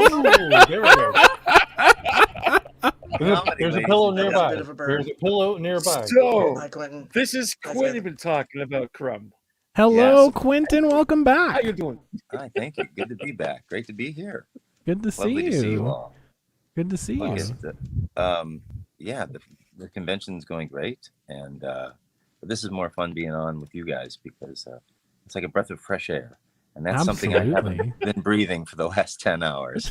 [SPEAKER 6] Ooh, there we go. There's a pillow nearby. There's a pillow nearby.
[SPEAKER 5] So,
[SPEAKER 3] Hi, Quentin.
[SPEAKER 5] this is Quentin been talking about Crumb.
[SPEAKER 2] Hello,
[SPEAKER 17] Yes.
[SPEAKER 2] Quentin. Welcome back.
[SPEAKER 5] How you doing?
[SPEAKER 17] Hi, thank you. Good to be back. Great to be here.
[SPEAKER 2] Good to see
[SPEAKER 17] Lovely
[SPEAKER 2] you.
[SPEAKER 17] to see you all.
[SPEAKER 2] Good to see you.
[SPEAKER 17] Yeah, the convention's going great, and but this is more fun being on with you guys because it's like a breath of fresh air, and that's something I haven't been breathing for the last 10 hours.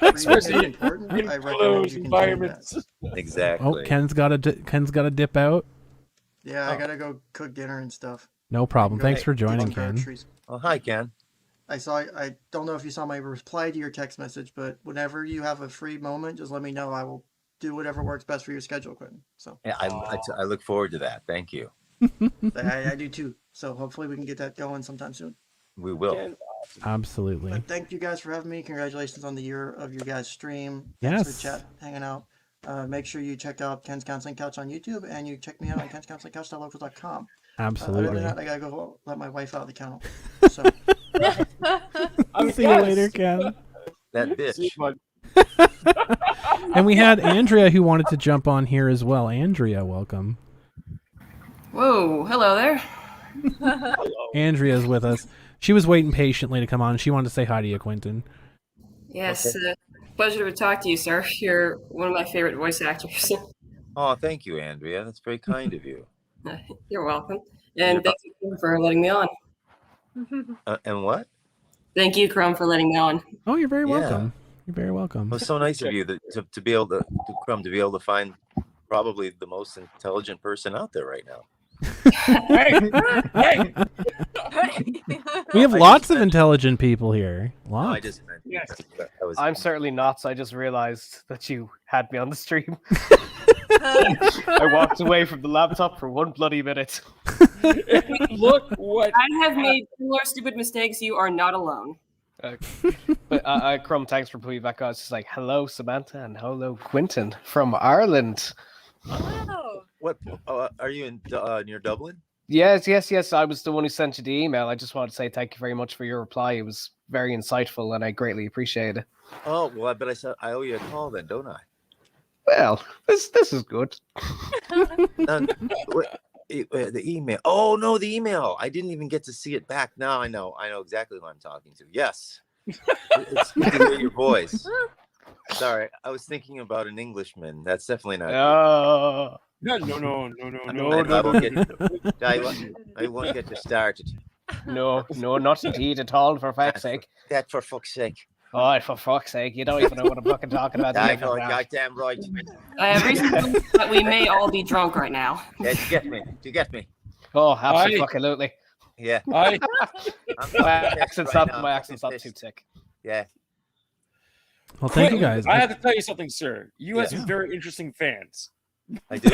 [SPEAKER 3] Especially important. I recommend you environments.
[SPEAKER 17] Exactly.
[SPEAKER 2] Oh, Ken's got to dip out.
[SPEAKER 3] Yeah, I gotta go cook dinner and stuff.
[SPEAKER 2] No problem. Thanks for
[SPEAKER 3] Get
[SPEAKER 2] joining,
[SPEAKER 3] some
[SPEAKER 2] Ken.
[SPEAKER 3] groceries.
[SPEAKER 17] Oh, hi, Ken.
[SPEAKER 3] I don't know if you saw my reply to your text message, but whenever you have a free moment, just let me know. I will do whatever works best for your schedule, Quentin. So
[SPEAKER 17] Yeah, I look forward to that. Thank you.
[SPEAKER 3] I do too. So hopefully we can get that going sometime soon.
[SPEAKER 17] We will.
[SPEAKER 2] Absolutely.
[SPEAKER 3] But thank you guys for having me. Congratulations on the year of your guys' stream.
[SPEAKER 2] Yes.
[SPEAKER 3] Thanks for chat, hanging out. Make sure you check out Ken's Counseling Couch on YouTube, and you check me out on kenscounselingcouch.locals.com.
[SPEAKER 2] Absolutely.
[SPEAKER 3] Other than that, I gotta go let my wife out of the kennel. So
[SPEAKER 2] I'll see you later, Ken.
[SPEAKER 17] That bitch.
[SPEAKER 2] And we had Andrea who wanted to jump on here as well. Andrea, welcome.
[SPEAKER 18] Whoa, hello there.
[SPEAKER 2] Andrea's with us. She was waiting patiently to come on. She wanted to say hi to you, Quentin.
[SPEAKER 18] Yes, pleasure to talk to you, sir. You're one of my favorite voice actors.
[SPEAKER 17] Oh, thank you, Andrea. That's very kind of you.
[SPEAKER 18] You're welcome. And thank you for letting me on.
[SPEAKER 17] And what?
[SPEAKER 18] Thank you, Crumb, for letting me on.
[SPEAKER 2] Oh, you're very welcome. You're very welcome.
[SPEAKER 17] It was so nice of you to be able to Crumb, to be able to find probably the most intelligent person out there right now.
[SPEAKER 2] We have lots of intelligent people here.
[SPEAKER 17] No, I
[SPEAKER 2] Lots.
[SPEAKER 17] just meant
[SPEAKER 1] I'm certainly not, so I just realized that you had me on the stream. I walked away from the laptop for 1 bloody minute.
[SPEAKER 5] Look what
[SPEAKER 18] I have made similar stupid mistakes. You are not alone.
[SPEAKER 1] But Crumb, thanks for putting me back on. It's just like, hello, Samantha, and hello, Quentin from Ireland.
[SPEAKER 16] Oh.
[SPEAKER 17] What? Are you in near Dublin?
[SPEAKER 1] Yes. I was the one who sent you the email. I just wanted to say thank you very much for your reply. It was very insightful, and I greatly appreciate it.
[SPEAKER 17] Oh well, I said I owe you a call then, don't I?
[SPEAKER 1] Well, this is good.
[SPEAKER 17] The email. Oh no, the email. I didn't even get to see it back. Now I know exactly who I'm talking to. Yes, it's good to hear your voice. Sorry, I was thinking about an Englishman. That's definitely not.
[SPEAKER 1] No.
[SPEAKER 17] I won't get you started.
[SPEAKER 1] No, not indeed at all, for fuck's sake.
[SPEAKER 17] That for fuck's sake.
[SPEAKER 1] Oh, for fuck's sake, you don't even know what I'm fucking talking about.
[SPEAKER 17] I know, goddamn right.
[SPEAKER 18] I have reason to believe that we may all be drunk right now.
[SPEAKER 17] Yeah, do you get me?
[SPEAKER 1] Oh, absolutely.
[SPEAKER 17] Yeah.
[SPEAKER 1] My accent's not too thick.
[SPEAKER 17] Yeah.
[SPEAKER 2] Well, thank you guys.
[SPEAKER 5] I have to tell you something, sir. You have some very interesting fans.
[SPEAKER 17] I do.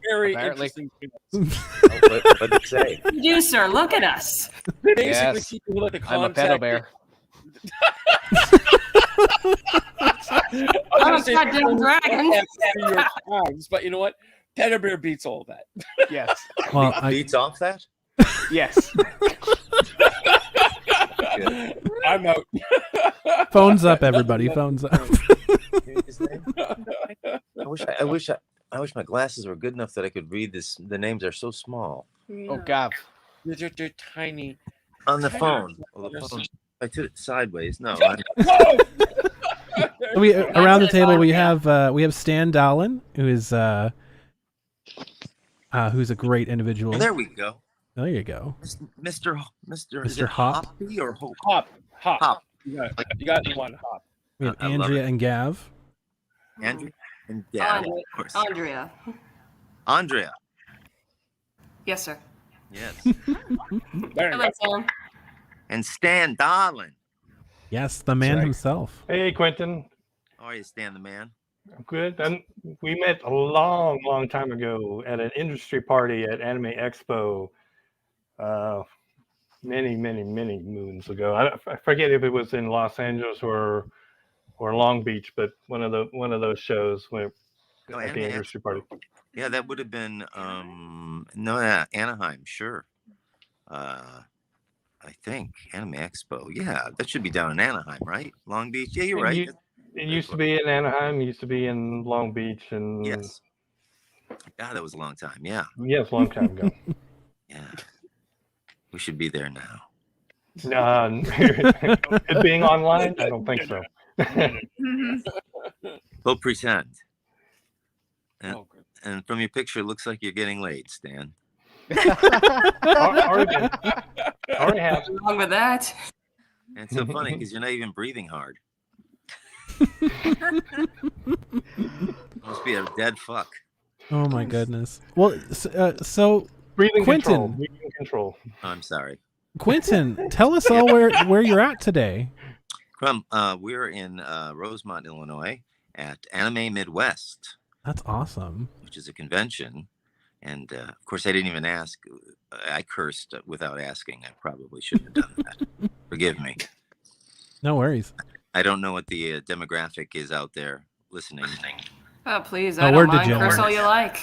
[SPEAKER 5] Very
[SPEAKER 1] Apparently.
[SPEAKER 5] interesting fans.
[SPEAKER 17] What did you say?
[SPEAKER 18] You do, sir. Look at us.
[SPEAKER 5] Basically,
[SPEAKER 1] Yes.
[SPEAKER 5] people who like to
[SPEAKER 1] I'm a
[SPEAKER 5] contact
[SPEAKER 1] pedo bear.
[SPEAKER 18] I'm a goddamn dragon.
[SPEAKER 5] But you know what? Pedo Bear beats all that.
[SPEAKER 1] Yes.
[SPEAKER 2] Well,
[SPEAKER 17] Beats off that?
[SPEAKER 1] Yes.
[SPEAKER 5] I'm out.
[SPEAKER 2] Phones up, everybody. Phones up.
[SPEAKER 17] His name? I wish my glasses were good enough that I could read this. The names are so small.
[SPEAKER 1] Oh, Gav.
[SPEAKER 5] They're tiny.
[SPEAKER 17] On the phone. Well, the phone. I took it sideways. No.
[SPEAKER 2] Around the table we have Stan Dahlin, who is who's a great individual.
[SPEAKER 17] There we go.
[SPEAKER 2] There you go.
[SPEAKER 17] Mr. Is
[SPEAKER 2] Mr.
[SPEAKER 17] it
[SPEAKER 2] Hoppe.
[SPEAKER 17] Hoppe or Hope?
[SPEAKER 5] Hop. You got one hop.
[SPEAKER 2] We have
[SPEAKER 17] I love
[SPEAKER 2] Andrea
[SPEAKER 17] it.
[SPEAKER 2] and Gav.
[SPEAKER 17] Andrea and Dad, of course.
[SPEAKER 18] Andrea.
[SPEAKER 17] Andrea.
[SPEAKER 18] Yes, sir.
[SPEAKER 17] Yes.
[SPEAKER 5] There you
[SPEAKER 18] Hello,
[SPEAKER 5] go.
[SPEAKER 18] Sam.
[SPEAKER 17] And Stan Dahlin.
[SPEAKER 2] Yes, the man himself.
[SPEAKER 6] Hey, Quentin.
[SPEAKER 17] How are you, Stan the man?
[SPEAKER 6] I'm good. And we met a long, long time ago at an industry party at Anime Expo. Many, many, many moons ago. I forget if it was in Los Angeles or Long Beach, but one of those shows where at the
[SPEAKER 17] Anime
[SPEAKER 6] industry party.
[SPEAKER 17] Yeah, that would have been Anaheim, sure. I think Anime Expo. Yeah, that should be down in Anaheim, right? Long Beach. Yeah, you're right.
[SPEAKER 6] It used to be in Anaheim. It used to be in Long Beach, and
[SPEAKER 17] yes. God, that was a long time. Yeah.
[SPEAKER 6] Yes, a long time ago.
[SPEAKER 17] Yeah. We should be there now.
[SPEAKER 6] It being online, I don't think so.
[SPEAKER 17] We'll pretend. And from your picture, it looks like you're getting laid, Stan.
[SPEAKER 6] Already have.
[SPEAKER 18] What's wrong with that?
[SPEAKER 17] And it's so funny because you're not even breathing hard. Must be a dead fuck.
[SPEAKER 2] Oh my goodness. Well, so
[SPEAKER 6] breathing
[SPEAKER 2] Quentin.
[SPEAKER 6] control. Breathing control.
[SPEAKER 17] I'm sorry.
[SPEAKER 2] Quentin, tell us all where you're at today.
[SPEAKER 17] We're in Rosemont, Illinois, at Anime Midwest.
[SPEAKER 2] That's awesome.
[SPEAKER 17] Which is a convention, and of course, I didn't even ask. I cursed without asking. I probably shouldn't have done that. Forgive me.
[SPEAKER 2] No worries.
[SPEAKER 17] I don't know what the demographic is out there listeling.
[SPEAKER 18] Oh, please.
[SPEAKER 2] Oh,
[SPEAKER 18] I
[SPEAKER 2] we're
[SPEAKER 18] don't mind.
[SPEAKER 2] degenerates.
[SPEAKER 18] Curse all you like.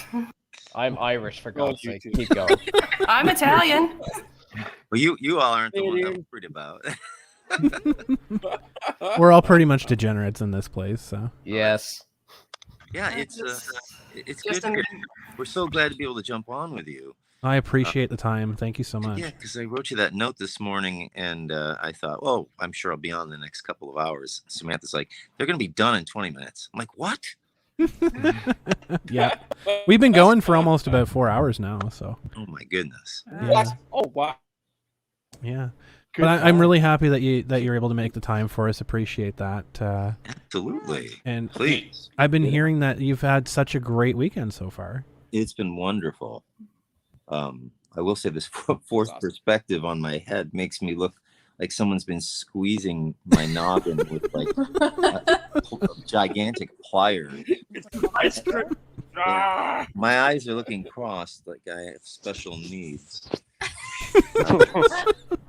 [SPEAKER 1] I'm Irish, for God's sake. Keep going.
[SPEAKER 18] I'm Italian.
[SPEAKER 17] Well, you all aren't the ones I'm worried about.
[SPEAKER 2] We're all pretty much degenerates in this place, so.
[SPEAKER 1] Yes.
[SPEAKER 17] Yeah, it's good. Here. We're so glad to be able to jump on with you.
[SPEAKER 2] I appreciate the time. Thank you so much.
[SPEAKER 17] Yeah, because I wrote you that note this morning, and I thought, oh, I'm sure I'll be on the next couple of hours. Samantha's like, they're going to be done in 20 minutes. I'm like, what?
[SPEAKER 2] Yeah. We've been going for almost about 4 hours now, so.
[SPEAKER 17] Oh, my goodness.
[SPEAKER 5] What? Oh, wow.
[SPEAKER 2] Yeah. But I'm really happy that you're able to make the time for us. Appreciate that.
[SPEAKER 17] Absolutely.
[SPEAKER 2] And
[SPEAKER 17] please.
[SPEAKER 2] I've been hearing that you've had such a great weekend so far.
[SPEAKER 17] It's been wonderful. I will say this fourth perspective on my head makes me look like someone's been squeezing my noggin with like a gigantic pliers. Yeah. My eyes are looking crossed like I have special needs.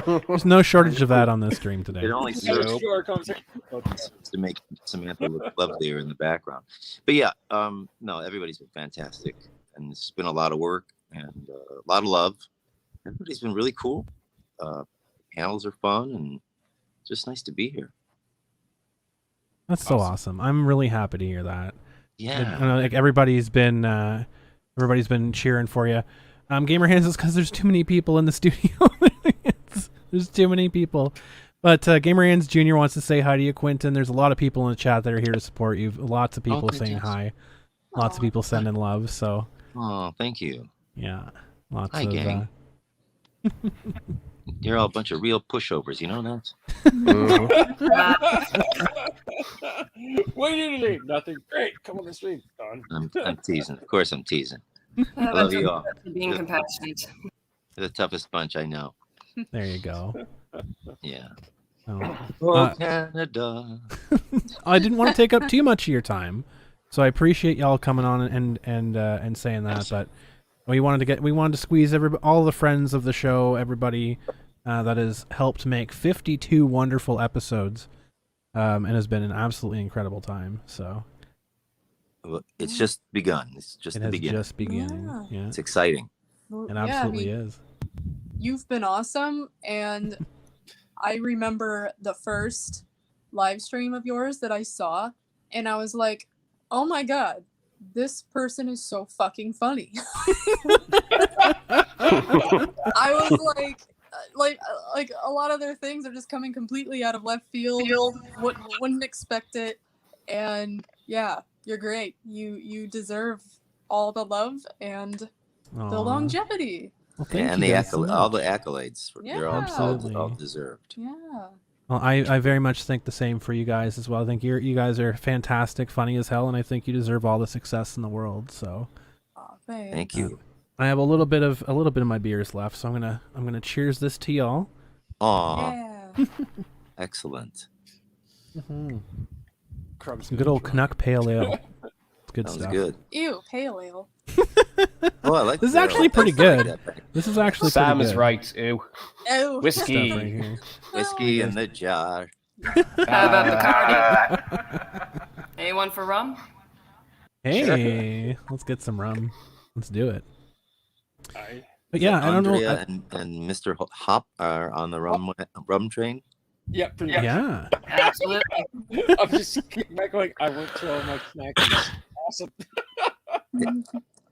[SPEAKER 2] There's no shortage of that on this stream today.
[SPEAKER 17] It only serves to make Samantha look lovelier in the background. But yeah, no, everybody's been fantastic, and it's been a lot of work and a lot of love. Everybody's been really cool. Panels are fun and just nice to be here.
[SPEAKER 2] That's so awesome. I'm really happy to hear that.
[SPEAKER 17] Yeah.
[SPEAKER 2] I know, like everybody's been cheering for you. Gamer Hands is because there's too many people in the studio. There's too many people. But Gamer Hands Jr. wants to say hi to you, Quentin. There's a lot of people in the chat that are here to support you. Lots of people saying hi. Lots of people sending love. So.
[SPEAKER 17] Oh, thank you.
[SPEAKER 2] Yeah. Lots
[SPEAKER 17] hi,
[SPEAKER 2] of.
[SPEAKER 17] Gang. You're all a bunch of real pushovers. You know that?
[SPEAKER 5] What do you need? Nothing. Great. Come on the stream. Done.
[SPEAKER 17] I'm teasing. Of course, I'm teasing. I love you all.
[SPEAKER 18] Being compassionate.
[SPEAKER 17] You're the toughest bunch I know.
[SPEAKER 2] There you go.
[SPEAKER 17] Yeah.
[SPEAKER 2] Oh,
[SPEAKER 17] Canada.
[SPEAKER 2] I didn't want to take up too much of your time, so I appreciate y'all coming on and saying that. But we wanted to squeeze all the friends of the show, everybody that has helped make 52 wonderful episodes, and has been an absolutely incredible time. So.
[SPEAKER 17] It's just begun. It's just the beginning.
[SPEAKER 2] Just beginning. Yeah.
[SPEAKER 17] It's exciting.
[SPEAKER 2] It absolutely is.
[SPEAKER 16] You've been awesome, and I remember the first live stream of yours that I saw, and I was like, oh my god, this person is so fucking funny. I was like a lot of their things are just coming completely out of left field. Wouldn't expect it, and yeah, you're great. You deserve all the love, and the longevity.
[SPEAKER 2] Well, thank
[SPEAKER 17] and
[SPEAKER 2] you
[SPEAKER 17] the
[SPEAKER 2] guys so
[SPEAKER 17] all the
[SPEAKER 2] much.
[SPEAKER 17] accolades. They're
[SPEAKER 2] Absolutely.
[SPEAKER 17] all deserved.
[SPEAKER 16] Yeah.
[SPEAKER 2] Well, I very much think the same for you guys as well. I think you guys are fantastic, funny as hell, and I think you deserve all the success in the world. So,
[SPEAKER 17] Thank you.
[SPEAKER 2] I have a little bit of my beers left, so I'm gonna cheers this to y'all.
[SPEAKER 17] Aw,
[SPEAKER 16] Yeah.
[SPEAKER 17] excellent.
[SPEAKER 2] Mm-hmm.
[SPEAKER 9] Crumbs.
[SPEAKER 2] Some good old Canuck Pale Ale. It's good
[SPEAKER 17] Sounds
[SPEAKER 2] stuff.
[SPEAKER 17] good.
[SPEAKER 16] Ew, pale ale.
[SPEAKER 17] Oh, I like
[SPEAKER 2] This is
[SPEAKER 17] pale
[SPEAKER 2] actually
[SPEAKER 17] ale.
[SPEAKER 2] pretty
[SPEAKER 17] I like
[SPEAKER 2] good.
[SPEAKER 17] that.
[SPEAKER 2] This is actually
[SPEAKER 1] Sam
[SPEAKER 2] pretty
[SPEAKER 1] is
[SPEAKER 2] good.
[SPEAKER 1] right. Ew.
[SPEAKER 16] Ew.
[SPEAKER 1] Whiskey.
[SPEAKER 2] Stuff right here.
[SPEAKER 17] Whiskey in the jar.
[SPEAKER 18] How about Bacardi? Anyone for rum?
[SPEAKER 2] Hey, let's get some rum. Let's do it. But yeah, I don't know.
[SPEAKER 17] Andrea and Mr. Hoppe are on the rum train.
[SPEAKER 9] Yeah, pretty much.
[SPEAKER 2] Yeah.
[SPEAKER 18] Absolutely.
[SPEAKER 9] I'm just kicking back going, I went to all my snacks. Awesome.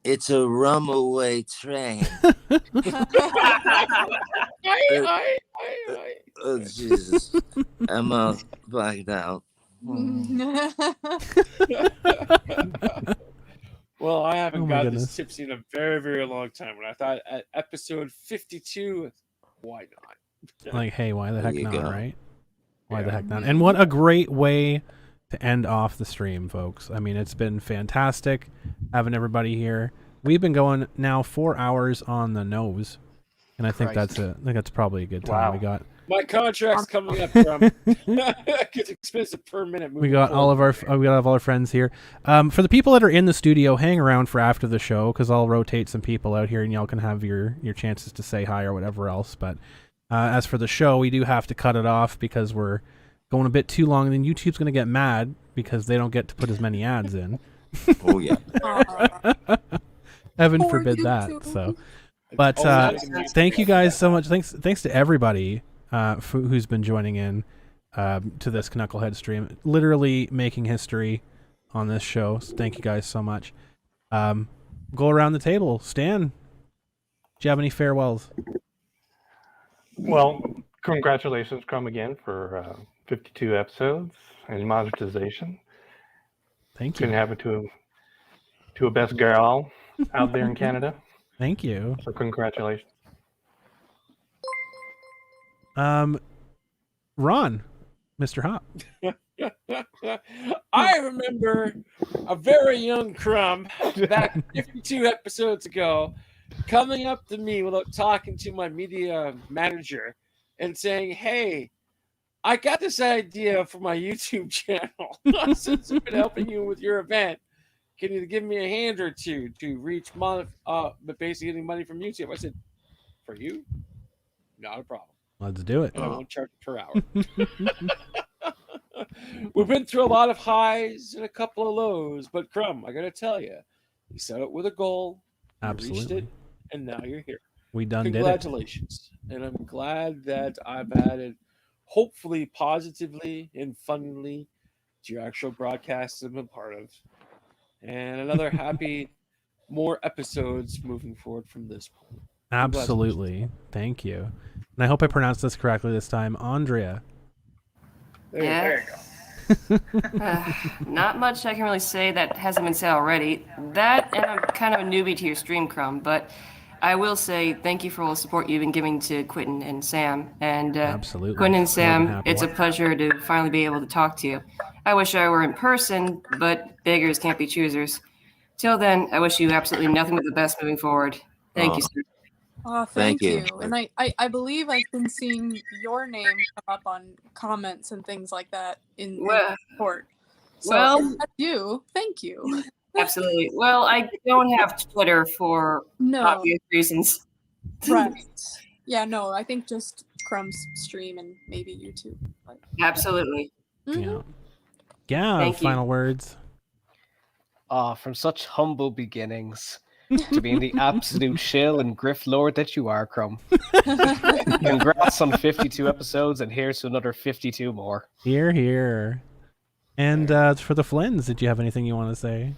[SPEAKER 17] It's a rum away train. Oh, Jesus. I'm all blacked out.
[SPEAKER 9] Well, I haven't
[SPEAKER 2] Oh my
[SPEAKER 9] gotten
[SPEAKER 2] goodness.
[SPEAKER 9] this tipsy in a very, very long time. And I thought at episode 52, why not?
[SPEAKER 2] Like, hey, why the
[SPEAKER 17] There
[SPEAKER 2] heck
[SPEAKER 17] you
[SPEAKER 2] not,
[SPEAKER 17] go.
[SPEAKER 2] right? Why the heck not? And what a great way to end off the stream, folks. I mean, it's been fantastic having everybody here. We've been going now 4 hours on the nose, and I think
[SPEAKER 1] Christ.
[SPEAKER 2] that's probably a good time.
[SPEAKER 6] Wow.
[SPEAKER 2] We got
[SPEAKER 9] My contract's coming up from it's expensive per minute.
[SPEAKER 2] we got all of our friends here. For the people that are in the studio, hang around for after the show because I'll rotate some people out here, and y'all can have your chances to say hi or whatever else. But as for the show, we do have to cut it off because we're going a bit too long, and then YouTube's going to get mad because they don't get to put as many ads in.
[SPEAKER 17] Oh, yeah.
[SPEAKER 2] Heaven forbid that. So, but thank you guys so much. Thanks to everybody who's been joining in to this Knucklehead stream. Literally making history on this show. So thank you guys so much. Go around the table. Stan, do you have any farewells?
[SPEAKER 6] Well, congratulations, Crumb, again for 52 episodes and monetization.
[SPEAKER 2] Thank you.
[SPEAKER 6] Couldn't happen to a best girl out there in Canada.
[SPEAKER 2] Thank you.
[SPEAKER 6] So congratulations.
[SPEAKER 2] Ron, Mr. Hop.
[SPEAKER 9] I remember a very young Crumb back 52 episodes ago coming up to me without talking to my media manager and saying, "Hey, I got this idea for my YouTube channel. Since I've been helping you with your event, can you give me a hand or two to reach basically getting money from YouTube?" I said, "For you, not a problem.
[SPEAKER 2] Let's do it.
[SPEAKER 9] And I won't charge per hour." We've been through a lot of highs and a couple of lows, but Crumb, I gotta tell you, you set it with a goal, you reached
[SPEAKER 2] Absolutely.
[SPEAKER 9] it, and now you're here.
[SPEAKER 2] We done did it.
[SPEAKER 9] Congratulations. And I'm glad that I've added, hopefully positively and funnily, to your actual broadcasts I've been part of. And another happy, more episodes moving forward from this point.
[SPEAKER 2] Absolutely. Thank you. And I hope I pronounced this correctly this time. Andrea.
[SPEAKER 18] Yeah. Not much I can really say that hasn't been said already. That, and I'm kind of a newbie to your stream, Crumb, but I will say thank you for all the support you've been giving to Quentin and Sam. And
[SPEAKER 2] Absolutely.
[SPEAKER 18] Quentin and
[SPEAKER 2] More than
[SPEAKER 18] Sam,
[SPEAKER 2] happy.
[SPEAKER 18] it's a pleasure to finally be able to talk to you. I wish I were in person, but beggars can't be choosers. Till then, I wish you absolutely nothing but the best moving forward. Thank you, sir.
[SPEAKER 16] Oh,
[SPEAKER 17] Thank
[SPEAKER 16] thank
[SPEAKER 17] you.
[SPEAKER 16] you. And I believe I've been seeing your name come up on comments and things like that in
[SPEAKER 18] Well-
[SPEAKER 16] support. So
[SPEAKER 18] well-
[SPEAKER 16] if that's you, thank you.
[SPEAKER 18] Absolutely. Well, I don't have Twitter for
[SPEAKER 16] No.
[SPEAKER 18] obvious reasons.
[SPEAKER 16] Right. Yeah, no, I think just Crumb's stream and maybe YouTube. But...
[SPEAKER 18] Absolutely.
[SPEAKER 2] Yeah. Yeah.
[SPEAKER 18] Thank you.
[SPEAKER 2] Final words.
[SPEAKER 1] From such humble beginnings to being the absolute shill and griff lord that you are, Crumb. Congrats on 52 episodes, and here's to another 52 more.
[SPEAKER 2] Here, here. And for the Flynns, did you have anything you want to say?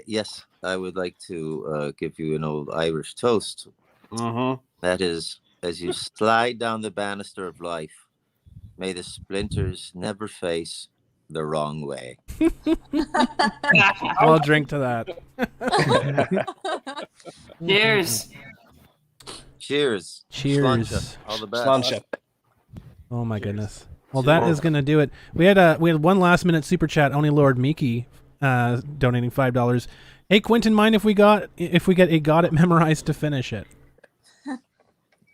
[SPEAKER 17] Yes, I would like to give you an old Irish toast.
[SPEAKER 1] Mm-hmm.
[SPEAKER 17] That is, as you slide down the banister of life, may the splinters never face the wrong way.
[SPEAKER 2] I'll drink to that.
[SPEAKER 18] Cheers.
[SPEAKER 17] Cheers.
[SPEAKER 2] Cheers.
[SPEAKER 17] Sláinte. All the best.
[SPEAKER 1] Sláinte.
[SPEAKER 2] Oh my goodness. Well, that is going to do it. We had one last minute super chat. Only Lord Miki donating $5. Hey Quentin, mind if we get a got it memorized to finish it?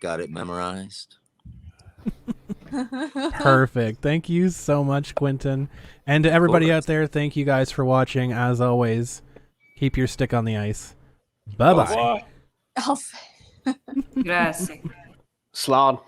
[SPEAKER 17] Got it memorized.
[SPEAKER 2] Perfect. Thank you so much, Quentin. And to everybody out there, thank you guys for watching. As always, keep your stick on the ice. Bye-bye.
[SPEAKER 16] Oh,
[SPEAKER 18] Grazie.
[SPEAKER 1] Slán.